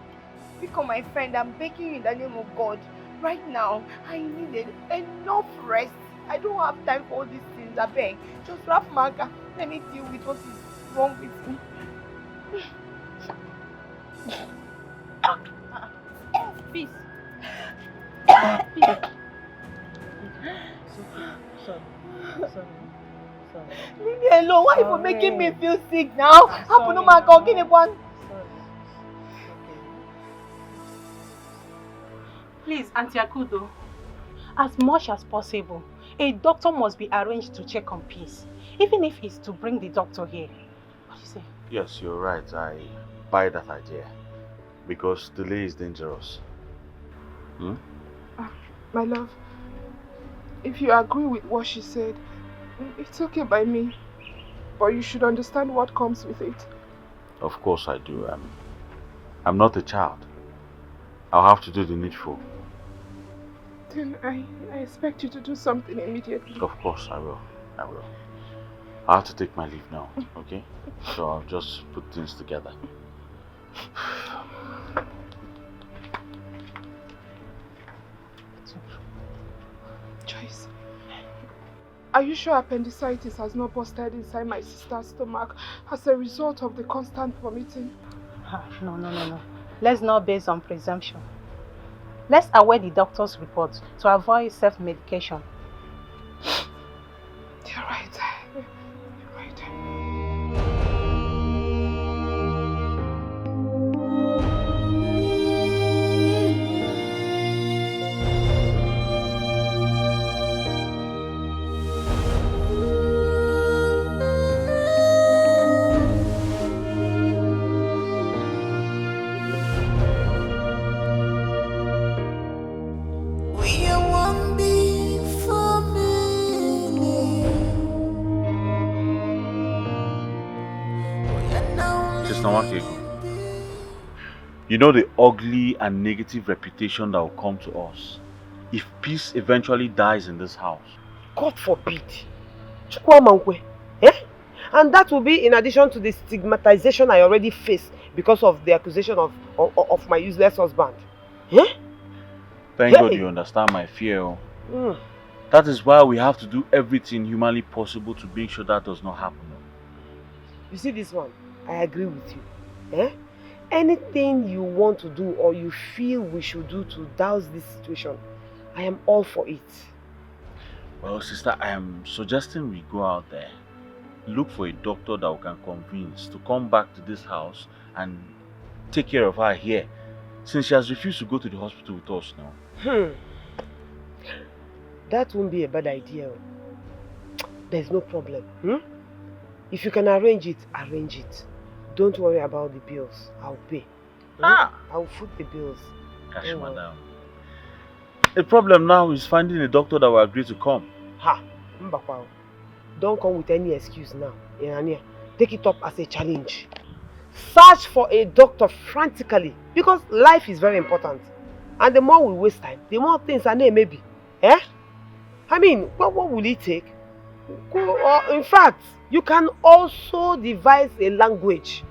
Become my friend, I'm begging you in the name of God. Right now, I needed enough rest. I don't have time for all these things, I beg. Just wrap Maga. Let me deal with what is wrong with me. Peace. Sorry. Leave me alone. Why are you making me feel sick now? Happen to my God, give me one. Please, Auntie Akudo, as much as possible, a doctor must be arranged to check on Peace, even if it's to bring the doctor here. What do you say? Yes, you're right. I buy that idea. Because delay is dangerous. My love, if you agree with what she said, it's okay by me. But you should understand what comes with it. Of course I do. I'm not a child. I'll have to do the needful. Then I expect you to do something immediately. Of course I will. I have to take my leave now, okay? So I'll just put things together. Joyce, are you sure appendicitis has not busted inside my sister's stomach as a result of the constant vomiting? No. Let's not base on presumption. Let's await the doctor's report to avoid self-medication. You're right. You know the ugly and negative reputation that will come to us if Peace eventually dies in this house. God forbid. Eh? And that will be in addition to the stigmatization I already face because of the accusation of my useless husband. Eh? Thank God you understand my fear. That is why we have to do everything humanly possible to make sure that does not happen. You see this one? I agree with you. Eh? Anything you want to do or you feel we should do to douse this situation, I am all for it. Well, sister, I am suggesting we go out there, look for a doctor that we can convince to come back to this house and take care of her here, since she has refused to go to the hospital with us now. That won't be a bad idea. There's no problem. If you can arrange it, arrange it. Don't worry about the bills. I'll pay. I'll foot the bills. Gosh, madam. The problem now is finding a doctor that will agree to come. Don't come with any excuse now. Take it up as a challenge. Search for a doctor frantically because life is very important. And the more we waste time, the more things are there maybe. Eh? I mean, what will it take? In fact, you can also devise a language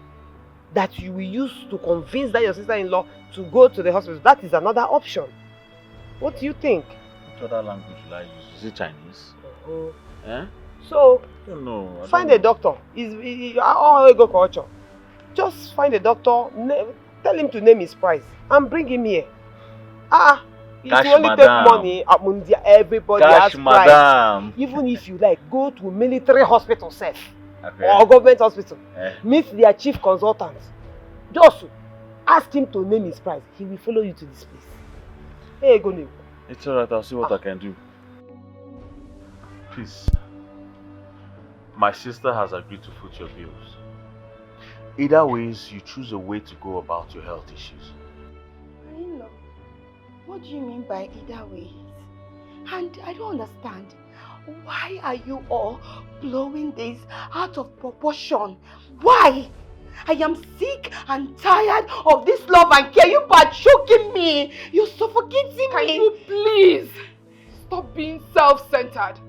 that you will use to convince that your sister-in-law to go to the hospital. That is another option. What do you think? What other language will I use? Is it Chinese? Eh? So, no, find a doctor. All ego culture. Just find a doctor, tell him to name his price, and bring him here. If you only take money, everybody has price. Even if you like, go to military hospital or government hospital. Meet their chief consultant. Just ask him to name his price. He will follow you to this place. Hey, go name. It's alright, I'll see what I can do. Please. My sister has agreed to foot your bills. Either ways, you choose a way to go about your health issues. What do you mean by either ways? And I don't understand. Why are you all blowing this out of proportion? Why? I am sick and tired of this love and care. You are choking me. You're suffocating me. Can you please stop being self-centered?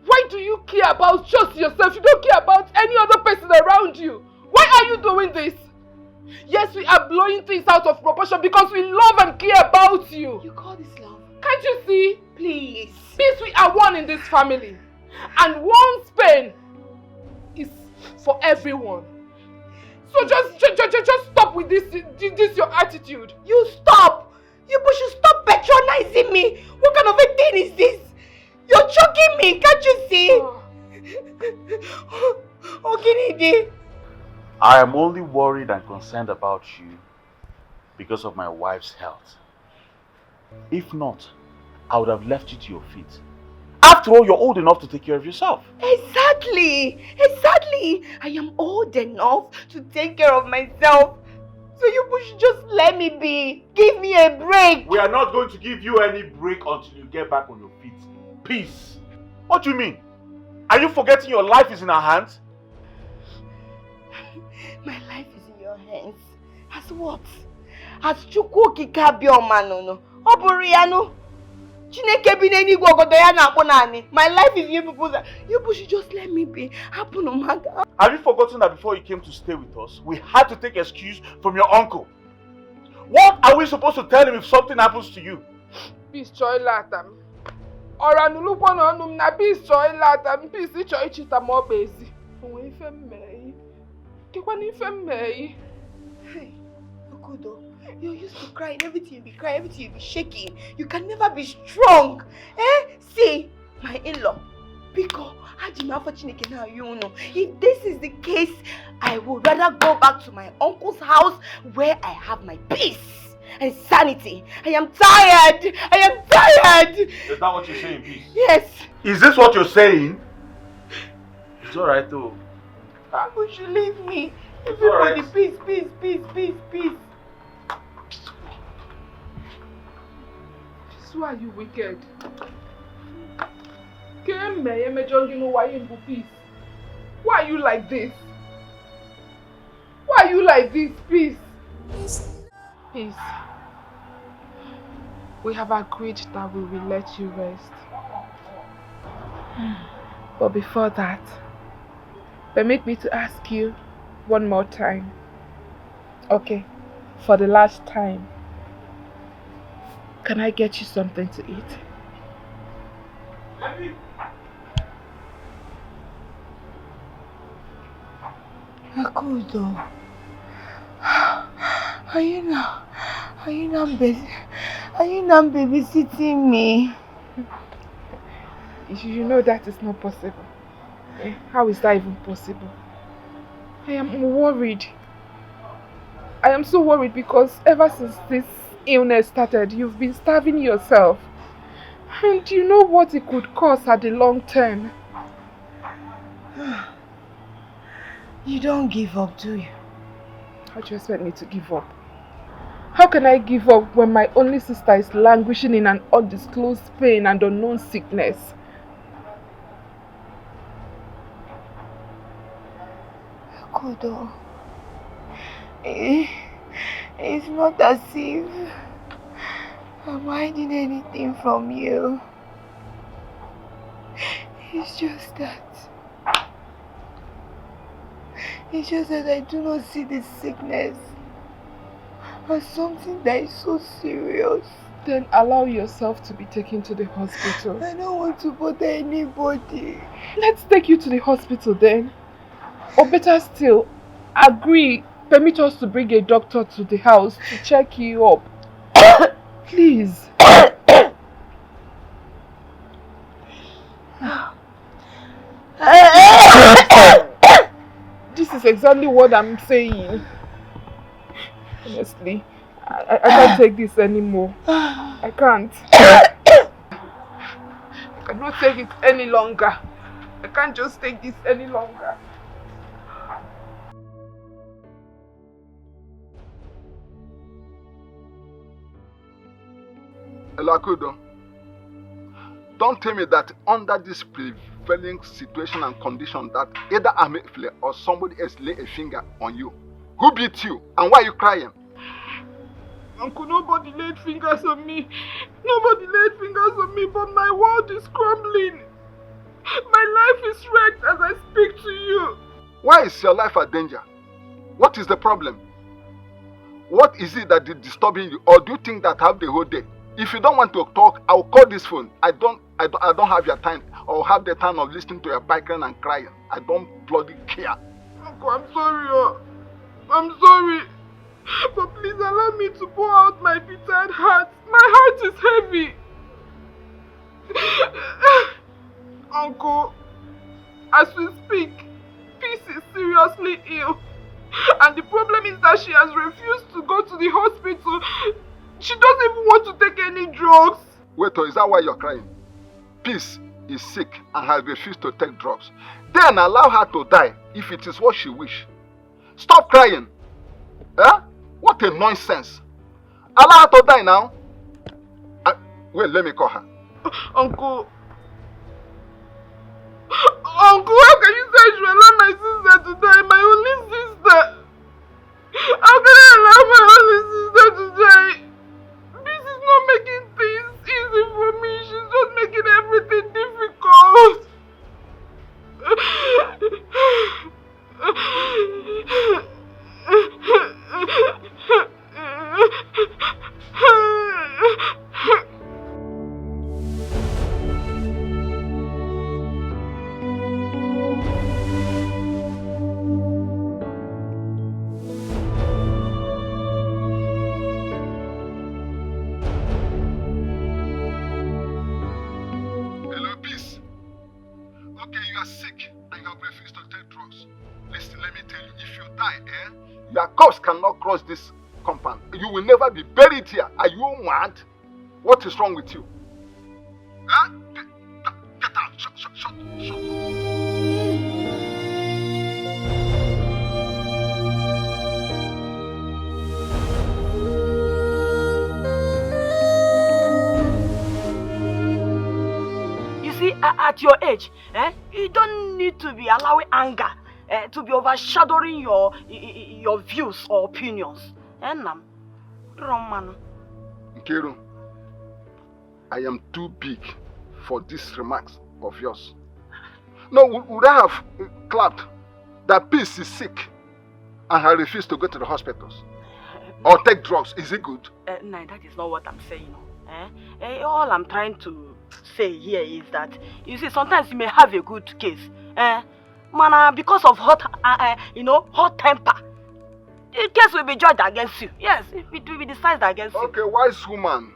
Why do you care about just yourself? You don't care about any other person around you. Why are you doing this? Yes, we are blowing things out of proportion because we love and care about you. You call this love? Can't you see? Please. Since we are one in this family, and one's pain is for everyone. So just stop with this your attitude. You stop. You should stop patronizing me. What kind of a thing is this? You're choking me. Can't you see? Okay, I am only worried and concerned about you because of my wife's health. If not, I would have left you to your feet. After all, you're old enough to take care of yourself. Exactly. I am old enough to take care of myself. So you should just let me be. Give me a break. We are not going to give you any break until you get back on your feet. Peace. What do you mean? Are you forgetting your life is in our hands? My life is in your hands. As what? As Chukwu Kikabioma no. Oburiano. My life is in you people's hands. You should just let me be. Have you forgotten that before you came to stay with us, we had to take excuse from your uncle? What are we supposed to tell him if something happens to you? Peace choy latam. Ora nulukwa no num na peace choy latam. Peace choy chita mo bezi. Onwe ife mmei. Kekwa ni ife mmei. Hey, Okudo. You're used to crying, everything you be crying, everything you be shaking. You can never be strong. See, my in-law, Pico, if this is the case, I would rather go back to my uncle's house where I have my peace and sanity. I am tired. Is that what you're saying, peace? Yes. Is this what you're saying? It's alright though. You should leave me. Everybody, right. Peace. Why are you wicked? Why are you like this? Peace? Peace. We have agreed that we will let you rest. But before that, permit me to ask you one more time. Okay, for the last time. Can I get you something to eat? Akudo, are you now babysitting me? You know that is not possible. How is that even possible? I am worried. I am so worried because ever since this illness started, you've been starving yourself. And you know what it could cause at the long term. You don't give up, do you? How do you expect me to give up? How can I give up when my only sister is languishing in an undisclosed pain and unknown sickness? Kodo, it's not as if I'm hiding anything from you. It's just that I do not see this sickness as something that is so serious. Then allow yourself to be taken to the hospital. I don't want to bother anybody. Let's take you to the hospital then. Or better still, permit us to bring a doctor to the house to check you up. Please. This is exactly what I'm saying. Honestly, I can't take this anymore. I can't. I cannot take it any longer. I can't just take this any longer. Elakudo, don't tell me that under this prevailing situation and condition that either Amefle or somebody else lay a finger on you. Who beat you and why are you crying? Uncle, nobody laid fingers on me. Nobody laid fingers on me, but my world is crumbling. My life is wrecked as I speak to you. Why is your life a danger? What is the problem? What is it that is disturbing you? Or do you think that I have the whole day? If you don't want to talk, I will call this phone. I don't have your time or have the time of listening to your bickering and crying. I don't bloody care. Uncle, I'm sorry. I'm sorry. But please allow me to pour out my bitter heart. My heart is heavy. Uncle, as we speak, Peace is seriously ill. And the problem is that she has refused to go to the hospital. She doesn't even want to take any drugs. Wait, is that why you're crying? Peace is sick and has refused to take drugs. Then allow her to die if it is what she wishes. Stop crying. What a nonsense. Allow her to die now. Wait, let me call her. Uncle, how can you say I should allow my sister to die? My only sister. How can I allow my only sister to die? This is not making things easy for me. She's just making everything difficult. Hello, Peace. Okay, you are sick and you have refused to take drugs. Listen, let me tell you, if you die, your corpse cannot cross this compound. You will never be buried here. Are you mad? What is wrong with you? Get out. Shut. You see, at your age, you don't need to be allowing anger to be overshadowing your views or opinions. Nkiru, I am too big for these remarks of yours. No, would I have clapped that Peace is sick and I refuse to go to the hospitals or take drugs? Is it good? No, that is not what I'm saying. All I'm trying to say here is that, you see, sometimes you may have a good case. Because of hot temper, the case will be judged against you. Yes, it will be decided against you. Okay, wise woman,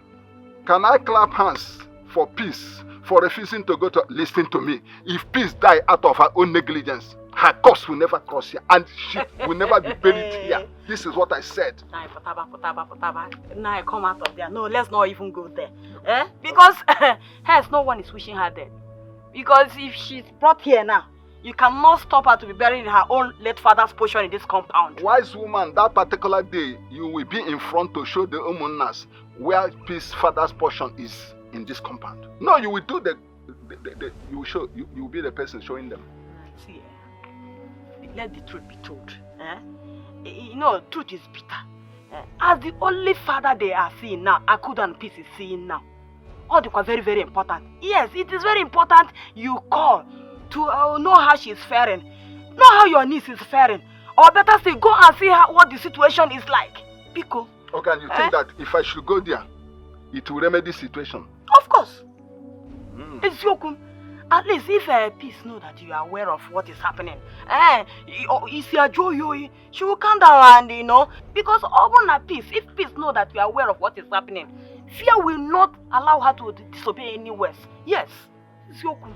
can I clap hands for Peace for refusing to go to listen to me? If Peace die out of her own negligence, her corpse will never cross here and she will never be buried here. This is what I said. Now I come out of there. No, let's not even go there. Because hence no one is wishing her dead. Because if she's brought here now, you cannot stop her to be buried in her own late father's portion in this compound. Wise woman, that particular day, you will be in front to show the Umunnas where Peace father's portion is in this compound. No, you will do you will be the person showing them. See, let the truth be told. Truth is bitter. As the only father they are seeing now, Akudo and Peace is seeing now. All the very, very important. Yes, it is very important you call to know how she is faring. Know how your niece is faring. Or better still, go and see what the situation is like. Pico. Okay, and you think that if I should go there, it will remedy the situation? Of course. It's Yokum. At least if Peace know that you are aware of what is happening, she will calm down and, because even Peace, if Peace know that you are aware of what is happening, fear will not allow her to disobey any worse. Yes, it's Yokum.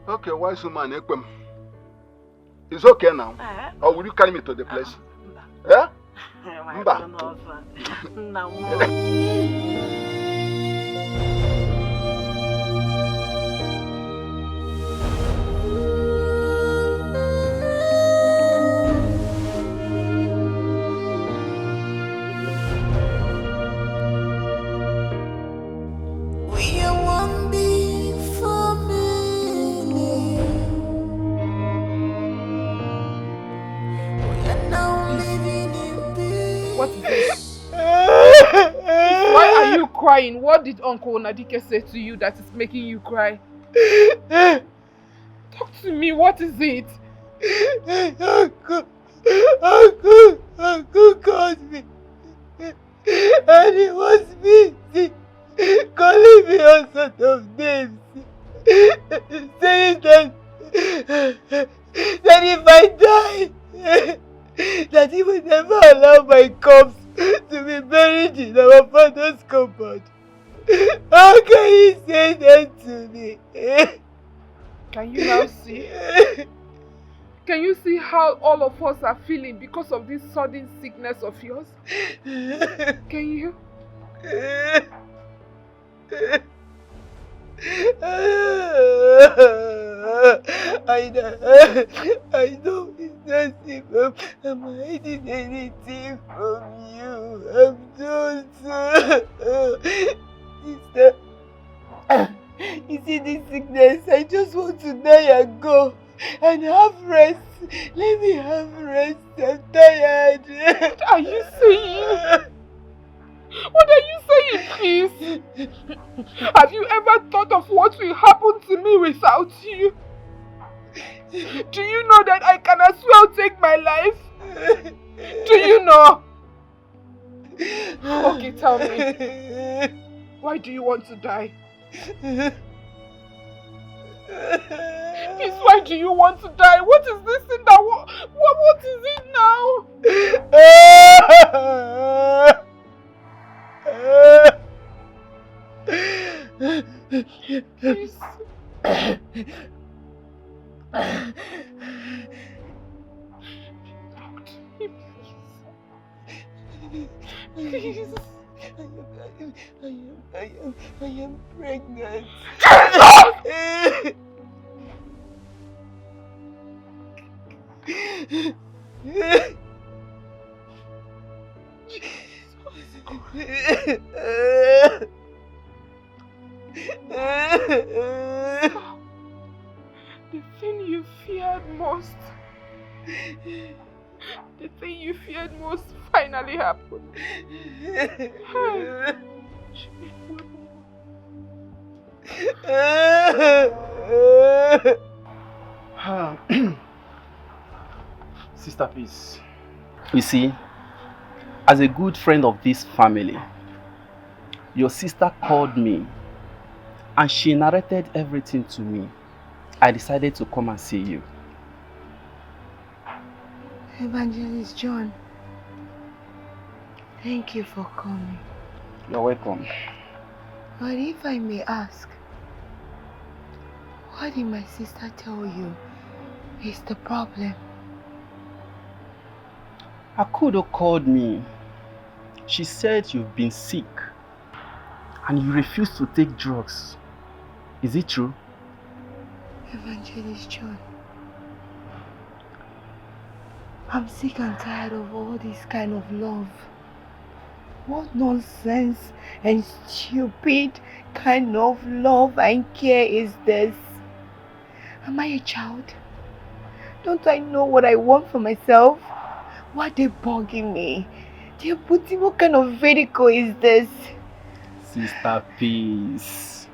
Okay, wise woman, it's okay now. Or will you carry me to the place? Mba. What is it? Why are you crying? What did Uncle Nadike say to you that is making you cry? Talk to me, what is it? Uncle called me. And he was busy calling me all sorts of names. Saying that if I die, that he would never allow my corpse to be buried in our father's compound. How can he say that to me? Can you now see? Can you see how all of us are feeling because of this sudden sickness of yours? Can you? I know it's not if I'm hiding anything from you. I'm just sister. You see this sickness, I just want to die and go and have rest. Let me have rest. I'm tired. What are you saying? What are you saying, please? Have you ever thought of what will happen to me without you? Do you know that I can as well take my life? Do you know? Okay, tell me. Why do you want to die? Please, why do you want to die? What is this thing that... What is it now? Please. Please. I am pregnant. The thing you feared most. The thing you feared most finally happened. Sister Peace. You see, as a good friend of this family, your sister called me and she narrated everything to me. I decided to come and see you. Evangelist John, thank you for coming. You're welcome. But if I may ask, what did my sister tell you is the problem? Akudo called me. She said you've been sick and you refuse to take drugs. Is it true? Evangelist John, I'm sick and tired of all this kind of love. What nonsense and stupid kind of love and care is this? Am I a child? Don't I know what I want for myself? Why are they bugging me? They're putting, what kind of vehicle is this? Sister Peace.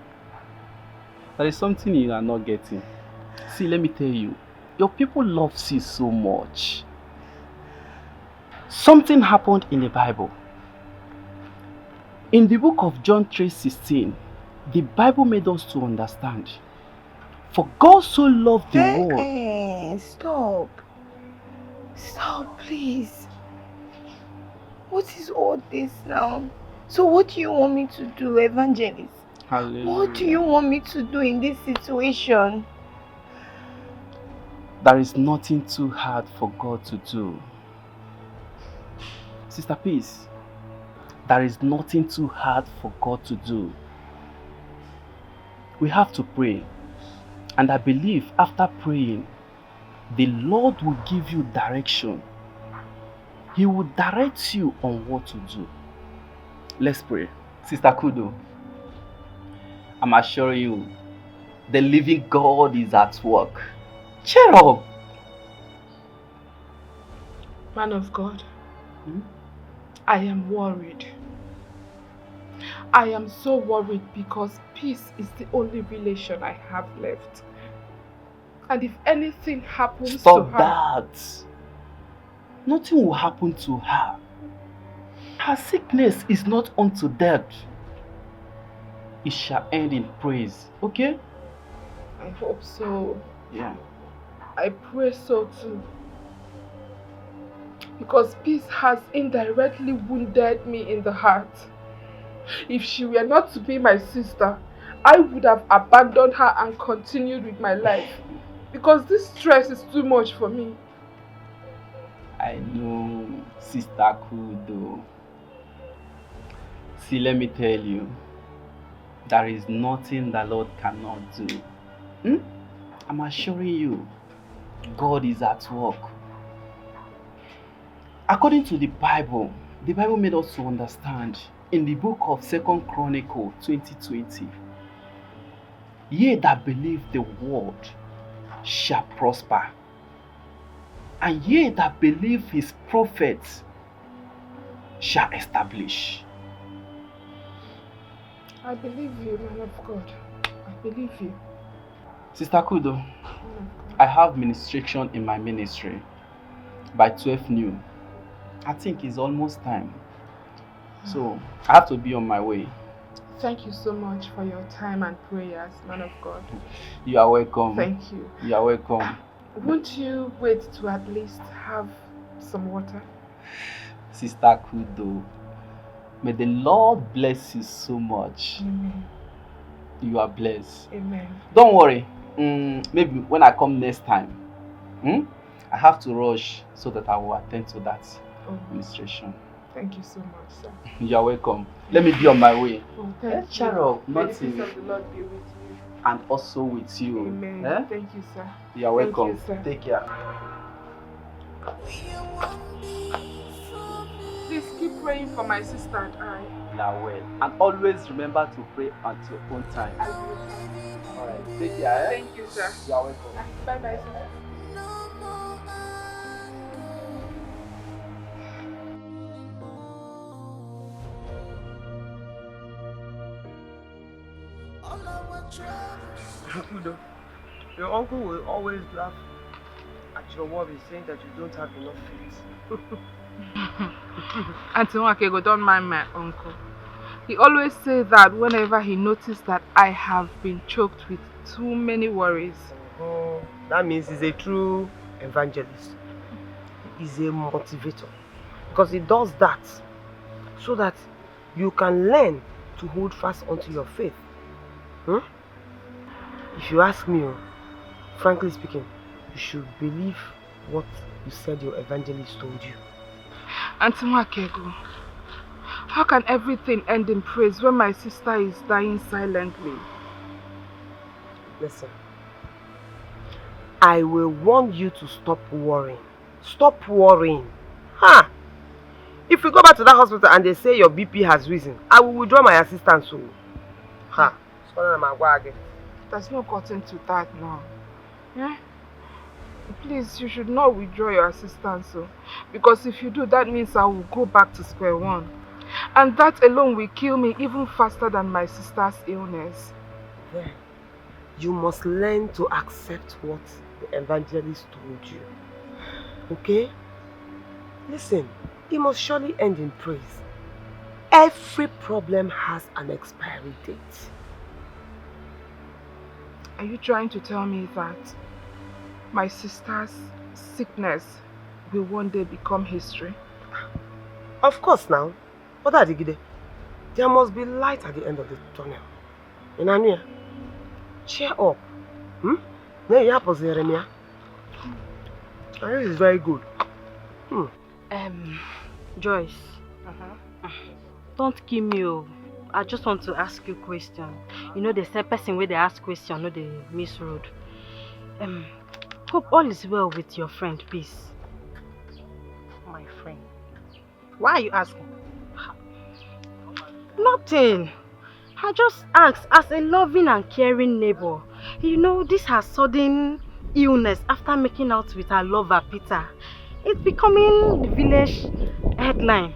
There is something you are not getting. See, let me tell you. Your people love you so much. Something happened in the Bible. In the book of John 3:16, the Bible made us to understand. For God so loved the world. Stop. Stop, please. What is all this now? So what do you want me to do, Evangelist? Hallelujah. What do you want me to do in this situation? There is nothing too hard for God to do. Sister Peace, there is nothing too hard for God to do. We have to pray. And I believe after praying, the Lord will give you direction. He will direct you on what to do. Let's pray. Sister Kudo, I'm assuring you, the living God is at work. Cheer up. Man of God, I am worried. I am so worried because peace is the only relation I have left. And if anything happens to Stop her... that! Nothing will happen to her. Her sickness is not unto death. It shall end in praise, okay? I hope so. Yeah. I pray so too. Because peace has indirectly wounded me in the heart. If she were not to be my sister, I would have abandoned her and continued with my life. Because this stress is too much for me. I know, Sister Kudo. See, let me tell you, there is nothing the Lord cannot do. I'm assuring you, God is at work. According to the Bible made us to understand in the book of 2 Chronicles 20:20, ye that believe the word shall prosper, and ye that believe his prophets shall establish. I believe you, man of God. I believe you. Sister Kudo, I have ministration in my ministry by 12 noon. I think it's almost time. So I have to be on my way. Thank you so much for your time and prayers, man of God. You are welcome. Thank you. You are welcome. Won't you wait to at least have some water? Sister Kudo, may the Lord bless you so much. Amen. You are blessed. Amen. Don't worry. Maybe when I come next time, I have to rush so that I will attend to that administration. Thank you so much, sir. You are welcome. Let me be on my way. Oh, thank Cheer you. up. May the peace of the Lord be with you. And also with you. Amen. Eh? Thank you, sir. You are welcome. Thank you, sir. Take care. Please keep praying for my sister and I. Now well. And always remember to pray at your own time. I will. Alright. Take care. Eh? Thank you, sir. You are welcome. Bye-bye, sir. Your uncle will always laugh at your worries, saying that you don't have enough faith. Auntie Wakego, don't mind my uncle. He always says that whenever he noticed that I have been choked with too many worries. Oh, that means he's a true evangelist. He's a motivator. Because he does that so that you can learn to hold fast onto your faith. If you ask me, frankly speaking, you should believe what you said your evangelist told you. Auntie Wakego, how can everything end in praise when my sister is dying silently? Listen, I will warn you to stop worrying. Stop worrying. If we go back to that hospital and they say your BP has risen, I will withdraw my assistance. There's no gotten to that now. Yeah? Please, you should not withdraw your assistance. Because if you do, that means I will go back to square one. And that alone will kill me even faster than my sister's illness. Then, you must learn to accept what the evangelist told you. Okay? Listen, it must surely end in praise. Every problem has an expiry date. Are you trying to tell me that my sister's sickness will one day become history? Of course now. What are they? There must be light at the end of the tunnel. Inania, cheer up. This is very good. Joyce. Don't kill me. I just want to ask you a question. You know the same person where they ask question, no they miss road. Hope all is well with your friend, peace. My friend. Why are you asking? Nothing. I just asked as a loving and caring neighbor. You know, this her sudden illness after making out with her lover Peter. It's becoming the village headline.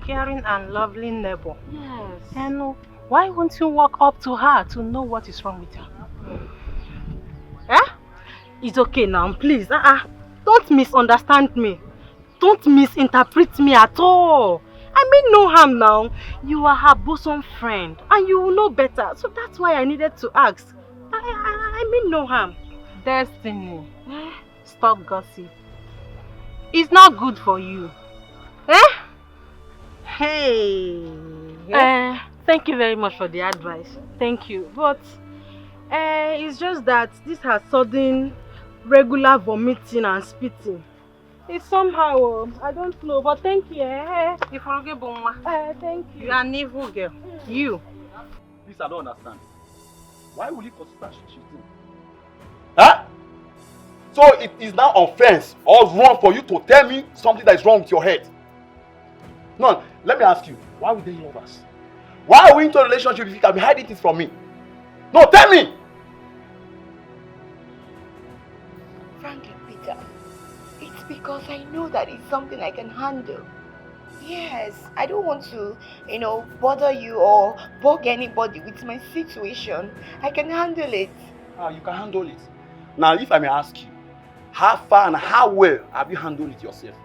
Caring and lovely neighbor. Yes. And why won't you walk up to her to know what is wrong with her? It's okay now, please. Don't misunderstand me. Don't misinterpret me at all. I mean no harm now. You are her bosom friend and you will know better. So that's why I needed to ask. I mean no harm. Destiny. Stop gossip. It's not good for you. Hey. Thank you very much for the advice. Thank you. But it's just that this has sudden regular vomiting and spitting. It's somehow, I don't know, but thank you. Thank you. You are an evil girl. You. Please, I don't understand. Why will you consider cheating? Huh? So it is now offense or wrong for you to tell me something that is wrong with your head? No, let me ask you, why would they love us? Why are we into a relationship if you can be hiding things from me? No, tell me! Frankly, Peter, it's because I know that it's something I can handle. Yes, I don't want to, bother you or bug anybody with my situation. I can handle it. You can handle it. Now, if I may ask you, how far and how well have you handled it yourself?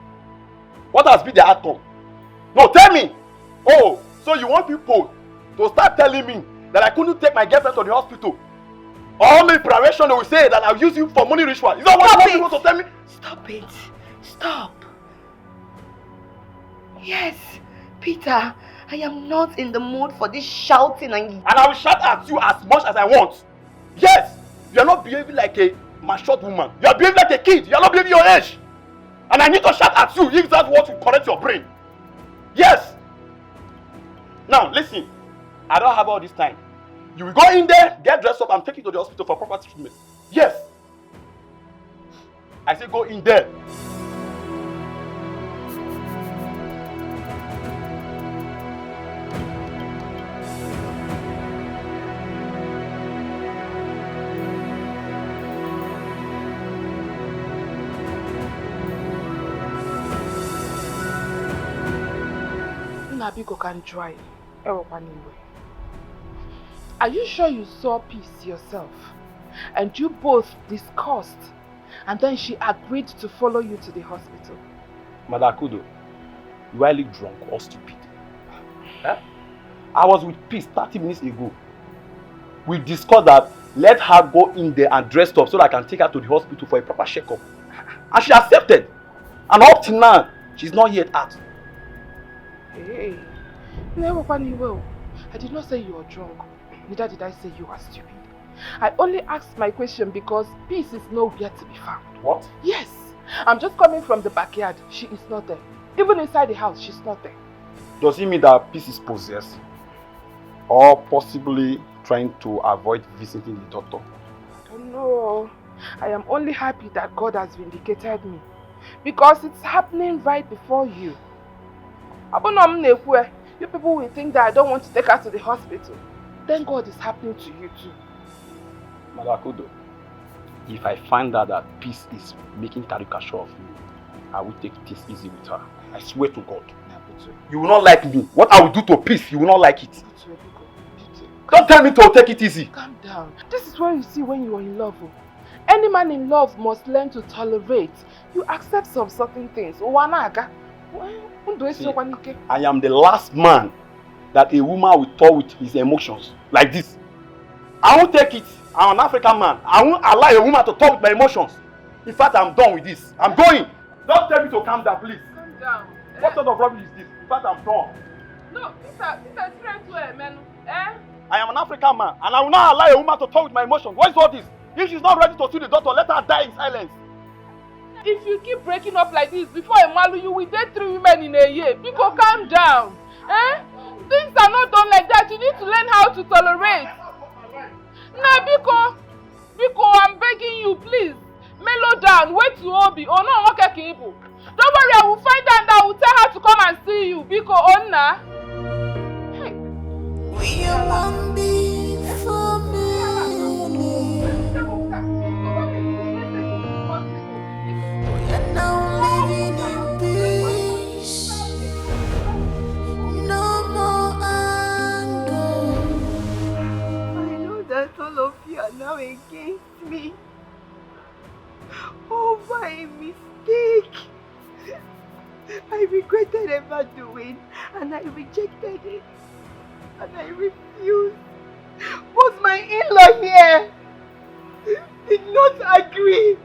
What has been the outcome? No, tell me! Oh, so you want people to start telling me that I couldn't take my girlfriend to the hospital? Or maybe preparation, they will say that I've used you for money ritual. Is that what you want to tell me? Stop it. Stop. Yes, Peter, I am not in the mood for this shouting and I will shout at you as much as I want. Yes, you are not behaving like a matured woman. You are behaving like a kid. You are not behaving your age. And I need to shout at you if that's what will correct your brain. Yes. Now, listen. I don't have all this time. You will go in there, get dressed up, and take you to the hospital for proper treatment. Yes. I say go in there. Nabiko can drive. Are you sure you saw Peace yourself? And you both discussed, and then she agreed to follow you to the hospital? Madam Akudo, you are either drunk or stupid. I was with Peace 30 minutes ago. We discussed that let her go in there and dress up so that I can take her to the hospital for a proper checkup. And she accepted. And up till now, she's not yet out. Hey, never funny well. I did not say you were drunk. Neither did I say you were stupid. I only asked my question because Peace is nowhere to be found. What? Yes. I'm just coming from the backyard. She is not there. Even inside the house, she's not there. Does it mean that Peace is possessed? Or possibly trying to avoid visiting the doctor? I don't know. I am only happy that God has vindicated me. Because it's happening right before you. You people will think that I don't want to take her to the hospital. Then God is happening to you too. Madam Akudo, if I find out that Peace is making caricature of me, I will take this easy with her. I swear to God. You will not like me. What I will do to Peace, you will not like it. Don't tell me to take it easy. Calm down. This is what you see when you are in love. Any man in love must learn to tolerate. You accept some certain things. See, I am the last man that a woman will talk with his emotions like this. I won't take it. I'm an African man. I won't allow a woman to talk with my emotions. In fact, I'm done with this. I'm going. Don't tell me to calm down, please. Calm down. What sort of rubbish is this? In fact, I'm done. No, Peter, straight away, man. I am an African man, and I will not allow a woman to talk with my emotions. What is all this? If she's not ready to see the doctor, let her die in silence. If you keep breaking up like this, before I marry you will date 3 women in a year. Biko, calm down. Things are not done like that. You need to learn how to tolerate. Nah, Biko, I'm begging you, please. Mellow down. Wait to Obi. Oh no, okay, Kibu. Don't worry, I will find out and I will tell her to come and see you. Biko, Onna. Hey. We are one big family. We are now living in peace. come against me. Oh, my mistake. I regretted ever doing, and I rejected it, and I refused. But my in-law here did not agree.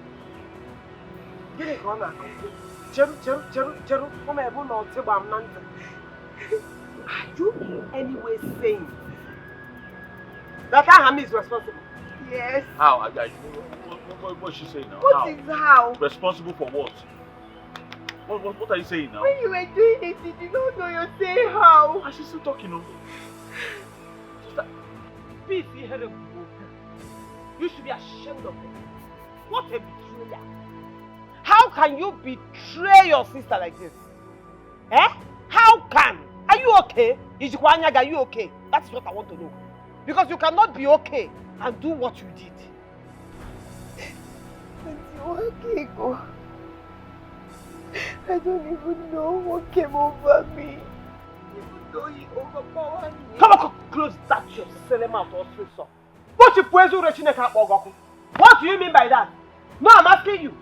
Are you in any way saying that Aham is responsible? Yes. How? What's she saying now? What is how? Responsible for what? What are you saying now? When you were doing it, you did not know you're saying how. Is she still talking? No? Peace, you should be ashamed of it. What a betrayer. How can you betray your sister like this? Eh? How can? Are you okay? Ijikwanyaga, are you okay? That is what I want to know. Because you cannot be okay and do what you did. Okay, go. I don't even know what came over me. Even though he overpowered me. Come on, close that your silly mouth or so. What do you mean by that? No, I'm asking you.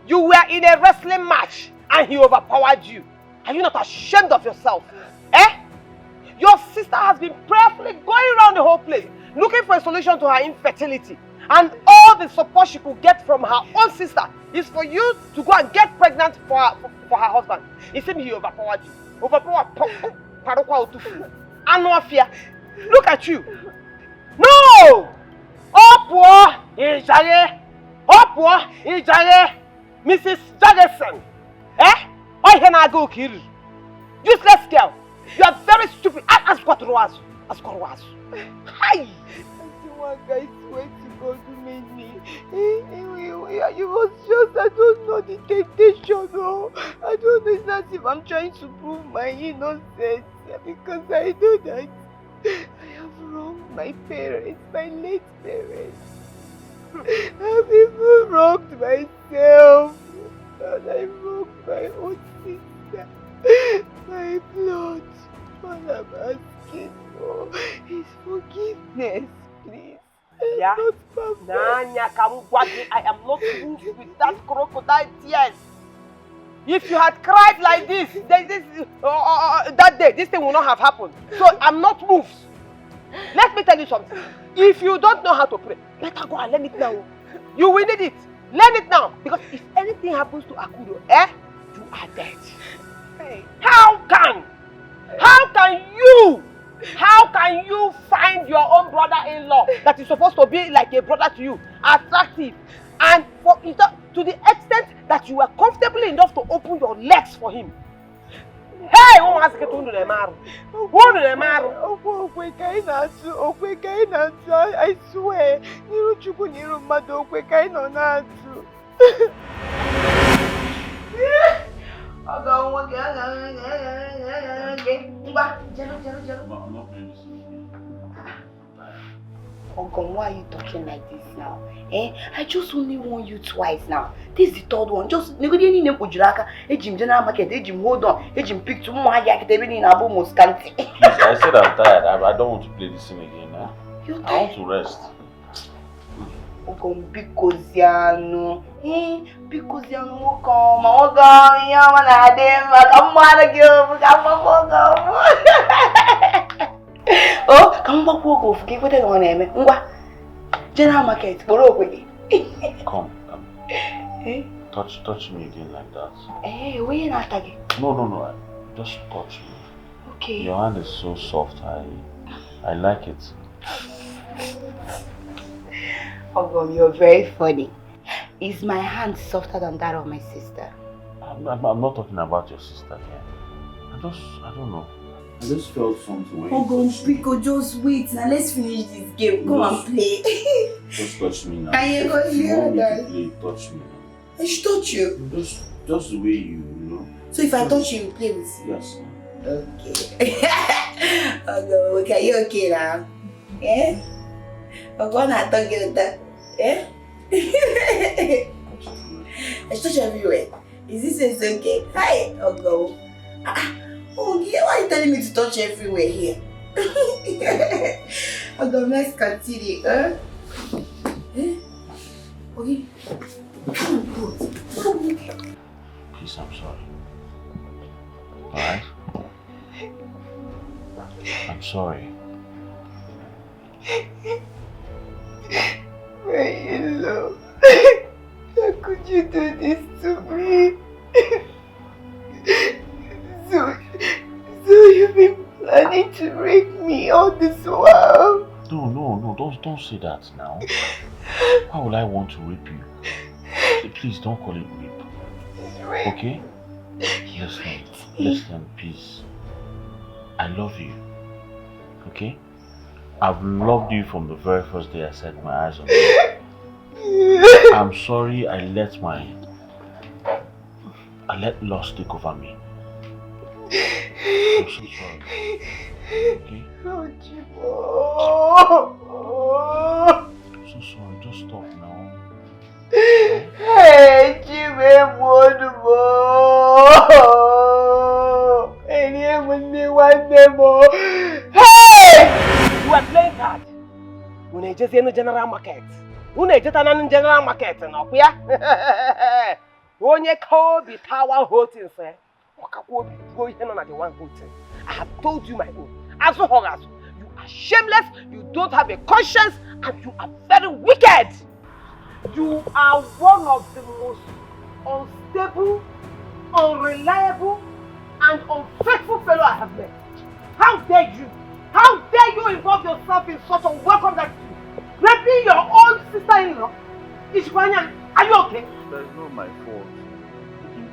You were in a wrestling match and he overpowered you. Are you not ashamed of yourself? Eh? Your sister has been prayerfully going around the whole place looking for a solution to her infertility. And all the support she could get from her own sister is for you to go and get pregnant for her husband. It seems he overpowered you. Overpowered. Look at you. No! Mrs. Jagerson. Eh? Useless girl. You are very stupid. Ask what it was. Hi! Guys, swear to God who made me. It was just, I don't know the temptation. No. I don't know. It's not if I'm trying to prove my innocence. Because I know that I have wronged my parents, my late parents. I've even wronged myself. And I wronged my own sister. My blood. All I'm asking for is forgiveness, please. Yeah. Nanya, I am not moved with that crocodile tears. If you had cried like this, that day, this thing would not have happened. So I'm not moved. Let me tell you something. If you don't know how to pray, better go and learn it now. You will need it. Learn it now. Because if anything happens to Akudo, you are dead. Hey. How can you find your own brother-in-law that is supposed to be like a brother to you attractive, and to the extent that you were comfortable enough to open your legs for him? Hey, who has to do the matter? I swear. Ogon, why are you talking like this now? I just only warned you twice now. This is the third one. Just negotiating name Ujulaka, Ejim General Market, Ejim hold on, Ejim pick to Moya, everything in Abu Moscanti. I said I'm tired. I don't want to play this thing again. You're tired? I want to rest. Ogon, because Yano, because Yano, come, Ogon, Yamana, come on, oh, come back, go, forgive what I want to name. General Market, Come. Touch me again like that. Hey, where you not again? No. Just touch me. Okay. Your hand is so soft. I like it. Ogom, you're very funny. Is my hand softer than that of my sister? I'm not talking about your sister here. I don't know. I just felt something. Ogom, Pico, just wait now. Let's finish this game. Come and play. Just touch me now. Can you go here, guys? Touch me now. I should touch you. Just the way you know. So if I touch you, you play with me? Yes. Okay. Ogom, okay, you okay now? Yeah? Ogom, I don't get that. Yeah? I should touch you everywhere. Is this okay? Hi, Ogom. Oh, yeah, why are you telling me to touch everywhere here? The next continue, eh? Okay. Please, I'm sorry. Alright? I'm sorry. My in-law, how could you do this to me? So you've been planning to rape me all this while? No, don't say that now. Why would I want to rape you? Please don't call it rape. Okay? Listen, please. I love you. Okay? I've loved you from the very first day I set my eyes on you. I'm sorry I let lust take over me. I'm so sorry. Okay? Oh, Chibo. I'm so sorry, just stop now. Hey, Chibo, one more. Hey! You are playing hard. When I just in the general market. When I just in general market, no, yeah? When you call the tower hotel, sir. I have told you my own. As for Horace, you are shameless, you don't have a conscience, and you are very wicked. You are one of the most unstable, unreliable, and unfaithful fellow I have met. How dare you? How dare you involve yourself in such unwelcome activity? Raping your own sister-in-law? Ishwanya, are you okay? That is not my fault.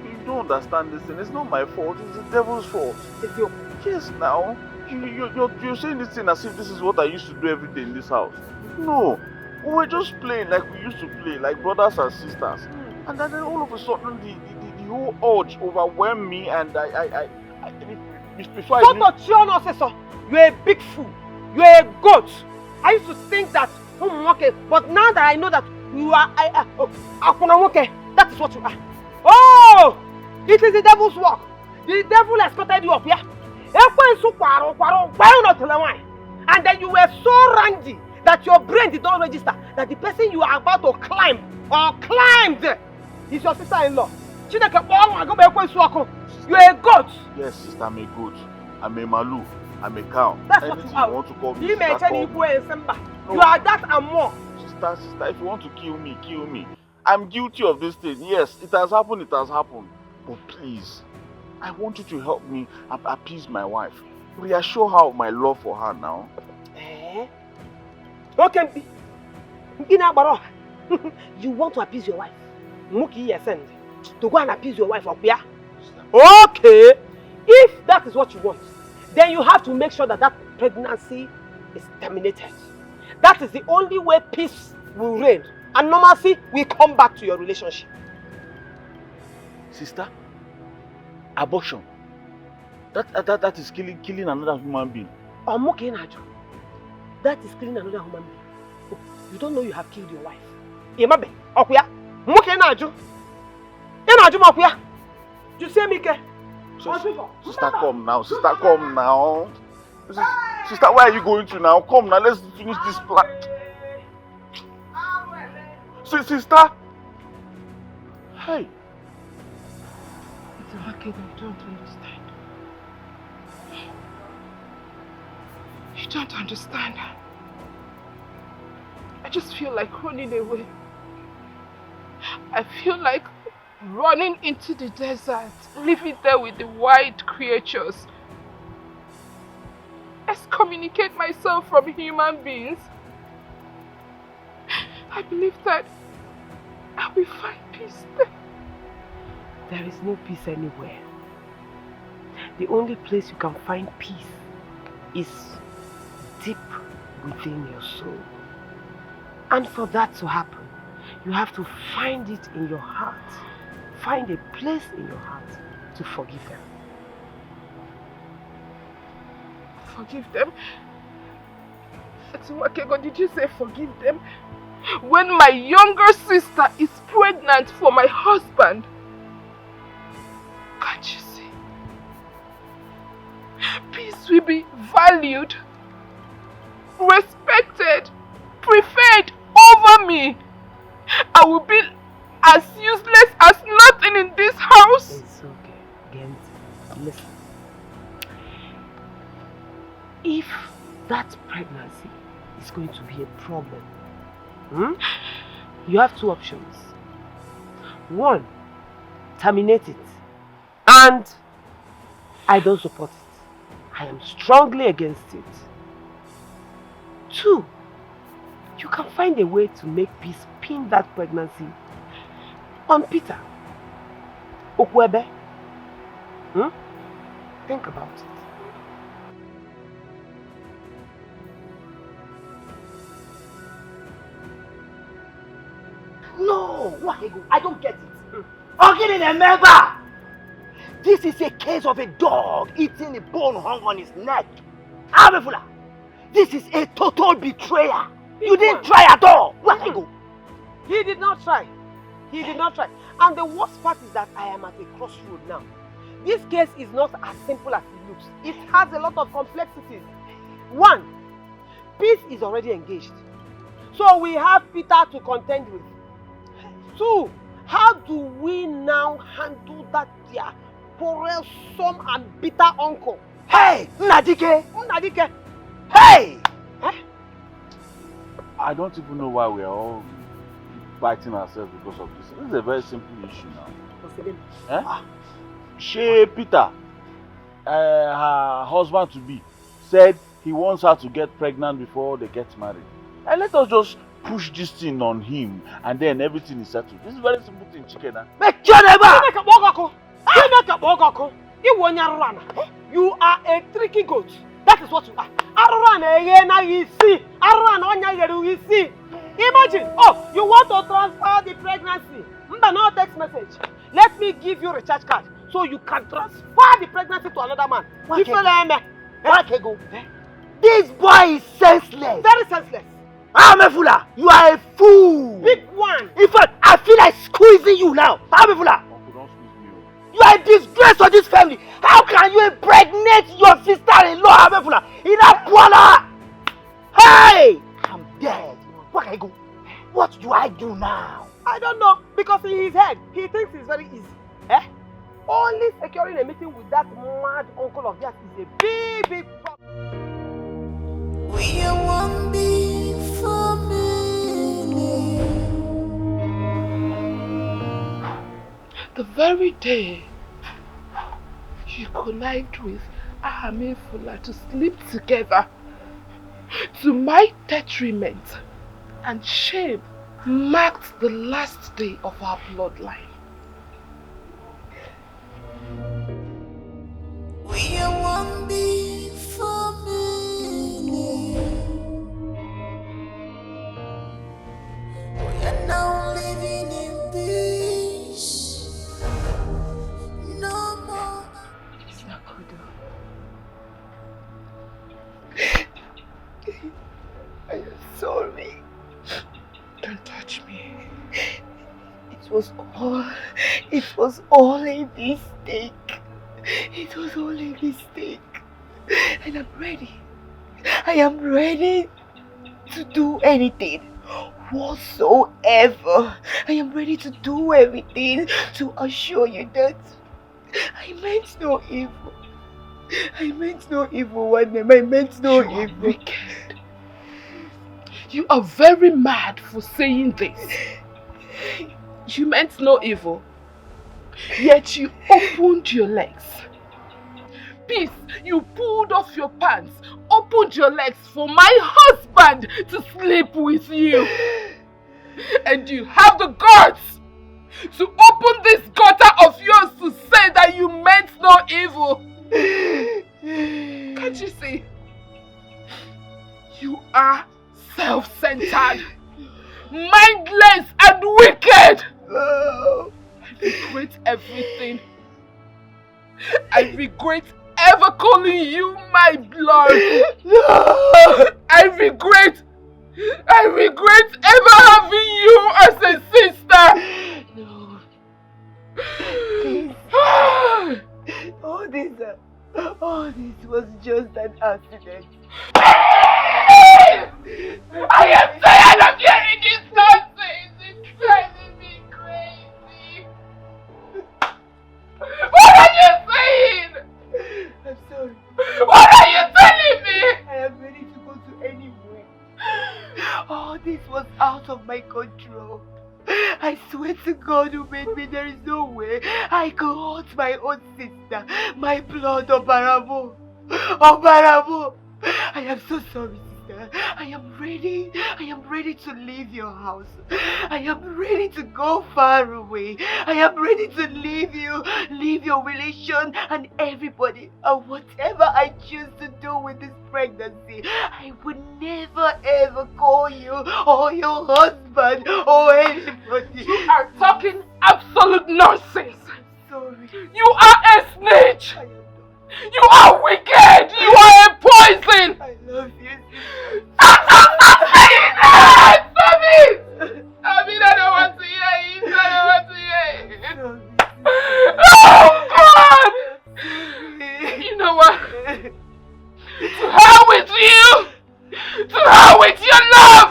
You don't understand this thing. It's not my fault. It's the devil's fault. It's your... Yes, now. You're saying this thing as if this is what I used to do every day in this house. No. We were just playing like we used to play, like brothers and sisters. And then all of a sudden, the whole urge overwhelmed me, and before You're a big fool. You're a goat. I used to think that, but now that I know that you are, that is what you are. Oh! It is the devil's work. The devil escorted you up, yeah? And then you were so rangy that your brain did not register that the person you are about to climb or climbed is your sister-in-law. You're a goat. Yes, sister, I'm a goat. I'm a malu. I'm a cow. That's anything what you want to call me, you sister, call me. You are that and more. Sister, if you want to kill me, kill me. I'm guilty of this thing. Yes, it has happened. But please, I want you to help me appease my wife. Reassure her of my love for her now. Okay. You want to appease your wife? To go and appease your wife up here? Okay. If that is what you want, then you have to make sure that that pregnancy is terminated. That is the only way peace will reign and normalcy will come back to your relationship. Sister, abortion. That is killing another human being. That is killing another human being. You don't know you have killed your wife. You see me? Sister, come now. Sister, where are you going to now? Come now, let's finish this plan. Sister! Hey! It's okay, you don't understand. You don't understand. I just feel like running away. I feel like running into the desert, living there with the wild creatures. Excommunicate myself from human beings. I believe that I will find peace there. There is no peace anywhere. The only place you can find peace is deep within your soul. And for that to happen, you have to find it in your heart. Find a place in your heart to forgive them. Forgive them? Did you say forgive them? When my younger sister is pregnant for my husband? Can't you see? Peace will be valued. respected, preferred over me, I will be as useless as nothing in this house. It's okay. Gent, listen. If that pregnancy is going to be a problem, you have two options. One, terminate it. And I don't support it. I am strongly against it. Two, you can find a way to make peace pin that pregnancy on Peter. Okwebe. Think about it. No, I don't get it. Ogini, remember! This is a case of a dog eating a bone hung on his neck. Abefula, this is a total betrayal. You didn't try at all. He did not try. He did not try. And the worst part is that I am at a crossroad now. This case is not as simple as it looks. It has a lot of complexities. One, Peace is already engaged. So we have Peter to contend with. Two, how do we now handle that their quarrelsome and bitter uncle? Hey, Nnadike! Nnadike! Hey! I don't even know why we are all biting ourselves because of this. This is a very simple issue now. She, Peter, her husband-to-be, said he wants her to get pregnant before they get married. And let us just push this thing on him and then everything is settled. This is a very simple thing, Chikena. You are a tricky goat. That is what you are. Imagine, you want to transfer the pregnancy. No text message. Let me give you a recharge card so you can transfer the pregnancy to another man. This boy is senseless. Very senseless. Amefula, you are a fool. Big one. In fact, I feel like squeezing you now. Amefula, you are a disgrace to this family. How can you impregnate your sister-in-law, Amefula, in a parlor? Hey, I'm dead. Where can I go? What do I do now? I don't know, because in his head, he thinks it's very easy. Only securing a meeting with that mad uncle of theirs is a big, big problem. We are one big family. The very day you connived with Ahamefula to sleep together, to my detriment and shame, marked the last day of our bloodline. We are one big family. We are now living in peace. No more. I am sorry. Don't touch me. It was all a mistake. It was all a mistake. And I'm ready. I am ready to do anything. Whatsoever. I am ready to do everything to assure you that I meant no evil. I meant no evil, one name. I meant no evil. You are wicked. You are very mad for saying this. You meant no evil, yet you opened your legs. Peace, you pulled off your pants, opened your legs for my husband to sleep with you. And you have the guts to open this gutter of yours to say that you meant no evil. Can't you see? You are self-centered, mindless and wicked. I regret everything. I regret ever calling you my blood. No. I regret ever having you as a sister. No. Please. All this was just an accident. I am tired of hearing this nonsense. It's driving me crazy. What are you saying? I'm sorry. What are you telling me? I am ready to go to anywhere. Oh, this was out of my control. I swear to God who made me, there is no way I could hurt my own sister, my blood, Obarabo. Obarabo. I am so sorry, sister. I am ready to leave your house. I am ready to go far away. I am ready to leave your relation and everybody. And whatever I choose to do with this pregnancy, I would never ever call you or your husband or anybody. You are talking absolute nonsense. I'm sorry. You are a snitch. You are wicked. You are a poison. I love you. Stop saying that! Stop it! I mean, I don't want to hear it. I don't want to hear it. Oh, God! You know what? To hell with you! To hell with your love!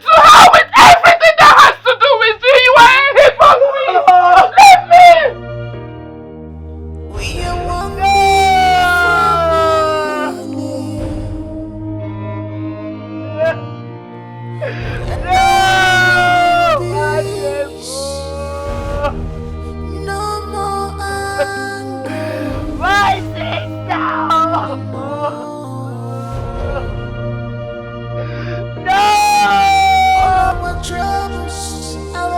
To hell with everything that has to do with you! You are a hypocrite! Leave me! We are one no more anger. My sister! No! All our troubles are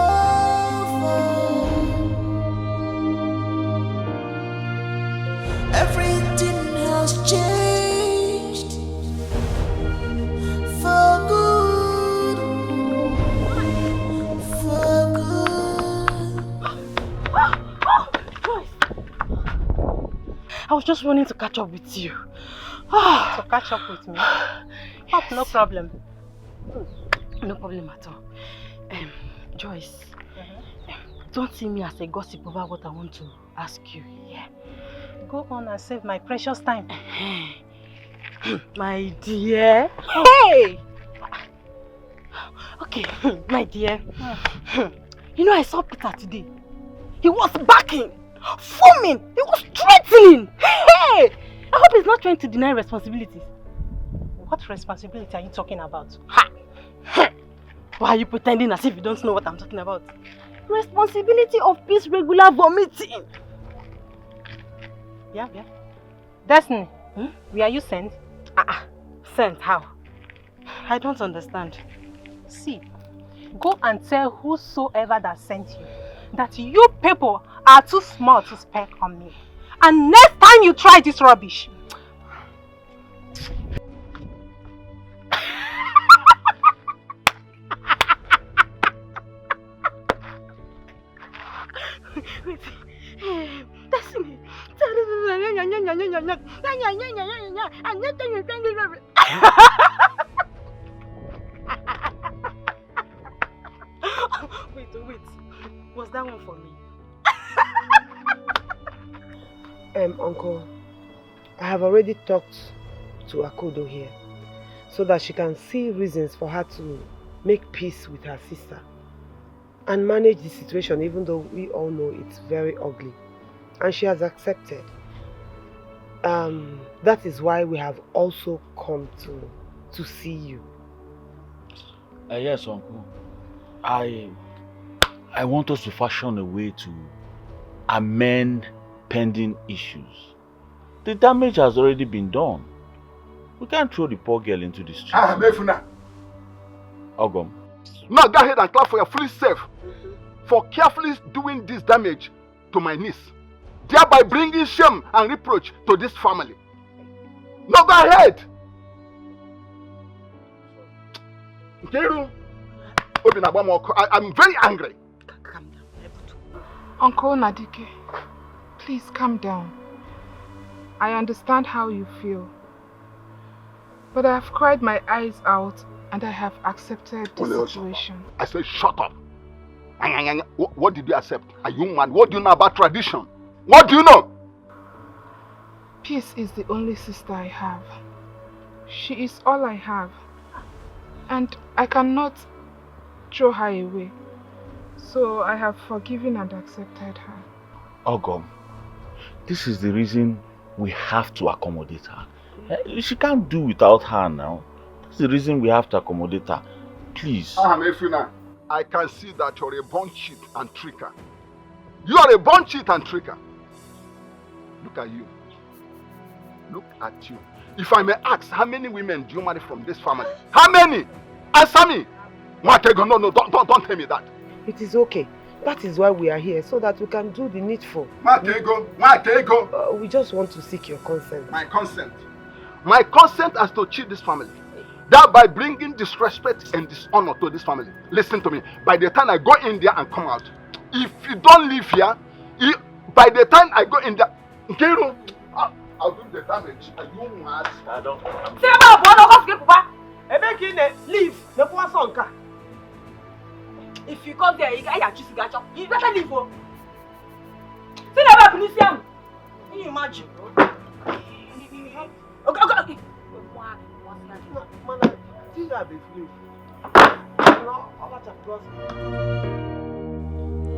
over. Everything has changed for good. For good. I was just wanting to catch up with you. To catch up with me? Oh, no problem. No problem at all. Joyce, don't see me as a gossip over what I want to ask you. Yeah. Go on and save my precious time. My dear. Hey! Okay, my dear. You know, I saw Peter today. He was backing, foaming, he was threatening. Hey! I hope he's not trying to deny responsibilities. What responsibility are you talking about? Ha! Why are you pretending as if you don't know what I'm talking about? Responsibility of this regular vomiting. Yeah. Destiny, were you sent? Sent? How? I don't understand. See, go and tell whosoever that sent you that you people are too small to spec on me. And next time you try this rubbish, Wait, Destiny. Wait. Was that one for me? Uncle, I have already talked to Akudo here so that she can see reasons for her to make peace with her sister and manage the situation, even though we all know it's very ugly. And she has accepted. That is why we have also come to see you. Yes, Uncle. I want us to fashion a way to amend pending issues. The damage has already been done. We can't throw the poor girl into the street. Mefuna. Ogom. Now go ahead and clap for your foolish self for carefully doing this damage to my niece, thereby bringing shame and reproach to this family. Now go ahead. I'm very angry. Calm down. Uncle Nadike, please calm down. I understand how you feel. But I have cried my eyes out and I have accepted the situation. I said shut up. What did you accept? Are you mad? What do you know about tradition? What do you know? Peace is the only sister I have. She is all I have. And I cannot throw her away. So I have forgiven and accepted her. Ogom, this is the reason we have to accommodate her. She can't do without her now. That's the reason we have to accommodate her. Please. I can see that you're a born cheat and tricker. You are a born cheat and tricker. Look at you. Look at you. If I may ask, how many women do you marry from this family? How many? Answer me. No, don't tell me that. It is okay. That is why we are here, so that we can do the needful. We just want to seek your consent. My consent. My consent as to cheat this family. Thereby bringing disrespect and dishonor to this family. Listen to me. By the time I go in there and come out, if you don't live here, by the time I go in there, I'll do the damage. Are you mad? I don't. Leave. If you come there, you better leave. See that Can you imagine? Okay.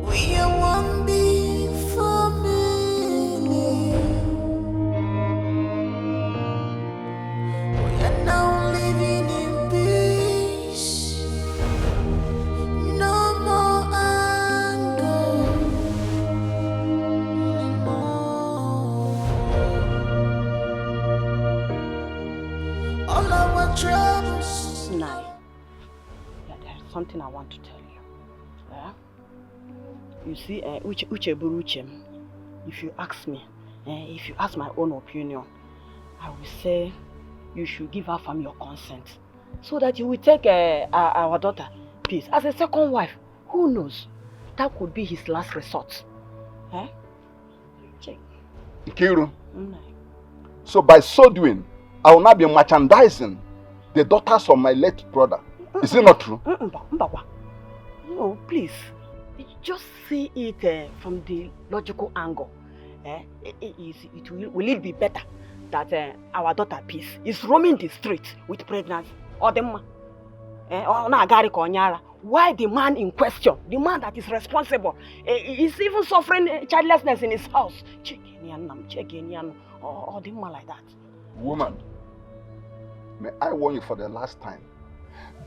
We are one big family. We are now living in peace. No more anger. No. All our troubles. Nai, there's something I want to tell you. You see, if you ask me, if you ask my own opinion, I will say you should give her family your consent so that you will take our daughter, Peace, as a second wife. Who knows? That could be his last resort. Check. Nkiru. So by so doing, I will not be merchandising the daughters of my late brother. Is it not true? No, please. Just see it from the logical angle. Will it be better that our daughter Peace is roaming the streets with pregnancy? Or the man? Why the man in question, the man that is responsible, is even suffering childlessness in his house? Check or the man like that. Woman, may I warn you for the last time.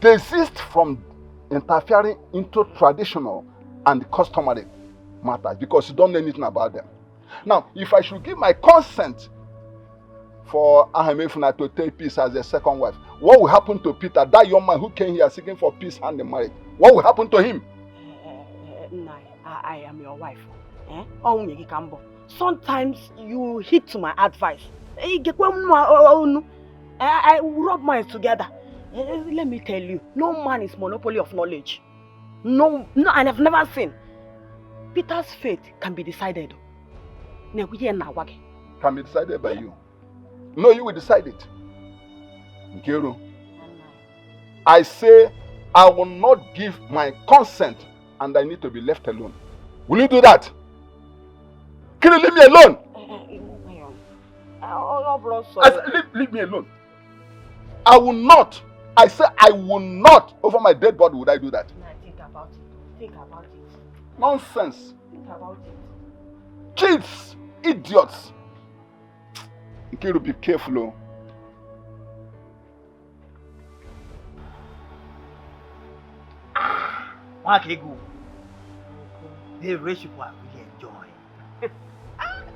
Desist from interfering into traditional and customary matters because you don't know anything about them. Now, if I should give my consent for Ahemefuna to take Peace as a second wife, what will happen to Peter, that young man who came here seeking for peace and the marriage? What will happen to him? I am your wife. Sometimes you hit to my advice. I will rub minds together. Let me tell you, no man is monopoly of knowledge. No, I have never seen. Peter's fate can be decided. Can be decided by you. No, you will decide it. Nkiru, I say I will not give my consent and I need to be left alone. Will you do that? Can you leave me alone? Leave me alone. I will not. I say I will not. Over my dead body would I do that? Think about it. Think about it. Nonsense. Think about it. Kids, idiots. Nkiru, be careful. The rich people I really enjoy.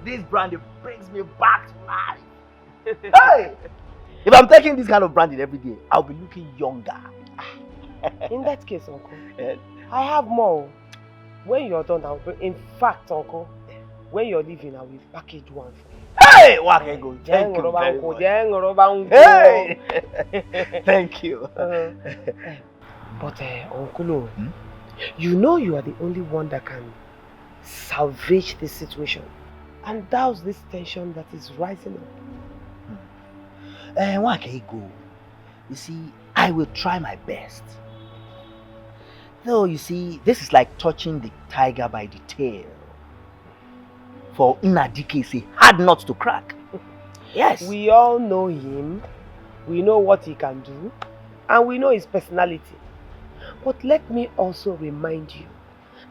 This brandy brings me back to life. Hey! If I'm taking this kind of brandy every day, I'll be looking younger. In that case, Uncle, I have more. When you're done, I'll bring. In fact, Uncle, when you're leaving, I will package one for you. Hey! Wakego, thank you very much. Hey! Thank you. But, Uncle, you know you are the only one that can salvage this situation and douse this tension that is rising up. Wakego, you see, I will try my best. Though, you see, this is like touching the tiger by the tail. For Inadike is a hard nut to crack. Yes. We all know him. We know what he can do. and we know his personality. But let me also remind you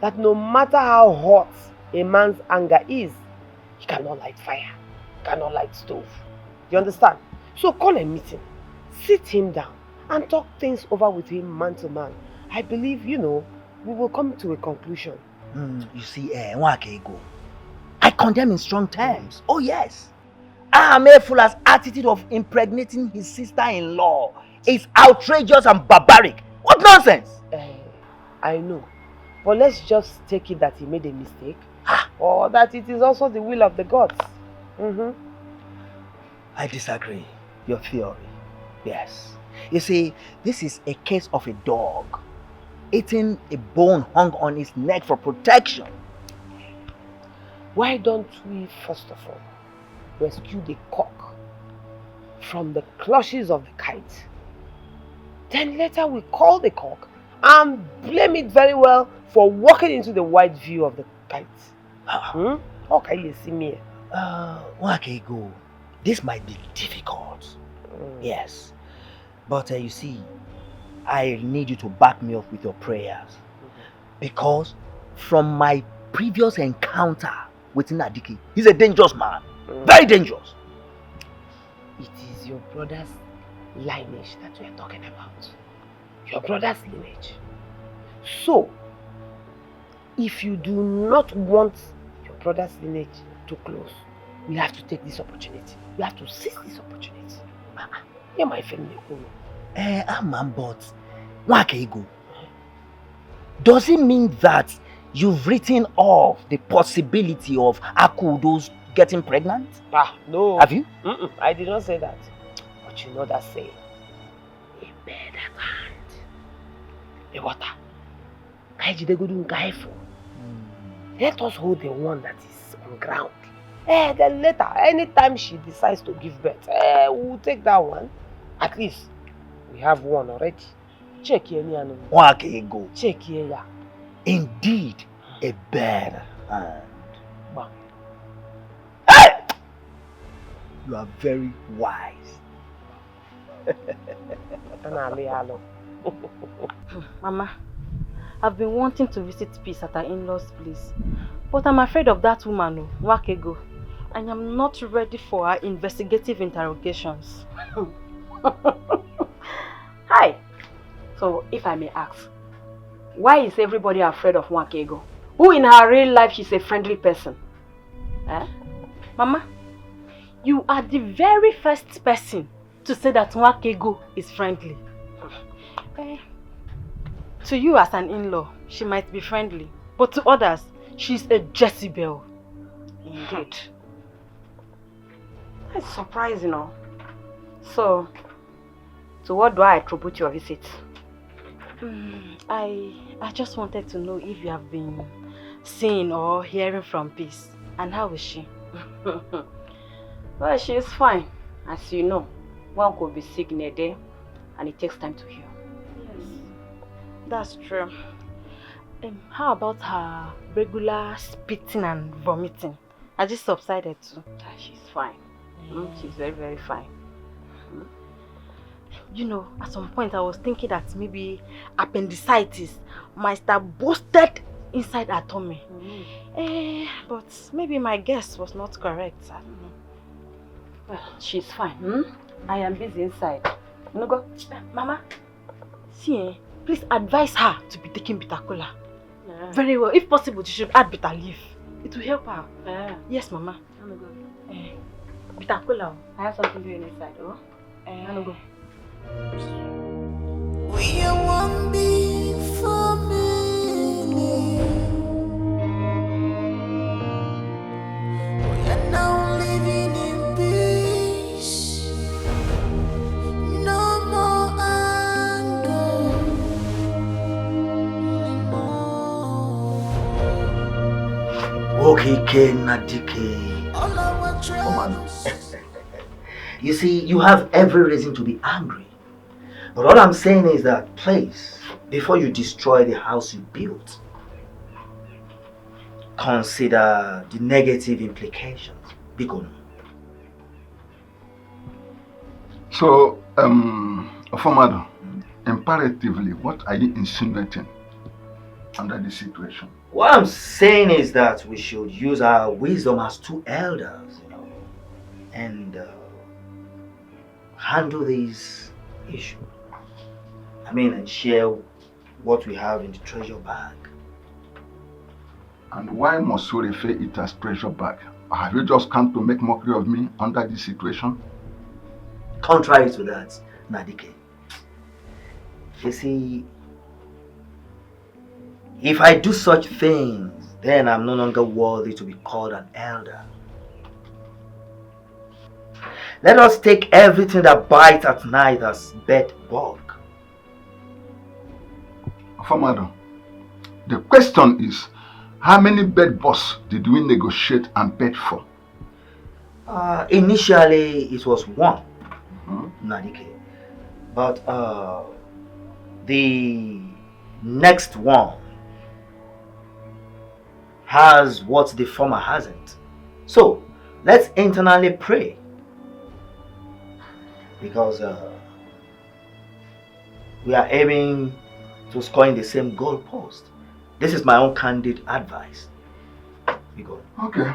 that no matter how hot a man's anger is, he cannot light fire, cannot light stove. You understand? So call a meeting, sit him down, and talk things over with him man to man. I believe, we will come to a conclusion. You see, Nwakego, I condemn in strong terms. Oh yes. Amefula's attitude of impregnating his sister-in-law is outrageous and barbaric. What nonsense! I know. But let's just take it that he made a mistake. Or that it is also the will of the gods. I disagree. Your theory. Yes. You see, this is a case of a dog eating a bone hung on its neck for protection. Why don't we first of all rescue the cock from the clutches of the kite? Then later we call the cock and blame it very well for walking into the wide view of the kite. Okay, you see me. Nwakego, this might be difficult. Yes. But you see, I need you to back me up with your prayers. Because from my previous encounter with Nadiki, he's a dangerous man. Very dangerous. It is your brother's lineage that we are talking about. Your brother's lineage. So, if you do not want your brother's lineage to close, we have to take this opportunity. We have to seize this opportunity. You're my family. But Nwakego, does it mean that you've written off the possibility of Akudo's getting pregnant? No. Have you? I did not say that. But you know that saying. A bird at hand. A water. Let us hold the one that is on ground. Then later, anytime she decides to give birth, we'll take that one. At least, we have one already. Check here, Nwakego. Check here, yeah. Indeed, a bird hand. You are very wise. Mama, I've been wanting to visit Peace at her in-laws' place, but I'm afraid of that woman, Nwakego, and I'm not ready for her investigative interrogations. Hi. So, if I may ask, why is everybody afraid of Nwakego? Who in her real life she's a friendly person? Mama, you are the very first person to say that Nwakego is friendly. To you as an in-law, she might be friendly, but to others, she's a Jezebel. Indeed. That's surprising, So, to what do I attribute your visit? I just wanted to know if you have been seeing or hearing from Peace. And how is she? Well, she is fine. As you know, one could be sick in a day and it takes time to heal. Yes, that's true. How about her regular spitting and vomiting? Has it subsided too? She's fine. She's very, very fine. You know, at some point I was thinking that maybe appendicitis might have boosted inside her tummy. But maybe my guess was not correct. I don't know. Well, she's fine. I am busy inside. No go. Mama, see, please advise her to be taking bitter cola. Very well. If possible, she should add bitter leaf. It will help her. Yes, Mama. Bitter cola. I have something doing inside. Go. We are one big family. We are now living in peace. No more anger. Okike Nadike. All our troubles. You see, you have every reason to be angry. But all I'm saying is that, please, before you destroy the house you built, consider the negative implications. Bikono. So, Ofamado, Imperatively, what are you insinuating under this situation? What I'm saying is that we should use our wisdom as two elders, and handle these issues. And share what we have in the treasure bag. And why must you refer it as treasure bag? Have you just come to make mockery of me under this situation? Contrary to that, Nadike, you see, if I do such things, then I'm no longer worthy to be called an elder. Let us take everything that bites at night as bed bug. Madam, the question is, how many bed bugs did we negotiate and bed for? Initially, it was one, Nadike. But the next one has what the former hasn't. So, let's internally pray. Because we are aiming to score in the same goal post. This is my own candid advice. Be good. Okay.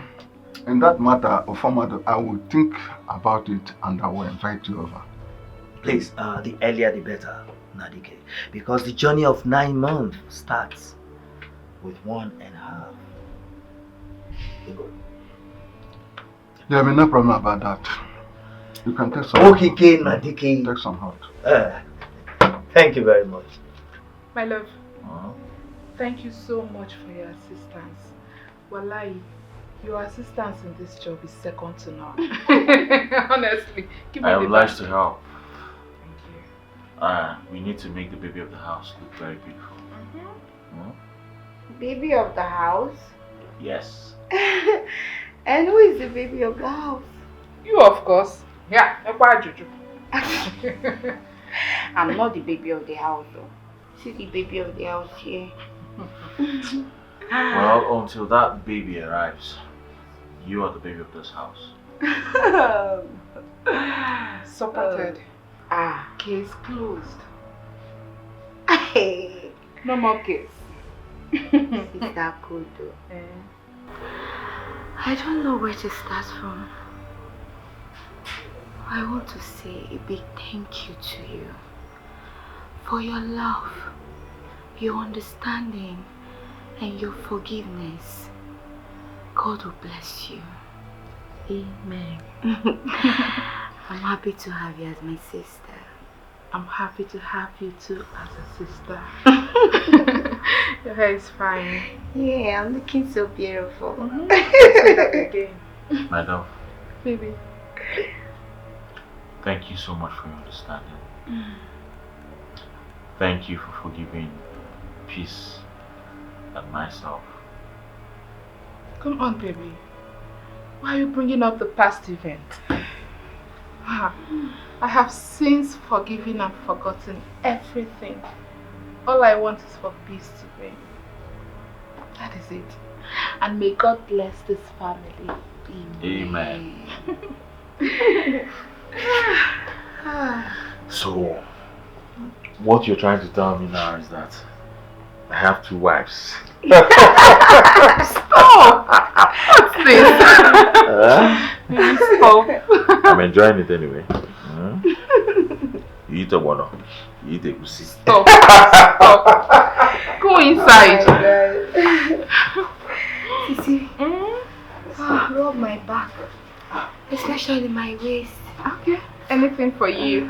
In that matter, Ofamado, I will think about it and I will invite you over. Please, the earlier the better, Nadike. Because the journey of 9 months starts with 1.5. Be good. There will be no problem about that. You can take some. Okay, Nadike. Take some hot. Thank you very much. My love, thank you so much for your assistance. Wallahi, your assistance in this job is second to none. Honestly, give me I the would like best. to help. Thank you. We need to make the baby of the house look very beautiful. Baby of the house? Yes. And who is the baby of the house? You, of course. Yeah, Juju. I'm not the baby of the house though. See the baby of the house here. Well, until that baby arrives, you are the baby of this house. Supported. Case closed. Hey. No more case. Is that good though? I don't know where to start from. I want to say a big thank you to you for your love, your understanding, and your forgiveness. God will bless you. Amen. I'm happy to have you as my sister. I'm happy to have you too as a sister. Your hair is fine. Yeah, I'm looking so beautiful. Say that again. Madam. Baby. Thank you so much for your understanding. Thank you for forgiving Peace and myself. Come on, baby. Why are you bringing up the past event? I have since forgiven and forgotten everything. All I want is for peace to reign. That is it. And may God bless this family. Amen. So, what you're trying to tell me now is that I have 2 wives. Stop! What's this? Stop. I'm enjoying it anyway. You eat a one, you eat a goosey. Stop. Stop. Go inside. Sissy, rub my back, especially my waist. Okay, anything for you.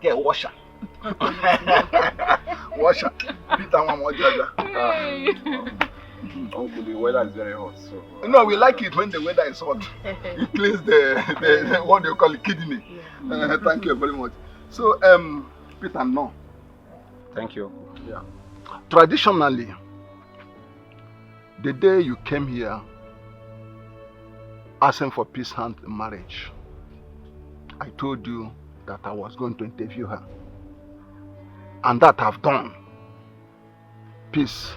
Get washer. Washer. Peter one more jaja. Uncle, the weather is very hot, so. No, we like it when the weather is hot. It cleans the what do you call it, kidney. Thank you very much. So, Peter, no. Thank you. Yeah. Traditionally, the day you came here asking for Peace hand in marriage, I told you that I was going to interview her. And that I've done. Peace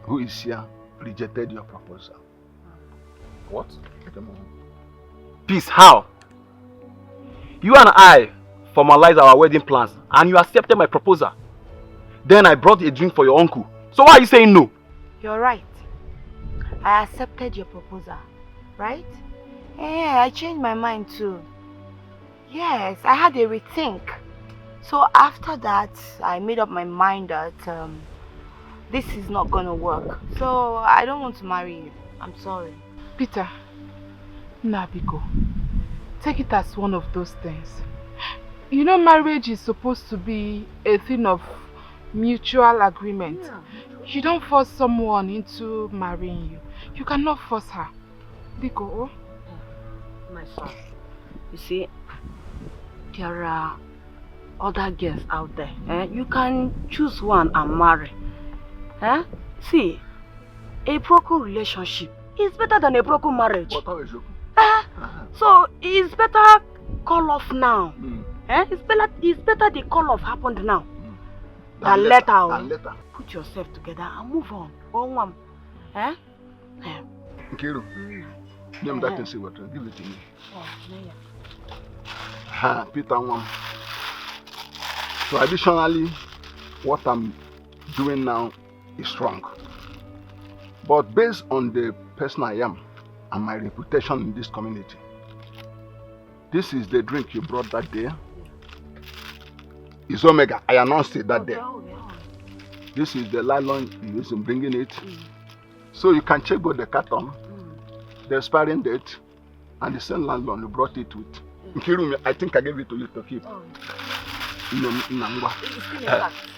who is here rejected your proposal. What? Peace, how? You and I formalized our wedding plans and you accepted my proposal. Then I brought a drink for your uncle. So why are you saying no? You're right. I accepted your proposal, right? Yeah, I changed my mind too. Yes, I had a rethink. So after that, I made up my mind that this is not gonna work. So I don't want to marry you. I'm sorry. Peter, Nabiko, take it as one of those things. You know, marriage is supposed to be a thing of mutual agreement. Yeah. You don't force someone into marrying you. You cannot force her. Biko, my son. You see, there are other girls out there. You can choose one and marry. See, a broken relationship is better than a broken marriage. So it's better call off now. It's better the call off happened now. Than later. Put yourself together and move on. Nkiru, name that and see what. Give it to me. Peter, traditionally, what I'm doing now is wrong. But based on the person I am and my reputation in this community, this is the drink you brought that day. It's Omega. I announced it that day. This is the nylon you used in bringing it. So you can check both the carton, the expiring date, and the same nylon you brought it with. Nkiru, I think I gave it to you to keep.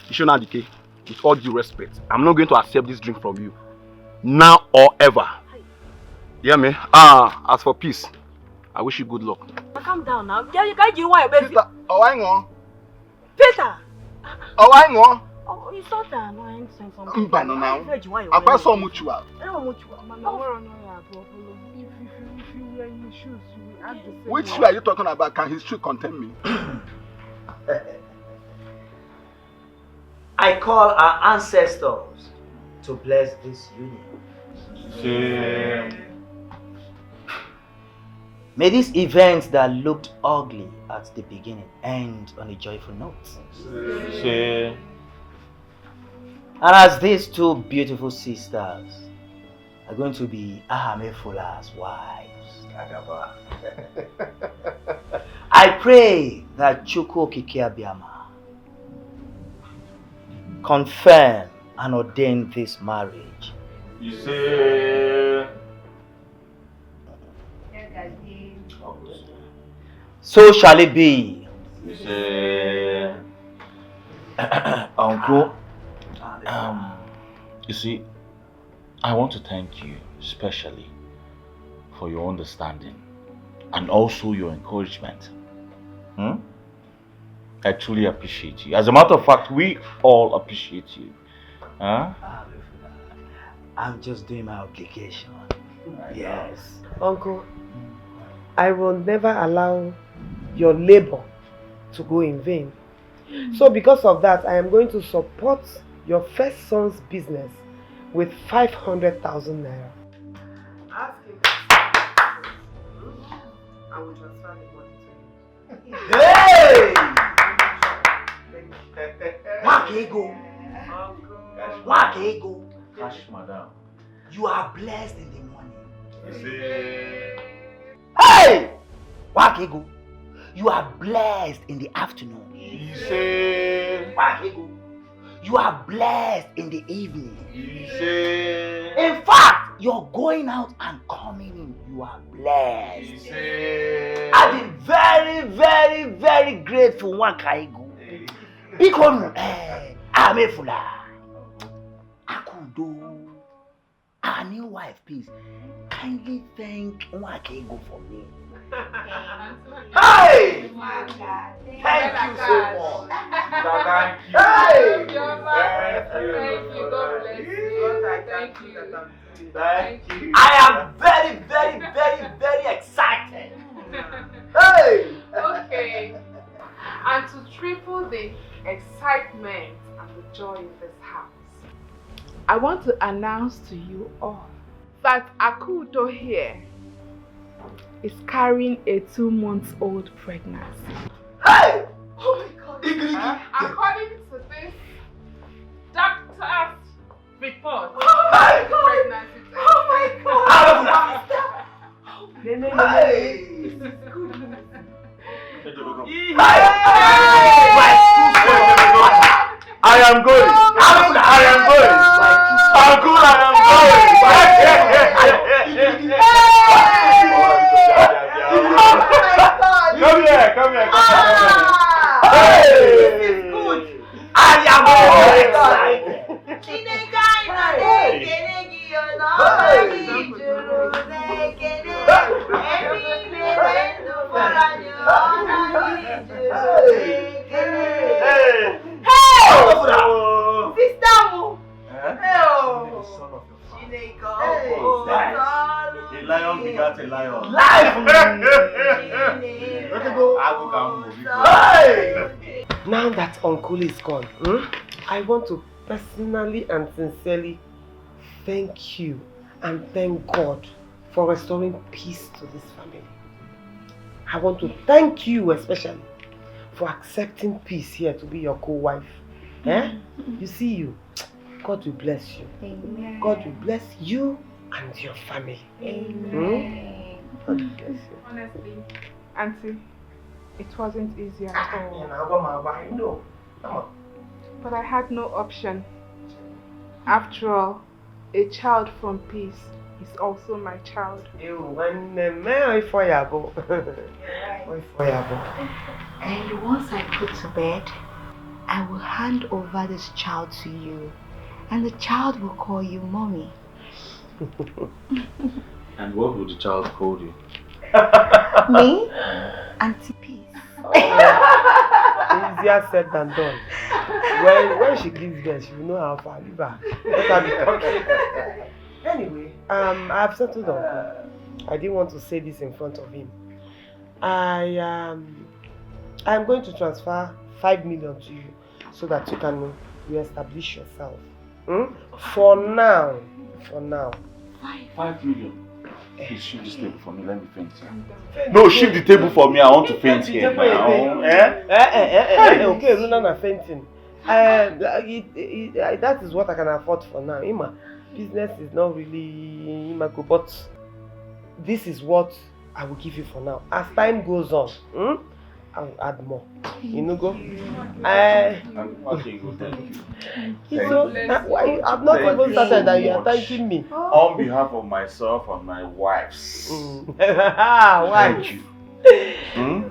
Ishonadike, with all due respect, I'm not going to accept this drink from you. Now or ever. Yeah, me. As for peace, I wish you good luck. Calm down now. You can't do what, baby. Peter, hang on. Peter! Hang on. Oh, it's not that annoying saying something. I'm going so mutual. If you wear his shoes, you will act the same. Which shoe are you talking about? Can his shoe contain me? I call our ancestors to bless this union. May these events that looked ugly at the beginning end on a joyful note. And as these two beautiful sisters are going to be Ahamefula's wives, I pray that Chukwu Okike Abiama confirm and ordain this marriage. So shall it be. Uncle, you see, I want to thank you especially for your understanding and also your encouragement. I truly appreciate you. As a matter of fact, we all appreciate you. I'm just doing my obligation. Yes. Uncle, I will never allow your labor to go in vain. So because of that, I am going to support your first son's business with 500,000 naira. Ask him. I will transfer the money to him. Hey! Wakego. Wakego. Cash, madam. You are blessed in the morning. Hey! Wakego. You are blessed in the afternoon. Wakego. You are blessed in the evening. In fact, you're going out and coming in. You are blessed. I've been very, very, very grateful, Wakaigo. Because Amefula, Akudo, our new wife, please kindly thank Wakaigo for me. Hey! Thank you so much. Thank you. Hey! Thank you. God bless you. Thank you. I am very, very, very, very excited. Hey! Okay. And to triple the excitement and the joy in this house, I want to announce to you all that Akudo here is carrying a 2-month-old pregnancy. Hey! Oh my God! According to this doctor's report, my God! pregnancy test. Oh my God! Hey! I am going. I am going. Uncle, I am going. Come here. Hey! This is good. I am going. A lion begat a lion. Life! Now that Uncle is gone, I want to personally and sincerely thank you and thank God for restoring peace to this family. I want to thank you especially for accepting peace here to be your co-wife. You see you. God will bless you. Amen. God will bless you and your family. Amen. God will bless you. Honestly, Auntie, it wasn't easy at all. No. Come on. But I had no option. After all, a child from peace is also my child. And once I put to bed, I will hand over this child to you. And the child will call you mommy. And what would the child call you? Me? Auntie Peace. Easier said than done. When she gives birth, she will know how far. Leave her. Let her be talking. Anyway, I've settled Uncle. I didn't want to say this in front of him. I'm going to transfer 5 million to you so that you can re-establish yourself. For now. 5 million. Please shift this table for me. Let me faint here. No, shift the table for me. I want to faint here now. Okay, Luna fainting. That is what I can afford for now. Ima, business is not really Imako, but this is what I will give you for now. As time goes on, I will add more. You know, go. Okay, go. Thank you. Why? I've not even started that you are thanking me. On behalf of myself and my wives. Wife.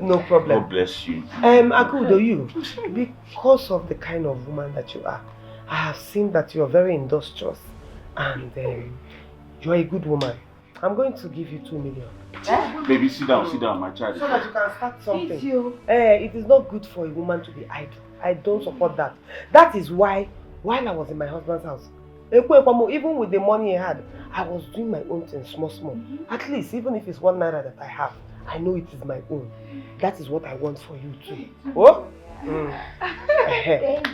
No problem. God bless you. Akudo, you, because of the kind of woman that you are, I have seen that you are very industrious and you are a good woman. I'm going to give you 2 million. Baby, sit down, my child. So that you can start something. It is not good for a woman to be idle. I don't support that. That is why, while I was in my husband's house, even with the money I had, I was doing my own thing, small. At least, even if it's 1 naira that I have, I know it is my own. That is what I want for you too. Oh?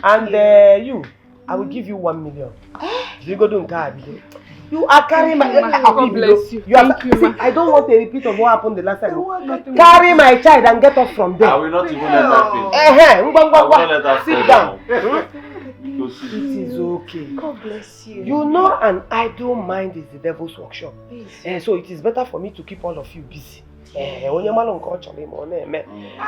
And you, I will give you 1 million. You go do You are carrying my God bless you. Thank you, see, I don't want a repeat of what happened the last time. Carry my child and get off from there. I will not even let her faint. Sit down. It is okay. God bless you. You know, an idle mind is the devil's workshop. So it is better for me to keep all of you busy.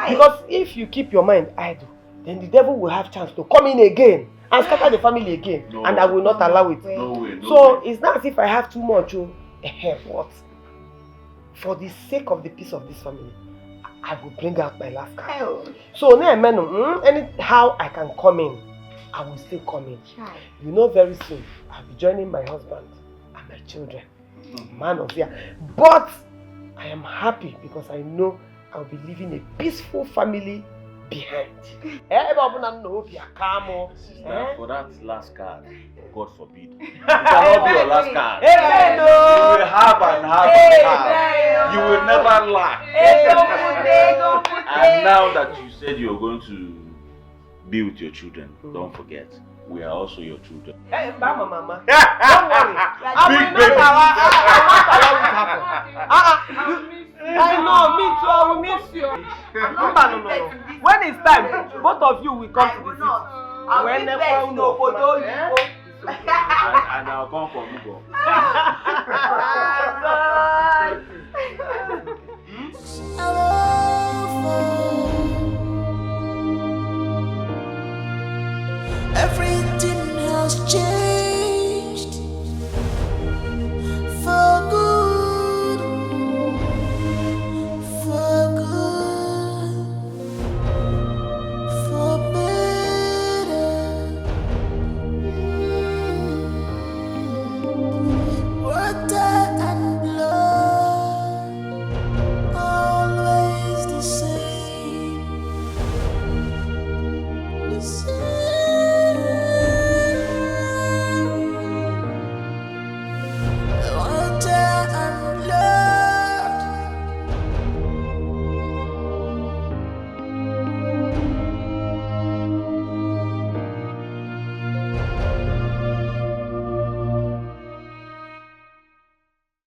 Because if you keep your mind idle, then the devil will have chance to come in again and scatter the family again, and I will not allow it. So it's not as if I have too much. What? For the sake of the peace of this family, I will bring out my last card. So anyhow I can come in, I will still come in. You know, very soon I'll be joining my husband and my children. Man of fear. But I am happy because I know I'll be leaving a peaceful family behind. Sister, for that last card, God forbid. It cannot be your last card. You will have and have. You will never lack. And now that you said you're going to be with your children. Don't forget, we are also your children. Hey, Mama. Don't worry. I will not allow it happen. I know, me too. I will miss you. No. When it's time, both of you will come to visit. Whenever no. And I'll come for Mugo. Everything has changed.